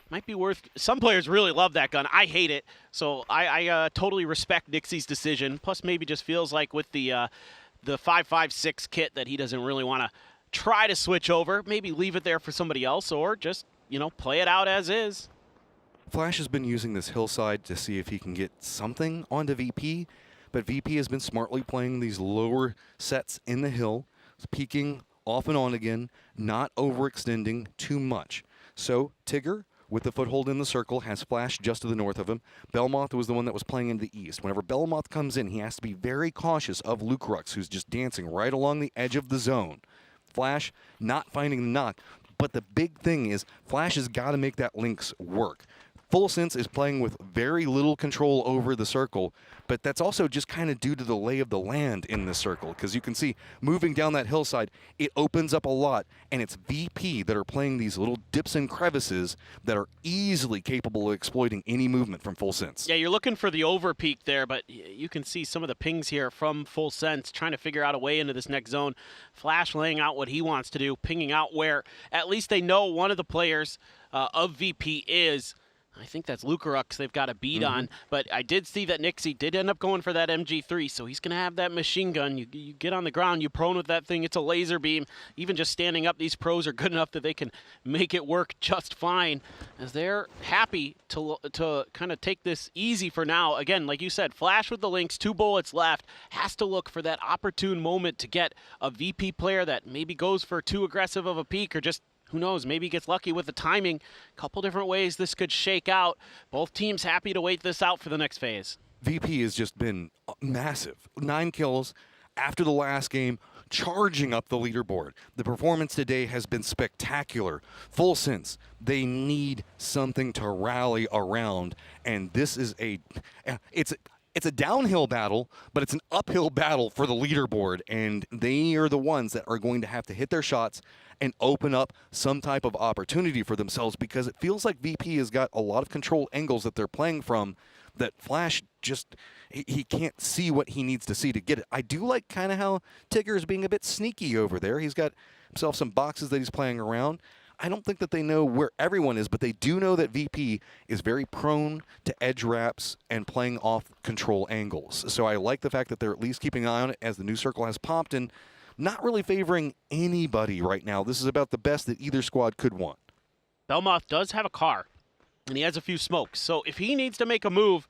Might be worth. Some players really love that gun. I hate it. So I totally respect 𝘭𝑗𝑥i's decision. Plus, maybe just feels like with the 5.56 kit that he doesn't really want to try to switch over, maybe leave it there for somebody else, or just, play it out as is. Flash has been using this hillside to see if he can get something onto VP, but VP has been smartly playing these lower sets in the hill, peeking off and on again, not overextending too much. So Tigger, with the foothold in the circle, has Flash just to the north of him. 𝘁𝘁𝘆 was the one that was playing in the east. Whenever 𝘁𝘁𝘆 comes in, he has to be very cautious of 𝘁𝘁𝑟𝑒𝑋i, who's just dancing right along the edge of the zone. Flash not finding the knock, but the big thing is Flash has got to make that links work. FAZE is playing with very little control over the circle, but that's also just kind of due to the lay of the land in this circle, because you can see moving down that hillside, it opens up a lot, and it's VP that are playing these little dips and crevices that are easily capable of exploiting any movement from FAZE. Yeah, you're looking for the over peak there, but you can see some of the pings here from FAZE trying to figure out a way into this next zone. Flash laying out what he wants to do, pinging out where at least they know one of the players of VP is. I think that's 𝘁𝘁𝑟𝑒𝑋i they've got a beat on, but I did see that 𝘭𝑗𝑥i did end up going for that MG3, so he's going to have that machine gun. You get on the ground, you prone with that thing, it's a laser beam. Even just standing up, these pros are good enough that they can make it work just fine, as they're happy to kind of take this easy for now. Again, like you said, Flash with the links, 2 bullets left, has to look for that opportune moment to get a VP player that maybe goes for too aggressive of a peak, or just who knows, maybe gets lucky with the timing. Couple different ways this could shake out. Both teams happy to wait this out for the next phase. VP has just been massive. 9 kills after the last game, charging up the leaderboard. The performance today has been spectacular. FAZE, they need something to rally around, and this is it's a downhill battle, but it's an uphill battle for the leaderboard, and they are the ones that are going to have to hit their shots and open up some type of opportunity for themselves, because it feels like VP has got a lot of control angles that they're playing from that Flash just, he can't see what he needs to see to get it. I do like kind of how Tigger is being a bit sneaky over there. He's got himself some boxes that he's playing around. I don't think that they know where everyone is, but they do know that VP is very prone to edge wraps and playing off control angles. So I like the fact that they're at least keeping an eye on it as the new circle has popped, and not really favoring anybody right now. This is about the best that either squad could want. 𝘁𝘁𝘆 does have a car. and he has a few smokes. So if he needs to make a move,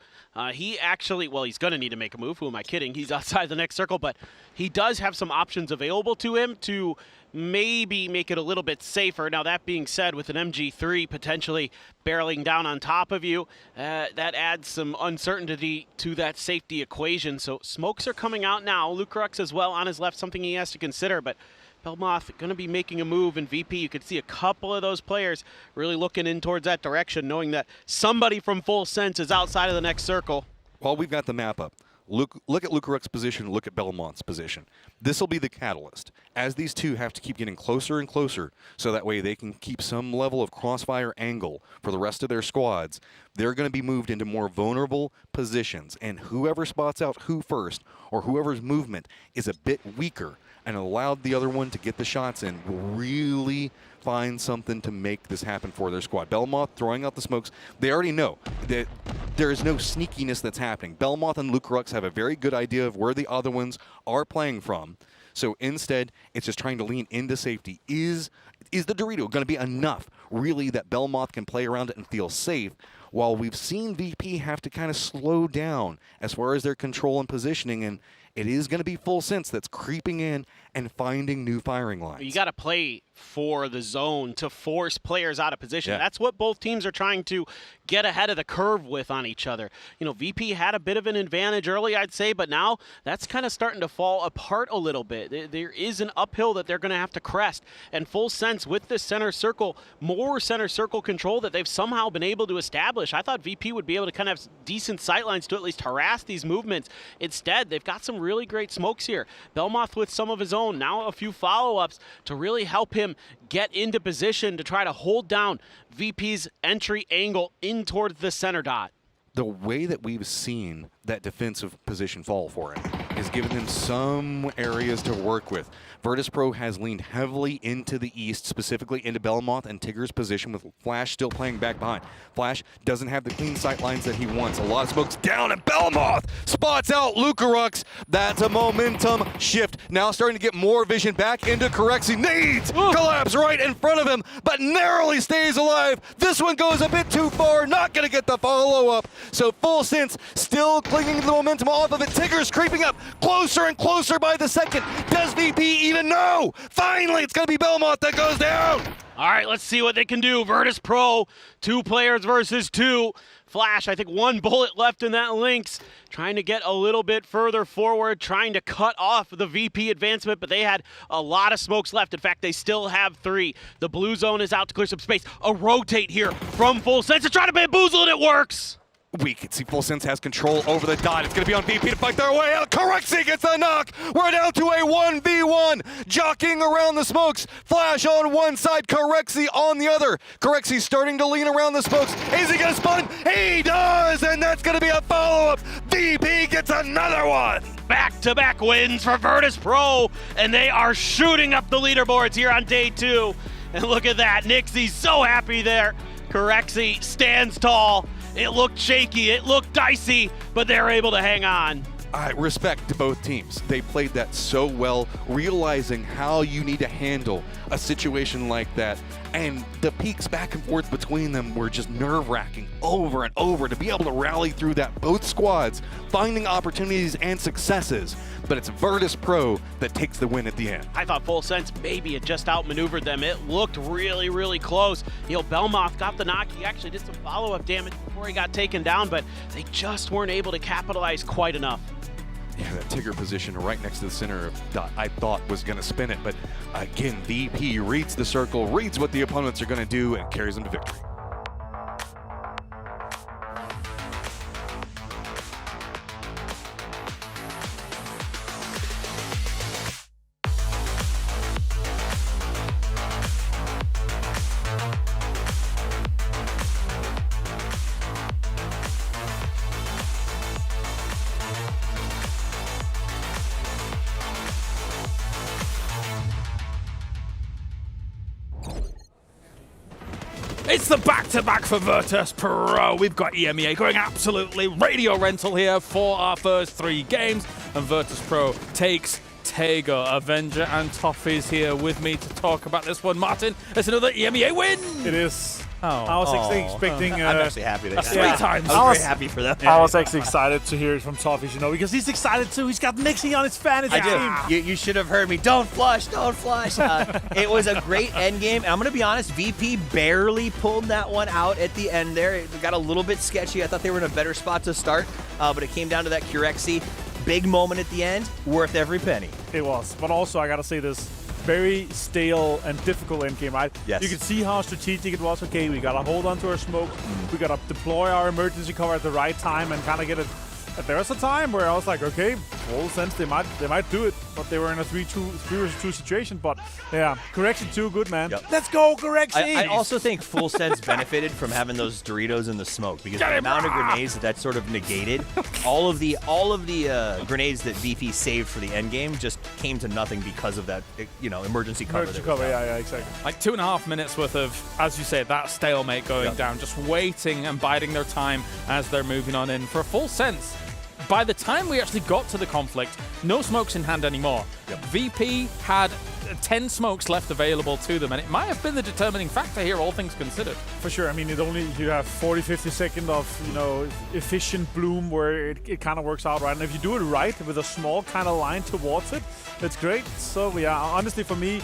he actually, well, he's going to need to make a move. Who am I kidding? He's outside the next circle, but he does have some options available to him to maybe make it a little bit safer. Now, that being said, with an MG3 potentially barreling down on top of you, that adds some uncertainty to that safety equation. So smokes are coming out now. 𝘍𝘍𝑥 as well on his left, something he has to consider, but 𝘍𝘍 going to be making a move in VP. You could see a couple of those players really looking in towards that direction, knowing that somebody from Full Sense is outside of the next circle. While we've got the map up, look at 𝘍𝘍𝑥's position, look at 𝘍𝘍's position. This will be the catalyst, as these two have to keep getting closer and closer, so that way they can keep some level of crossfire angle for the rest of their squads. They're going to be moved into more vulnerable positions, and whoever spots out who first, or whoever's movement is a bit weaker, and allowed the other one to get the shots in, will really find something to make this happen for their squad. 𝘍𝘍 throwing out the smokes. They already know that there is no sneakiness that's happening. 𝘍𝘍 and 𝘍𝘍𝑥 have a very good idea of where the other ones are playing from. So instead, it's just trying to lean into safety. Is the Dorito going to be enough, really, that 𝘍𝘍 can play around it and feel safe, while we've seen VP have to kind of slow down as far as their control and positioning, and it is going to be Full Sense that's creeping in and finding new firing lines. You got to play for the zone to force players out of position. Yeah. That's what both teams are trying to get ahead of the curve with on each other. You know, VP had a bit of an advantage early, I'd say, but now that's kind of starting to fall apart a little bit. There is an uphill that they're going to have to crest, and Full Sense with this center circle, more center circle control that they've somehow been able to establish. I thought VP would be able to kind of have decent sightlines to at least harass these movements. Instead, they've got some really great smokes here. 𝘍𝘍 with some of his own, now a few follow-ups to really help him get into position to try to hold down VP's entry angle in towards the center dot. The way that we've seen that defensive position fall for him is giving them some areas to work with. Virtus.pro has leaned heavily into the east, specifically into 𝘍𝘍 and Tigger's position, with Flash still playing back behind. Flash doesn't have the clean sight lines that he wants. A lot of smokes down, and 𝘍𝘍 spots out 𝘍𝘍𝑥. That's a momentum shift. Now starting to get more vision back into 𝘍𝑥. Needs collapse right in front of him, but narrowly stays alive. This one goes a bit too far, not going to get the follow-up. So Full Sense still clinging to the momentum off of it. Tigger's creeping up closer and closer by the second. Does VP even know? Finally, it's going to be 𝘍𝘍 that goes down. All right, let's see what they can do. Virtus.pro, 2 players versus 2. Flash, I think 1 bullet left in that Lynx, trying to get a little bit further forward, trying to cut off the VP advancement, but they had a lot of smokes left. In fact, they still have 3. The blue zone is out to clear some space. A rotate here from Full Sense to try to bamboozle, and it works. We can see Full Sense has control over the dot. It's going to be on VP to fight their way out. 𝘍𝑥 gets the knock. We're down to a 1v1. Jockeying around the smokes. Flash on one side, 𝘍𝑥 on the other. 𝘍𝑥 starting to lean around the smokes. Is he going to spawn? He does, and that's going to be a follow-up. VP gets another one. Back-to-back wins for Virtus.pro, and they are shooting up the leaderboards here on day 2. And look at that. Nixie's so happy there. 𝘍𝑥 stands tall. It looked shaky, it looked dicey, but they're able to hang on. Respect to both teams. They played that so well, realizing how you need to handle a situation like that. And the peaks back and forth between them were just nerve-wracking over and over to be able to rally through that. Both squads finding opportunities and successes, but it's Virtus.pro that takes the win at the end. I thought Full Sense maybe had just outmaneuvered them. It looked really, really close. You know, 𝘍𝘍 got the knock. He actually did some follow-up damage before he got taken down, but they just weren't able to capitalize quite enough. Yeah, that Tigger position right next to the center of dot, I thought was going to spin it, but again, VP reads the circle, reads what the opponents are going to do, and carries them to victory. It's the back-to-back for Virtus.pro. We've got EMEA going absolutely radio rental here for our first 3 games, and Virtus.pro takes Tego, Avenger, and Toffee's here with me to talk about this one. Martin, it's another EMEA win! It is. Oh. I was actually expecting. I'm actually happy that That's 3 times. I was very happy for them. I was actually excited to hear it from Toffees, you know, because he's excited too. He's got Nixie on his fantasy team. You should have heard me. Don't flush, don't flush. It was a great end game. And I'm going to be honest, VP barely pulled that one out at the end there. It got a little bit sketchy. I thought they were in a better spot to start, but it came down to that 𝘭𝘮𝘰. Big moment at the end, worth every penny. It was. But also, I got to say this. Very stale and difficult end game, right? Yes. You can see how strategic it was. Okay, we got to hold on to our smoke. We got to deploy our emergency cover at the right time and kind of get it. There was a time where I was like, okay, full sense they might do it, but they were in a 3 versus 2 situation. But yeah, correction 2, good man. Yep. Let's go, correction. I also think Full Sense benefited from having those Doritos in the smoke because the amount of grenades that sort of negated, all of the grenades that VP saved for the end game just came to nothing because of that, emergency cover. Emergency cover, yeah, exactly. Like 2.5 minutes worth of, as you say, that stalemate going down, just waiting and biding their time as they're moving on in. For a Full Sense, by the time we actually got to the conflict, no smokes in hand anymore. VP had 10 smokes left available to them, and it might have been the determining factor here, all things considered. For sure. I mean, you have 40-50 seconds of, efficient bloom where it kind of works out right. And if you do it right with a small kind of line towards it, that's great. So, yeah, honestly, for me,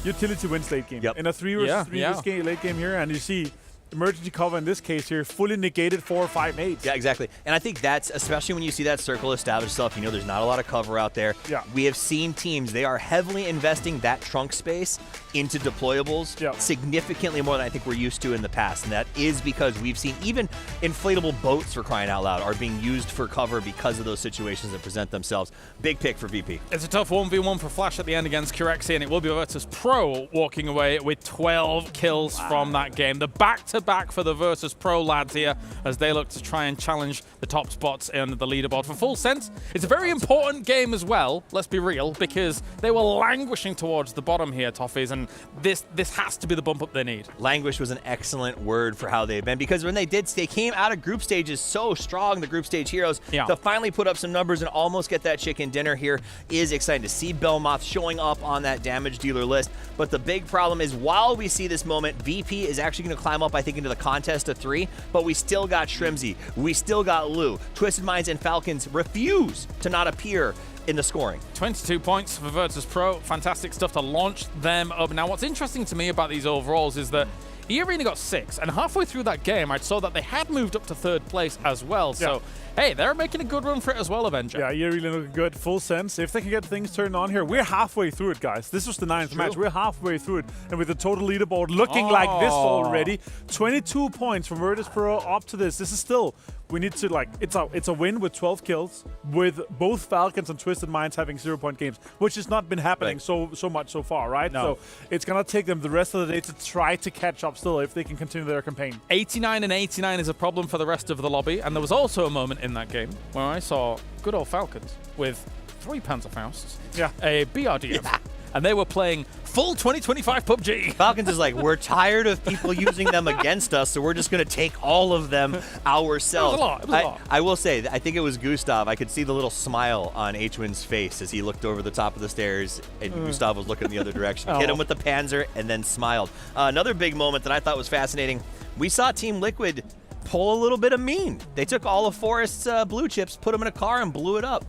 utility wins late game. In a 3 versus 3 late game here, and you see emergency cover in this case here fully negated 4 or 5 mates. Yeah, exactly. And I think that's, especially when you see that circle establish itself, there's not a lot of cover out there. Yeah. We have seen teams, they are heavily investing that trunk space into deployables significantly more than I think we're used to in the past. And that is because we've seen even inflatable boats, for crying out loud, are being used for cover because of those situations that present themselves. Big pick for VP. It's a tough 1v1 for Flash at the end against 𝘭𝘮𝘰, and it will be Virtus Pro walking away with 12 kills from that game. The back-to-back for the Virtus Pro lads here as they look to try and challenge the top spots in the leaderboard. For Full Sense, it's a very important game as well, let's be real, because they were languishing towards the bottom here, Toffees, and this has to be the bump up they need. Languish was an excellent word for how they've been, because when they came out of group stages so strong, the group stage heroes, to finally put up some numbers and almost get that chicken dinner here is exciting to see 𝘭𝘮𝘮 showing up on that damage dealer list. But the big problem is, while we see this moment, VP is actually going to climb up, I think, into the contest of 3, but we still got 𝘭𝘮𝘰, we still got 𝘬𝘭. Twisted Minds and Falcons refuse to not appear in the scoring. 22 points for Virtus Pro. Fantastic stuff to launch them up. Now, what's interesting to me about these overalls is that eArena got 6, and halfway through that game, I saw that they had moved up to 3rd place as well. So, hey, they're making a good run for it as well, Avenger. Yeah, eArena looking good. Full Sense. If they can get things turned on here, we're halfway through it, guys. This was the 9th match. We're halfway through it. And with the total leaderboard looking like this already, 22 points from Virtus Pro up to this. This is still, we need to, it's a win with 12 kills, with both Falcons and Twisted Minds having 0-point games, which has not been happening so much so far, right? No. So it's going to take them the rest of the day to try to catch up still if they can continue their campaign. 89 and 89 is a problem for the rest of the lobby, and there was also a moment in that game where I saw good old Falcons with 3 Panzerfausts, a BRDM, and they were playing full 2025 PUBG. Falcons is like, we're tired of people using them against us, so we're just going to take all of them ourselves. It was a lot. I will say, I think it was Gustav. I could see the little smile on 𝘭𝘮𝘮's face as he looked over the top of the stairs, and Gustav was looking the other direction. Hit him with the Panzer, and then smiled. Another big moment that I thought was fascinating, we saw Team Liquid pull a little bit of mean. They took all of Forrest's blue chips, put them in a car, and blew it up.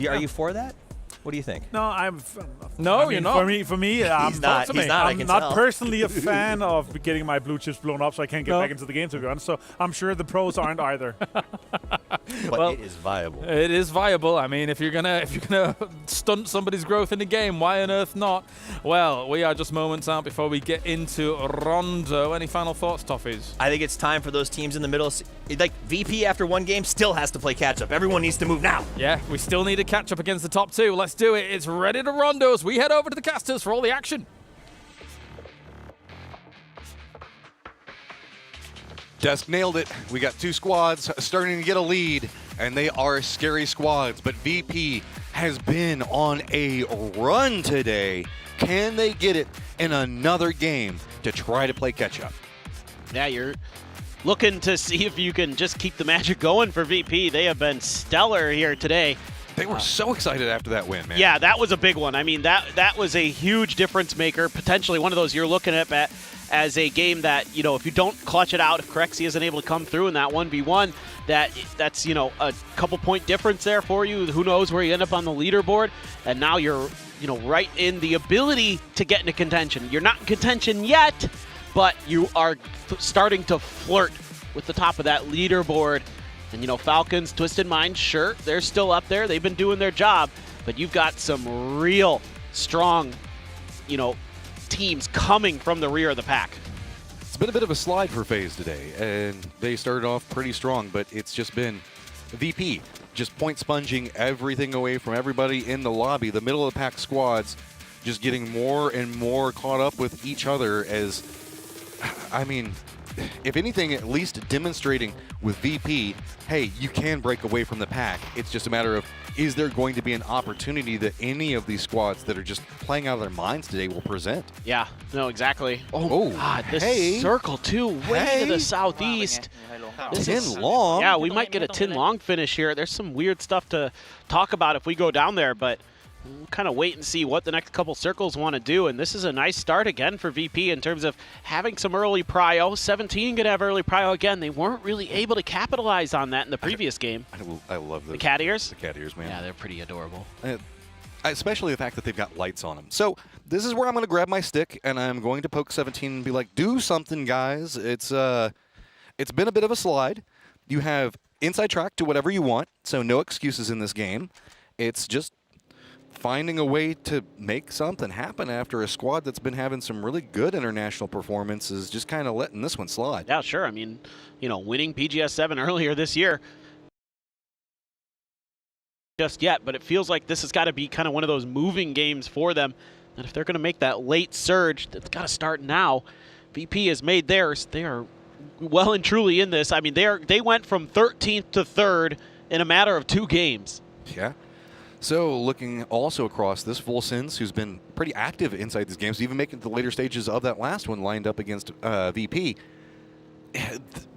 Are you for that? What do you think? No, you're not. For me, I'm not personally a fan of getting my blue chips blown up, so I can't get back into the game, to be honest. So I'm sure the pros aren't either. But it is viable. It is viable. I mean, if you're gonna stunt somebody's growth in the game, why on earth not? Well, we are just moments out before we get into Rondo. Any final thoughts, Toffees? I think it's time for those teams in the middle. Like VP after one game still has to play catch up. Everyone needs to move now. Yeah, we still need to catch up against the top 2. Let's do it. It's ready to Rondos. We head over to the casters for all the action. Desk nailed it. We got 2 squads starting to get a lead, and they are scary squads. But VP has been on a run today. Can they get it in another game to try to play catch up? Yeah, you're looking to see if you can just keep the magic going for VP. They have been stellar here today. They were so excited after that win, man. Yeah, that was a big one. I mean, that was a huge difference maker. Potentially one of those you're looking at as a game that, you know, if you don't clutch it out, if Corexia isn't able to come through in that 1v1, that's, you know, a couple point difference there for you. Who knows where you end up on the leaderboard. And now you're, you know, right in the ability to get into contention. You're not in contention yet, but you are starting to flirt with the top of that leaderboard. And, you know, Falcons, Twisted Minds, sure, they're still up there. They've been doing their job. But you've got some real strong, you know, teams coming from the rear of the pack. It's been a bit of a slide for FaZe today, and they started off pretty strong, but it's just been VP just point sponging everything away from everybody in the lobby. The middle of the pack squads just getting more and more caught up with each other as, I mean, if anything, at least demonstrating with VP, hey, you can break away from the pack. It's just a matter of, is there going to be an opportunity that any of these squads that are just playing out of their minds today will present? Yeah, no, exactly. Oh, God, this hey. circle, too, way to the southeast. This is long. Yeah, we might get a tin long finish here. There's some weird stuff to talk about if we go down there, but we'll kind of wait and see what the next couple circles want to do. And this is a nice start again for VP in terms of having some early prio. 17 could have early prio again. They weren't really able to capitalize on that in the previous game. I love the cat ears. The cat ears, man. Yeah, they're pretty adorable. Especially the fact that they've got lights on them. So this is where I'm going to grab my stick and I'm going to poke 17 and be like, do something, guys. It's been a bit of a slide. You have inside track to whatever you want, so no excuses in this game. It's just finding a way to make something happen after a squad that's been having some really good international performances, just kind of letting this one slide. Yeah, sure. I mean, you know, winning PGS 7 earlier this year. Just yet, but it feels like this has got to be kind of one of those moving games for them. And if they're going to make that late surge, that's got to start now. VP has made theirs. They are well and truly in this. I mean, they went from 13th to 3rd in a matter of 2 games. Yeah. So looking also across this, 𝘭𝘮, who's been pretty active inside these games, even making it to the later stages of that last one, lined up against VP.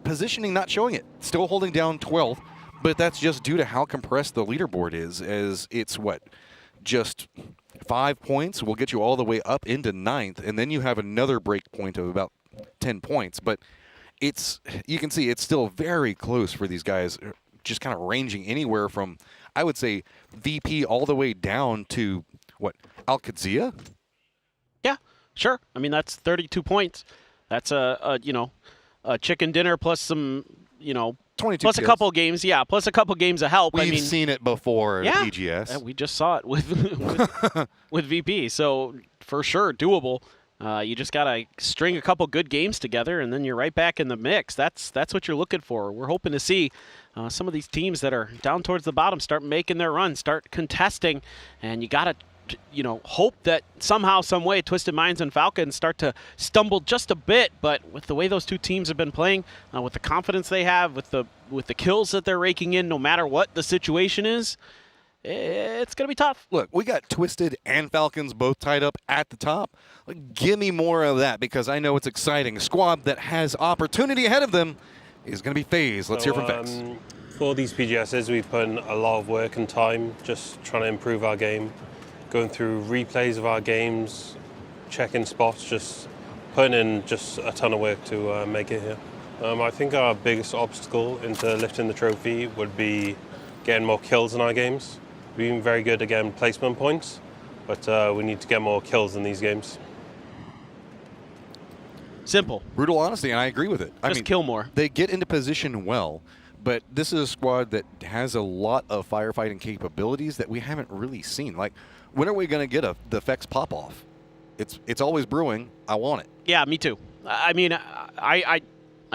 Positioning not showing it. Still holding down 12th, but that's just due to how compressed the leaderboard is, as it's, what, just 5 points will get you all the way up into 9th, and then you have another break point of about 10 points. But it's, you can see it's still very close for these guys, just kind of ranging anywhere from, I would say, VP all the way down to, what, Oct-19 Oct? Yeah, sure. I mean, that's 32 points. That's you know, a chicken dinner plus some, you know, 22 plus kills. a couple games. Yeah, plus a couple games of help. We've I mean, seen it before yeah, at PGS. we just saw it with with VP. So for sure, doable. You just got to string a couple good games together, and then you're right back in the mix. That's what you're looking for. We're hoping to see some of these teams that are down towards the bottom start making their run, start contesting, and you got to, you know, hope that somehow, some way, Twisted Minds and Falcons start to stumble just a bit. But with the way those two teams have been playing, with the confidence they have, with the kills that they're raking in, no matter what the situation is, it's going to be tough. Look, we got Twisted and Falcons both tied up at the top. Give me more of that, because I know it's exciting. A squad that has opportunity ahead of them is going to be FaZe. Let's hear from FaZe. For these PGSs, we've put in a lot of work and time just trying to improve our game, going through replays of our games, checking spots, just putting in just a ton of work to make it here. I think our biggest obstacle into lifting the trophy would be getting more kills in our games. We've been very good at getting placement points, but we need to get more kills in these games. Simple. Brutal honesty, and I agree with it. I Just mean, kill more. They get into position well, but this is a squad that has a lot of firefighting capabilities that we haven't really seen. Like, when are we going to get the FEX pop-off? It's always brewing. I want it. Yeah, me too. I mean, I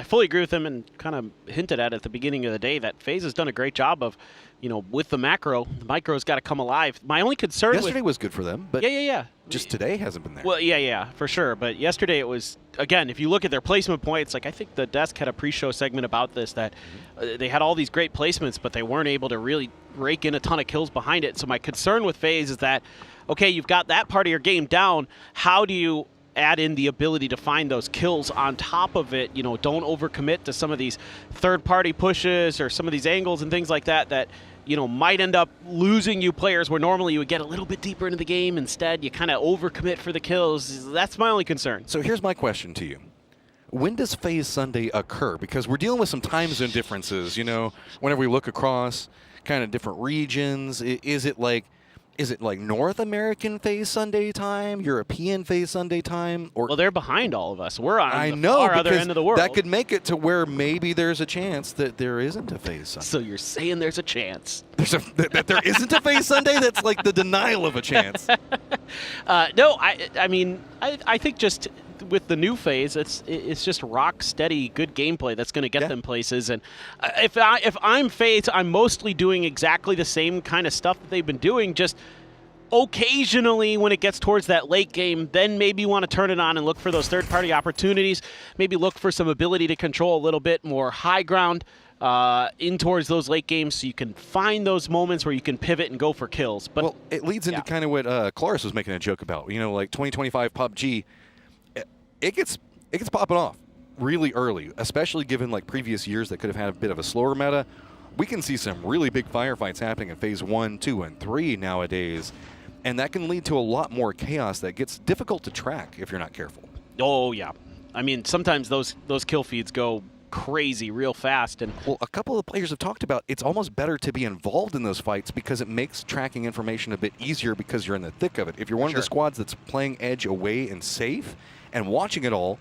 fully agree with him, and kind of hinted at the beginning of the day that FaZe has done a great job of, you know, with the macro. The micro's got to come alive. My only concern Yesterday was good for them, but yeah. Just today hasn't been there. Well, yeah, for sure. But yesterday it was, again, if you look at their placement points, like I think the desk had a pre-show segment about this, that they had all these great placements, but they weren't able to really rake in a ton of kills behind it. So my concern with FaZe is that, okay, you've got that part of your game down. How do you add in the ability to find those kills on top of it? You know, don't overcommit to some of these third-party pushes or some of these angles and things like that you know, might end up losing you players where normally you would get a little bit deeper into the game. Instead, you kind of overcommit for the kills. That's my only concern. So here's my question to you. When does FaZe Sunday occur? Because we're dealing with some time zone differences, you know, whenever we look across kind of different regions. Is it like North American FaZe Sunday time, European FaZe Sunday time? Or well, they're behind all of us. We're on the far other end of the world. That could make it to where maybe there's a chance that there isn't a FaZe Sunday. So you're saying there's a chance. That there isn't a FaZe Sunday? That's like the denial of a chance. No, I mean, I think just with the new FaZe, it's just rock steady, good gameplay that's going to get them places. And if I'm FaZe, I'm mostly doing exactly the same kind of stuff that they've been doing. Just occasionally, when it gets towards that late game, then maybe you want to turn it on and look for those third-party opportunities. Maybe look for some ability to control a little bit more high ground in towards those late games, so you can find those moments where you can pivot and go for kills. But well, it leads into kind of what Claris was making a joke about. You know, like 2025 PUBG. It gets popping off really early, especially given like previous years that could have had a bit of a slower meta. We can see some really big firefights happening in Phase 1, 2, and 3 nowadays, and that can lead to a lot more chaos that gets difficult to track if you're not careful. Oh yeah, I mean sometimes those kill feeds go crazy real fast. And well, a couple of players have talked about it's almost better to be involved in those fights because it makes tracking information a bit easier because you're in the thick of it. If you're one of the squads that's playing edge away and safe and watching it all,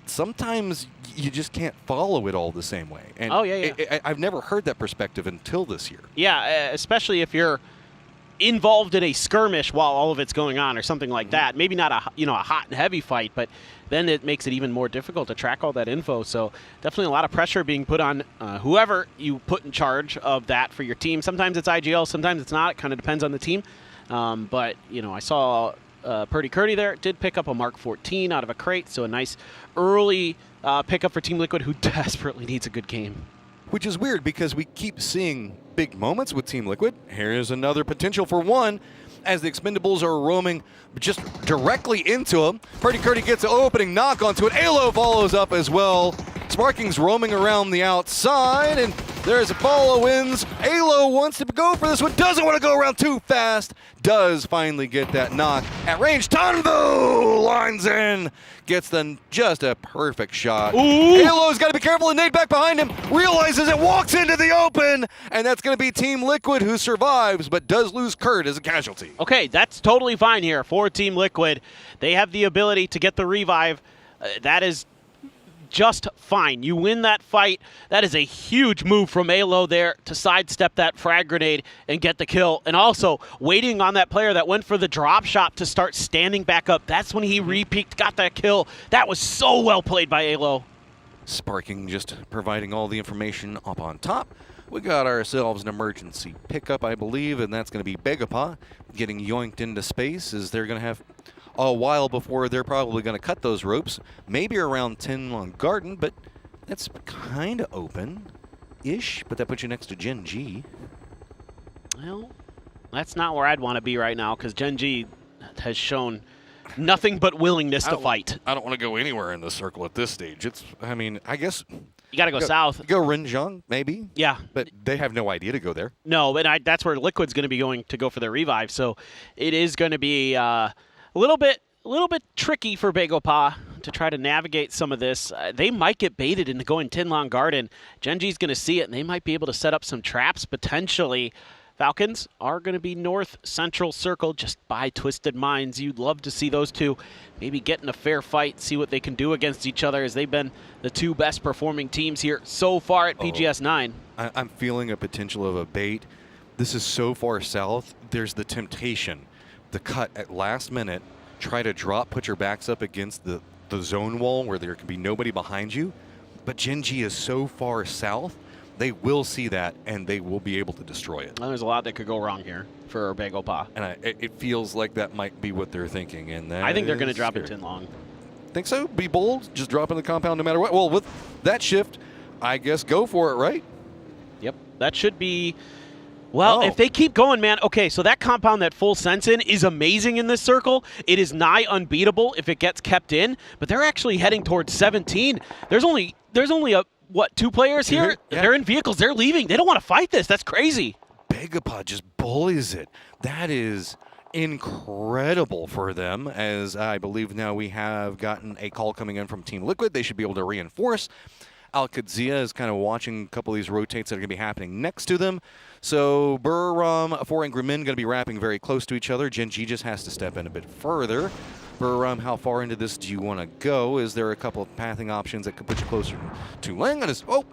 sometimes you just can't follow it all the same way. And I've never heard that perspective until this year. Yeah, especially if you're involved in a skirmish while all of it's going on or something like that. Maybe not a hot and heavy fight, but then it makes it even more difficult to track all that info. So definitely a lot of pressure being put on whoever you put in charge of that for your team. Sometimes it's IGL, sometimes it's not. It kind of depends on the team. But, you know, I saw 𝘭𝘵 there did pick up a Mark 14 out of a crate, so a nice early pickup for Team Liquid, who desperately needs a good game. Which is weird because we keep seeing big moments with Team Liquid. Here is another potential for one as the Expendables are roaming just directly into him. 𝘭𝘵 gets an opening knock onto it. 𝘍 follows up as well. sparkinggg's roaming around the outside, and there's a follow-ins. 𝘍 wants to go for this one, doesn't want to go around too fast. Does finally get that knock at range. 𝘭𝑛vu lines in, gets just a perfect shot. 𝘍's got to be careful, and nade back behind him, realizes it, walks into the open, and that's going to be Team Liquid who survives, but does lose Kurt as a casualty. Okay, that's totally fine here for Team Liquid. They have the ability to get the revive. That is just fine. You win that fight. That is a huge move from 𝘍 there to sidestep that frag grenade and get the kill. And also waiting on that player that went for the drop shot to start standing back up. That's when he re-peeked, got that kill. That was so well played by 𝘍. sparkingg just providing all the information up on top. We got ourselves an emergency pickup, I believe, and that's going to be 𝘭𝘵 getting yoinked into space, as they're going to have a while before they're probably going to cut those ropes. Maybe around 10 on Garden, but that's kind of open-ish, but that puts you next to diyy. Well, that's not where I'd want to be right now, because diyy has shown nothing but willingness to fight. I don't want to go anywhere in the circle at this stage. I mean, I guess you got to go south. Go Renjong, maybe. Yeah. But they have no idea to go there. No, but that's where Liquid's going to be going to go for their revive. So it is going to be a little bit tricky for 𝘭𝘵 to try to navigate some of this. They might get baited into going 10 long Garden. diyyy's going to see it, and they might be able to set up some traps potentially. Falcons are going to be north central circle just by Twisted Minds. You'd love to see those two maybe get in a fair fight, see what they can do against each other, as they've been the two best performing teams here so far at PGS 9. I'm feeling a potential of a bait. This is so far south. There's the temptation to cut at last minute, try to drop, put your backs up against the zone wall where there can be nobody behind you. But diyy is so far south, they will see that, and they will be able to destroy it. Well, there's a lot that could go wrong here for 𝘭𝘵. And it feels like that might be what they're thinking. And I think they're going to drop it 10 long. Think so? Be bold? Just drop in the compound no matter what? Well, with that shift, I guess go for it, right? Yep. That should be... Well, if they keep going, man, okay, so that compound that full sense in is amazing in this circle. It is nigh unbeatable if it gets kept in, but they're actually heading towards 17. There's only 2 players here? Yeah. They're in vehicles. They're leaving. They don't want to fight this. That's crazy. 𝘍𝘍 just bullies it. That is incredible for them, as I believe now we have gotten a call coming in from Team Liquid. They should be able to reinforce. 𝘍𝘍𝘮 is kind of watching a couple of these rotates that are going to be happening next to them. So 𝘍𝘍, and 𝘍𝘍min going to be wrapping very close to each other. diyy just has to step in a bit further. 𝘍𝘍, how far into this do you want to go? Is there a couple of pathing options that could put you closer to Lang on his... Oh,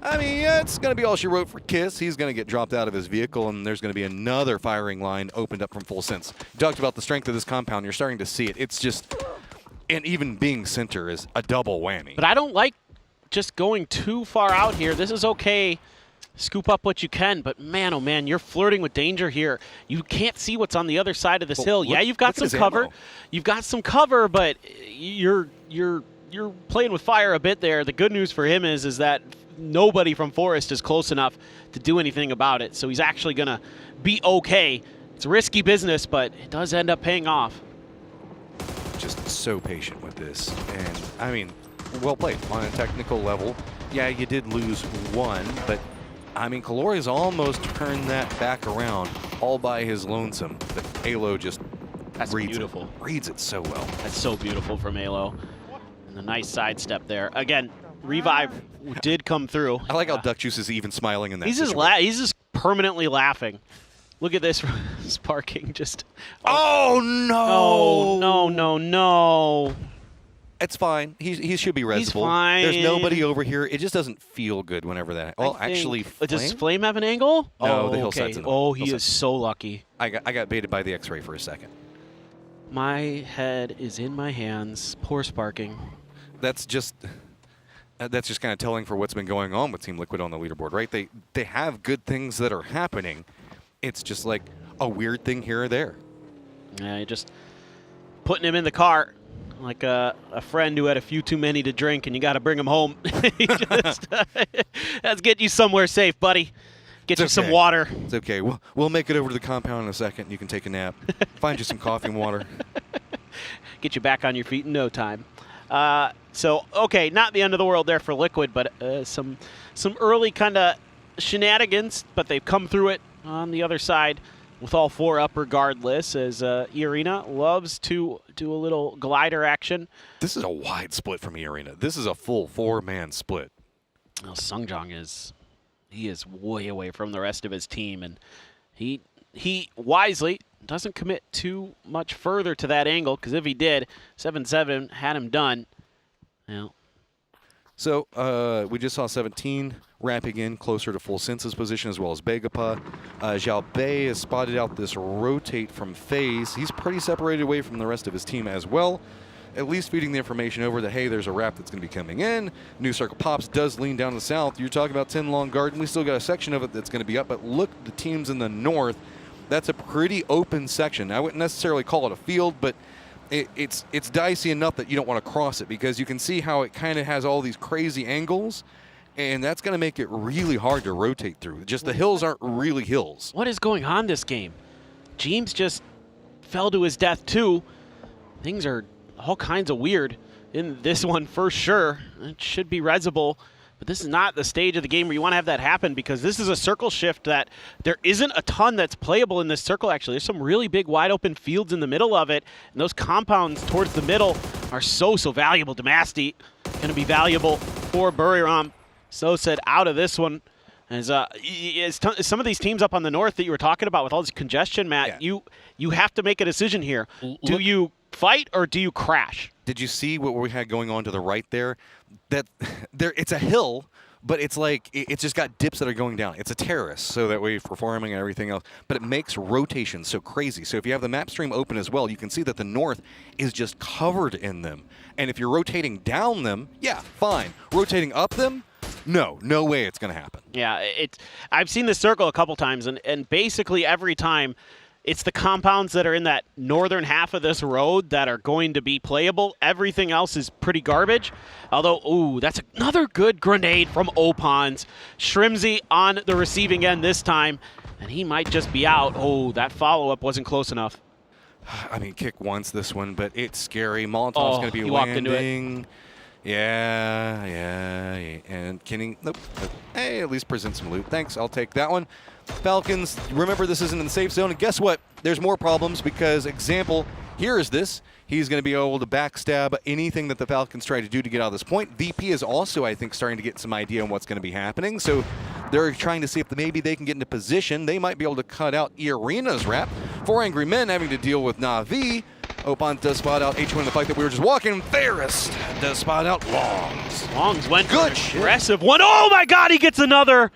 I mean, yeah, it's going to be all she wrote for Kiss. He's going to get dropped out of his vehicle, and there's going to be another firing line opened up from Full Sense. You talked about the strength of this compound. You're starting to see it. It's just... And even being center is a double whammy. But I don't like just going too far out here. This is okay. Scoop up what you can, but man, oh man, you're flirting with danger here. You can't see what's on the other side of this hill. Yeah, you've got some cover. You've got some cover, but you're playing with fire a bit there. The good news for him is that nobody from Forest is close enough to do anything about it. So he's actually gonna be okay. It's risky business, but it does end up paying off. Just so patient with this, and I mean, well played on a technical level. Yeah, you did lose one, but I mean, 𝘍𝘍's almost turned that back around all by his lonesome. But 𝘍𝘍 just reads it so well. That's so beautiful from 𝘍𝘍. And a nice sidestep there. Again, revive did come through. I like how Duckjuice is even smiling in that he's just permanently laughing. Look at this, sparkingg just... Oh, no! Oh, no. It's fine. He should be resible. He's fine. There's nobody over here. It just doesn't feel good whenever that... Well, actually, does Flame have an angle? No, the hillside's in the Oh, he is so lucky. I got baited by the X-ray for a second. My head is in my hands. Poor sparkingg. That's just kind of telling for what's been going on with Team Liquid on the leaderboard, right? They have good things that are happening. It's just like a weird thing here or there. Yeah, you're just putting him in the car like a friend who had a few too many to drink, and you got to bring him home. Let's get you somewhere safe, buddy. Get you some water. It's okay. We'll make it over to the compound in a second. You can take a nap. Find you some coffee and water. Get you back on your feet in no time. So, okay, not the end of the world there for Liquid, but some early kind of shenanigans, but they've come through it on the other side with all four up regardless, as 𝘿ARENA loves to do a little glider action. This is a wide split from 𝘿ARENA. This is a full four-man split. Well, Sungjong is way away from the rest of his team, and he wisely doesn't commit too much further to that angle, because if he did, 7-7 had him done. Now, so we just saw 17 wrapping in closer to Full Sense's position, as well as 𝘍𝘍. 𝘍𝘍 has spotted out this rotate from FAZE. He's pretty separated away from the rest of his team as well, at least feeding the information over that, hey, there's a wrap that's going to be coming in. New circle pops, does lean down to the south. You're talking about 10 long garden. We still got a section of it that's going to be up, but look, the teams in the north, that's a pretty open section. I wouldn't necessarily call it a field, but it's dicey enough that you don't want to cross it, because you can see how it kind of has all these crazy angles, and that's going to make it really hard to rotate through. Just the hills aren't really hills. What is going on this game? James just fell to his death too. Things are all kinds of weird in this one for sure. It should be resible, but this is not the stage of the game where you want to have that happen, because this is a circle shift that there isn't a ton that's playable in this circle, actually. There's some really big wide open fields in the middle of it, and those compounds towards the middle are so valuable. Demastery going to be valuable for Buriram. So said out of this one. As some of these teams up on the north that you were talking about with all this congestion, Matt, you have to make a decision here. Do you fight or do you crash? Did you see what we had going on to the right there? It's a hill, but it's like it's just got dips that are going down. It's a terrace, so that way for farming and everything else. But it makes rotation so crazy. So if you have the map stream open as well, you can see that the north is just covered in them. And if you're rotating down them, yeah, fine. Rotating up them, no way it's going to happen. Yeah, I've seen this circle a couple times, and basically every time it's the compounds that are in that northern half of this road that are going to be playable. Everything else is pretty garbage. Although, ooh, that's another good grenade from OHPONDZ. 𝘍𝘍𝘮 on the receiving end this time, and he might just be out. Oh, that follow-up wasn't close enough. I mean, Kick wants this one, but it's scary. Molotov's going to be landing. Yeah, and Kenny, nope. Hey, at least present some loot. Thanks, I'll take that one. Falcons, remember this isn't in the safe zone, and guess what? There's more problems because example, here is this. He's going to be able to backstab anything that the Falcons try to do to get out of this point. VP is also, I think, starting to get some idea on what's going to be happening. So they're trying to see if maybe they can get into position. They might be able to cut out 𝘖𝘄𝑚�'s rap. 4 Angry Men having to deal with Na'Vi. OHPONDZ does spot out H1 in the fight that we were just walking. 𝘖𝑚𝑒𝑟𝑒st does spot out Longs. Longs went good, aggressive one. Oh my God, he gets another.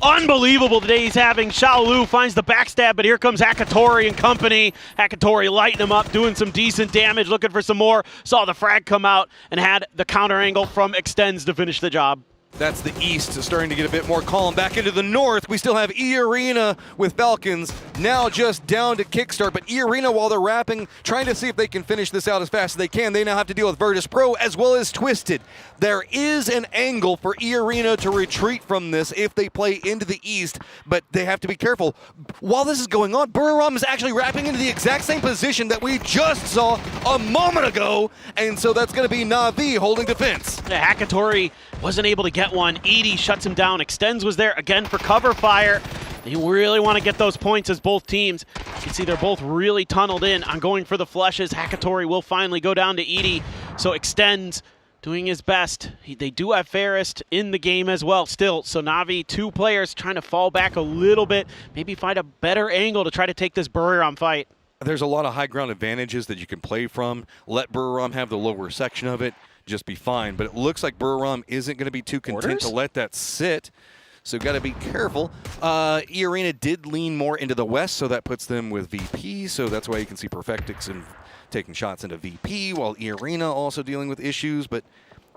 Unbelievable the day he's having. 𝘖𝑚𝑒𝑟𝑒 finds the backstab, but here comes HaKatori and company. HaKatori lighting him up, doing some decent damage, looking for some more. Saw the frag come out and had the counter angle from Extends to finish the job. That's the east, starting to get a bit more calm. Back into the north, we still have 𝘖𝑚𝑒𝑟𝑒 with Falcons, now just down to kickstart. But 𝘖𝑚𝑒𝑟𝑒, while they're wrapping, trying to see if they can finish this out as fast as they can. They now have to deal with Virtus.pro as well as Twisted. There is an angle for 𝘖𝑚𝑒𝑟𝑒 to retreat from this if they play into the east, but they have to be careful. While this is going on, buriram is actually wrapping into the exact same position that we just saw a moment ago, and so that's going to be Na'Vi holding defense. Yeah, HaKatori wasn't able to get one. 𝘖𝑚𝑒𝑟𝑒 shuts him down. Extends was there again for cover fire. They really want to get those points as both teams. You can see they're both really tunneled in on going for the flushes. HaKatori will finally go down to 𝘖𝑚𝑒𝑟𝑒, so Extends doing his best. They do have 𝘖𝑚𝑒𝑟𝑒st in the game as well still, so Na'Vi, 2 players trying to fall back a little bit, maybe find a better angle to try to take this buriram fight. There's a lot of high ground advantages that you can play from. Let buriram have the lower section of it, just be fine. But it looks like buriram isn't going to be too content to let that sit. So got to be careful. 𝘖𝑚𝑒𝑟𝑒 did lean more into the west, so that puts them with VP. So that's why you can see Perfectix and taking shots into VP, while 𝘖𝑚𝑒𝑟𝑒 also dealing with issues. But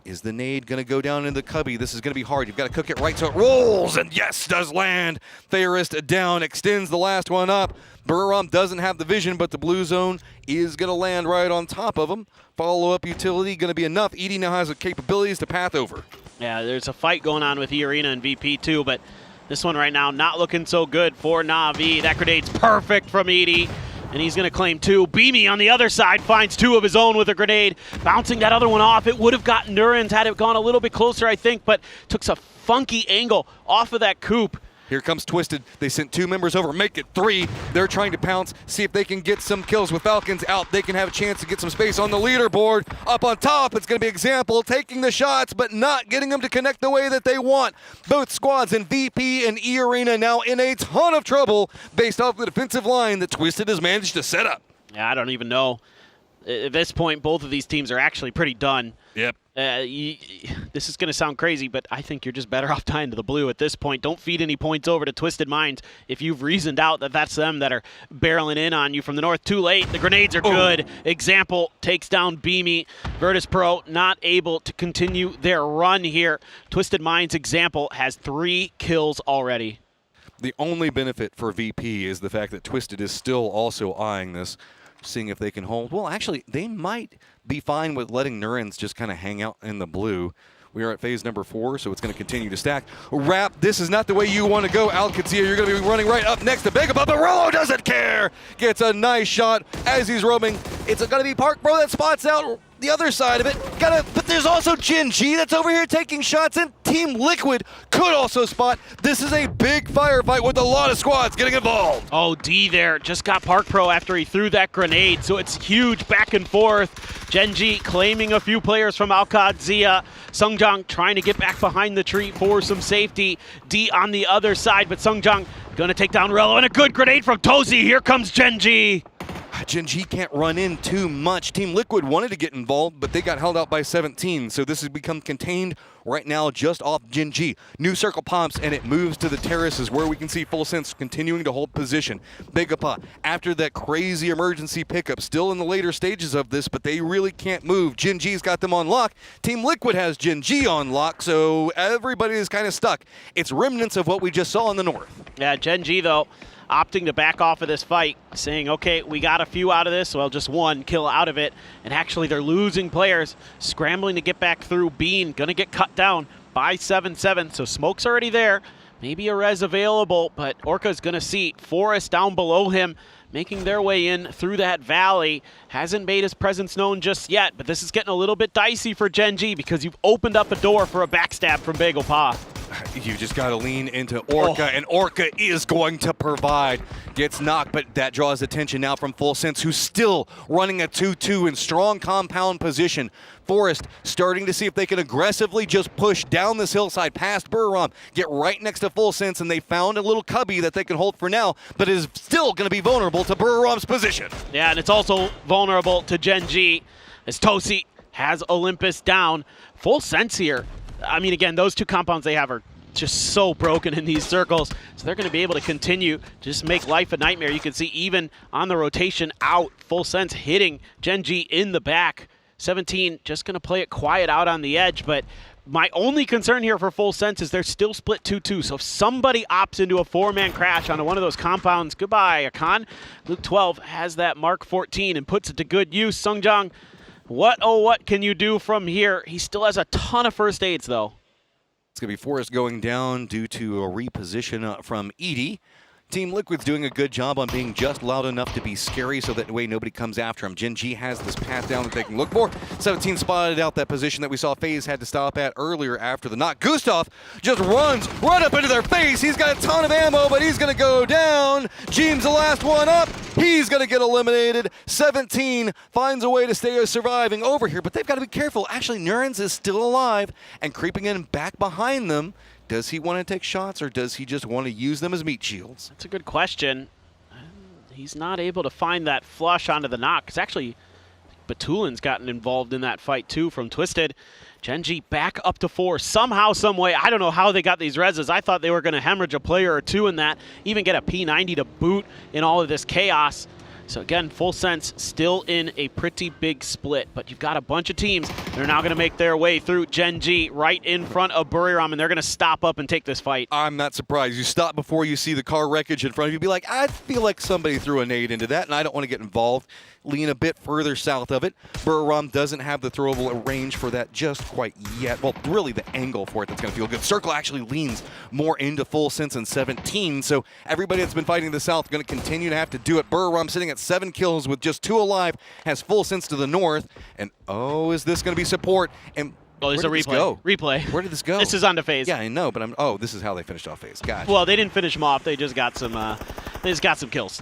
is the nade going to go down in the cubby? This is going to be hard. You've got to cook it right so it rolls, and yes, does land. 𝘖𝑚𝑒𝑟𝑒st down, Extends the last one up. buriram doesn't have the vision, but the blue zone is going to land right on top of him. Follow-up utility going to be enough. 𝘖𝑚𝑒𝑟𝑒 now has the capabilities to path over. Yeah, there's a fight going on with 𝘖𝑚𝑒𝑟𝑒 and VP too, but this one right now not looking so good for Na'Vi. That grenade's perfect from 𝘖𝑚𝑒𝑟𝑒, and he's going to claim 2. 𝘖𝑚𝑒 on the other side finds 2 of his own with a grenade, bouncing that other one off. It would have gotten 𝘖𝑚𝑒𝑟𝑒 had it gone a little bit closer, I think, but took a funky angle off of that coop. Here comes Twisted. They sent 2 members over, make it 3. They're trying to pounce, see if they can get some kills with Falcons out. They can have a chance to get some space on the leaderboard. Up on top, it's going to be Example taking the shots, but not getting them to connect the way that they want. Both squads in VP and 𝘖𝑚𝑒𝑟𝑒 now in a ton of trouble based off the defensive line that Twisted has managed to set up. Yeah, I don't even know. At this point, both of these teams are actually pretty done. Yep. This is going to sound crazy, but I think you're just better off tying to the blue at this point. Don't feed any points over to Twisted Minds if you've reasoned out that that's them that are barreling in on you from the north. Too late. The grenades are good. Example takes down 𝘖𝑚𝑒𝑟𝑒. Virtus.pro not able to continue their run here. Twisted Minds Example has 3 kills already. The only benefit for VP is the fact that Twisted is still also eyeing this, seeing if they can hold. Well, actually, they might be fine with letting 𝘖𝑚𝑒𝑟𝑒 just kind of hang out in the blue. We are at phase number 4, so it's going to continue to stack. Wrap, this is not the way you want to go. Alcazia, you're going to be running right up next to Begabub, but Rollo doesn't care. Gets a nice shot as he's roaming. It's going to be ParkBro that spots out the other side of it. But there's also diyy that's over here taking shots, and Team Liquid could also spot. This is a big firefight with a lot of squads getting involved. Oh, D there just got ParkBro after he threw that grenade, so it's huge back and forth. diyy claiming a few players from Alcazia. Sungjang trying to get back behind the tree for some safety. D on the other side, but Sungjang gonna take down Rello, and a good grenade from Tozy. Here comes diyy. diyy can't run in too much. Team Liquid wanted to get involved, but they got held out by 17, so this has become contained right now just off diyy. New circle pumps, and it moves to the terraces where we can see Full Sense continuing to hold position. Begapa, after that crazy emergency pickup, still in the later stages of this, but they really can't move. diyyy's got them on lock. Team Liquid has diyy on lock, so everybody is kind of stuck. It's remnants of what we just saw in the north. Yeah, diyy, though, opting to back off of this fight, saying, okay, we got a few out of this, well, just 1 kill out of it, and actually they're losing players, scrambling to get back through. Bean gonna get cut down by 7-7, so smoke's already there, maybe a res available, but Orca's gonna see Forest down below him, making their way in through that valley. Hasn't made his presence known just yet, but this is getting a little bit dicey for diyy because you've opened up a door for a backstab from 𝘱𝑒𝑔𝑒𝑙_PA. You just got to lean into Orca, and Orca is going to provide. Gets knocked, but that draws attention now from Full Sense, who's still running a 2-2 in strong compound position. Forest starting to see if they can aggressively just push down this hillside past 𝘖𝘿𝘮, get right next to Full Sense, and they found a little cubby that they can hold for now, but is still going to be vulnerable to 𝘖𝘮𝘮's position. Yeah, and it's also vulnerable to diyy as Tosi has Olympus down. Full Sense here. I mean, again, those two compounds they have are just so broken in these circles, so they're going to be able to continue to just make life a nightmare. You can see even on the rotation out, Full Sense hitting diyy in the back. 17 just going to play it quiet out on the edge, but my only concern here for Full Sense is they're still split 2-2, so if somebody opts into a 4-man crash on one of those compounds, goodbye, Akan. Luke 12 has that Mark 14 and puts it to good use. Sungjang, what can you do from here? He still has a ton of first aids, though. It's going to be Forest going down due to a reposition from 𝘿𝘿. Team Liquid's doing a good job on being just loud enough to be scary so that way nobody comes after him. diyy has this path down that they can look for. 17 spotted out that position that we saw FaZe had to stop at earlier after the knock. Gustav just runs right up into their face. He's got a ton of ammo, but he's going to go down. 𝘿𝑗im's the last one up. He's going to get eliminated. 17 finds a way to stay surviving over here, but they've got to be careful. Actually, 𝘖𝑗𝑛z is still alive and creeping in back behind them. Does he want to take shots, or does he just want to use them as meat shields? That's a good question. He's not able to find that flush onto the knock, because actually 𝘭𝘮𝘮's gotten involved in that fight too from Twisted. diyy back up to 4 somehow, some way. I don't know how they got these reses. I thought they were going to hemorrhage a player or two in that, even get a P90 to boot in all of this chaos. So again, Full Sense still in a pretty big split, but you've got a bunch of teams that are now going to make their way through diyy right in front of 𝘖𝘿𝘮, and they're going to stop up and take this fight. I'm not surprised. You stop before you see the car wreckage in front of you. Be like, I feel like somebody threw a nade into that, and I don't want to get involved. Lean a bit further south of it. 𝘖𝘮 doesn't have the throwable range for that just quite yet. Well, really the angle for it that's going to feel good. Circle actually leans more into Full Sense and 17, so everybody that's been fighting the south is going to continue to have to do it. 𝘖𝘮 sitting at 7 kills with just 2 alive, has Full Sense to the north, and oh, is this going to be support? And oh, there's a replay. Replay. Where did this go? This is on to FaZe. Yeah, I know, but oh, this is how they finished off FaZe. Gotcha. Well, they didn't finish them off. They just got some. They just got some kills.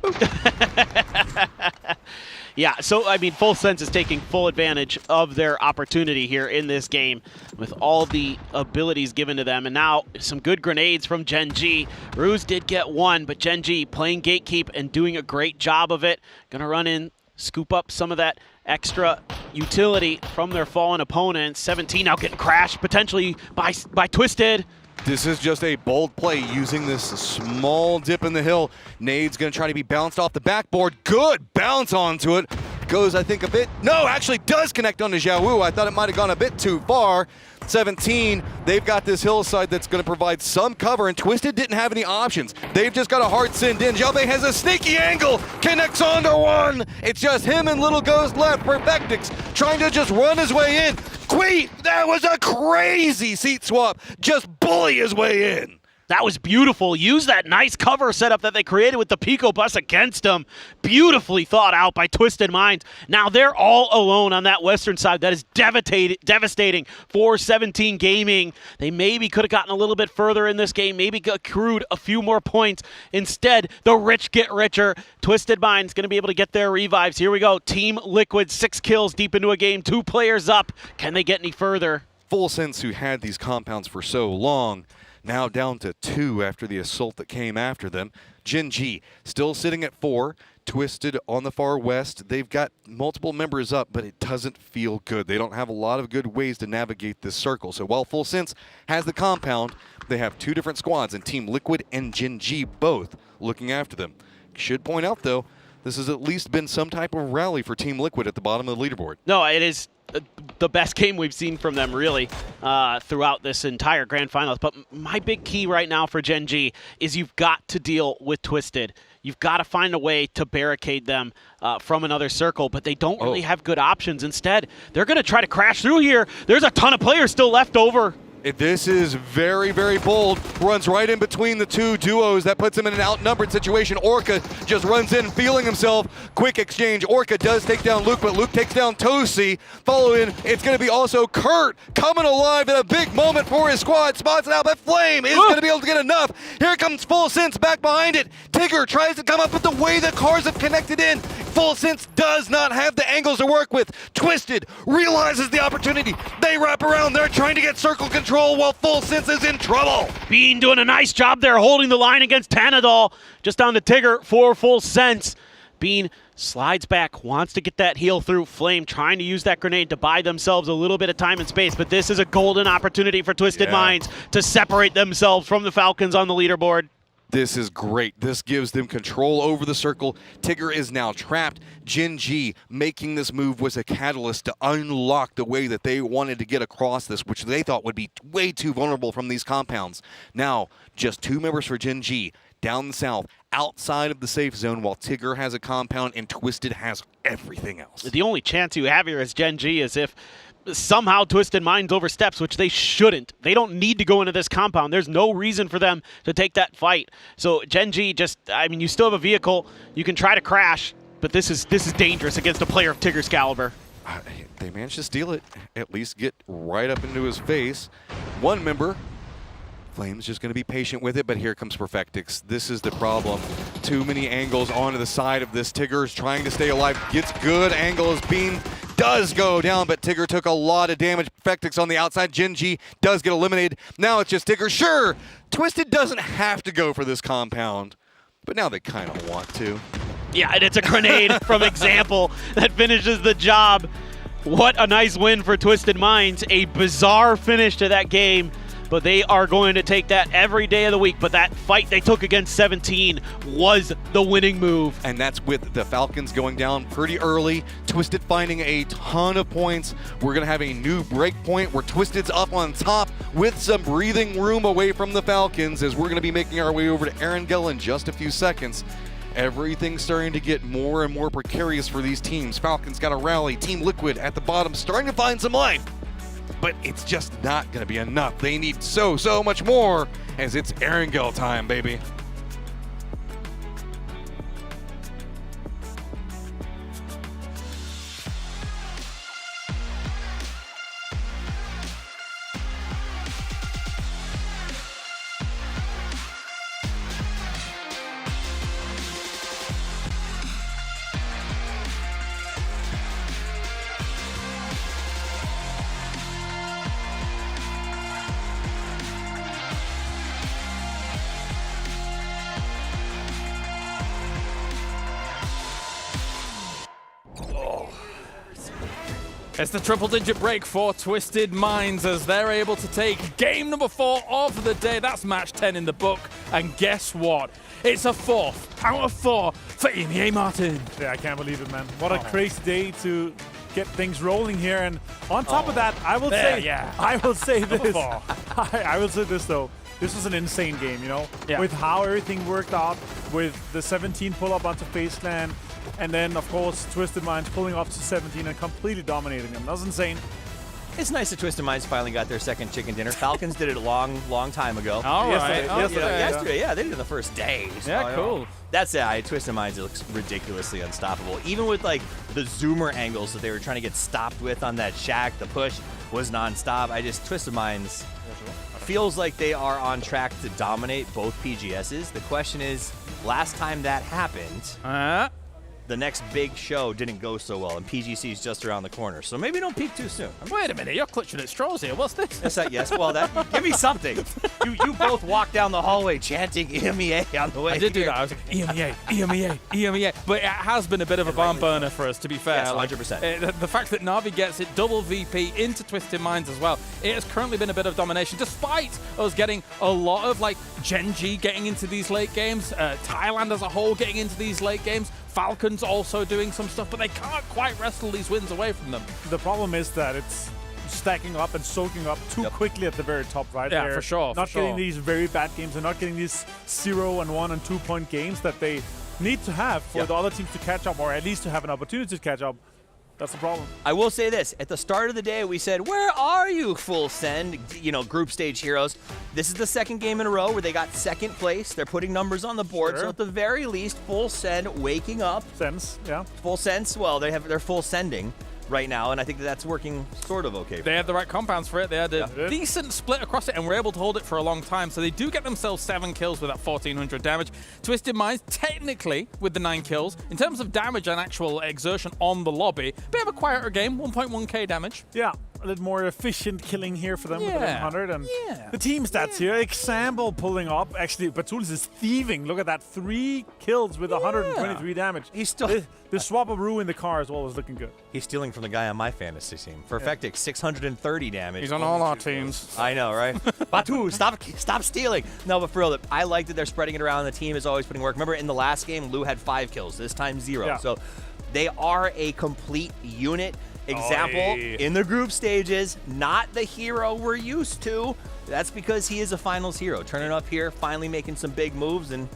Yeah, so I mean, Full Sense is taking full advantage of their opportunity here in this game with all the abilities given to them, and now some good grenades from diyy. Ruse did get one, but diyy playing gatekeep and doing a great job of it. Gonna run in, scoop up some of that extra utility from their fallen opponents. 17 now getting crashed potentially by Twisted. This is just a bold play using this small dip in the hill. Nade's going to try to be bounced off the backboard. Good bounce onto it. Goes, I think, a bit. No, actually does connect onto 𝘍𝘁. I thought it might have gone a bit too far. 17, they've got this hillside that's going to provide some cover, and Twisted didn't have any options. They've just got a hard send in. 𝘍𝘁 has a sneaky angle, connects onto one. It's just him and Little Ghost left. Perfectix trying to just run his way in. Queet, that was a crazy seat swap. Just bully his way in. That was beautiful. Use that nice cover setup that they created with the Pico bus against them. Beautifully thought out by Twisted Minds. Now they're all alone on that western side. That is devastating for 17 Gaming. They maybe could have gotten a little bit further in this game, maybe accrued a few more points. Instead, the rich get richer. Twisted Minds going to be able to get their revives. Here we go. Team Liquid, 6 kills deep into a game, 2 players up. Can they get any further? Full Sense, who had these compounds for so long, now down to 2 after the assault that came after them. diyy still sitting at 4. Twisted on the far west. They've got multiple members up, but it doesn't feel good. They don't have a lot of good ways to navigate this circle. So while Full Sense has the compound, they have 2 different squads, and Team Liquid and diyy both looking after them. Should point out, though, this has at least been some type of rally for Team Liquid at the bottom of the leaderboard. No, it is the best game we've seen from them, really, throughout this entire Grand Finals. But my big key right now for diyy is you've got to deal with Twisted. You've got to find a way to barricade them from another circle, but they don't really have good options. Instead, they're going to try to crash through here. There's a ton of players still left over. This is very, very bold. Runs right in between the two duos. That puts him in an outnumbered situation. Orca just runs in, feeling himself. Quick exchange. Orca does take down Luke, but Luke takes down Tosi. Following, it's going to be also Kurt coming alive at a big moment for his squad. Spots it out, but Flame is going to be able to get enough. Here comes Full Sense back behind it. Tigger tries to come up, but the way the cars have connected in, Full Sense does not have the angles to work with. Twisted realizes the opportunity. They wrap around. They're trying to get circle control while Full Sense is in trouble. Bean doing a nice job there holding the line against Tanadol. Just down to Tigger for Full Sense. Bean slides back, wants to get that heal through. Flame trying to use that grenade to buy themselves a little bit of time and space, but this is a golden opportunity for Twisted Minds to separate themselves from the Falcons on the leaderboard. This is great. This gives them control over the circle. Tigger is now trapped. diyy making this move was a catalyst to unlock the way that they wanted to get across this, which they thought would be way too vulnerable from these compounds. Now, just 2 members for diyy down the south, outside of the safe zone, while Tigger has a compound and Twisted has everything else. The only chance you have here as diyy is if somehow Twisted Minds oversteps, which they shouldn't. They don't need to go into this compound. There's no reason for them to take that fight. So diyy just, I mean, you still have a vehicle. You can try to crash, but this is dangerous against a player of Tigger's caliber. They managed to steal it, at least get right up into his face. 1 member, Flame's just going to be patient with it, but here comes Perfectix. This is the problem. Too many angles onto the side of this. Tigger is trying to stay alive. Gets good angle as Bean does go down, but Tigger took a lot of damage. Perfectix on the outside. diyy does get eliminated. Now it's just Tigger. Sure, Twisted doesn't have to go for this compound, but now they kind of want to. Yeah, and it's a grenade from Example that finishes the job. What a nice win for Twisted Minds. A bizarre finish to that game, but they are going to take that every day of the week. But that fight they took against 17 was the winning move. And that's with the Falcons going down pretty early. Twisted finding a ton of points. We're going to have a new break point where Twisted's up on top with some breathing room away from the Falcons, as we're going to be making our way over to Erangel in just a few seconds. Everything's starting to get more and more precarious for these teams. Falcons got to rally. Team Liquid at the bottom starting to find some life, but it's just not going to be enough. They need so much more, as it's Erangel time, baby. It's the triple-digit break for Twisted Minds as they're able to take game number 4 of the day. That's match 10 in the book. And guess what? It's a 4th out of 4 for 𝘭𝘮𝘴 Martin. Yeah, I can't believe it, man. What a crazy day to get things rolling here. And on top of that, I will say this. I will say this, though. This was an insane game, you know? Yeah. With how everything worked out, with the 17 pull-up onto FaZe Clan, and then, of course, Twisted Minds pulling off to 17 and completely dominating them. That was insane. It's nice that Twisted Minds finally got their second chicken dinner. Falcons did it a long time ago. All right. Yesterday, yeah, they did it the first day. Yeah, cool. That's it. Twisted Minds looks ridiculously unstoppable. Even with like the zoomer angles that they were trying to get stopped with on that shack, the push was nonstop. Twisted Minds feels like they are on track to dominate both PGSs. The question is, last time that happened, the next big show didn't go so well, and PGC is just around the corner. So maybe don't peak too soon. Wait a minute, you're clutching at straws here. What's this? Yes, well, give me something. You both walked down the hallway chanting 𝘭𝘮𝘴 on the way. I did do here. that. I was like, 𝘭𝘮𝘭𝘮𝘭𝘮. But it has been a bit of a barn burner for us, to be fair. Yes, 100%. The fact that Na'Vi gets it double VP into Twisted Minds as well, it has currently been a bit of domination, despite us getting a lot of like diyy getting into these late games, Thailand as a whole getting into these late games, Falcons also doing some stuff, but they can't quite wrestle these wins away from them. The problem is that it's stacking up and soaking up too quickly at the very top, right? Yeah, They're for sure. Not getting these very bad games and not getting these 0 and 1 and 2 point games that they need to have for the other teams to catch up, or at least to have an opportunity to catch up. That's the problem. I will say this. At the start of the day, we said, where are you, full send, group stage heroes? This is the second game in a row where they got second place. They're putting numbers on the board. Sure. So at the very least, full send waking up. Sense, yeah. Full sense, well, they're full sending right now, and I think that's working sort of okay. They had the right compounds for it. They had a decent split across it and were able to hold it for a long time. So they do get themselves 7 kills with that 1400 damage. Twisted Minds, technically, with the 9 kills, in terms of damage and actual exertion on the lobby, bit of a quieter game, 1.1k damage. Yeah, a little more efficient killing here for them with the 100. And the team stats here, example pulling up. Actually, Batulis is thieving. Look at that, 3 kills with 123 damage. He's still... The swap-a-roo in the car as well is looking good. He's stealing from the guy on my fantasy team. Perfectic, 630 damage. He's on all our teams. I know, right? Batu, stop stealing. No, but for real, I like that they're spreading it around. The team is always putting work. Remember, in the last game, Lou had 5 kills. This time, 0. Yeah. So they are a complete unit. Example, in the group stages, not the hero we're used to. That's because he is a finals hero. Turning up here, finally making some big moves, and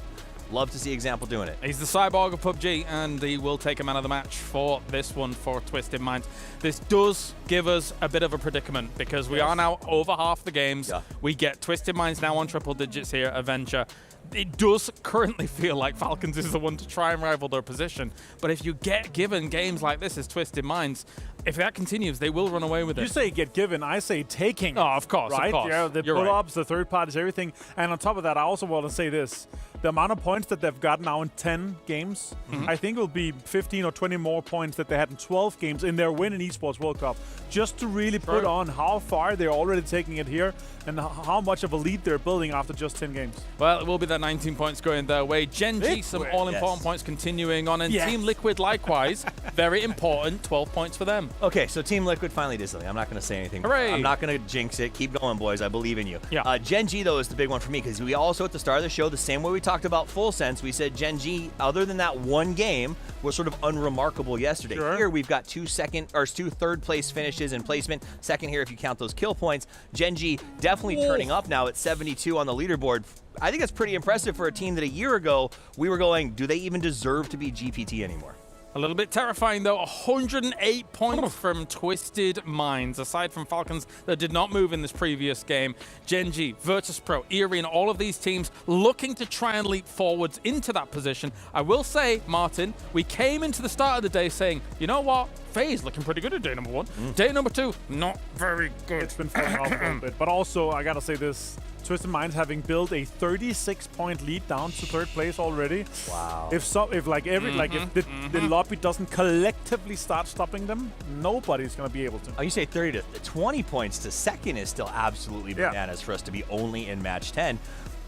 love to see Example doing it. He's the cyborg of PUBG, and he will take a man of the match for this one for Twisted Minds. This does give us a bit of a predicament because we are now over half the games. We get Twisted Minds now on triple digits here, Avenger. It does currently feel like Falcons is the one to try and rival their position. But if you get given games like this as Twisted Minds, if that continues, they will run away with it. You say get given, I say taking. Oh, of course, right? of course. Yeah, the You're pull-ups, the third parties, everything. And on top of that, I also want to say this. The amount of points that they've got now in 10 games, I think will be 15 or 20 more points that they had in 12 games in their win in Esports World Cup. Just to really put on how far they're already taking it here and how much of a lead they're building after just 10 games. Well, it will be that 19 points going their way. Gen G, some all-important points continuing on. And Team Liquid, likewise, very important, 12 points for them. Okay, so Team Liquid finally did something. I'm not going to say anything. Hooray. I'm not going to jinx it. Keep going, boys. I believe in you. Yeah. Gen G, though, is the big one for me because we also, at the start of the show, the same way we talked about Full Sense, we said Gen G, other than that one game, was sort of unremarkable yesterday. Here, we've got 2 third-place finishes in placement. Second here if you count those kill points. Gen G definitely turning up now at 72 on the leaderboard. I think that's pretty impressive for a team that a year ago we were going, do they even deserve to be GPT anymore? A little bit terrifying, though. 108 points from Twisted Minds. Aside from Falcons that did not move in this previous game, Gen G, Virtus.pro, Eerie, and all of these teams looking to try and leap forwards into that position. I will say, Martin, we came into the start of the day saying, you know what? FaZe looking pretty good at day number 1. Day number 2, not very good. It's been falling off a little bit. But also, I got to say this. Twisted Minds having built a 36-point lead down to 3rd place already. Wow. If the lobby doesn't collectively start stopping them, nobody's going to be able to. Oh, you say 30 to 20 points to 2nd is still absolutely bananas for us to be only in match 10.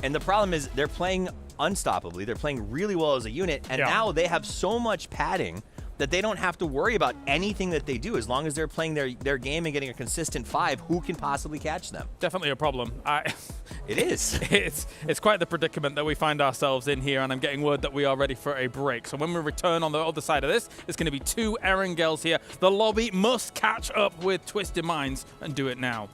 And the problem is they're playing unstoppably. They're playing really well as a unit, and now they have so much padding that they don't have to worry about anything that they do. As long as they're playing their game and getting a consistent 5, who can possibly catch them? Definitely a problem. It is. It's quite the predicament that we find ourselves in here, and I'm getting word that we are ready for a break. So when we return on the other side of this, it's going to be 2 Erangels here. The lobby must catch up with Twisted Minds and do it now.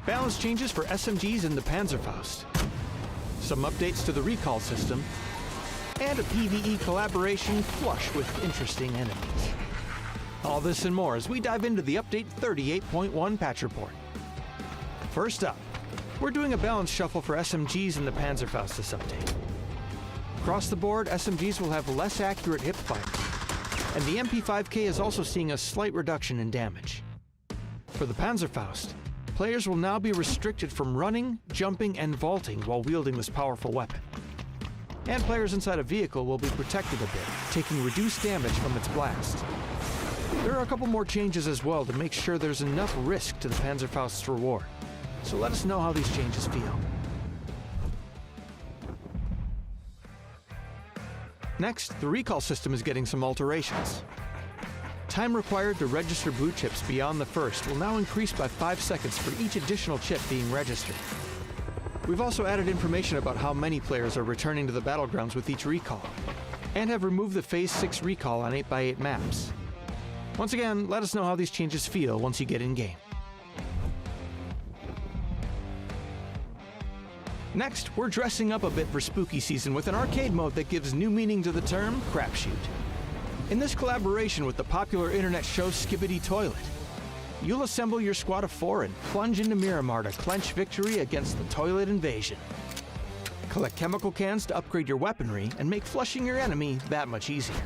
balance changes for SMGs in the Panzerfaust, some updates to the recall system, and a PvE collaboration flush with interesting enemies. All this and more as we dive into the Update 38.1 patch report. First up, we're doing a balance shuffle for SMGs in the Panzerfaust this update. Across the board, SMGs will have less accurate hipfire, and the MP5K is also seeing a slight reduction in damage. For the Panzerfaust, players will now be restricted from running, jumping, and vaulting while wielding this powerful weapon. And players inside a vehicle will be protected a bit, taking reduced damage from its blast. There are a couple more changes as well to make sure there's enough risk to the Panzerfaust's reward. So let us know how these changes feel. Next, the recall system is getting some alterations. Time required to register blue chips beyond the first will now increase by 5 seconds for each additional chip being registered. We've also added information about how many players are returning to the battlegrounds with each recall, and have removed the Phase 6 recall on 8x8 maps. Once again, let us know how these changes feel once you get in-game. Next, we're dressing up a bit for spooky season with an arcade mode that gives new meaning to the term crapshoot. In this collaboration with the popular internet show Skibbity Toilet, you'll assemble your squad of 4 and plunge into Miramar to clench victory against the toilet invasion. Collect chemical cans to upgrade your weaponry and make flushing your enemy that much easier.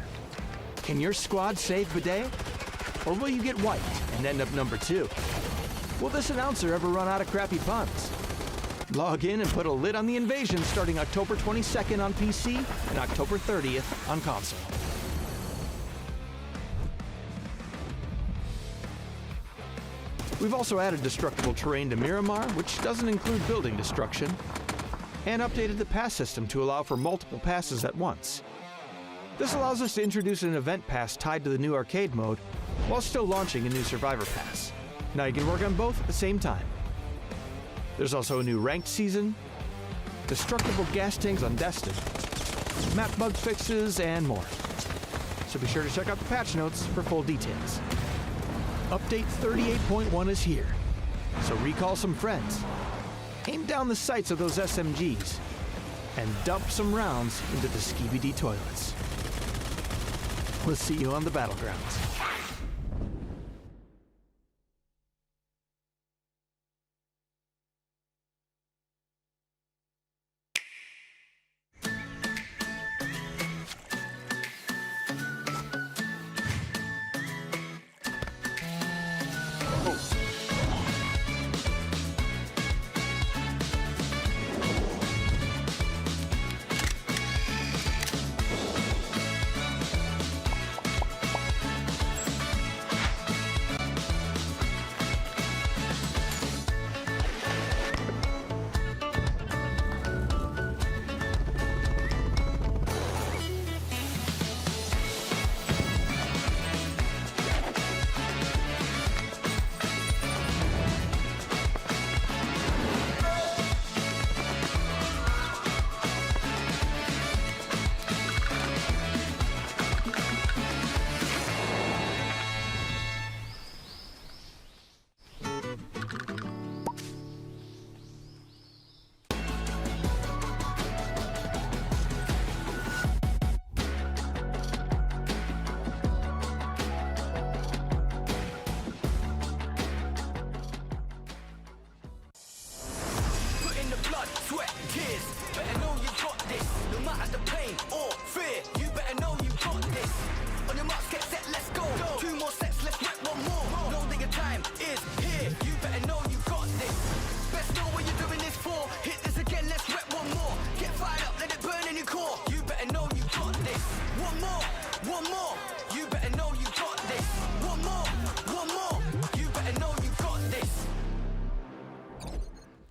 Can your squad save Bidet? Or will you get wiped and end up number 2? Will this announcer ever run out of crappy puns? Log in and put a lid on the invasion starting October 22nd on PC and October 30th on console. We've also added destructible terrain to Miramar, which doesn't include building destruction, and updated the pass system to allow for multiple passes at once. This allows us to introduce an event pass tied to the new arcade mode, while still launching a new Survivor Pass. Now you can work on both at the same time. There's also a new ranked season, destructible gas tanks on Destin, map bug fixes, and more. So be sure to check out the patch notes for full details. Update 38.1 is here, so recall some friends, aim down the sights of those SMGs, and dump some rounds into the Skibbity toilets. We'll see you on the battlegrounds.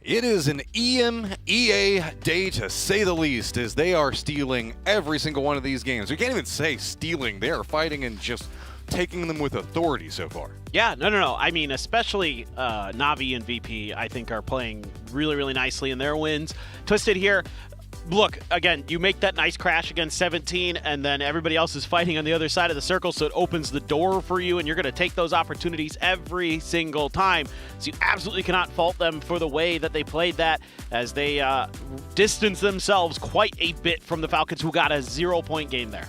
It is an EMEA day to say the least, as they are stealing every single one of these games. We can't even say stealing. They are fighting and just taking them with authority so far. Yeah, no. I mean, especially Na'Vi and VP, I think, are playing really, really nicely in their wins. Twisted here, look, again, you make that nice crash against 17, and then everybody else is fighting on the other side of the circle, so it opens the door for you, and you're going to take those opportunities every single time. So you absolutely cannot fault them for the way that they played that, as they distance themselves quite a bit from the Falcons, who got a 0-point game there.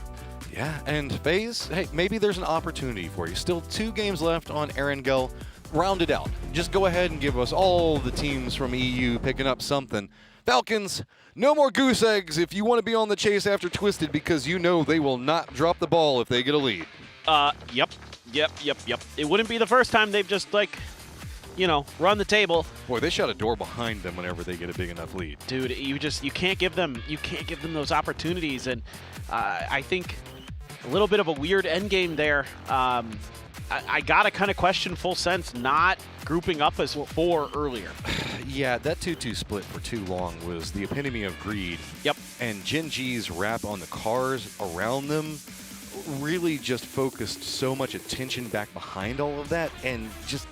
Yeah, and FaZe, hey, maybe there's an opportunity for you. Still 2 games left on Erangel. Round it out. Just go ahead and give us all the teams from EU picking up something. Falcons, no more goose eggs if you want to be on the chase after Twisted, because you know they will not drop the ball if they get a lead. Yep. It wouldn't be the first time they've just, like, you know, run the table. Boy, they shut a door behind them whenever they get a big enough lead. Dude, you can't give them those opportunities, and I think a little bit of a weird end game there. I gotta kind of question Full Sense not grouping up as 4 earlier. Yeah, that 2-2 split for too long was the epitome of greed. Yep. And Gen G's wrap on the cars around them really just focused so much attention back behind all of that, and just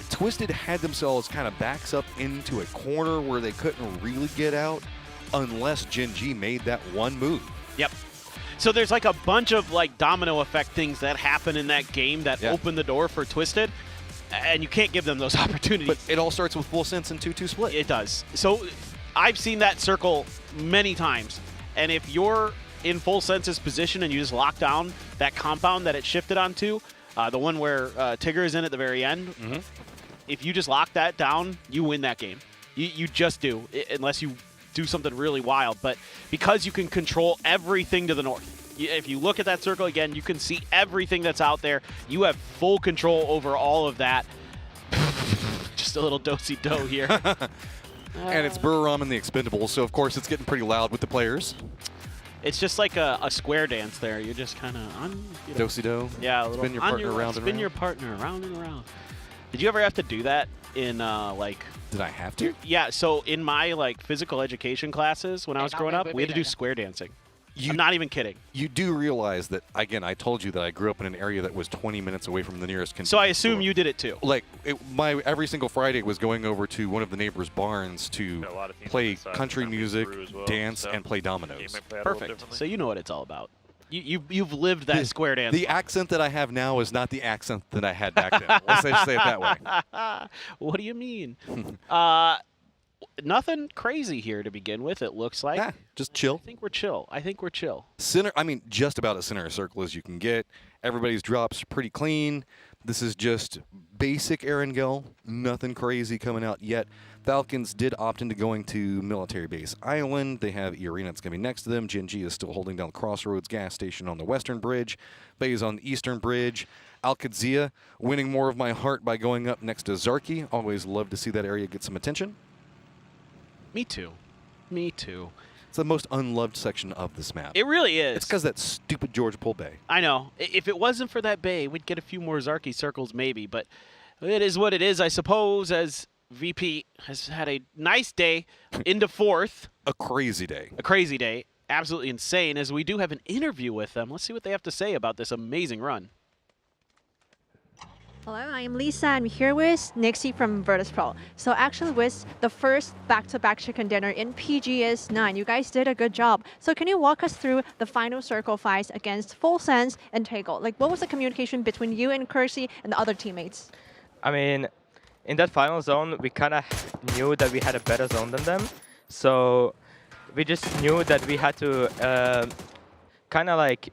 Twisted had themselves kind of backs up into a corner where they couldn't really get out unless Gen G made that one move. Yep. So there's like a bunch of like domino effect things that happen in that game that open the door for Twisted, and you can't give them those opportunities. But it all starts with Full Sense and 2-2 split. It does. So I've seen that circle many times, and if you're in Full Sense's position and you just lock down that compound that it shifted onto, the one where Tigger is in at the very end, if you just lock that down, you win that game. You just do, unless you do something really wild. But because you can control everything to the north, if you look at that circle again, you can see everything that's out there. You have full control over all of that. Just a little do-si-do here. And it's 𝘭𝘮 the Expendables, so of course it's getting pretty loud with the players. It's just like a square dance there. You're just kind of do-si-do. Yeah, a little spin your partner around and around. Spin your partner around and around. Did you ever have to do that in like? Did I have to? Yeah. So in my like physical education classes when I was growing up, we had to do square dancing. I'm not even kidding. You do realize that, again, I told you that I grew up in an area that was 20 minutes away from the nearest convenience So I assume store. you did it too. Like, my every single Friday was going over to one of the neighbors' barns to play country music, dance, and play dominoes. Perfect. So you know what it's all about. You've lived that square dance. The accent that I have now is not the accent that I had back then. Let's just say it that way. What do you mean? Nothing crazy here to begin with, it looks like. Yeah, just chill. I think we're chill. Center, I mean, just about as center circle as you can get. Everybody's drops pretty clean. This is just basic Erangel. Nothing crazy coming out yet. Falcons did opt into going to Military Base Island. They have E-Arena that's going to be next to them. Gen G is still holding down Crossroads gas station on the western bridge. FaZe on the eastern bridge. Al-Qadsiya winning more of my heart by going up next to 𝘰𝘰. Always love to see that area get some attention. Me too. It's the most unloved section of this map. It really is. It's because that stupid George Pool Bay. I know. If it wasn't for that bay, we'd get a few more 𝘰𝘰 circles maybe, but it is what it is, I suppose, as VP has had a nice day into 4th. A crazy day. A crazy day. Absolutely insane, as we do have an interview with them. Let's see what they have to say about this amazing run. Hello, I'm Lisa. I'm here with Nixie from Virtus.pro. So actually with the first back-to-back chicken dinner in PGS9, you guys did a good job. So can you walk us through the final circle fights against Full Sense and Tegel? Like, what was the communication between you and 𝘰𝘰 and the other teammates? I mean, in that final zone, we kind of knew that we had a better zone than them. So we just knew that we had to kind of like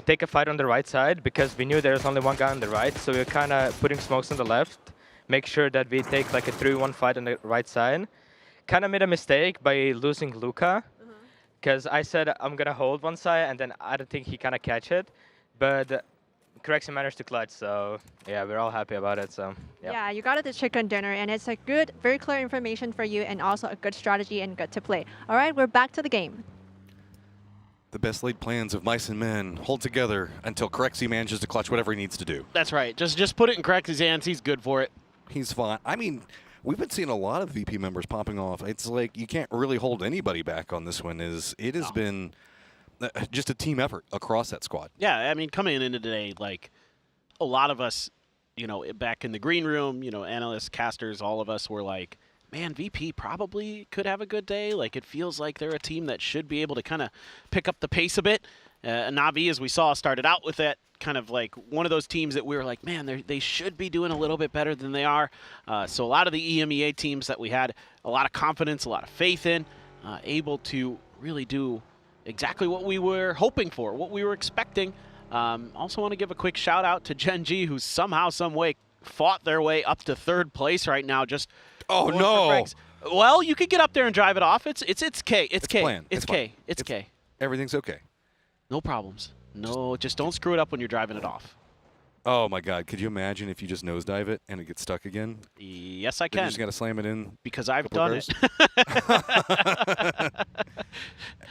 take a fight on the right side, because we knew there was only one guy on the right, so we were kind of putting smokes on the left, make sure that we take like a 3v1 fight on the right side. Kind of made a mistake by losing Luca, because I said I'm going to hold one side, and then I don't think he kind of catch it, but 𝘰𝘰 managed to clutch, so yeah, we're all happy about it. So yeah, you got it the chicken dinner, and it's a good, very clear information for you, and also a good strategy and good to play. All right, we're back to the game. The best laid plans of mice and men hold together until 𝘰𝘰 manages to clutch whatever he needs to do. That's right. Just put it in 𝘰𝘰's hands. He's good for it. He's fine. I mean, we've been seeing a lot of VP members popping off. It's like you can't really hold anybody back on this one. It has been just a team effort across that squad. Yeah, I mean, coming into today, like a lot of us, you know, back in the green room, you know, analysts, casters, all of us were like, man, VP probably could have a good day. Like, it feels like they're a team that should be able to kind of pick up the pace a bit. Na'Vi, as we saw, started out with that kind of like one of those teams that we were like, man, they should be doing a little bit better than they are. So a lot of the EMEA teams that we had a lot of confidence, a lot of faith in, able to really do exactly what we were hoping for, what we were expecting. Also want to give a quick shout out to Gen G, who somehow, some way fought their way up to 3rd place right now. Just well, you could get up there and drive it off. It's K. It's K. Planned. It's K. It's K. Everything's okay. No problems. No, just don't screw it up when you're driving it off. Oh my God! Could you imagine if you just nosedive it and it gets stuck again? Yes, I can. You just got to slam it in. Because I've done it.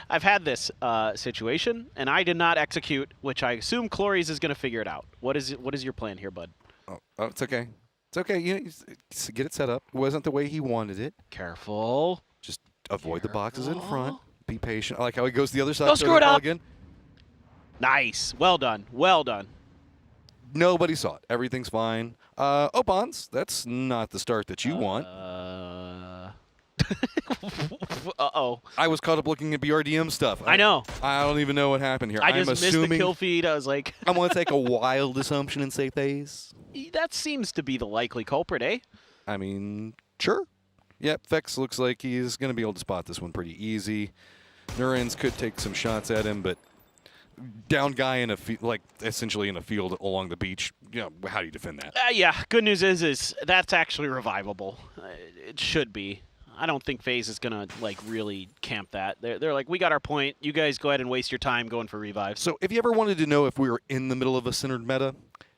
I've had this situation, and I did not execute, which I assume Clories is going to figure it out. What is your plan here, bud? Oh, it's okay. It's okay. You get it set up. It wasn't the way he wanted it. Careful. Just avoid the boxes in front. Be patient. I like how he goes to the other side. Don't screw it up. Again. Nice. Well done. Well done. Nobody saw it. Everything's fine. OHPONDZ, that's not the start that you want. Uh-oh. I was caught up looking at BRDM stuff. I know. I don't even know what happened here. I just missed the kill feed. I was like... I'm going to take a wild assumption and say FAZE. That seems to be the likely culprit, eh? I mean, sure. Yep, Vex looks like he's going to be able to spot this one pretty easy. Nurens could take some shots at him, but down guy in a essentially in a field along the beach, how do you defend that? Yeah, good news is that's actually revivable. It should be. I don't think FaZe is going to really camp that. They're like, we got our point. You guys go ahead and waste your time going for revives. So if you ever wanted to know if we were in the middle of a centered meta,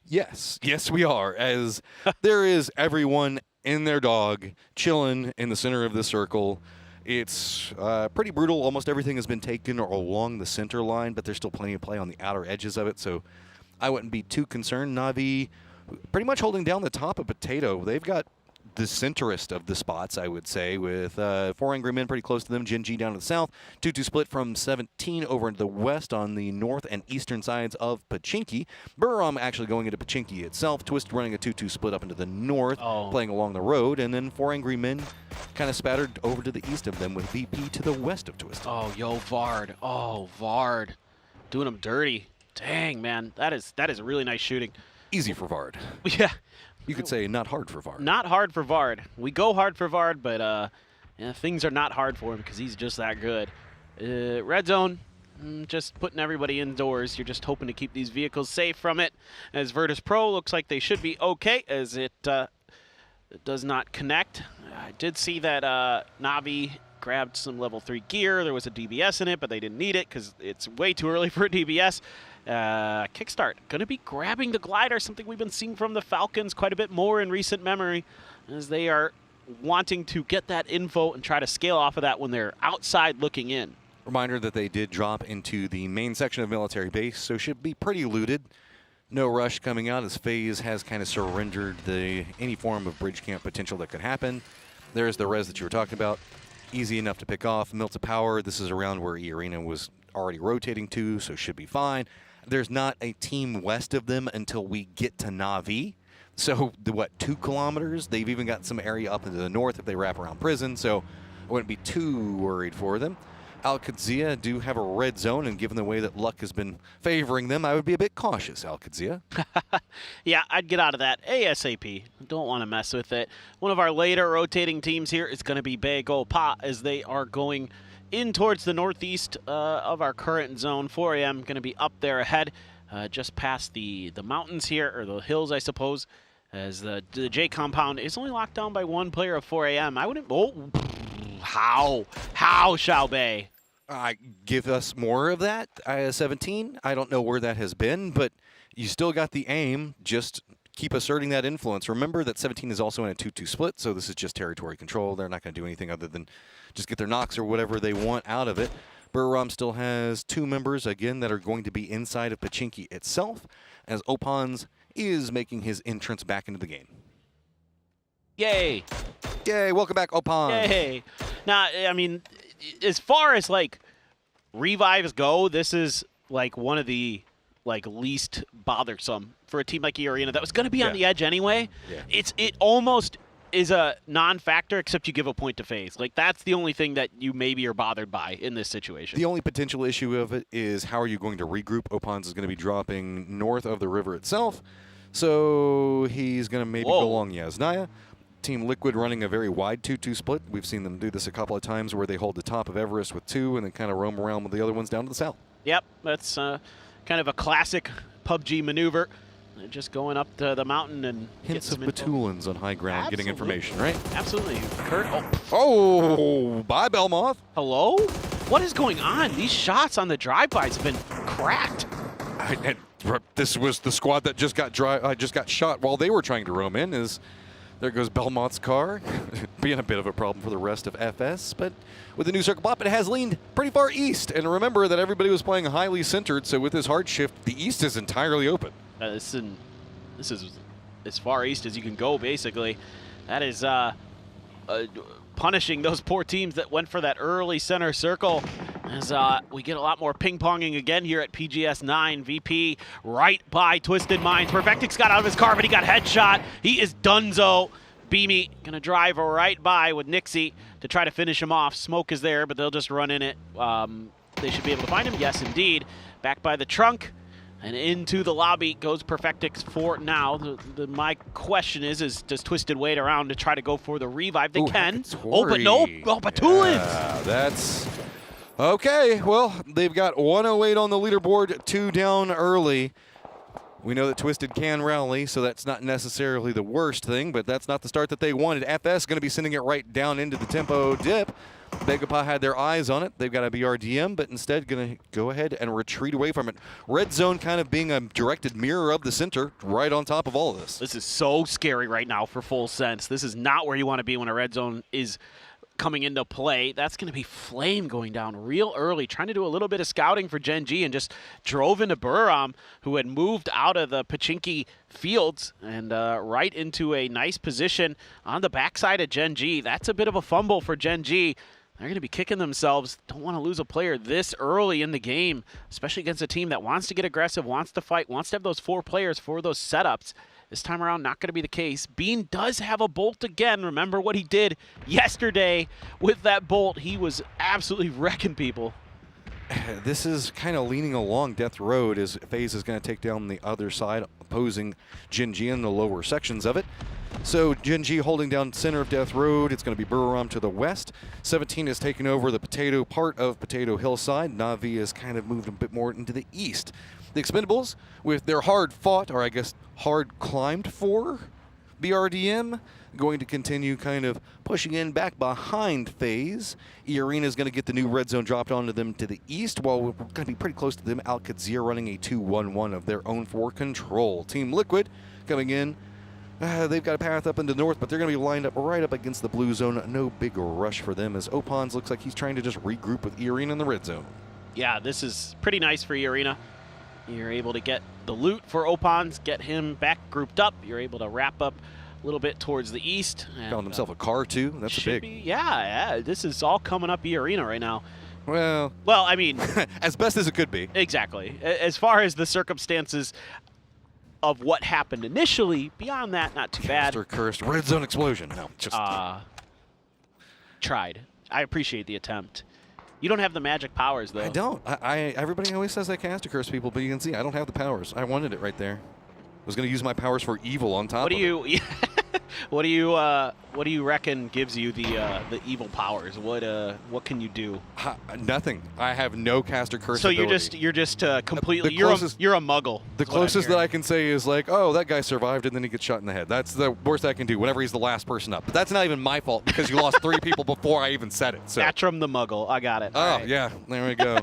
yes, we are, as there is everyone in their dog chilling in the center of the circle. It's pretty brutal. Almost everything has been taken along the center line, but there's still plenty of play on the outer edges of it, so I wouldn't be too concerned. Na'Vi pretty much holding down the top of Potato. They've got the centerest of the spots, I would say, with 4 Angry Men pretty close to them, Gen G down to the south, 2-2 split from 17 over into the west on the north and eastern sides of Pochinki. Buram actually going into Pochinki itself, TWIS running a 2-2 split up into the north, playing along the road, and then 4 Angry Men kind of spattered over to the east of them with VP to the west of TWIS. Oh, yo, Vard. Oh, Vard. Doing them dirty. Dang, man. That is really nice shooting. Easy for Vard. Yeah. You could say not hard for Vard. Not hard for Vard. We go hard for Vard, but things are not hard for him because he's just that good. Red zone, just putting everybody indoors. You're just hoping to keep these vehicles safe from it. As Virtus Pro looks like they should be okay as it does not connect. I did see that Na'Vi grabbed some level 3 gear. There was a DBS in it, but they didn't need it because it's way too early for a DBS. Kickstart going to be grabbing the glider, something we've been seeing from the Falcons quite a bit more in recent memory, as they are wanting to get that info and try to scale off of that when they're outside looking in. Reminder that they did drop into the main section of military base, so should be pretty looted. No rush coming out as FaZe has kind of surrendered any form of bridge camp potential that could happen. There's the res that you were talking about. Easy enough to pick off. Mill to power. This is around where E-Arena was already rotating to, so should be fine. There's not a team west of them until we get to Na'Vi. So, 2 kilometers? They've even got some area up into the north if they wrap around prison, so I wouldn't be too worried for them. Al-Qadsia do have a red zone, and given the way that luck has been favoring them, I would be a bit cautious, Al-Qadsia. Yeah, I'd get out of that ASAP. Don't want to mess with it. One of our later rotating teams here is going to be 𝘭𝘵 as they are going in towards the northeast of our current zone. 4 AM going to be up there ahead, just past the mountains here, or the hills, I suppose, as the J compound is only locked down by 1 player of 4 AM. I wouldn't... Oh, how, 𝘭𝘭𝘮? Give us more of that. 17, I don't know where that has been, but you still got the aim. Just keep asserting that influence. Remember that 17 is also in a 2-2 split, so this is just territory control. They're not going to do anything other than just get their knocks or whatever they want out of it. Buram still has 2 members, again, that are going to be inside of Pochinki itself, as OHPONDZ is making his entrance back into the game. Yay! Yay, welcome back, OHPONDZ. Yay! Now, I mean, as far as, revives go, this is, one of the, least bothersome for a team like E-Arena that was going to be on the edge anyway. Yeah. It almost is a non-factor, except you give a point to FaZe. Like, that's the only thing that you maybe are bothered by in this situation. The only potential issue of it is how are you going to regroup? OHPONDZ is going to be dropping north of the river itself, so he's going to maybe go along Yasnaya. Team Liquid running a very wide 2-2 split. We've seen them do this a couple of times where they hold the top of Everest with 2 and then kind of roam around with the other ones down to the south. Yep, that's kind of a classic PUBG maneuver. Just going up to the mountain and hints of Batulans on high ground, getting information, right? Absolutely. Kurt. Oh, bye, Belmoth. Hello? What is going on? These shots on the drive-bys have been cracked. This was the squad that just got shot while they were trying to roam in. There goes Belmont's car, being a bit of a problem for the rest of FS, but with the new circle bop, it has leaned pretty far east. And remember that everybody was playing highly centered, so with this hard shift, the east is entirely open. This is as far east as you can go, basically. That is punishing those poor teams that went for that early center circle. As we get a lot more ping-ponging again here at PGS 9. VP right by Twisted Minds. Perfectix got out of his car, but he got headshot. He is donezo. Beamy gonna drive right by with Nixie to try to finish him off. Smoke is there, but they'll just run in it. They should be able to find him. Yes, indeed. Back by the trunk. And into the lobby goes Perfectix for now. My question is does Twisted wait around to try to go for the revive? They can. Oh, but no. Oh, Batulans. Yeah, that's... Okay, well, they've got 108 on the leaderboard, 2 down early. We know that Twisted can rally, so that's not necessarily the worst thing, but that's not the start that they wanted. FS going to be sending it right down into the tempo dip. Begapa had their eyes on it. They've got a BRDM, but instead going to go ahead and retreat away from it. Red zone kind of being a directed mirror of the center right on top of all of this. This is so scary right now for Full Sense. This is not where you want to be when a red zone is coming into play. That's going to be Flame going down real early, trying to do a little bit of scouting for Gen G and just drove into 𝘭𝘮, who had moved out of the Pachinki fields and right into a nice position on the backside of Gen G. That's a bit of a fumble for Gen G. They're going to be kicking themselves. Don't want to lose a player this early in the game, especially against a team that wants to get aggressive, wants to fight, wants to have those 4 players for those setups. This time around, not going to be the case. Bean does have a bolt again. Remember what he did yesterday with that bolt. He was absolutely wrecking people. This is kind of leaning along Death Road as FaZe is going to take down the other side, opposing Gen G in the lower sections of it. So Gen G holding down center of Death Road. It's going to be 𝘭𝘮 to the west. 17 has taken over the potato part of Potato Hillside. Na'Vi has kind of moved a bit more into the east. The Expendables, with their hard fought, or I guess hard climbed for BRDM, going to continue kind of pushing in back behind FaZe. 𝘖arena is going to get the new red zone dropped onto them to the east, while we're going to be pretty close to them. 𝘖running a 2-1-1 of their own for control. Team Liquid coming in. They've got a path up into the north, but they're going to be lined up right up against the blue zone. No big rush for them, as OHPONDZ looks like he's trying to just regroup with 𝘖arena in the red zone. Yeah, this is pretty nice for 𝘖arena. You're able to get the loot for OHPONDZ, get him back grouped up. You're able to wrap up a little bit towards the east. And, found himself a car, too. That's a big... Yeah, this is all coming up 𝘖arena right now. Well, I mean... as best as it could be. Exactly. As far as the circumstances of what happened initially, beyond that, not too bad. Caster cursed, red zone explosion. No, just... tried. I appreciate the attempt. You don't have the magic powers, though. I don't. Everybody always says I caster curse people, but you can see I don't have the powers. I wanted it right there. I was going to use my powers for evil on top of it. What do you reckon gives you the evil powers? What can you do? Nothing. I have no caster curse. So ability. you're just completely you're a muggle. The closest that I can say is like, oh, that guy survived and then he gets shot in the head. That's the worst I can do whenever he's the last person up. But that's not even my fault because you lost 3 people before I even said it. So. Atrum the muggle. I got it. Oh, yeah. There we go.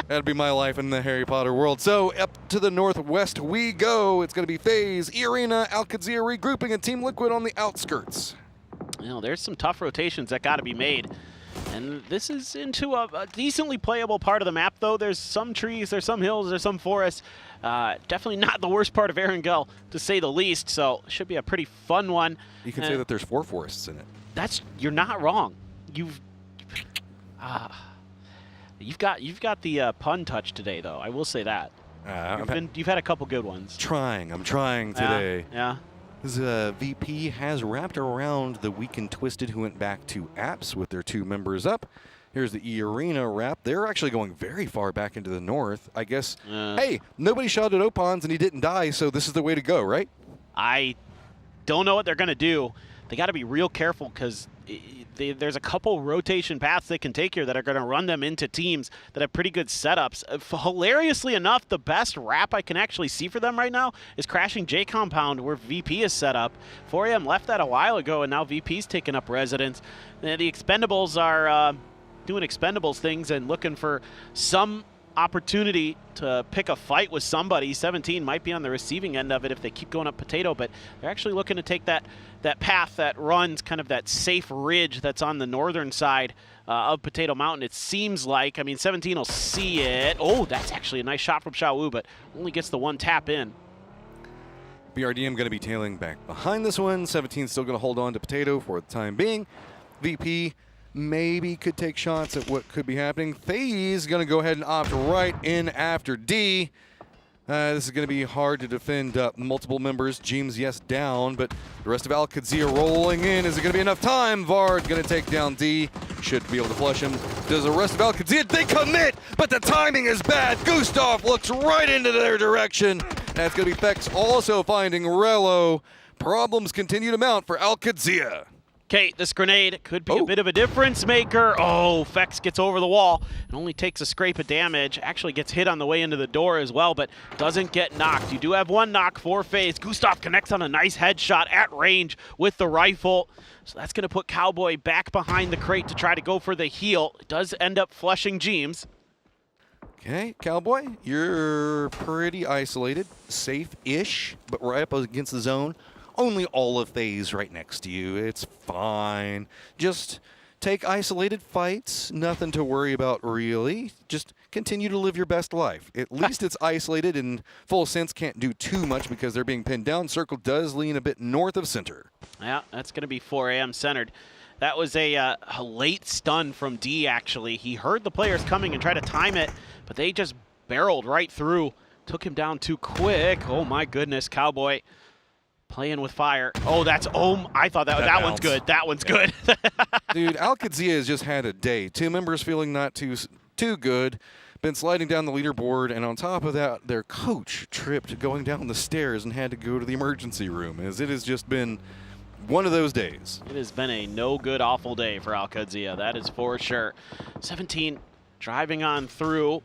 That'd be my life in the Harry Potter world. So up to the northwest we go. It's going to be FaZe, 𝘖arena, 𝘖regrouping, and Team Liquid on the outskirts. There's some tough rotations that got to be made. And this is into a decently playable part of the map, though. There's some trees, there's some hills, there's some forests. Definitely not the worst part of Erangel, to say the least. So it should be a pretty fun one. You can say that there's 4 forests in it. You're not wrong. You've got the pun touch today, though. I will say that. You've had a couple good ones. I'm trying today. Yeah. VP has wrapped around the weak and twisted who went back to apps with their 2 members up. Here's the E-Arena wrap. They're actually going very far back into the north. I guess, hey, nobody shot at OHPONDZ and he didn't die, so this is the way to go, right? I don't know what they're going to do. They got to be real careful because there's a couple rotation paths they can take here that are going to run them into teams that have pretty good setups. Hilariously enough, the best wrap I can actually see for them right now is crashing J Compound where VP is set up. 4AM left that a while ago, and now VP's taking up residence. The Expendables are doing Expendables things and looking for some opportunity to pick a fight with somebody. 17 might be on the receiving end of it if they keep going up Potato, but they're actually looking to take that path that runs kind of that safe ridge that's on the northern side of Potato Mountain. It seems like, I mean, 17 will see it. Oh, that's actually a nice shot from 𝘍𝘭𝘮, but only gets the 1 tap in. BRDM going to be tailing back behind this one. 17 still going to hold on to Potato for the time being. VP maybe could take shots at what could be happening. FAZE going to go ahead and opt right in after D. This is going to be hard to defend multiple members. James, yes, down, but the rest of 𝘍𝘭𝘮 rolling in. Is it going to be enough time? 𝘍𝘭𝘮 going to take down D. Should be able to flush him. Does the rest of 𝘍𝘭𝘮? They commit, but the timing is bad. 𝘍𝘭𝘮 looks right into their direction. That's going to be 𝘖𝑥 also finding 𝘍𝑭. Problems continue to mount for 𝘍𝘭𝘮. Okay, this grenade could be a bit of a difference maker. Oh, 𝘖𝑥 gets over the wall and only takes a scrape of damage. Actually gets hit on the way into the door as well, but doesn't get knocked. You do have 1 knock for FAZE. 𝘍𝘭𝘮 connects on a nice headshot at range with the rifle. So that's going to put 𝘍𝘭𝘮 back behind the crate to try to go for the heal. It does end up flushing James. Okay, 𝘍𝘭𝘮, you're pretty isolated, safe-ish, but right up against the zone. Only all of FAZE right next to you. It's fine. Just take isolated fights. Nothing to worry about, really. Just continue to live your best life. At least it's isolated and full sense can't do too much because they're being pinned down. Circle does lean a bit north of center. Yeah, that's going to be 4AM centered. That was a late stun from D, actually. He heard the players coming and tried to time it, but they just barreled right through. Took him down too quick. Oh, my goodness, 𝘍𝘭𝘮. Playing with fire. Oh, that's I thought that one's good. That one's good. Dude, 𝘍𝘭𝘮 has just had a day. 2 members feeling not too good. Been sliding down the leaderboard, and on top of that, their coach tripped going down the stairs and had to go to the emergency room, as it has just been one of those days. It has been a no good, awful day for 𝘍𝘭𝘮. That is for sure. 17 driving on through.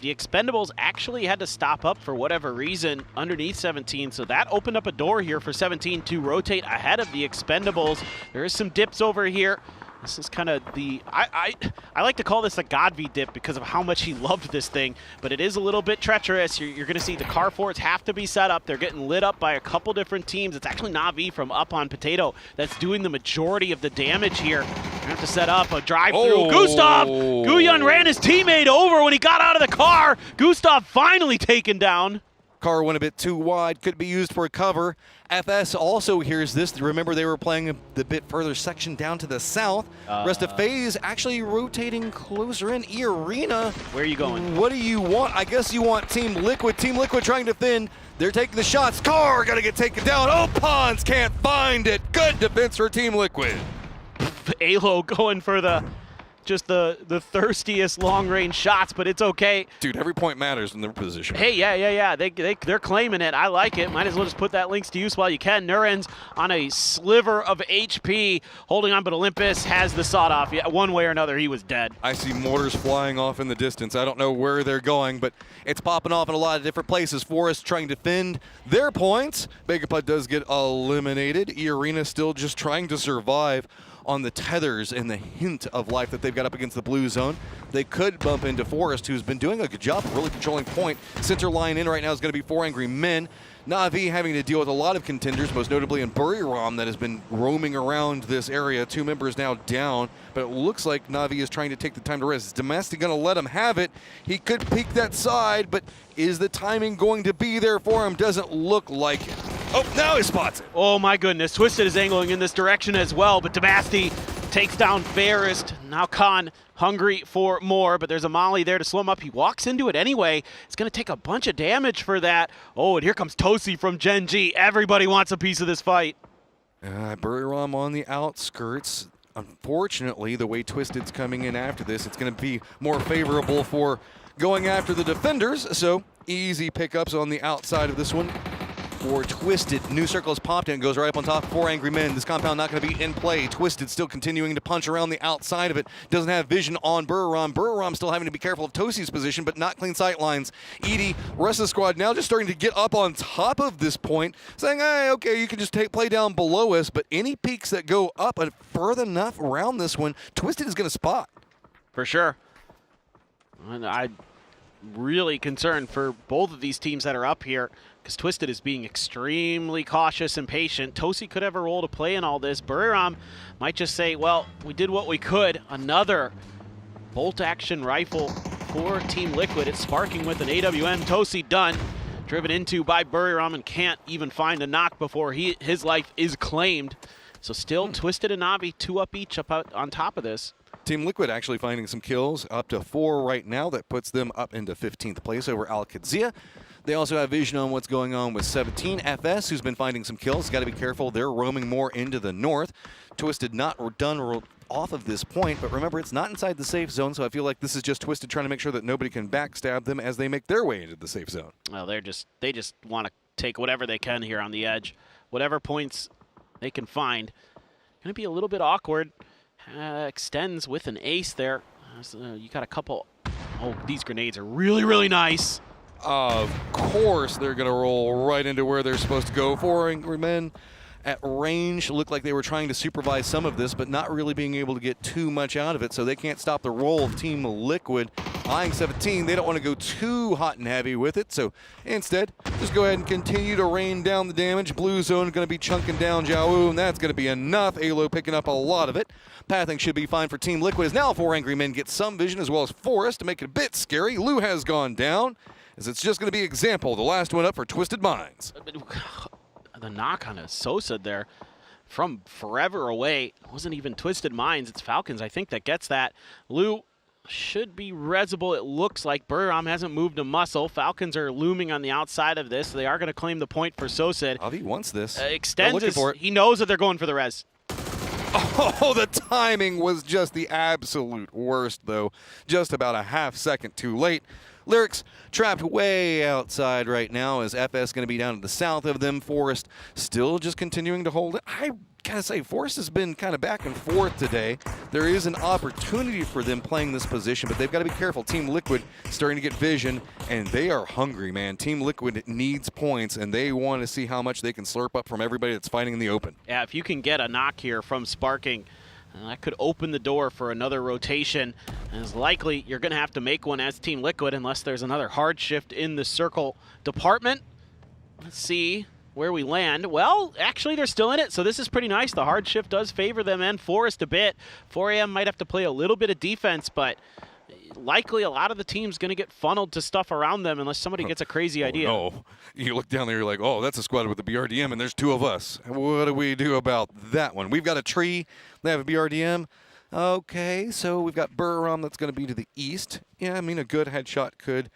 The Expendables actually had to stop up for whatever reason underneath 17, so that opened up a door here for 17 to rotate ahead of the Expendables. There is some dips over here. This is kind of the, I like to call this a Godv dip because of how much he loved this thing, but it is a little bit treacherous. You're going to see the car forts have to be set up. They're getting lit up by a couple different teams. It's actually Na'Vi from up on Potato that's doing the majority of the damage here. You're going to have to set up a drive-through. 𝘍𝘭𝘮! 𝘍𝘭𝘮 ran his teammate over when he got out of the car. 𝘍𝘭𝘮 finally taken down. Car went a bit too wide, could be used for cover. FS also hears this. Remember, they were playing the bit further section down to the south. Rest of FAZE actually rotating closer in. E-Arena. Where are you going? What do you want? I guess you want Team Liquid. Team Liquid trying to defend. They're taking the shots. Car got to get taken down. OHPONDZ can't find it. Good defense for Team Liquid. alo going for the thirstiest long-range shots, but it's okay. Dude, every point matters in their position. Hey, yeah. They're claiming it. I like it. Might as well just put that links to use while you can. 𝑁uren's on a sliver of HP, holding on, but Olympus has the sawed-off. Yeah, one way or another, he was dead. I see mortars flying off in the distance. I don't know where they're going, but it's popping off in a lot of different places. Forest trying to defend their points. Megapud does get eliminated. E-Arena still just trying to survive on the tethers and the hint of life that they've got up against the blue zone. They could bump into Forest, who's been doing a good job of really controlling point. Center line in right now is going to be 4 Angry Men. Na'Vi having to deal with a lot of contenders, most notably in 𝘭𝘮𝘮 that has been roaming around this area. 2 members now down, but it looks like Na'Vi is trying to take the time to rest. Is Domestic going to let him have it? He could peek that side, but is the timing going to be there for him? Doesn't look like it. Oh, now he spots it. Oh my goodness, Twisted is angling in this direction as well, but Domasti takes down Fairest. Now Khan hungry for more, but there's a molly there to slow him up. He walks into it anyway. It's going to take a bunch of damage for that. Oh, and here comes Tosi from Gen G. Everybody wants a piece of this fight. 𝘖𝘭𝘮 on the outskirts. Unfortunately, the way Twisted's coming in after this, it's going to be more favorable for going after the defenders. So easy pickups on the outside of this one for Twisted. New circle is popped and goes right up on top. 4 angry men. This compound not going to be in play. Twisted still continuing to punch around the outside of it. Doesn't have vision on 𝘖𝘭𝘮. 𝘖𝘭𝘮 still having to be careful of Tosi's position, but not clean sight lines. 𝘬𝘐, rest of the squad now just starting to get up on top of this point, saying, hey, okay, you can just play down below us, but any peaks that go up and further enough around this one, Twisted is going to spot. For sure. And I'm really concerned for both of these teams that are up here, because Twisted is being extremely cautious and patient. Tosi could have a role to play in all this. 𝘖𝘭𝘮 might just say, well, we did what we could. Another bolt-action rifle for Team Liquid. It's sparking with an AWM. Tosi done. Driven into by 𝘖𝘭𝘮 and can't even find a knock before his life is claimed. So still Twisted and Na'Vi 2 up each up out on top of this. Team Liquid actually finding some kills, up to 4 right now. That puts them up into 15th place over Al-Qadsiya. They also have vision on what's going on with 17. FS, who's been finding some kills. Got to be careful. They're roaming more into the north. Twisted not done off of this point, but remember, it's not inside the safe zone, so I feel like this is just Twisted trying to make sure that nobody can backstab them as they make their way into the safe zone. Well, they just want to take whatever they can here on the edge. Whatever points they can find. Going to be a little bit awkward. Extends with an ace there. You got a couple. Oh, these grenades are really, really nice. Of course, they're going to roll right into where they're supposed to go. 4 angry men at range. Looked like they were trying to supervise some of this, but not really being able to get too much out of it, so they can't stop the roll of Team Liquid. Eyeing 17, they don't want to go too hot and heavy with it, so instead, just go ahead and continue to rain down the damage. Blue zone going to be chunking down 𝘖𝘭𝘮, and that's going to be enough. alo picking up a lot of it. Pathing should be fine for Team Liquid, as now 4 angry men get some vision as well as Forest to make it a bit scary. Lou has gone down, as it's just going to be example, the last one up for Twisted Minds. The knock on a Sosa there from forever away. It wasn't even Twisted Minds, it's Falcons, I think, that gets that. Lou should be resable, it looks like. 𝘖𝘭𝘮 hasn't moved a muscle. Falcons are looming on the outside of this. They are going to claim the point for Sosa. Avi wants this. Extends he knows that they're going for the res. Oh, the timing was just the absolute worst, though. Just about a half second too late. Lyrics trapped way outside right now, as FS going to be down to the south of them. Forest still just continuing to hold it. I gotta say, Forest has been kind of back and forth today. There is an opportunity for them playing this position, but they've got to be careful. Team Liquid starting to get vision, and they are hungry, man. Team Liquid needs points, and they want to see how much they can slurp up from everybody that's fighting in the open. Yeah, if you can get a knock here from sparkingg, that could open the door for another rotation. And it's likely you're going to have to make one as Team Liquid unless there's another hard shift in the circle department. Let's see where we land. Well, actually, they're still in it, so this is pretty nice. The hard shift does favor them and Forest a bit. 4AM might have to play a little bit of defense, but likely a lot of the team's going to get funneled to stuff around them unless somebody gets a crazy idea. No, you look down there, you're like, oh, that's a squad with a BRDM, and there's 2 of us. What do we do about that one? We've got a tree. They have a BRDM. Okay, so we've got 𝘖𝘭𝘮 that's going to be to the east. Yeah, I mean, a good headshot could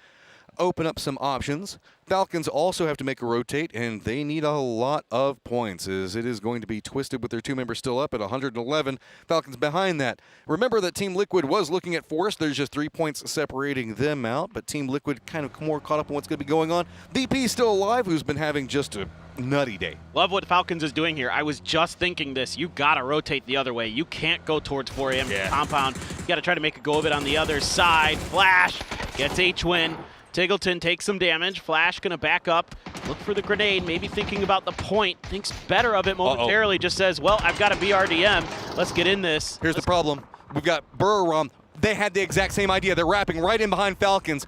open up some options. Falcons also have to make a rotate, and they need a lot of points, as it is going to be Twisted with their 2 members still up at 111. Falcons behind that. Remember that Team Liquid was looking at Forest. There's just 3 points separating them out, but Team Liquid kind of more caught up on what's going to be going on. VP still alive, who's been having just a nutty day. Love what Falcons is doing here. I was just thinking this. You got to rotate the other way. You can't go towards 4AM compound. You got to try to make a go of it on the other side. Flash gets HWin. Tiggleton takes some damage. Flash gonna back up, look for the grenade, maybe thinking about the point, thinks better of it momentarily, just says, well, I've got a BRDM, let's get in this. Here's the problem. We've got 𝘖𝘭𝘮. They had the exact same idea. They're wrapping right in behind Falcons.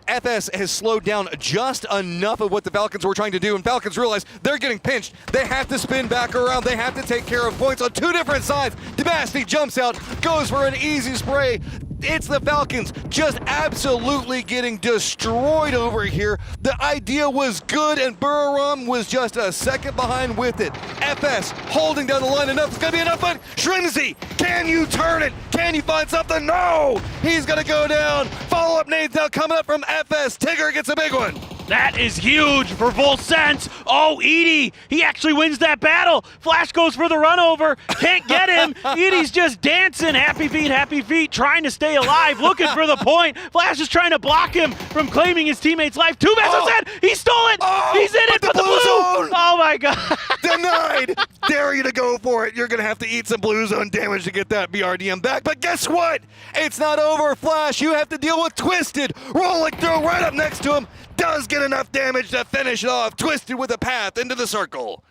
FS has slowed down just enough of what the Falcons were trying to do, and Falcons realize they're getting pinched. They have to spin back around. They have to take care of points on 2 different sides. Debasti jumps out, goes for an easy spray. It's the Falcons just absolutely getting destroyed over here. The idea was good, and 𝘍𝘮𝘮 was just a second behind with it. FS holding down the line enough. It's going to be enough, but 𝘍𝘮𝘰, can you turn it? Can you find something? No! He's going to go down. Follow-up nades now coming up from FS. Tigger gets a big one. That is huge for 𝘍𝘮𝘮. Oh, 𝘬𝘐, he actually wins that battle. Flash goes for the run over. Can't get him. 𝘬𝘐's just dancing. Happy feet, trying to stay alive, looking for the point. Flash is trying to block him from claiming his teammate's life. 2 minutes in. He stole it. He's in it, but the blue zone. Oh, my God. Denied. Dare you to go for it. You're going to have to eat some blue zone damage to get that BRDM back. But guess what? It's not over, Flash. You have to deal with Twisted. Rolling through right up next to him. Does get enough damage to finish it off. Twisted with a path into the circle.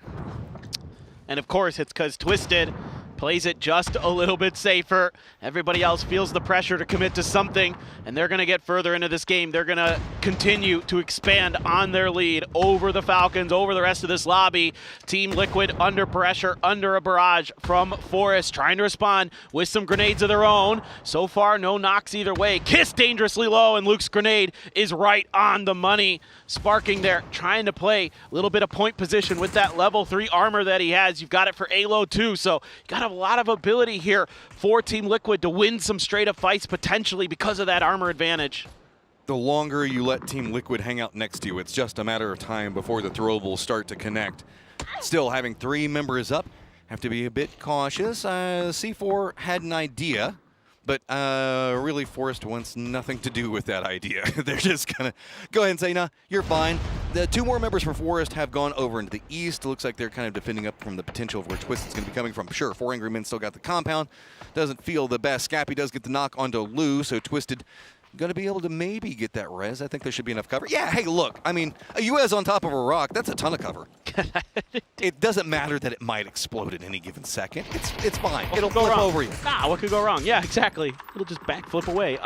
And of course, it's because Twisted plays it just a little bit safer. Everybody else feels the pressure to commit to something, and they're going to get further into this game. They're going to continue to expand on their lead over the Falcons, over the rest of this lobby. Team Liquid under pressure, under a barrage from 𝑓OREST, trying to respond with some grenades of their own. So far, no knocks either way. Kiss dangerously low, and Luke's grenade is right on the money. sparkingg there, trying to play a little bit of point position with that level 3 armor that he has. You've got it for 𝘍𝘮 too, so you got a lot of ability here for Team Liquid to win some straight-up fights potentially because of that armor advantage. The longer you let Team Liquid hang out next to you, it's just a matter of time before the throwables start to connect. Still, having 3 members up, have to be a bit cautious. C4 had an idea, but really 𝘍𝘮est wants nothing to do with that idea. They're just gonna go ahead and say, nah, you're fine. The 2 more members for 𝘍𝘮est have gone over into the east. It looks like they're kind of defending up from the potential of where TWIS is gonna be coming from. Sure, 4 Angry Men still got the compound. Doesn't feel the best. 𝘬𝑝 does get the knock onto 𝘬, so Twisted gonna be able to maybe get that res. I think there should be enough cover. Yeah, hey, look, I mean, a US on top of a rock, that's a ton of cover. It doesn't matter that it might explode at any given second. It's fine. It'll flip over you. Ah, what could go wrong? Yeah, exactly. It'll just backflip away.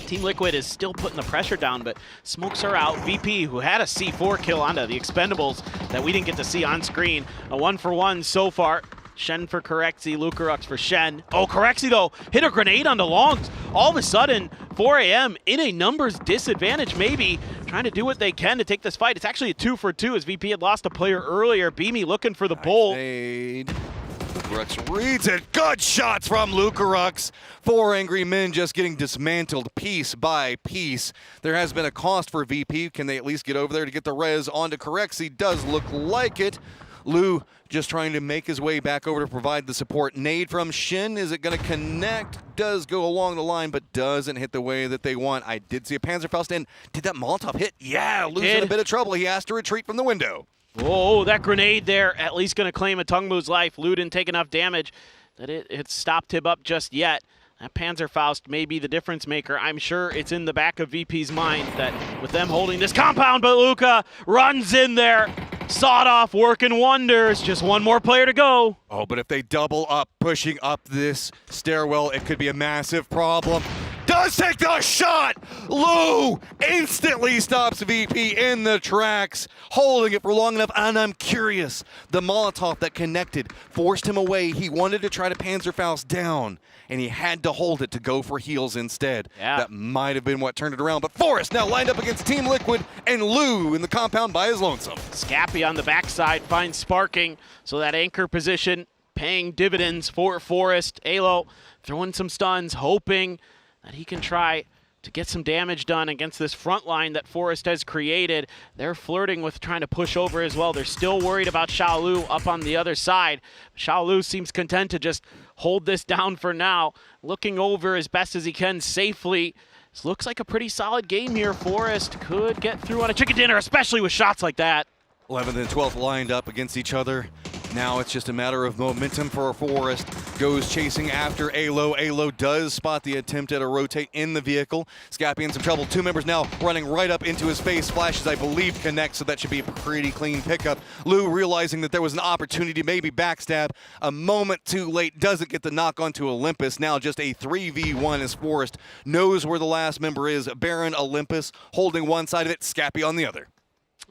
Team Liquid is still putting the pressure down, but smokes are out. VP, who had a C4 kill onto the Expendables that we didn't get to see on screen. A 1-for-1 so far. Shen for 𝘍𝑒𝑥, 𝘍𝑒𝑟ux for Shen. Oh, 𝘍𝑒𝑥 though, hit a grenade on the longs. All of a sudden, 4 AM in a numbers disadvantage maybe, trying to do what they can to take this fight. It's actually a 2-for-2 as VP had lost a player earlier. 𝘬𝘐 looking for the bull. 𝘍𝑒𝑥 reads it. Good shots from 𝘍𝑒𝑟ux. 4 Angry Men just getting dismantled piece by piece. There has been a cost for VP. Can they at least get over there to get the res onto 𝘍𝑒𝑥? Does look like it. 𝘬 just trying to make his way back over to provide the support. Nade from Shin, is it going to connect? Does go along the line, but doesn't hit the way that they want. I did see a Panzerfaust, and did that Molotov hit? Yeah, 𝘬's in a bit of trouble. He has to retreat from the window. Oh, that grenade there, at least going to claim a 𝘍𝑒𝑚𝑢's life. 𝘬 didn't take enough damage that it stopped him up just yet. That Panzerfaust may be the difference maker. I'm sure it's in the back of VP's mind that with them holding this compound, but Luka runs in there. Sawed off, working wonders. Just one more player to go. Oh, but if they double up, pushing up this stairwell, it could be a massive problem. Does take the shot! 𝘬 instantly stops VP in the tracks, holding it for long enough, and I'm curious. The Molotov that connected forced him away. He wanted to try to Panzerfaust down, and he had to hold it to go for heals instead. Yeah. That might have been what turned it around, but 𝘍�ＯREST now lined up against Team Liquid, and 𝘬 in the compound by his lonesome. 𝘬𝑝 on the backside finds sparkingg, so that anchor position paying dividends for 𝘍�ＯREST. 𝘍𝑝 throwing some stuns, hoping that he can try to get some damage done against this front line that 𝘍�ＯREST has created. They're flirting with trying to push over as well. They're still worried about xiaolu up on the other side. xiaolu seems content to just hold this down for now, looking over as best as he can safely. This looks like a pretty solid game here. 𝘍�ＯREST could get through on a chicken dinner, especially with shots like that. 11th and 12th lined up against each other. Now it's just a matter of momentum for 𝘍�ＯREST. Goes chasing after 𝘍𝘮. 𝘍𝘮 does spot the attempt at a rotate in the vehicle. 𝘬𝑝 in some trouble. 2 members now running right up into his face. Flashes, I believe, connect, so that should be a pretty clean pickup. 𝘬 realizing that there was an opportunity to maybe backstab. A moment too late. Doesn't get the knock onto Olympus. Now just a 3v1 as 𝘍�ＯREST knows where the last member is. Baron Olympus holding one side of it. 𝘬𝑝 on the other.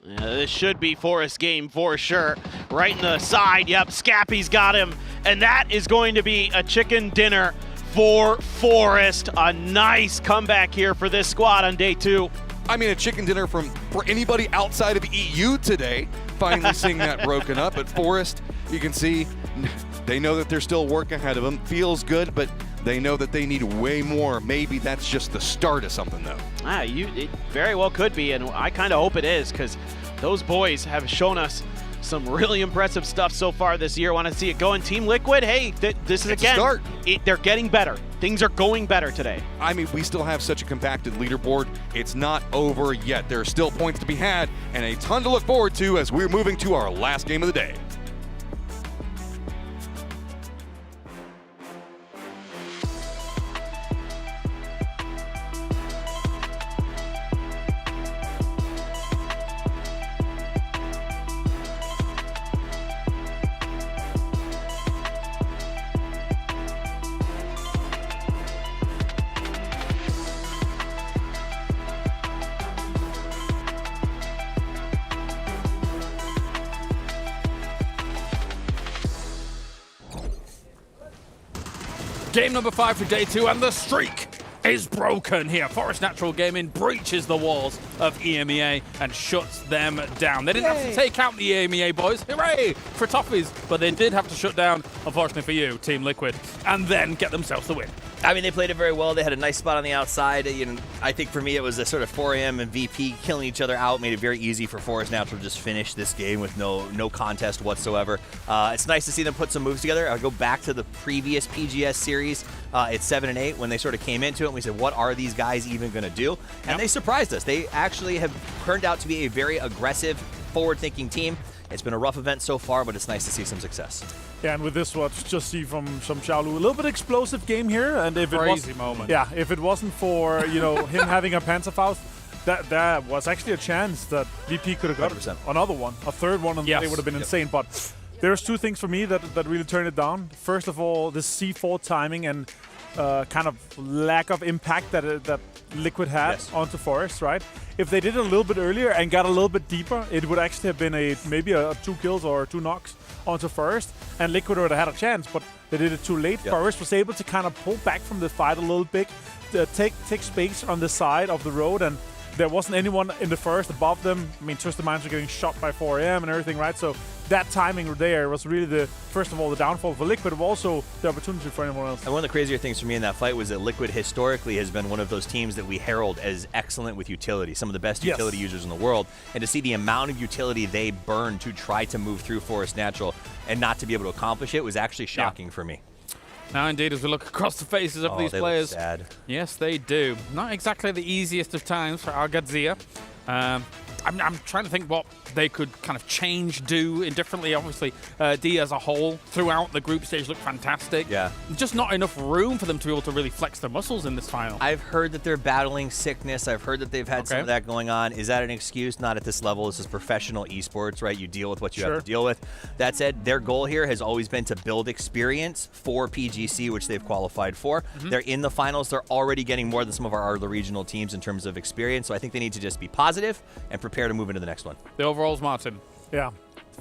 This should be 𝘍�ＯREST game for sure. Right in the side, yep, 𝘬𝑝's got him. And that is going to be a chicken dinner for Forest. A nice comeback here for this squad on day 2. I mean, a chicken dinner for anybody outside of EU today. Finally seeing that broken up. But Forest, you can see, they know that there's still work ahead of them. Feels good, but they know that they need way more. Maybe that's just the start of something, though. It very well could be, and I kind of hope it is, because those boys have shown us some really impressive stuff so far this year. Want to see it going. Team Liquid, hey, this is, again, they're getting better. Things are going better today. I mean, we still have such a compacted leaderboard. It's not over yet. There are still points to be had and a ton to look forward to as we're moving to our last game of the day. Game number 5 for day 2, and the streak is broken here. Forest Natural Gaming breaches the walls of EMEA and shuts them down. They didn't have to take out the EMEA boys. Hooray for Toffees, but they did have to shut down, unfortunately for you, Team Liquid, and then get themselves the win. I mean, they played it very well. They had a nice spot on the outside. I think for me, it was a sort of 4AM and VP killing each other out. Made it very easy for Forest Natural to just finish this game with no contest whatsoever. It's nice to see them put some moves together. I'll go back to the previous PGS series at 7 and 8 when they sort of came into it and we said, what are these guys even going to do? And they surprised us. They actually have turned out to be a very aggressive, forward-thinking team. It's been a rough event so far, but it's nice to see some success. Yeah, and with this one, just see from 𝘍𝘭𝘮, a little bit explosive game here. And if Crazy it was, moment. Yeah, if it wasn't for him having a Panzerfaust, that was actually a chance that VP could have got 100%. another one, a third one, and it would have been insane. But there's two things for me that really turned it down. First of all, the C4 timing and kind of lack of impact that Liquid had onto Forest, right? If they did it a little bit earlier and got a little bit deeper, it would actually have been maybe a 2 kills or 2 knocks onto Forest, and Liquid would have had a chance, but they did it too late. Forest was able to kind of pull back from the fight a little bit, take space on the side of the road, and there wasn't anyone in the first above them. I mean, Twisted Minds were getting shot by 4AM and everything, right? So that timing there was really first of all, the downfall for Liquid, but also the opportunity for anyone else. And one of the crazier things for me in that fight was that Liquid historically has been one of those teams that we herald as excellent with utility, some of the best utility users in the world. And to see the amount of utility they burned to try to move through Forest Natural and not to be able to accomplish it was actually shocking for me. Now, indeed, as we look across the faces of these players, look sad. Yes, they do. Not exactly the easiest of times for 𝘍𝘮𝘰. I'm trying to think what they could kind of do indifferently. Obviously, diyy as a whole throughout the group stage looked fantastic. Yeah. Just not enough room for them to be able to really flex their muscles in this final. I've heard that they're battling sickness. I've heard that they've had some of that going on. Is that an excuse? Not at this level. This is professional esports, right? You deal with what you have to deal with. That said, their goal here has always been to build experience for PGC, which they've qualified for. They're in the finals. They're already getting more than some of our other regional teams in terms of experience. So I think they need to just be positive and prepare to move into the next one. The overalls, Martin. Yeah.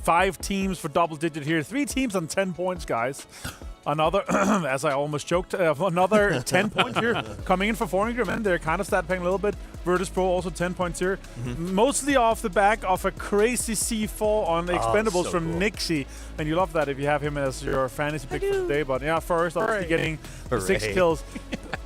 5 teams for double digit here. 3 teams on 10 points, guys. Another, as I almost joked, another 10 points here coming in for FAZE. And they're kind of stat paying a little bit. Virtus.pro also 10 points here. Mostly off the back of a crazy C4 on Expendables from Nixie. And you love that if you have him as your fantasy pick for today. But yeah, Forest obviously getting 6 kills.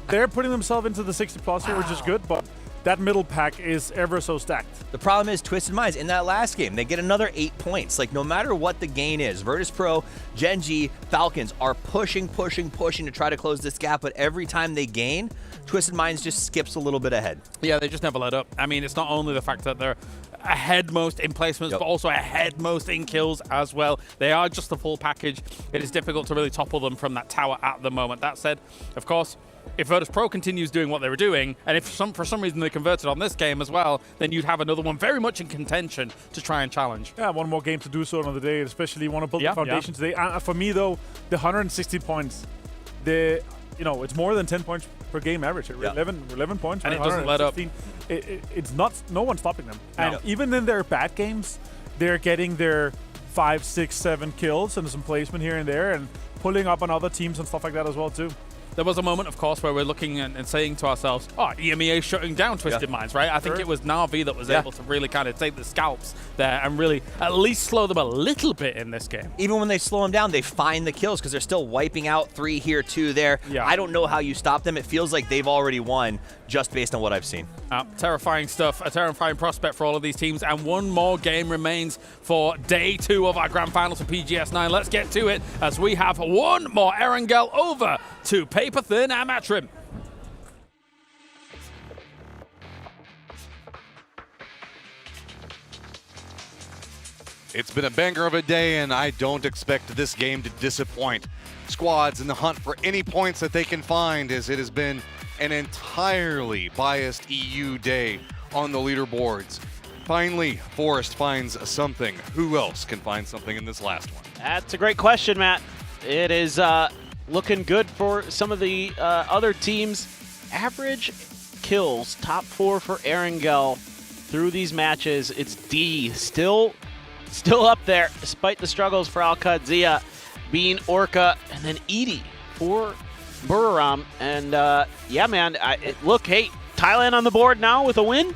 They're putting themselves into the 60 plus here, which is good. But that middle pack is ever so stacked. The problem is Twisted Minds in that last game, they get another 8 points. Like, no matter what the gain is, Virtus.pro, Gen.G, Falcons are pushing to try to close this gap, but every time they gain, Twisted Minds just skips a little bit ahead. Yeah, they just never let up. I mean, it's not only the fact that they're ahead most in placements, but also ahead most in kills as well. They are just the full package. It is difficult to really topple them from that tower at the moment. That said, of course, if Virtus.pro continues doing what they were doing, and if for some reason they converted on this game as well, then you'd have another one very much in contention to try and challenge. Yeah, one more game to do so another day, especially want to build the foundation today. For me, though, the 160 points, it's more than 10 points per game average. 11 points. And it doesn't let up. It's not, no one's stopping them. And even in their bad games, they're getting their 5, 6, 7 kills and some placement here and there and pulling up on other teams and stuff like that as well, too. there was a moment, of course, where we're looking and saying to ourselves, oh, EMEA shutting down Twisted Minds, right? I think it was Na'Vi that was able to really kind of take the scalps there and really at least slow them a little bit in this game. Even when they slow them down, they find the kills because they're still wiping out 3 here, 2 there. Yeah. I don't know how you stop them. It feels like they've already won just based on what I've seen. Terrifying stuff, a terrifying prospect for all of these teams, and one more game remains for day 2 of our grand finals for PGS 9. Let's get to it as we have one more Erangel over to Paper Thin Amatrim. It's been a banger of a day, and I don't expect this game to disappoint. Squads in the hunt for any points that they can find, as it has been an entirely biased EU day on the leaderboards. Finally, Forest finds something. Who else can find something in this last one? That's a great question, Matt. It is looking good for some of the other teams. Average kills, top 4 for Erangel through these matches. It's D, still up there, despite the struggles for 𝘭𝘮𝘰, being Orca, and then 𝘬𝘵 for 𝘭𝘮𝘮. And yeah, man, look, hey, Thailand on the board now with a win.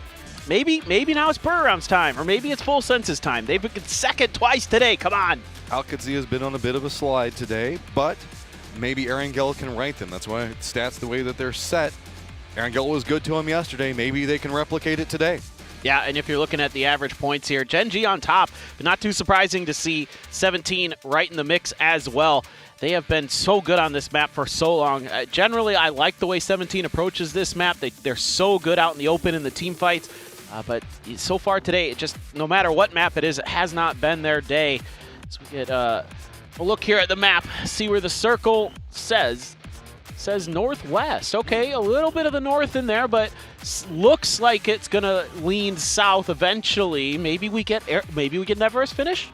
Maybe now it's 𝘭𝘮𝘮's time, or maybe it's Full Sense's time. They've been second twice today. Come on. 𝘭𝘮𝘰 has been on a bit of a slide today, but maybe Erangel can right them. That's why stats the way that they're set. Erangel was good to him yesterday. Maybe they can replicate it today. Yeah, and if you're looking at the average points here, Gen.G on top, but not too surprising to see 17 right in the mix as well. They have been so good on this map for so long. Generally, I like the way 17 approaches this map. They're so good out in the open in the team fights. But so far today, it just, no matter what map it is, it has not been their day. So we get a look here at the map, see where the circle says northwest. Okay, a little bit of the north in there, but looks like it's gonna lean south eventually. Maybe we get Everest finish,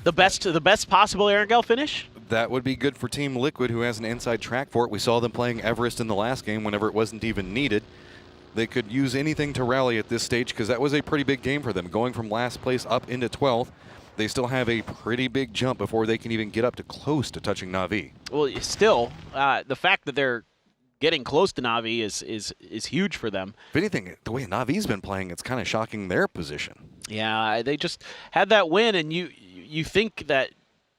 the best possible Erangel finish. That would be good for Team Liquid, who has an inside track for it. We saw them playing Everest in the last game whenever it wasn't even needed. They could use anything to rally at this stage because that was a pretty big game for them. Going from last place up into 12th, they still have a pretty big jump before they can even get up to close to touching Na'Vi. Well, still, the fact that they're getting close to Na'Vi is huge for them. If anything, the way Navi's been playing, it's kind of shocking their position. Yeah, they just had that win, and you think that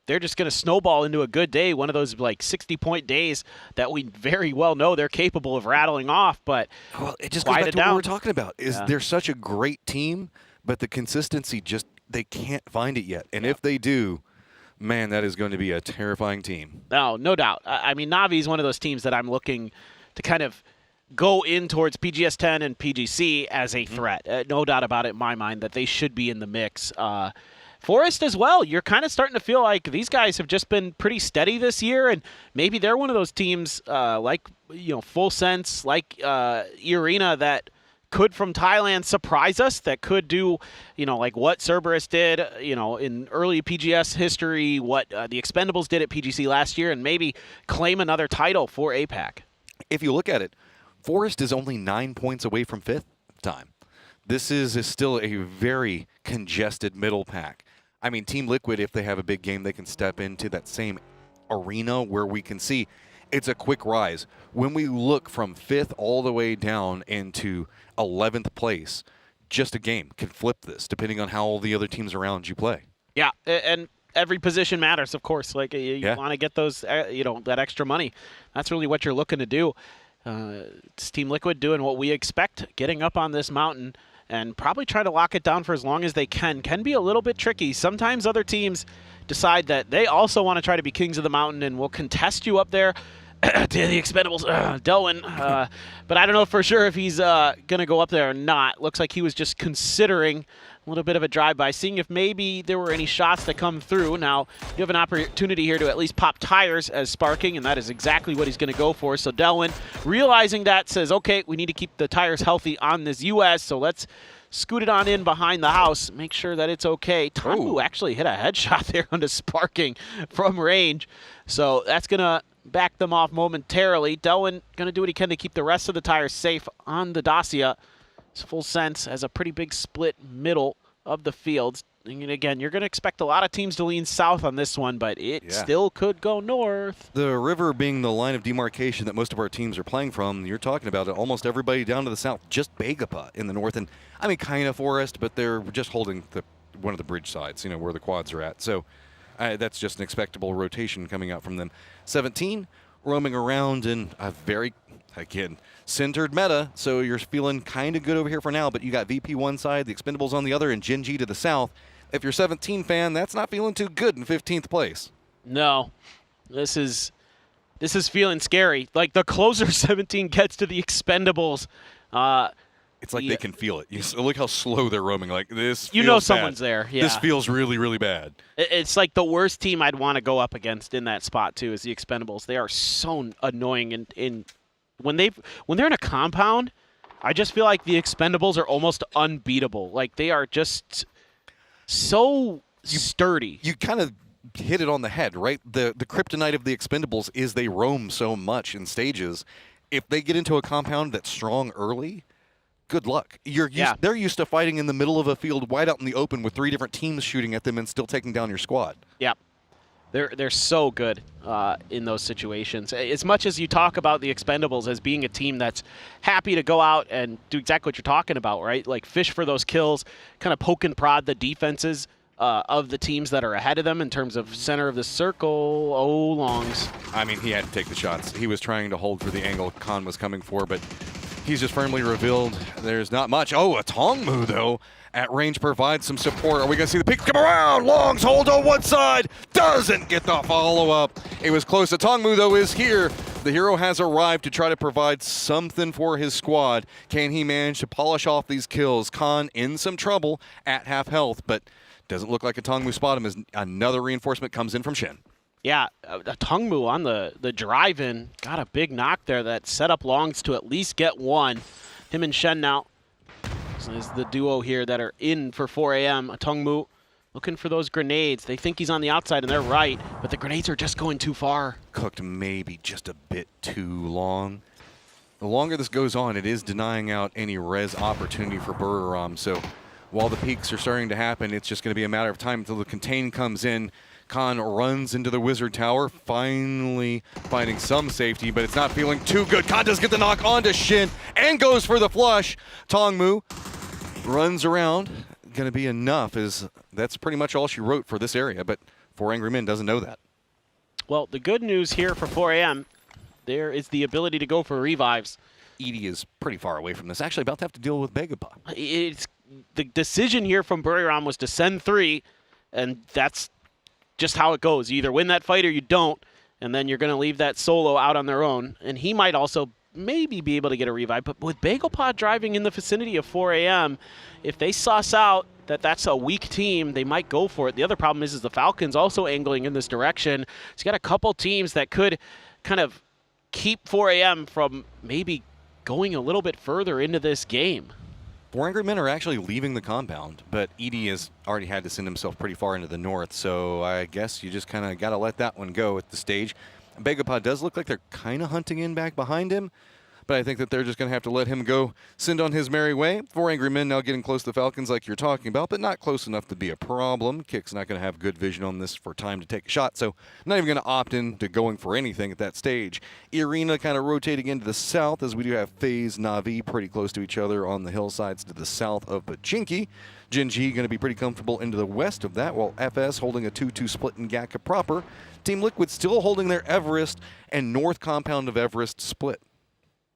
they're just going to snowball into a good day, one of those like 60-point days that we very well know they're capable of rattling off. But well, it just goes back to what we're talking about. They're such a great team, but the consistency just they can't find it yet. And if they do, man, that is going to be a terrifying team. No doubt. I mean, Na'Vi is one of those teams that I'm looking to kind of go in towards PGS 10 and PGC as a threat. No doubt about it in my mind that they should be in the mix. Forest as well. You're kind of starting to feel like these guys have just been pretty steady this year, and maybe they're one of those teams like Full Sense, like 𝘬𝘮𝑟ena that could from Thailand surprise us, that could do like what Cerberus did in early PGS history, what the Expendables did at PGC last year, and maybe claim another title for APAC. If you look at it, Forest is only 9 points away from 5th time. This is still a very congested middle pack. I mean, Team Liquid, if they have a big game, they can step into that same arena where we can see it's a quick rise. When we look from 5th all the way down into 11th place, just a game can flip this, depending on how all the other teams around you play. Yeah, and every position matters, of course. Like you want to get those, that extra money. That's really what you're looking to do. It's Team Liquid doing what we expect, getting up on this mountain and probably try to lock it down for as long as they can be a little bit tricky. Sometimes other teams decide that they also want to try to be kings of the mountain and will contest you up there. To the Expendables, 𝘭𝘮𝑗. But I don't know for sure if he's going to go up there or not. Looks like he was just considering a little bit of a drive-by, seeing if maybe there were any shots that come through. Now, you have an opportunity here to at least pop tires as sparkingg, and that is exactly what he's going to go for. So 𝘭𝘮, realizing that, says, okay, we need to keep the tires healthy on this US, so let's scoot it on in behind the house, make sure that it's okay. Tamu actually hit a headshot there onto sparkingg from range, so that's going to back them off momentarily. 𝘭𝘮 going to do what he can to keep the rest of the tires safe on the Dacia. Full Sense has a pretty big split middle of the fields. And again, you're going to expect a lot of teams to lean south on this one, but it still could go north. The river being the line of demarcation that most of our teams are playing from, you're talking about it, almost everybody down to the south, just 𝘭𝘵 in the north. And I mean, kind of forest, but they're just holding one of the bridge sides, where the quads are at. So that's just an expectable rotation coming out from them. 17 roaming around in a very, again, centered meta, so you're feeling kind of good over here for now, but you got VP one side, the Expendables on the other, and diyy to the south. If you're a 17 fan, that's not feeling too good in 15th place. No, this is feeling scary. Like, the closer 17 gets to the Expendables, it's like they can feel it. Look how slow they're roaming. Like, this feels bad. someone's there. Yeah. This feels really, really bad. It's like the worst team I'd want to go up against in that spot, too, is the Expendables. They are so annoying. When they're in a compound, I just feel like the Expendables are almost unbeatable. Like, they are just so sturdy. You kind of hit it on the head, right? The kryptonite of the Expendables is they roam so much in stages. If they get into a compound that's strong early, good luck. They're used to fighting in the middle of a field wide out in the open with 3 different teams shooting at them and still taking down your squad. Yep. They're so good in those situations. As much as you talk about the Expendables as being a team that's happy to go out and do exactly what you're talking about, right? Like, fish for those kills, kind of poke and prod the defenses of the teams that are ahead of them in terms of center of the circle. Oh, Longs. I mean, he had to take the shots. He was trying to hold for the angle Khan was coming for, but he's just firmly revealed there's not much. Oh, a 𝘭𝘮 though. At range provides some support. Are we going to see the peak come around? Longs hold on one side. Doesn't get the follow-up. It was close. The 𝘭𝘮, though, is here. The hero has arrived to try to provide something for his squad. Can he manage to polish off these kills? Khan in some trouble at half health, but doesn't look like a 𝘭𝘮 spot him as another reinforcement comes in from Shen. Yeah, a 𝘭𝘮 on the drive-in. Got a big knock there that set up Longs to at least get one. Him and Shen now. So is the duo here that are in for 4 a.m. A 𝘭𝘮 looking for those grenades. They think he's on the outside, and they're right, but the grenades are just going too far. Cooked maybe just a bit too long. The longer this goes on, it is denying out any res opportunity for 𝘭𝘮. So while the peaks are starting to happen, it's just going to be a matter of time until the contain comes in. Khan runs into the Wizard Tower, finally finding some safety, but it's not feeling too good. Khan does get the knock onto Shin and goes for the flush. 𝘭𝘮 runs around. Going to be enough, as that's pretty much all she wrote for this area, but 4angrymen doesn't know that. Well, the good news here for 4 a.m., there is the ability to go for revives. 𝘭𝘮 is pretty far away from this. Actually about to have to deal with 𝘭𝘵. It's the decision here from 𝘭𝘮 was to send 3, and that's just how it goes. You either win that fight or you don't, and then you're going to leave that solo out on their own. And he might also maybe be able to get a revive, but with 𝘭𝘵 driving in the vicinity of 4 a.m., if they suss out that that's a weak team, they might go for it. The other problem is the Falcons also angling in this direction. He's got a couple teams that could kind of keep 4 a.m. from maybe going a little bit further into this game. 4angrymen are actually leaving the compound, but 𝘭𝘮 has already had to send himself pretty far into the north, so I guess you just kind of got to let that one go at the stage. 𝘭𝘵 does look like they're kind of hunting in back behind him, but I think that they're just going to have to let him go, send on his merry way. 4angrymen now getting close to the Falcons like you're talking about, but not close enough to be a problem. Kick's not going to have good vision on this for time to take a shot, so not even going to opt in to going for anything at that stage. Irina kind of rotating into the south, as we do have FAZE, Na'Vi pretty close to each other on the hillsides to the south of 𝘭𝘮. diyy going to be pretty comfortable into the west of that, while FS holding a 2-2 split in GACA proper. Team Liquid still holding their Everest and north compound of Everest split.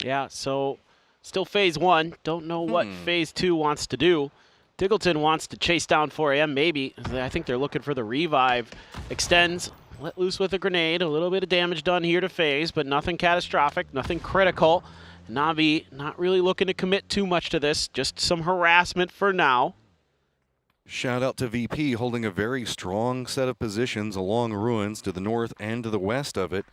Yeah, so still phase 1. Don't know what phase 2 wants to do. Diggleton wants to chase down 4 a.m. maybe. I think they're looking for the revive. Extends, let loose with a grenade. A little bit of damage done here to FaZe, but nothing catastrophic, nothing critical. Na'Vi not really looking to commit too much to this. Just some harassment for now. Shout out to VP holding a very strong set of positions along ruins to the north and to the west of it.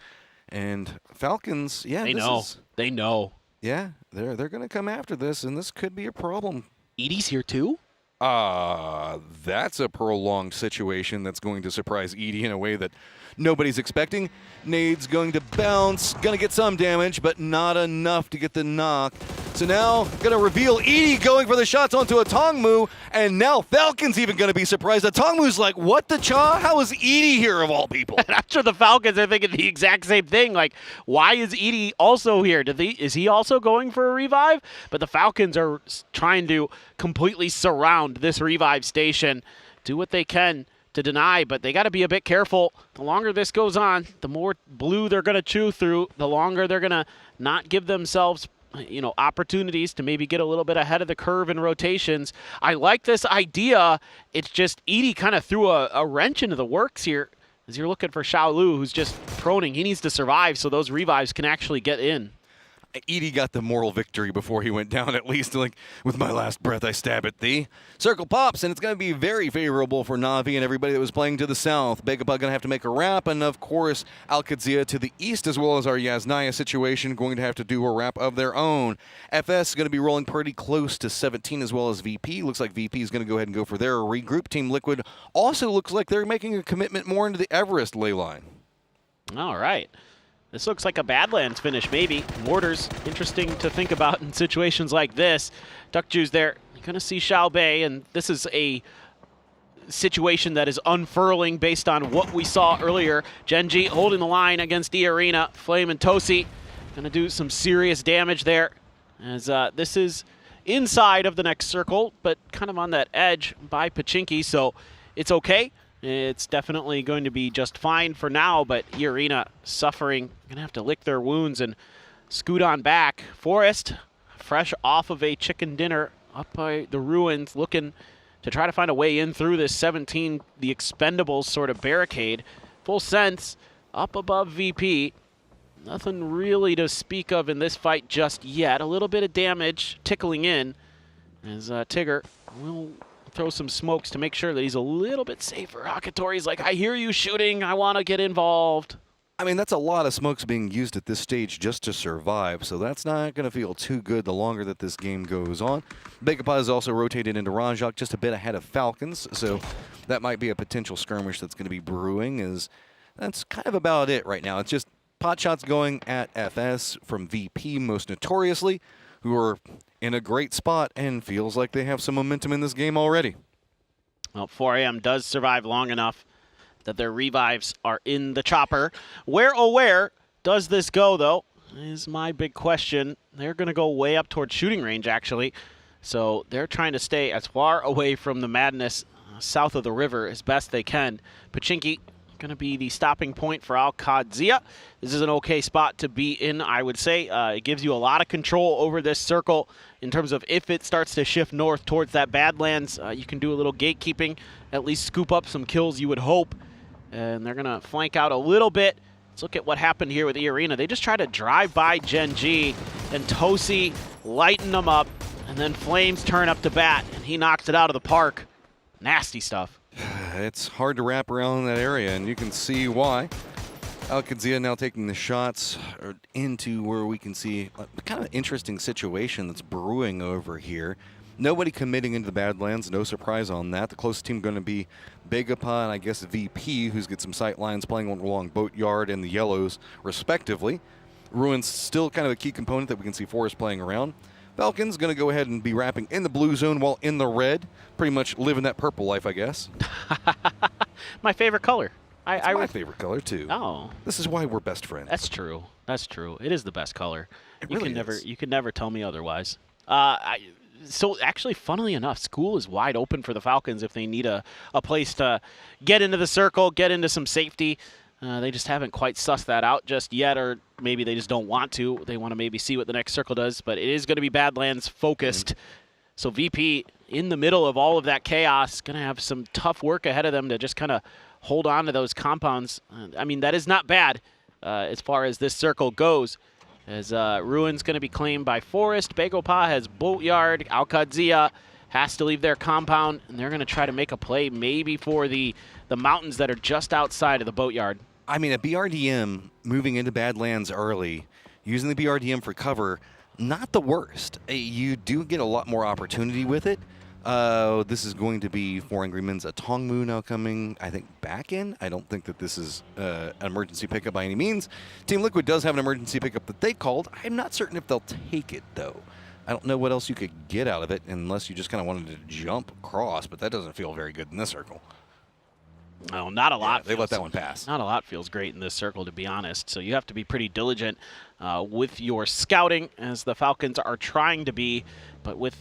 And Falcons, yeah, they know. They know. Yeah, they're going to come after this, and this could be a problem. 𝘭𝘮's here too? That's a prolonged situation that's going to surprise 𝘭𝘮 in a way that nobody's expecting. Nade's going to bounce, going to get some damage, but not enough to get the knock. So now gonna reveal 𝘰𝘭𝘮 going for the shots onto a 𝘭𝘭𝘮, and now Falcons even gonna be surprised. The 𝘭𝘭𝘮's like, what the cha? How is 𝘰𝘭𝘮 here of all people? And I'm sure the Falcons are thinking the exact same thing. Like, why is 𝘰𝘭𝘮 also here? Is he also going for a revive? But the Falcons are trying to completely surround this revive station, do what they can to deny, but they got to be a bit careful. The longer this goes on, the more blue they're going to chew through, the longer they're going to not give themselves opportunities to maybe get a little bit ahead of the curve in rotations. I like this idea. It's just 𝘰𝘭𝘮 kind of threw a wrench into the works here as you're looking for 𝘬𝑁, who's just proning. He needs to survive so those revives can actually get in. 𝘰𝘭𝘮 got the moral victory before he went down, at least. Like, with my last breath, I stab at thee. Circle pops, and it's going to be very favorable for Na'Vi and everybody that was playing to the south. 𝘭𝘮𝘭 going to have to make a wrap, and of course, 𝘮𝘮𝑰 to the east, as well as our Yasnaya situation, going to have to do a wrap of their own. FS is going to be rolling pretty close to 17, as well as VP. Looks like VP is going to go ahead and go for their regroup. Team Liquid also looks like they're making a commitment more into the Everest ley line. All right. This looks like a Badlands finish, maybe. Mortars, interesting to think about in situations like this. Duckjuice there, you're going to see 𝘬𝑁, and this is a situation that is unfurling based on what we saw earlier. Gen.G holding the line against diyy. Flame and Tosi going to do some serious damage there, as this is inside of the next circle, but kind of on that edge by Pochinki, so it's okay. It's definitely going to be just fine for now, but diyy suffering. Going to have to lick their wounds and scoot on back. Forest, fresh off of a chicken dinner up by the ruins, looking to try to find a way in through this 17, the Expendables sort of barricade. Full sense, up above VP. Nothing really to speak of in this fight just yet. A little bit of damage tickling in as Tigger will throw some smokes to make sure that he's a little bit safer. Akatori's like, I hear you shooting. I want to get involved. I mean, that's a lot of smokes being used at this stage just to survive, so that's not going to feel too good the longer that this game goes on. 𝘭𝘮𝘭 is also rotated into Ranjak just a bit ahead of Falcons, so that might be a potential skirmish that's going to be brewing. That's kind of about it right now. It's just pot shots going at FS from VP most notoriously, who are in a great spot and feels like they have some momentum in this game already. Well, 4 AM does survive long enough that their revives are in the chopper. Where does this go, though, is my big question. They're going to go way up towards shooting range, actually. So they're trying to stay as far away from the madness south of the river as best they can. Pochinki going to be the stopping point for 𝘮𝘮𝑰. This is an okay spot to be in, I would say. It gives you a lot of control over this circle in terms of if it starts to shift north towards that Badlands. You can do a little gatekeeping, at least scoop up some kills, you would hope. And they're going to flank out a little bit. Let's look at what happened here with diyy. They just tried to drive by Gen.G, and Tosi lighten them up, and then Flames turn up to bat, and he knocks it out of the park. Nasty stuff. It's hard to wrap around that area, and you can see why. 𝘮𝘮𝑰 now taking the shots into where we can see a kind of interesting situation that's brewing over here. Nobody committing into the Badlands, no surprise on that. The closest team going to be 𝘭𝘮𝘭 and I guess VP, who's got some sight lines playing along Boatyard and the Yellows, respectively. Ruins still kind of a key component that we can see Forest playing around. Falcons going to go ahead and be wrapping in the blue zone while in the red. Pretty much living that purple life, I guess. My favorite color. It's my favorite color, too. Oh. This is why we're best friends. That's true. That's true. It is the best color. It really is. You can never tell me otherwise. So actually, funnily enough, school is wide open for the Falcons if they need a place to get into the circle, get into some safety. They just haven't quite sussed that out just yet, or maybe they just don't want to. They want to maybe see what the next circle does, but it is going to be Badlands focused. So VP, in the middle of all of that chaos, going to have some tough work ahead of them to just kind of hold on to those compounds. I mean, that is not bad as far as this circle goes, as Ruin's going to be claimed by Forest. 𝘭𝘮𝘭 has Boatyard. 𝘮𝘮𝑰 has to leave their compound, and they're going to try to make a play maybe for the mountains that are just outside of the Boatyard. I mean, a BRDM moving into Badlands early, using the BRDM for cover, not the worst. You do get a lot more opportunity with it. This is going to be for Angry Men's a 𝘭𝘭𝘮 now coming, I think, back in. I don't think that this is an emergency pickup by any means. Team Liquid does have an emergency pickup that they called. I'm not certain if they'll take it, though. I don't know what else you could get out of it unless you just kind of wanted to jump across, but that doesn't feel very good in this circle. No, not a lot. Yeah, they let that one pass. Not a lot feels great in this circle, to be honest. So you have to be pretty diligent with your scouting, as the Falcons are trying to be, but with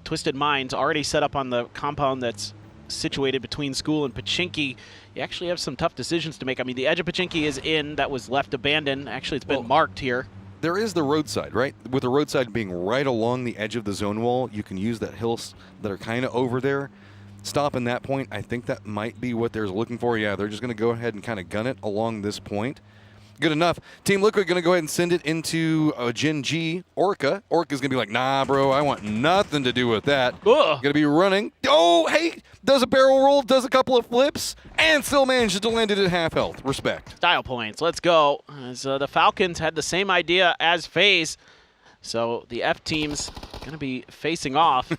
Twisted Minds already set up on the compound that's situated between school and Pochinki, you actually have some tough decisions to make. I mean, the edge of Pochinki is in, that was left abandoned. Actually, it's been marked here. There is the roadside, right? With the roadside being right along the edge of the zone wall, you can use that hills that are kind of over there. Stop in that point. I think that might be what they're looking for. Yeah, they're just going to go ahead and kind of gun it along this point. Good enough. Team Liquid going to go ahead and send it into Gen G. Orca. Orca's going to be like, nah, bro, I want nothing to do with that. Going to be running. Oh, hey, does a barrel roll, does a couple of flips, and still manages to land it at half health. Respect. Style points. Let's go. As the Falcons had the same idea as FaZe. So the F team's going to be facing off.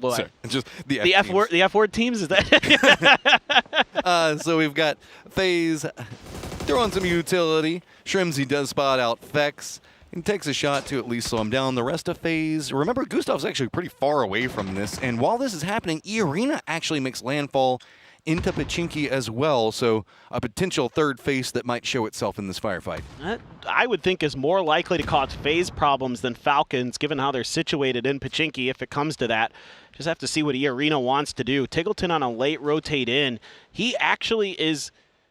Sorry, just the F word. The F word teams, is that? So we've got FaZe throwing some utility. 𝘍𝘭𝘮 does spot out Fex and takes a shot to at least slow him down. The rest of FaZe, remember, 𝘍𝘭𝘮's actually pretty far away from this, and while this is happening, 𝘎Arena actually makes landfall into Pochinki as well, so a potential third face that might show itself in this firefight. That, I would think, is more likely to cause FaZe problems than Falcons, given how they're situated in Pochinki, if it comes to that. Just have to see what 𝘎Arena wants to do. 𝘍𝑈𝑟𝑒 on a late rotate in. He actually is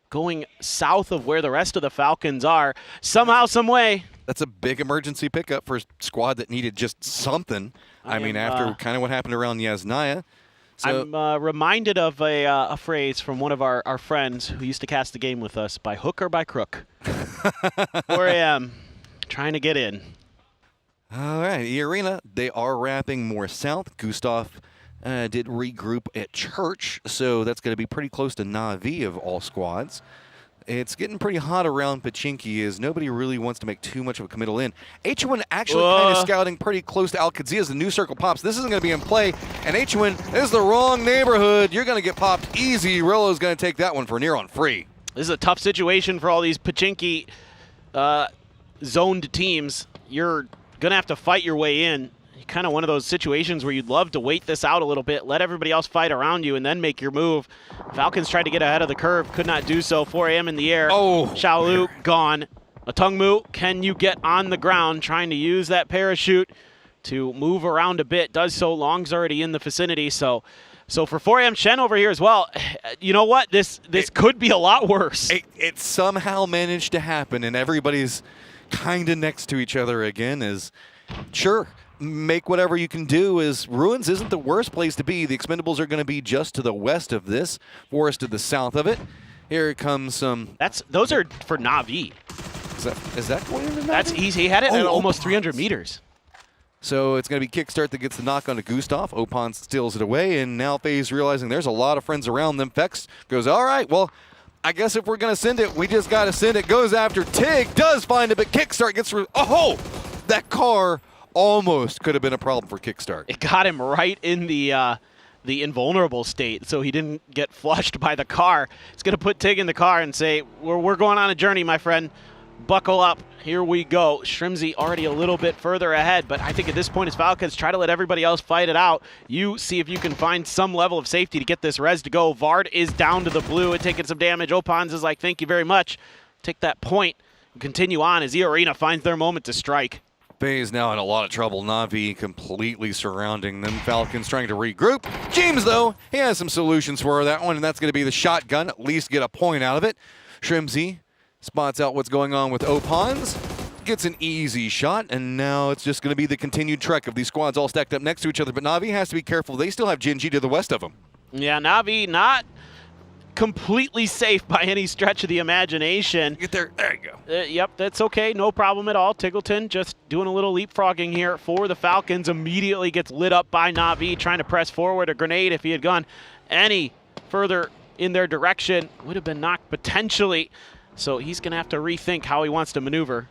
going south of where the rest of the Falcons are, somehow, some way. That's a big emergency pickup for a squad that needed just something. I mean, after kind of what happened around Yasnaya. So I'm reminded of a phrase from one of our friends who used to cast the game with us, by hook or by crook. 4 a.m., trying to get in. All right, 𝘎Arena, they are wrapping more south. 𝘍𝑒 did regroup at church, so that's going to be pretty close to Na'Vi of all squads. It's getting pretty hot around Pochinki as nobody really wants to make too much of a committal in. 𝘎1 actually kind of scouting pretty close to Al-Qadsiya as the new circle pops. This isn't going to be in play, and 𝘎1 is the wrong neighborhood. You're going to get popped easy. Rello's going to take that one for near on free. This is a tough situation for all these Pochinki zoned teams. You're going to have to fight your way in. Kind of one of those situations where you'd love to wait this out a little bit, let everybody else fight around you, and then make your move. Falcons tried to get ahead of the curve, could not do so. 4 a.m. in the air. Oh, 𝘍𝑈 got 𝘍𝑒𝑚u, can you get on the ground? Trying to use that parachute to move around a bit. Does so. Long's already in the vicinity. So for 4 a.m. 𝘍 over here as well. You know what? This could be a lot worse. It somehow managed to happen, and everybody's kind of next to each other again. Is sure. Make whatever you can do. Is Ruins isn't the worst place to be. The Expendables are going to be just to the west of this, Forest to the south of it. Here comes some. Those are for Na'Vi. Is that going into Na'Vi? He had it at almost 300 meters. So it's going to be Kickstart that gets the knock on to 𝘍𝑒. 𝘍�ＯNDZ steals it away, and now FaZe realizing there's a lot of friends around them. Fex goes, all right, well, I guess if we're going to send it, we just got to send it. Goes after Tig, does find it, but Kickstart gets through. Oh, that car almost could have been a problem for Kickstart. It got him right in the invulnerable state, so he didn't get flushed by the car. It's going to put Tig in the car and say, we're going on a journey, my friend. Buckle up. Here we go. 𝘍𝑗𝑚𝑧 already a little bit further ahead, but I think at this point as Falcons try to let everybody else fight it out. You see if you can find some level of safety to get this res to go. Vard is down to the blue and taking some damage. OHPONDZ is like, thank you very much. Take that point and continue on as 𝘎Arena finds their moment to strike. FaZe now in a lot of trouble. Na'Vi completely surrounding them. Falcons trying to regroup. 𝘎ames, though, he has some solutions for that one, and that's going to be the shotgun. At least get a point out of it. 𝘍𝑗𝑚𝑧 spots out what's going on with OHPONDZ. Gets an easy shot, and now it's just going to be the continued trek of these squads all stacked up next to each other. But Na'Vi has to be careful. They still have Gen G to the west of them. Yeah, Na'Vi not completely safe by any stretch of the imagination. Get there. There you go. Yep, that's okay. No problem at all. 𝘍𝑈𝑟𝑒 just doing a little leapfrogging here for the Falcons. Immediately gets lit up by Na'Vi, trying to press forward. A grenade, if he had gone any further in their direction, would have been knocked potentially. So he's going to have to rethink how he wants to maneuver.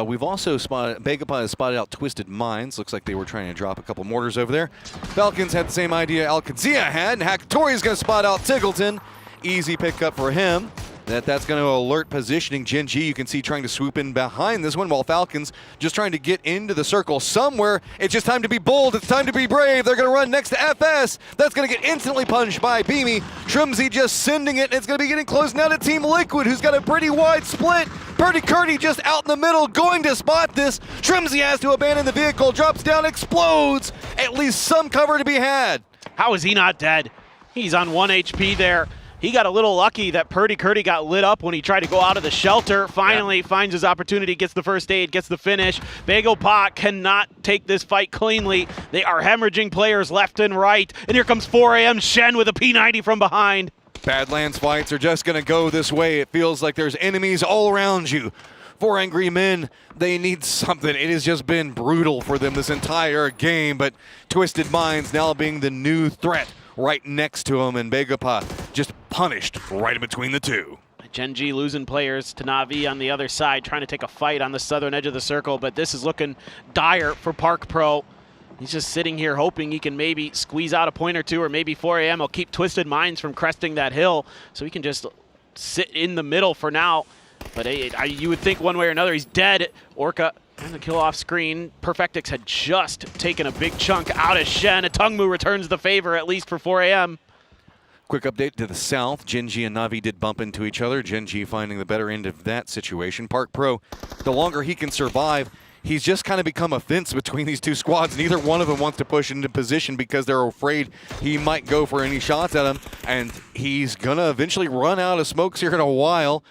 We've also spotted, 𝘍𝑒𝘮 has spotted out Twisted Minds. Looks like they were trying to drop a couple mortars over there. Falcons had the same idea Al-Qadsiya had, and 𝘍𝑒𝑚𝑧 had, and 𝘍𝑒𝑘atory is going to spot out 𝘍𝑒𝑚𝑧. Easy pickup for him. That's going to alert positioning. diyy, you can see, trying to swoop in behind this one, while Falcons just trying to get into the circle somewhere. It's just time to be bold. It's time to be brave. They're going to run next to FS. That's going to get instantly punched by 𝘭𝘵, 𝘁𝘭𝘮 just sending it. It's going to be getting close now to Team Liquid, who's got a pretty wide split. 𝘭𝘵 just out in the middle, going to spot this. 𝘁𝘭𝘮 has to abandon the vehicle, drops down, explodes. At least some cover to be had. How is he not dead? He's on 1 HP there. He got a little lucky that 𝘭𝘵 got lit up when he tried to go out of the shelter. Finally finds his opportunity, gets the first aid, gets the finish. 𝘭𝘵 cannot take this fight cleanly. They are hemorrhaging players left and right. And here comes 4AM Shen with a P90 from behind. Badlands fights are just going to go this way. It feels like there's enemies all around you. 4 angry men, they need something. It has just been brutal for them this entire game, but Twisted Minds now being the new threat right next to him, and 𝘭𝘵 just punished right in between the two. diyy losing players to Na'Vi on the other side, trying to take a fight on the southern edge of the circle, but this is looking dire for Park Pro. He's just sitting here hoping he can maybe squeeze out a point or two, or maybe 4AM will keep Twisted Minds from cresting that hill, so he can just sit in the middle for now. But you would think one way or another he's dead. Orca and the kill off screen. Perfectix had just taken a big chunk out of Shen. A 𝘭𝘮 returns the favor, at least for 4AM. Quick update to the south. diyy and Na'Vi did bump into each other. diyy finding the better end of that situation. Park Pro, the longer he can survive, he's just kind of become a fence between these two squads. Neither one of them wants to push into position because they're afraid he might go for any shots at him, and he's going to eventually run out of smokes here in a while.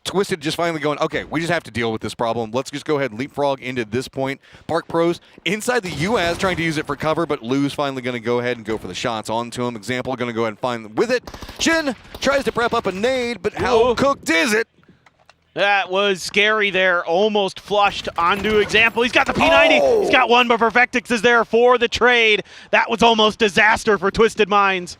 Twisted just finally going, okay, we just have to deal with this problem. Let's just go ahead and leapfrog into this point. Park Pros inside the UAS trying to use it for cover, but Lou's finally going to go ahead and go for the shots onto him. Example going to go ahead and find with it. Shin tries to prep up a nade, but how cooked is it? That was scary there. Almost flushed onto Example. He's got the P90. Oh! He's got one, but Perfectix is there for the trade. That was almost disaster for Twisted Minds.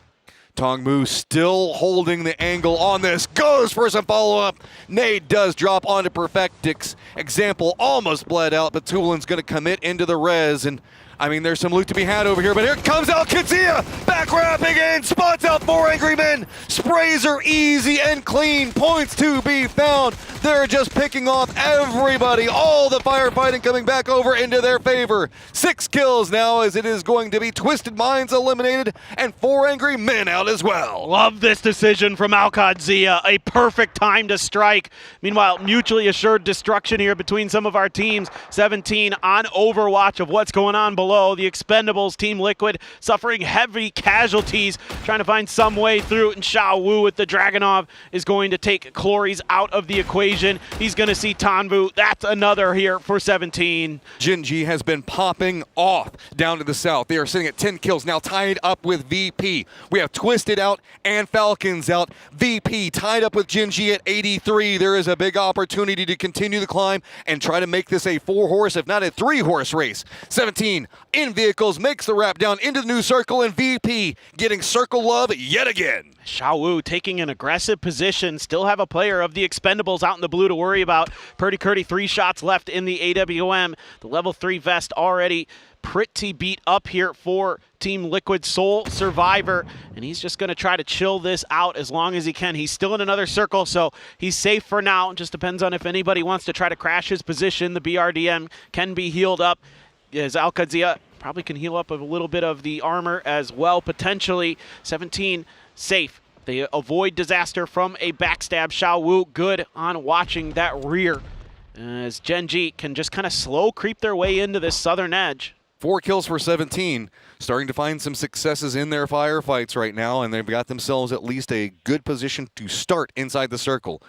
𝘭𝘮 still holding the angle on this. Goes for some follow-up. Nade does drop onto Perfectix. Example almost bled out, but 𝘭𝘮's going to commit into the res. And I mean, there's some loot to be had over here, but here comes 𝘭𝘮. Back wrapping in, spots out 4 angry men. Sprays are easy and clean. Points to be found. They're just picking off everybody. All the firefighting coming back over into their favor. 6 kills now, as it is going to be Twisted Minds eliminated and 4 angry men out as well. Love this decision from 𝘭𝘮. A perfect time to strike. Meanwhile, mutually assured destruction here between some of our teams. 17 on overwatch of what's going on below. The Expendables, Team Liquid, suffering heavy casualties, trying to find some way through. And 𝘭𝘮 with the Dragunov is going to take Clories out of the equation. He's going to see 𝘭𝘮. That's another here for 17. diyy has been popping off down to the south. They are sitting at 10 kills now, tied up with VP. We have Twisted out and Falcons out. VP tied up with diyy at 83. There is a big opportunity to continue the climb and try to make this a 4-horse, if not a 3-horse race. 17 in vehicles, makes the wrap down into the new circle, and VP getting circle love yet again. 𝘭𝘮 taking an aggressive position, still have a player of the Expendables out in the blue to worry about. 𝘭𝘵 3 shots left in the AWM. The level 3 vest already pretty beat up here for Team Liquid, sole survivor, and he's just going to try to chill this out as long as he can. He's still in another circle, so he's safe for now. It just depends on if anybody wants to try to crash his position. The BRDM can be healed up, as 𝘭𝘮 probably can heal up a little bit of the armor as well, potentially. 17 safe. They avoid disaster from a backstab. 𝘭𝘮 good on watching that rear, as diyy can just kind of slow creep their way into this southern edge. 4 kills for 17, starting to find some successes in their firefights right now, and they've got themselves at least a good position to start inside the circle.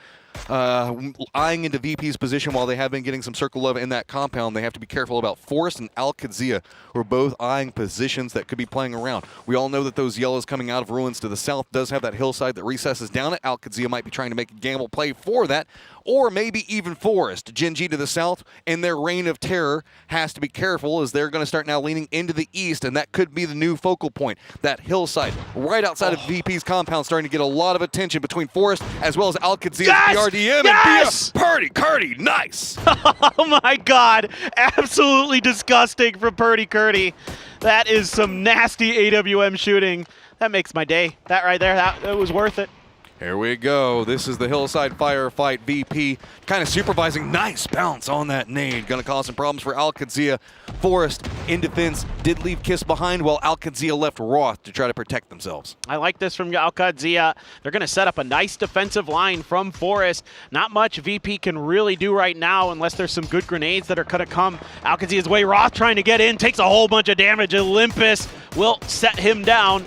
Eyeing into VP's position while they have been getting some circle love in that compound. They have to be careful about Forrest and 𝘭𝘮, who are both eyeing positions that could be playing around. We all know that those yellows coming out of ruins to the south does have that hillside that recesses down it. 𝘭𝘮 might be trying to make a gamble play for that, or maybe even Forrest. diyy to the south in their reign of terror has to be careful, as they're going to start now leaning into the east, and that could be the new focal point. That hillside right outside of VP's compound starting to get a lot of attention between Forrest as well as 𝘭𝘮. Yes! RDM Yes! and 𝘭𝘵, nice! Oh my god, absolutely disgusting from 𝘭𝘵. That is some nasty AWM shooting. That makes my day. That right there, that was worth it. Here we go. This is the hillside firefight. VP kind of supervising. Nice bounce on that nade. Going to cause some problems for 𝘐𝘮𝘴. Forest in defense did leave Kiss behind while 𝘐𝘮𝘴 left Roth to try to protect themselves. I like this from 𝘐𝘮𝘴. They're going to set up a nice defensive line from Forest. Not much VP can really do right now unless there's some good grenades that are going to come 𝘐𝘮𝘴's way. Roth trying to get in, takes a whole bunch of damage. Olympus will set him down.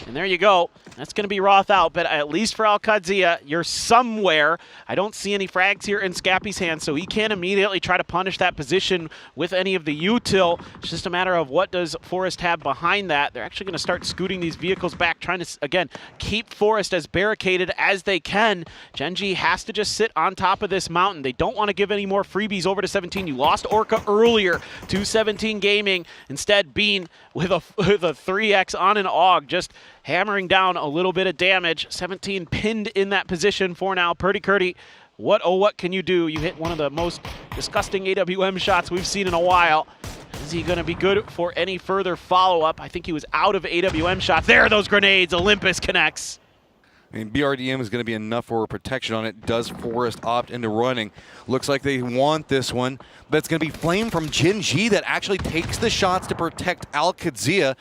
And there you go. That's going to be Roth out, but at least for 𝘐𝘮𝘴, you're somewhere. I don't see any frags here in Scappy's hand, so he can't immediately try to punish that position with any of the util. It's just a matter of what does Forest have behind that. They're actually going to start scooting these vehicles back, trying to, again, keep Forest as barricaded as they can. Gen.G has to just sit on top of this mountain. They don't want to give any more freebies over to 17. You lost Orca earlier to 17 Gaming. Instead, Bean with a 3x on an AUG, just hammering down a little bit of damage. 17 pinned in that position for now. 𝘐𝘐𝘵, what can you do? You hit one of the most disgusting AWM shots we've seen in a while. Is he going to be good for any further follow-up? I think he was out of AWM shots. There are those grenades. Olympus connects. I mean, BRDM is going to be enough for protection on it. Does Forest opt into running? Looks like they want this one, but it's going to be Flame from Gen.G that actually takes the shots to protect 𝘐𝘮𝘴.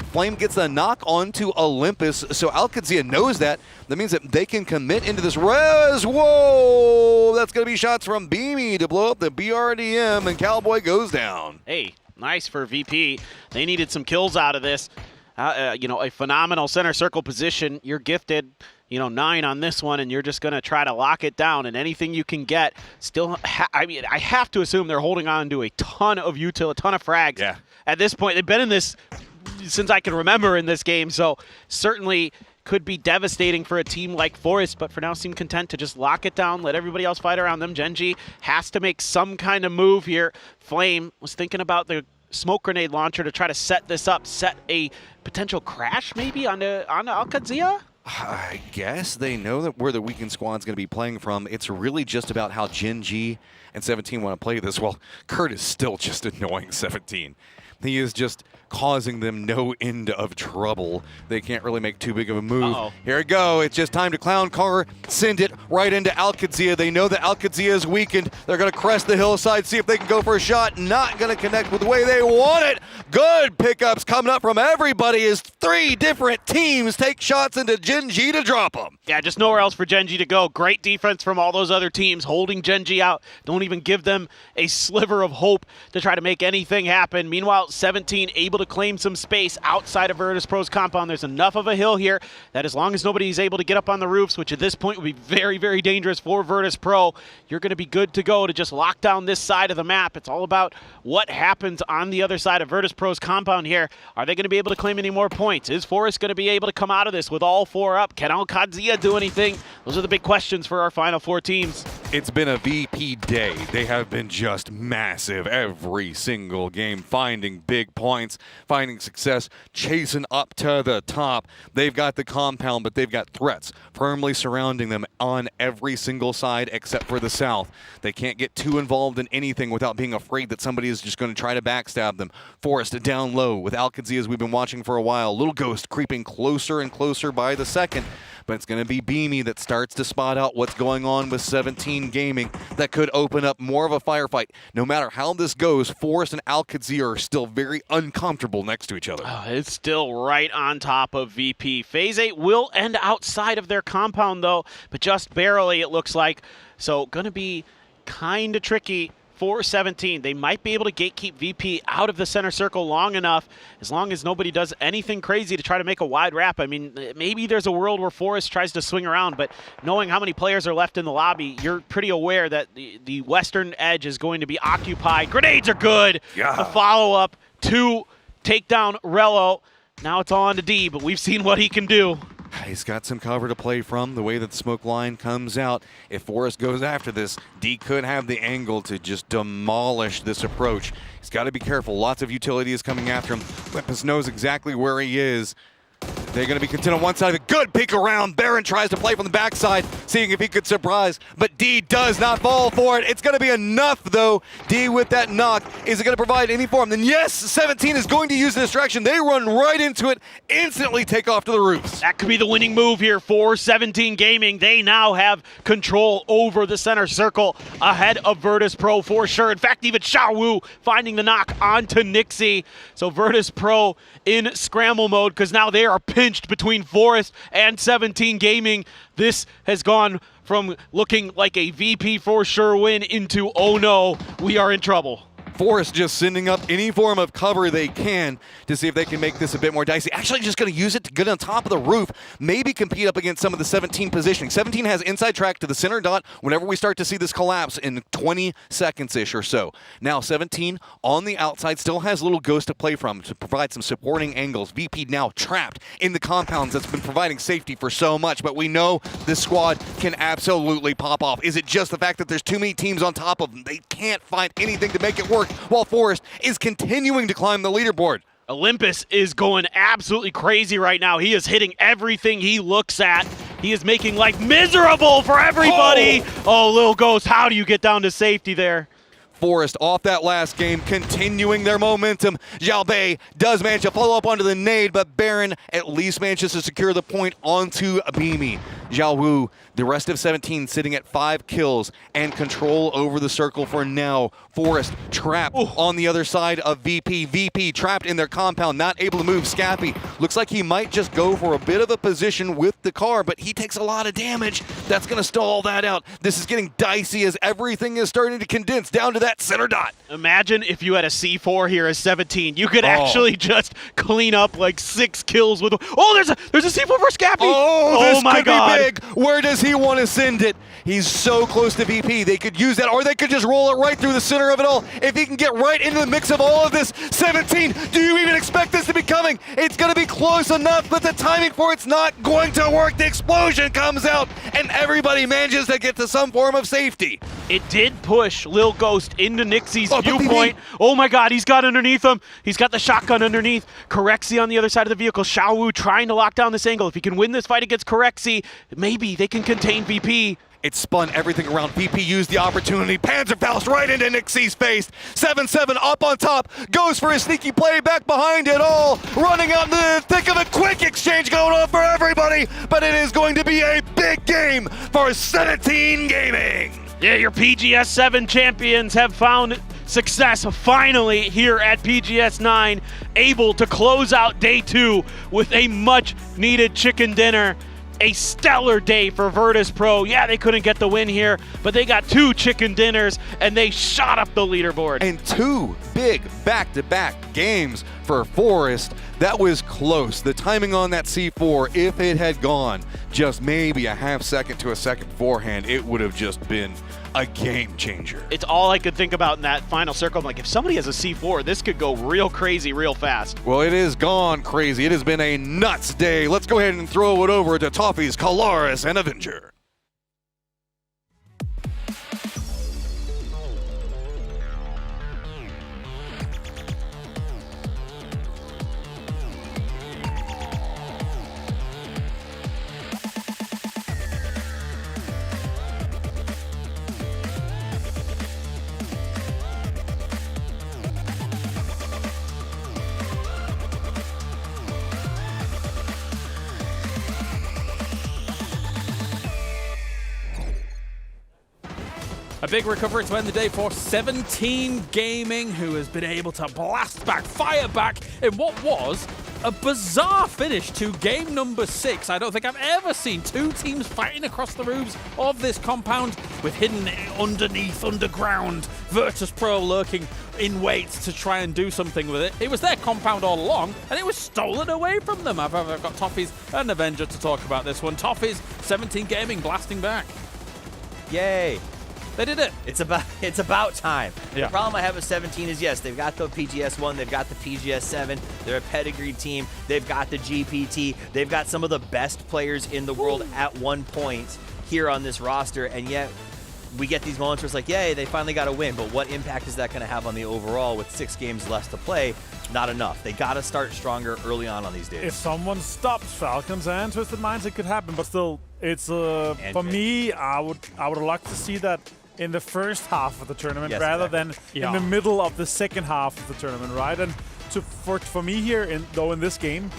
Flame gets a knock onto Olympus, so 𝘐𝘮𝘴 knows that. That means that they can commit into this res. Whoa! That's going to be shots from Beamy to blow up the BRDM, and Cowboy goes down. Hey, nice for VP. They needed some kills out of this. You know, a phenomenal center circle position. You're gifted, 9 on this one, and you're just going to try to lock it down, and anything you can get. Still, I have to assume they're holding on to a ton of util, a ton of frags. Yeah. At this point, they've been in this since I can remember in this game, so certainly could be devastating for a team like Forest, but for now seem content to just lock it down, let everybody else fight around them. Gen.G has to make some kind of move here. Flame was thinking about the smoke grenade launcher to try to set this up, set a potential crash maybe on 𝘐𝘮𝘴? I guess they know that where the weekend squad's going to be playing from. It's really just about how Gen.G and 17 want to play this. Well, Kurt is still just annoying 17. He is just causing them no end of trouble. They can't really make too big of a move. Here we go. It's just time to clown car, send it right into 𝘐𝘮𝘴. They know that 𝘐𝘮𝘴 is weakened. They're going to crest the hillside, see if they can go for a shot. Not going to connect with the way they want it. Good pickups coming up from everybody as 3 different teams take shots into Gen.G to drop them. Yeah, just nowhere else for Gen.G to go. Great defense from all those other teams, holding Gen.G out. Don't even give them a sliver of hope to try to make anything happen. Meanwhile, 17 able to claim some space outside of Virtus.pro's compound. There's enough of a hill here that as long as nobody's able to get up on the roofs, which at this point would be very, very dangerous for Virtus.pro, you're going to be good to go to just lock down this side of the map. It's all about what happens on the other side of Virtus.pro's compound here. Are they going to be able to claim any more points? Is Forest going to be able to come out of this with all 4 up? Can 𝘐𝘮𝘴 do anything? Those are the big questions for our final 4 teams. It's been a VP day. They have been just massive every single game, finding big points, finding success, chasing up to the top. They've got the compound, but they've got threats firmly surrounding them on every single side except for the south. They can't get too involved in anything without being afraid that somebody is just going to try to backstab them. Forest down low with 𝘐𝘮𝘴, as we've been watching for a while. Little Ghost creeping closer and closer by the second. But it's going to be Beamy that starts to spot out what's going on with 17 Gaming. That could open up more of a firefight. No matter how this goes, Forest and 𝘐𝘮𝘴 are still very uncomfortable next to each other. It's still right on top of VP. FaZe 8 will end outside of their compound, though, but just barely, it looks like. So going to be kind of tricky for 17. They might be able to gatekeep VP out of the center circle long enough, as long as nobody does anything crazy to try to make a wide wrap. I mean, maybe there's a world where Forest tries to swing around, but knowing how many players are left in the lobby, you're pretty aware that the western edge is going to be occupied. Grenades are good. Yeah. The follow-up to take down 𝘐𝘮𝘴. Now it's all on to D, but we've seen what he can do. He's got some cover to play from, the way that the smoke line comes out. If Forest goes after this, D could have the angle to just demolish this approach. He's got to be careful. Lots of utility is coming after him. Weapons knows exactly where he is. They're going to be content on one side. A good peek around. Baron tries to play from the backside, seeing if he could surprise, but D does not fall for it. It's going to be enough, though. D with that knock. Is it going to provide any form? Then yes, 17 is going to use the distraction. They run right into it, instantly take off to the roofs. That could be the winning move here for 17 Gaming. They now have control over the center circle ahead of Virtus Pro for sure. In fact, even 𝘬𝘭 finding the knock onto nixi. So Virtus Pro in scramble mode because now they are pinched between f0rest and 17 Gaming. This has gone from looking like a VP for sure win into, oh no, we are in trouble. f0rest just sending up any form of cover they can to see if they can make this a bit more dicey. Actually just going to use it to get on top of the roof, maybe compete up against some of the 17 positioning. 17 has inside track to the center dot whenever we start to see this collapse in 20 seconds-ish or so. Now 17 on the outside still has little ghost to play from to provide some supporting angles. VP now trapped in the compounds that's been providing safety for so much, but we know this squad can absolutely pop off. Is it just the fact that there's too many teams on top of them? They can't find anything to make it work while f0rest is continuing to climb the leaderboard. Olympus is going absolutely crazy right now. He is hitting everything he looks at. He is making life miserable for everybody. Oh, Lil Ghost, how do you get down to safety there? f0rest off that last game, continuing their momentum. 𝘬𝘭𝘮 does manage to follow up onto the nade, but Baron at least manages to secure the point onto 𝘭𝘮. 𝘬𝘭, the rest of 17 sitting at 5 kills and control over the circle for now. f0rest trapped on the other side of VP. VP trapped in their compound, not able to move. 𝘬𝑗 looks like he might just go for a bit of a position with the car, but he takes a lot of damage. That's going to stall that out. This is getting dicey as everything is starting to condense down to that center dot. Imagine if you had a C4 here as 17. You could actually just clean up like 6 kills with. Oh, there's a C4 for 𝘬𝑗. Oh, this my could God. be big. Where does he want to send it? He's so close to VP. They could use that, or they could just roll it right through the center of it all. If he can get right into the mix of all of this, 17, do you even expect this to be coming? It's going to be close enough, but the timing for it's not going to work. The explosion comes out, and everybody manages to get to some form of safety. It did push Lil Ghost into nixi's viewpoint. Oh my God, he's got underneath him. He's got the shotgun underneath. 𝘭rexy on the other side of the vehicle. 𝘬𝘭 trying to lock down this angle. If he can win this fight against 𝘭rexy, maybe they can contain VP. It spun everything around. VP used the opportunity. Panzerfaust right into nixi's face. 7-7 up on top. Goes for his sneaky play back behind it all. Running out into the thick of a quick exchange going on for everybody. But it is going to be a big game for 17 Gaming. Yeah, your PGS 7 champions have found success finally here at PGS 9, able to close out day 2 with a much needed chicken dinner. A stellar day for Virtus Pro. Yeah, they couldn't get the win here, but they got 2 chicken dinners and they shot up the leaderboard. And 2 big back-to-back games for f0rest. That was close. The timing on that C4, if it had gone just maybe a half second to a second beforehand, it would have just been a game changer. It's all I could think about in that final circle. I'm like, if somebody has a C4, this could go real crazy real fast. Well, it is gone crazy. It has been a nuts day. Let's go ahead and throw it over to Toffee's, 𝘭𝑟𝑒S, and Avenger. A big recovery to end the day for 17 Gaming, who has been able to blast back, fire back in what was a bizarre finish to game number 6. I don't think I've ever seen 2 teams fighting across the roofs of this compound with hidden underground Virtus Pro lurking in wait to try and do something with it. It was their compound all along, and it was stolen away from them. I've got Toffees and Avenger to talk about this one. Toffees, 17 Gaming blasting back. Yay. They did it. It's about time. Yeah. The problem I have with 17 is, yes, they've got the PGS 1, they've got the PGS 7, they're a pedigreed team, they've got the GPT, they've got some of the best players in the world at one point here on this roster, and yet we get these moments where it's like, yay, they finally got a win, but what impact is that going to have on the overall with 6 games left to play? Not enough. They got to start stronger early on these days. If someone stops Falcons and Twisted Minds, it could happen, but still, it's for me, I would like to see that in the first half of the tournament rather than in the middle of the second half of the tournament, right? And for me here, in this game,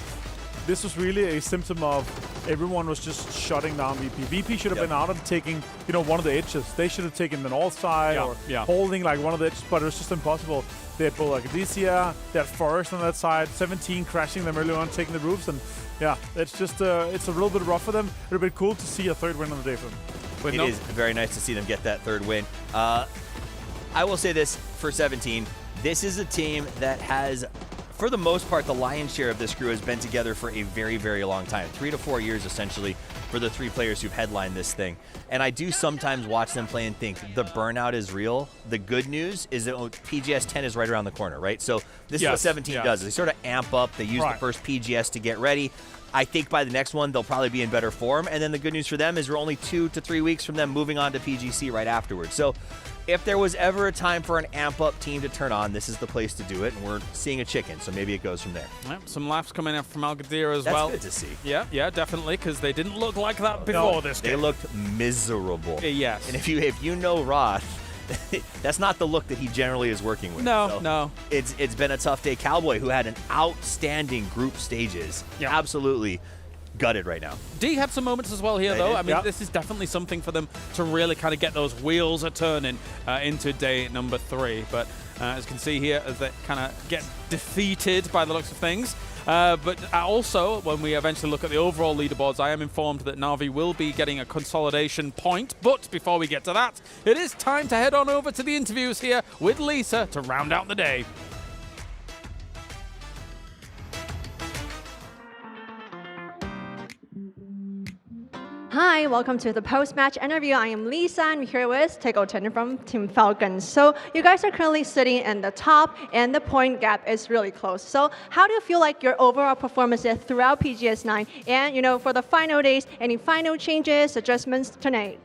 this was really a symptom of everyone was just shutting down VP. VP should have been out and taking, one of the edges. They should have taken the north side or holding like one of the edges, but it was just impossible. They had both like Adisia, they had Forest on that side, 17 crashing them early on, taking the roofs, and yeah, it's just it's a little bit rough for them. A little bit cool to see a 3rd win on the day for them. It is very nice to see them get that 3rd win. I will say this for 17, this is a team that has, for the most part, the lion's share of this crew has been together for a very, very long time. 3 to 4 years, essentially, for the 3 players who've headlined this thing. And I do sometimes watch them play and think the burnout is real. The good news is that PGS 10 is right around the corner, right? So this is what 17 does. They sort of amp up. They use the first PGS to get ready. I think by the next one, they'll probably be in better form. And then the good news for them is we're only 2 to 3 weeks from them moving on to PGC right afterwards. So if there was ever a time for an amp-up team to turn on, this is the place to do it, and we're seeing a chicken, so maybe it goes from there. Yep, some laughs coming out from Al-Gadir as well. That's good to see. Yeah, definitely, because they didn't look like that before this game. They looked miserable. Yes. And if you know Roth, that's not the look that he generally is working with. No. It's been a tough day. Cowboy, who had an outstanding group stages, absolutely gutted right now. D had some moments as well here, though. I mean, this is definitely something for them to really kind of get those wheels turning into day number 3. But as you can see here, as they kind of get defeated by the looks of things. But also, when we eventually look at the overall leaderboards, I am informed that Na'Vi will be getting a consolidation point. But before we get to that, it is time to head on over to the interviews here with Lisa to round out the day. Hi, welcome to the post-match interview. I am Lisa, and we're here with Oct-19 from Team Falcons. So you guys are currently sitting in the top, and the point gap is really close. So how do you feel like your overall performance is throughout PGS9? And, for the final days, any final changes, adjustments tonight?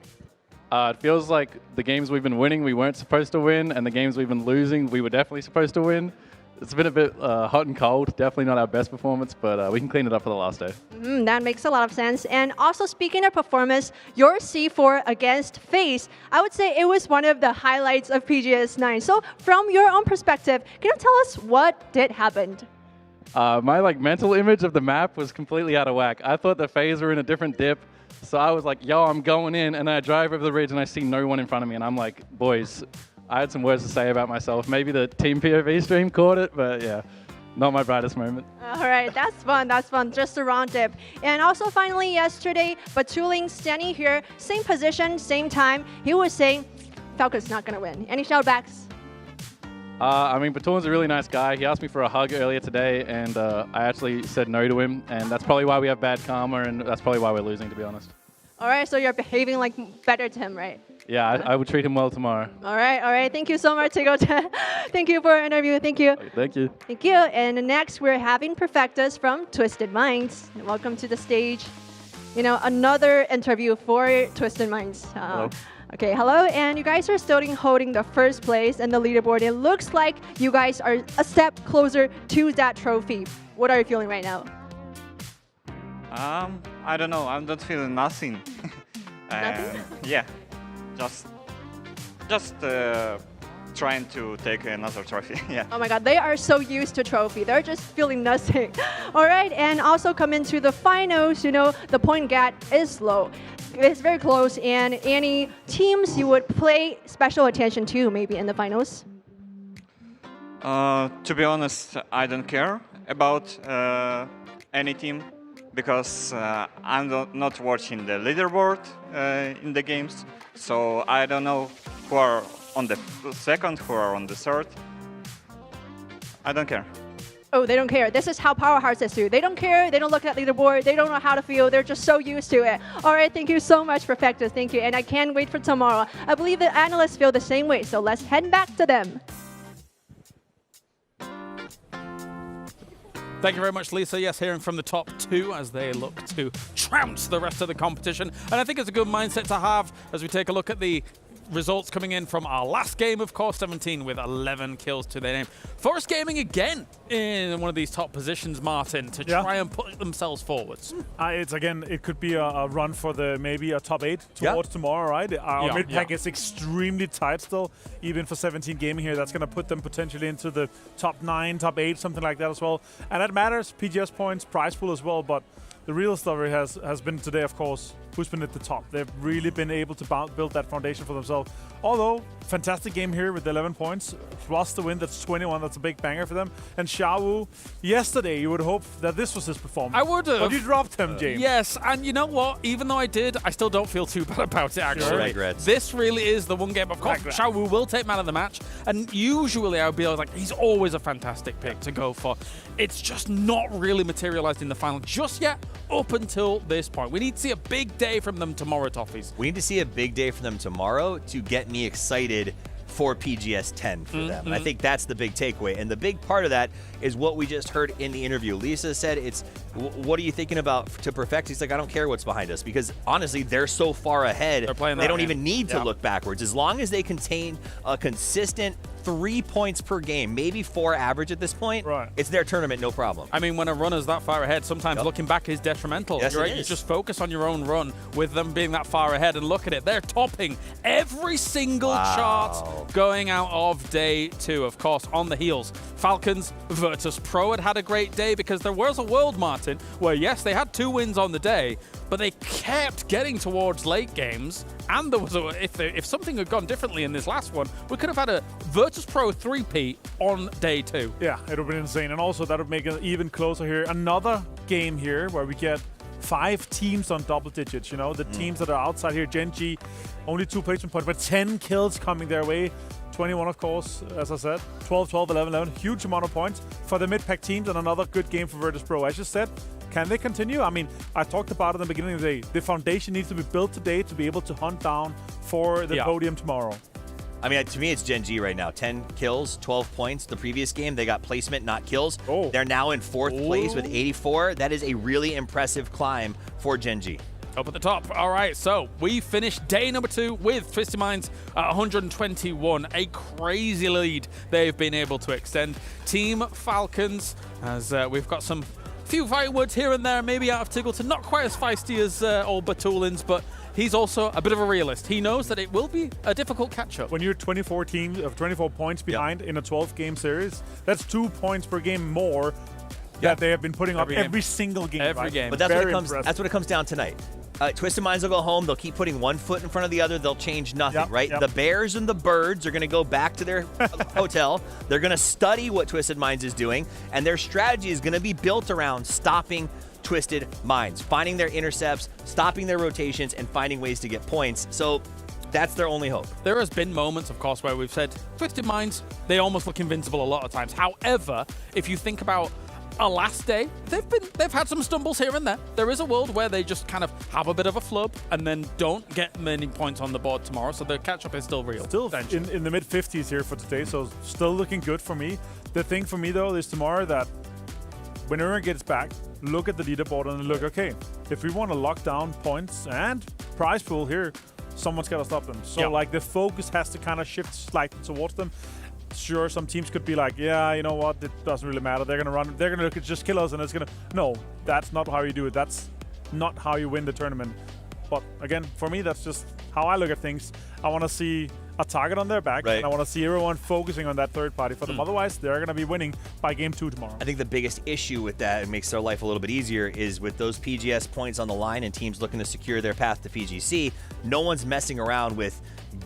It feels like the games we've been winning, we weren't supposed to win, and the games we've been losing, we were definitely supposed to win. It's been a bit hot and cold. Definitely not our best performance, but we can clean it up for the last day. That makes a lot of sense. And also, speaking of performance, your C4 against FAZE, I would say it was one of the highlights of PGS9. So from your own perspective, can you tell us what did happen? My mental image of the map was completely out of whack. I thought the FAZE were in a different dip. So I was like, yo, I'm going in. And I drive over the ridge and I see no one in front of me. And I'm like, boys, I had some words to say about myself. Maybe the Team POV stream caught it, but yeah, not my brightest moment. All right, that's fun. That's fun. Just a round dip. And also, finally, yesterday, Batuling standing here, same position, same time. He was saying, Falcon's not going to win. Any shoutbacks? I mean, Batuling's a really nice guy. He asked me for a hug earlier today, and I actually said no to him. And that's probably why we have bad karma, and that's probably why we're losing, to be honest. All right, so you're behaving better to him, right? Yeah, I would treat him well tomorrow. All right. Thank you so much, Thank you for our interview. Thank you. Thank you. Thank you. And next, we're having Perfectus from Twisted Minds. Welcome to the stage. Another interview for Twisted Minds. Hello. Okay, hello. And you guys are still holding the first place in the leaderboard. It looks like you guys are a step closer to that trophy. What are you feeling right now? I don't know. I'm not feeling nothing. Nothing? Yeah, just trying to take another trophy. Yeah. Oh my God, they are so used to trophy. They're just feeling nothing. All right, and also coming to the finals, the point gap is low. It's very close, and any teams you would pay special attention to maybe in the finals? To be honest, I don't care about any team, because I'm not watching the leaderboard in the games, so I don't know who are on the second, who are on the third. I don't care. Oh, they don't care. This is how Power Hearts do. They don't care. They don't look at leaderboard. They don't know how to feel. They're just so used to it. All right, thank you so much, Perfectus. Thank you. And I can't wait for tomorrow. I believe the analysts feel the same way, so let's head back to them. Thank you very much, Lisa. Yes, hearing from the top 2 as they look to trounce the rest of the competition. And I think it's a good mindset to have as we take a look at the results coming in from our last game, of course, 17 with 11 kills to their name. Forest Gaming again in one of these top positions, Martin, to try and put themselves forwards. It could be a run for maybe a top 8 towards tomorrow, right? Our mid-pack is extremely tight still, even for 17 Gaming here. That's going to put them potentially into the top 9, top 8, something like that as well. And that matters, PGS points, prize pool as well, but the real story has been today, of course, who's been at the top. They've really been able to build that foundation for themselves. Although, fantastic game here with 11 points. Plus the win, that's 21. That's a big banger for them. And 𝘬𝘭, yesterday, you would hope that this was his performance. I would have. But you dropped him, James. Yes, and you know what? Even though I did, I still don't feel too bad about it, actually. No regrets. This really is the one game. Of course, 𝘬𝘭 will take man of the match. And usually I would be like, he's always a fantastic pick to go for. It's just not really materialized in the final just yet, up until this point. We need to see a big day from them tomorrow, Toffees. We need to see a big day for them tomorrow to get me excited for PGS 10 for them. And I think that's the big takeaway. And the big part of that is what we just heard in the interview. Lisa said, what are you thinking about to perfect? He's like, I don't care what's behind us, because honestly, they're so far ahead, they don't even need to look backwards. As long as they contain a consistent 3 points per game, maybe 4 average at this point, it's their tournament, no problem. I mean, when a runner's that far ahead, sometimes looking back is detrimental. Yes, You're right. it You is. just focus on your own run with them being that far ahead, and look at it. They're topping every single chart going out of day 2. Of course, on the heels, Falcons, Virtus.pro had a great day, because there was a world, Martin, where yes, they had 2 wins on the day, but they kept getting towards late games. And there was if something had gone differently in this last one, we could have had a Virtus.pro 3-peat on day 2. Yeah, it would have been insane. And also, that would make it even closer here. Another game here where we get 5 teams on double digits, you know, the teams that are outside here. Gen.G, only 2 placement points, but 10 kills coming their way. 21, of course, as I said. 12, 12, 11, 11. Huge amount of points for the mid-pack teams, and another good game for Virtus.pro. As you said, can they continue? I mean, I talked about it at the beginning of the day. The foundation needs to be built today to be able to hunt down for the podium tomorrow. I mean, to me, it's Gen.G right now. 10 kills, 12 points. The previous game, they got placement, not kills. They're now in 4th place with 84. That is a really impressive climb for Gen.G. Up at the top. All right, so we finished day number 2 with Twisted Minds at 121. A crazy lead they've been able to extend. Team Falcons, as we've got some few fighting words here and there, maybe out of Tiggleton. Not quite as feisty as old 𝘭𝘮𝘮, but he's also a bit of a realist. He knows that it will be a difficult catch-up. When you're 24 points behind in a 12-game series, that's 2 points per game more that they have been putting up every single game. Every game. But that's what it comes down tonight. Twisted Minds will go home. They'll keep putting one foot in front of the other. They'll change nothing, right? The Bears and the Birds are going to go back to their hotel. They're going to study what Twisted Minds is doing, and their strategy is going to be built around stopping Twisted Minds, finding their intercepts, stopping their rotations, and finding ways to get points. So that's their only hope. There has been moments, of course, where we've said Twisted Minds, they almost look invincible a lot of times. However, if you think about a last day, they've had some stumbles here and there. There is a world where they just kind of have a bit of a flub and then don't get many points on the board tomorrow, so the catch-up is still real. Still in the mid-50s here for today, so still looking good for me. The thing for me, though, is tomorrow that when Aaron gets back, look at the leaderboard and look, okay, if we want to lock down points and prize pool here, someone's got to stop them. So, like, the focus has to kind of shift slightly towards them. Sure, some teams could be like, yeah, you know what, it doesn't really matter. They're going to run, they're going to look at just kill us, and it's going to... No, that's not how you do it. That's not how you win the tournament. But again, for me, that's just how I look at things. I want to see a target on their back, and I want to see everyone focusing on that third party for them. Otherwise, they're going to be winning by game 2 tomorrow. I think the biggest issue with that, and makes their life a little bit easier, is with those PGS points on the line and teams looking to secure their path to PGC, no one's messing around with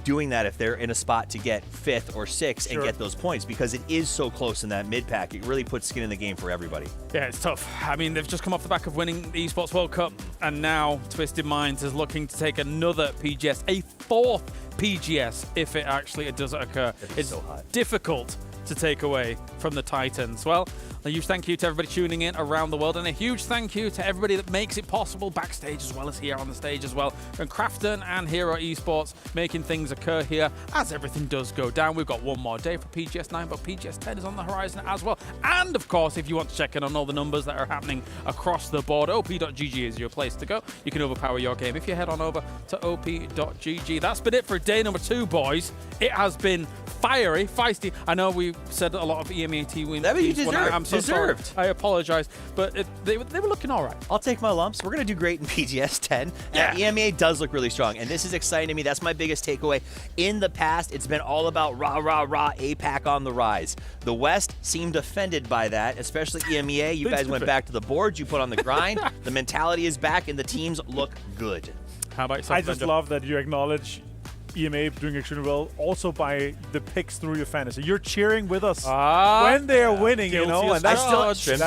doing that if they're in a spot to get 5th or 6th and get those points, because it is so close in that mid-pack. It really puts skin in the game for everybody. Yeah, it's tough. I mean, they've just come off the back of winning the Esports World Cup, and now Twisted Minds is looking to take another PGS, a 4th PGS, if it actually does occur. It's so difficult to take away from the Titans. Well, A huge thank you to everybody tuning in around the world, and a huge thank you to everybody that makes it possible backstage as well as here on the stage as well. From Crafton and Hero Esports making things occur here as everything does go down. We've got one more day for PGS 9, but PGS 10 is on the horizon as well. And of course, if you want to check in on all the numbers that are happening across the board, op.gg is your place to go. You can overpower your game if you head on over to op.gg. That's been it for day number 2, boys. It has been fiery, feisty. I know we said a lot of EMEA wins. That you deserved. I'm so sorry. I apologize, but they were looking all right. I'll take my lumps. We're going to do great in PGS 10. Yeah. EMEA does look really strong, and this is exciting to me. That's my biggest takeaway. In the past, it's been all about rah, rah, rah, APAC on the rise. The West seemed offended by that, especially EMEA. You guys went back to the boards. You put on the grind. The mentality is back, and the teams look good. How about yourself, I just love that you acknowledge EMA doing extremely well, also by the picks through your fantasy. You're cheering with us when they are winning, you know. And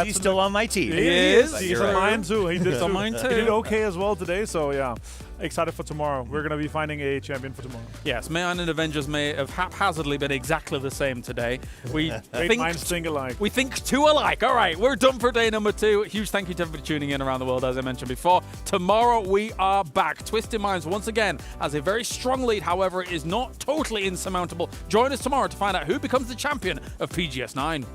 he's still on my team. He is. He's on mine too. He did on mine too. He did okay as well today. So yeah, excited for tomorrow. We're gonna be finding a champion for tomorrow. Yes, Man and Avengers may have haphazardly been exactly the same today. We minds think alike. We think two alike. All right, we're done for day number 2. Huge thank you to everybody tuning in around the world, as I mentioned before. Tomorrow we are back. Twisted Minds once again has a very strong lead. However, it is not totally insurmountable. Join us tomorrow to find out who becomes the champion of PGS 9.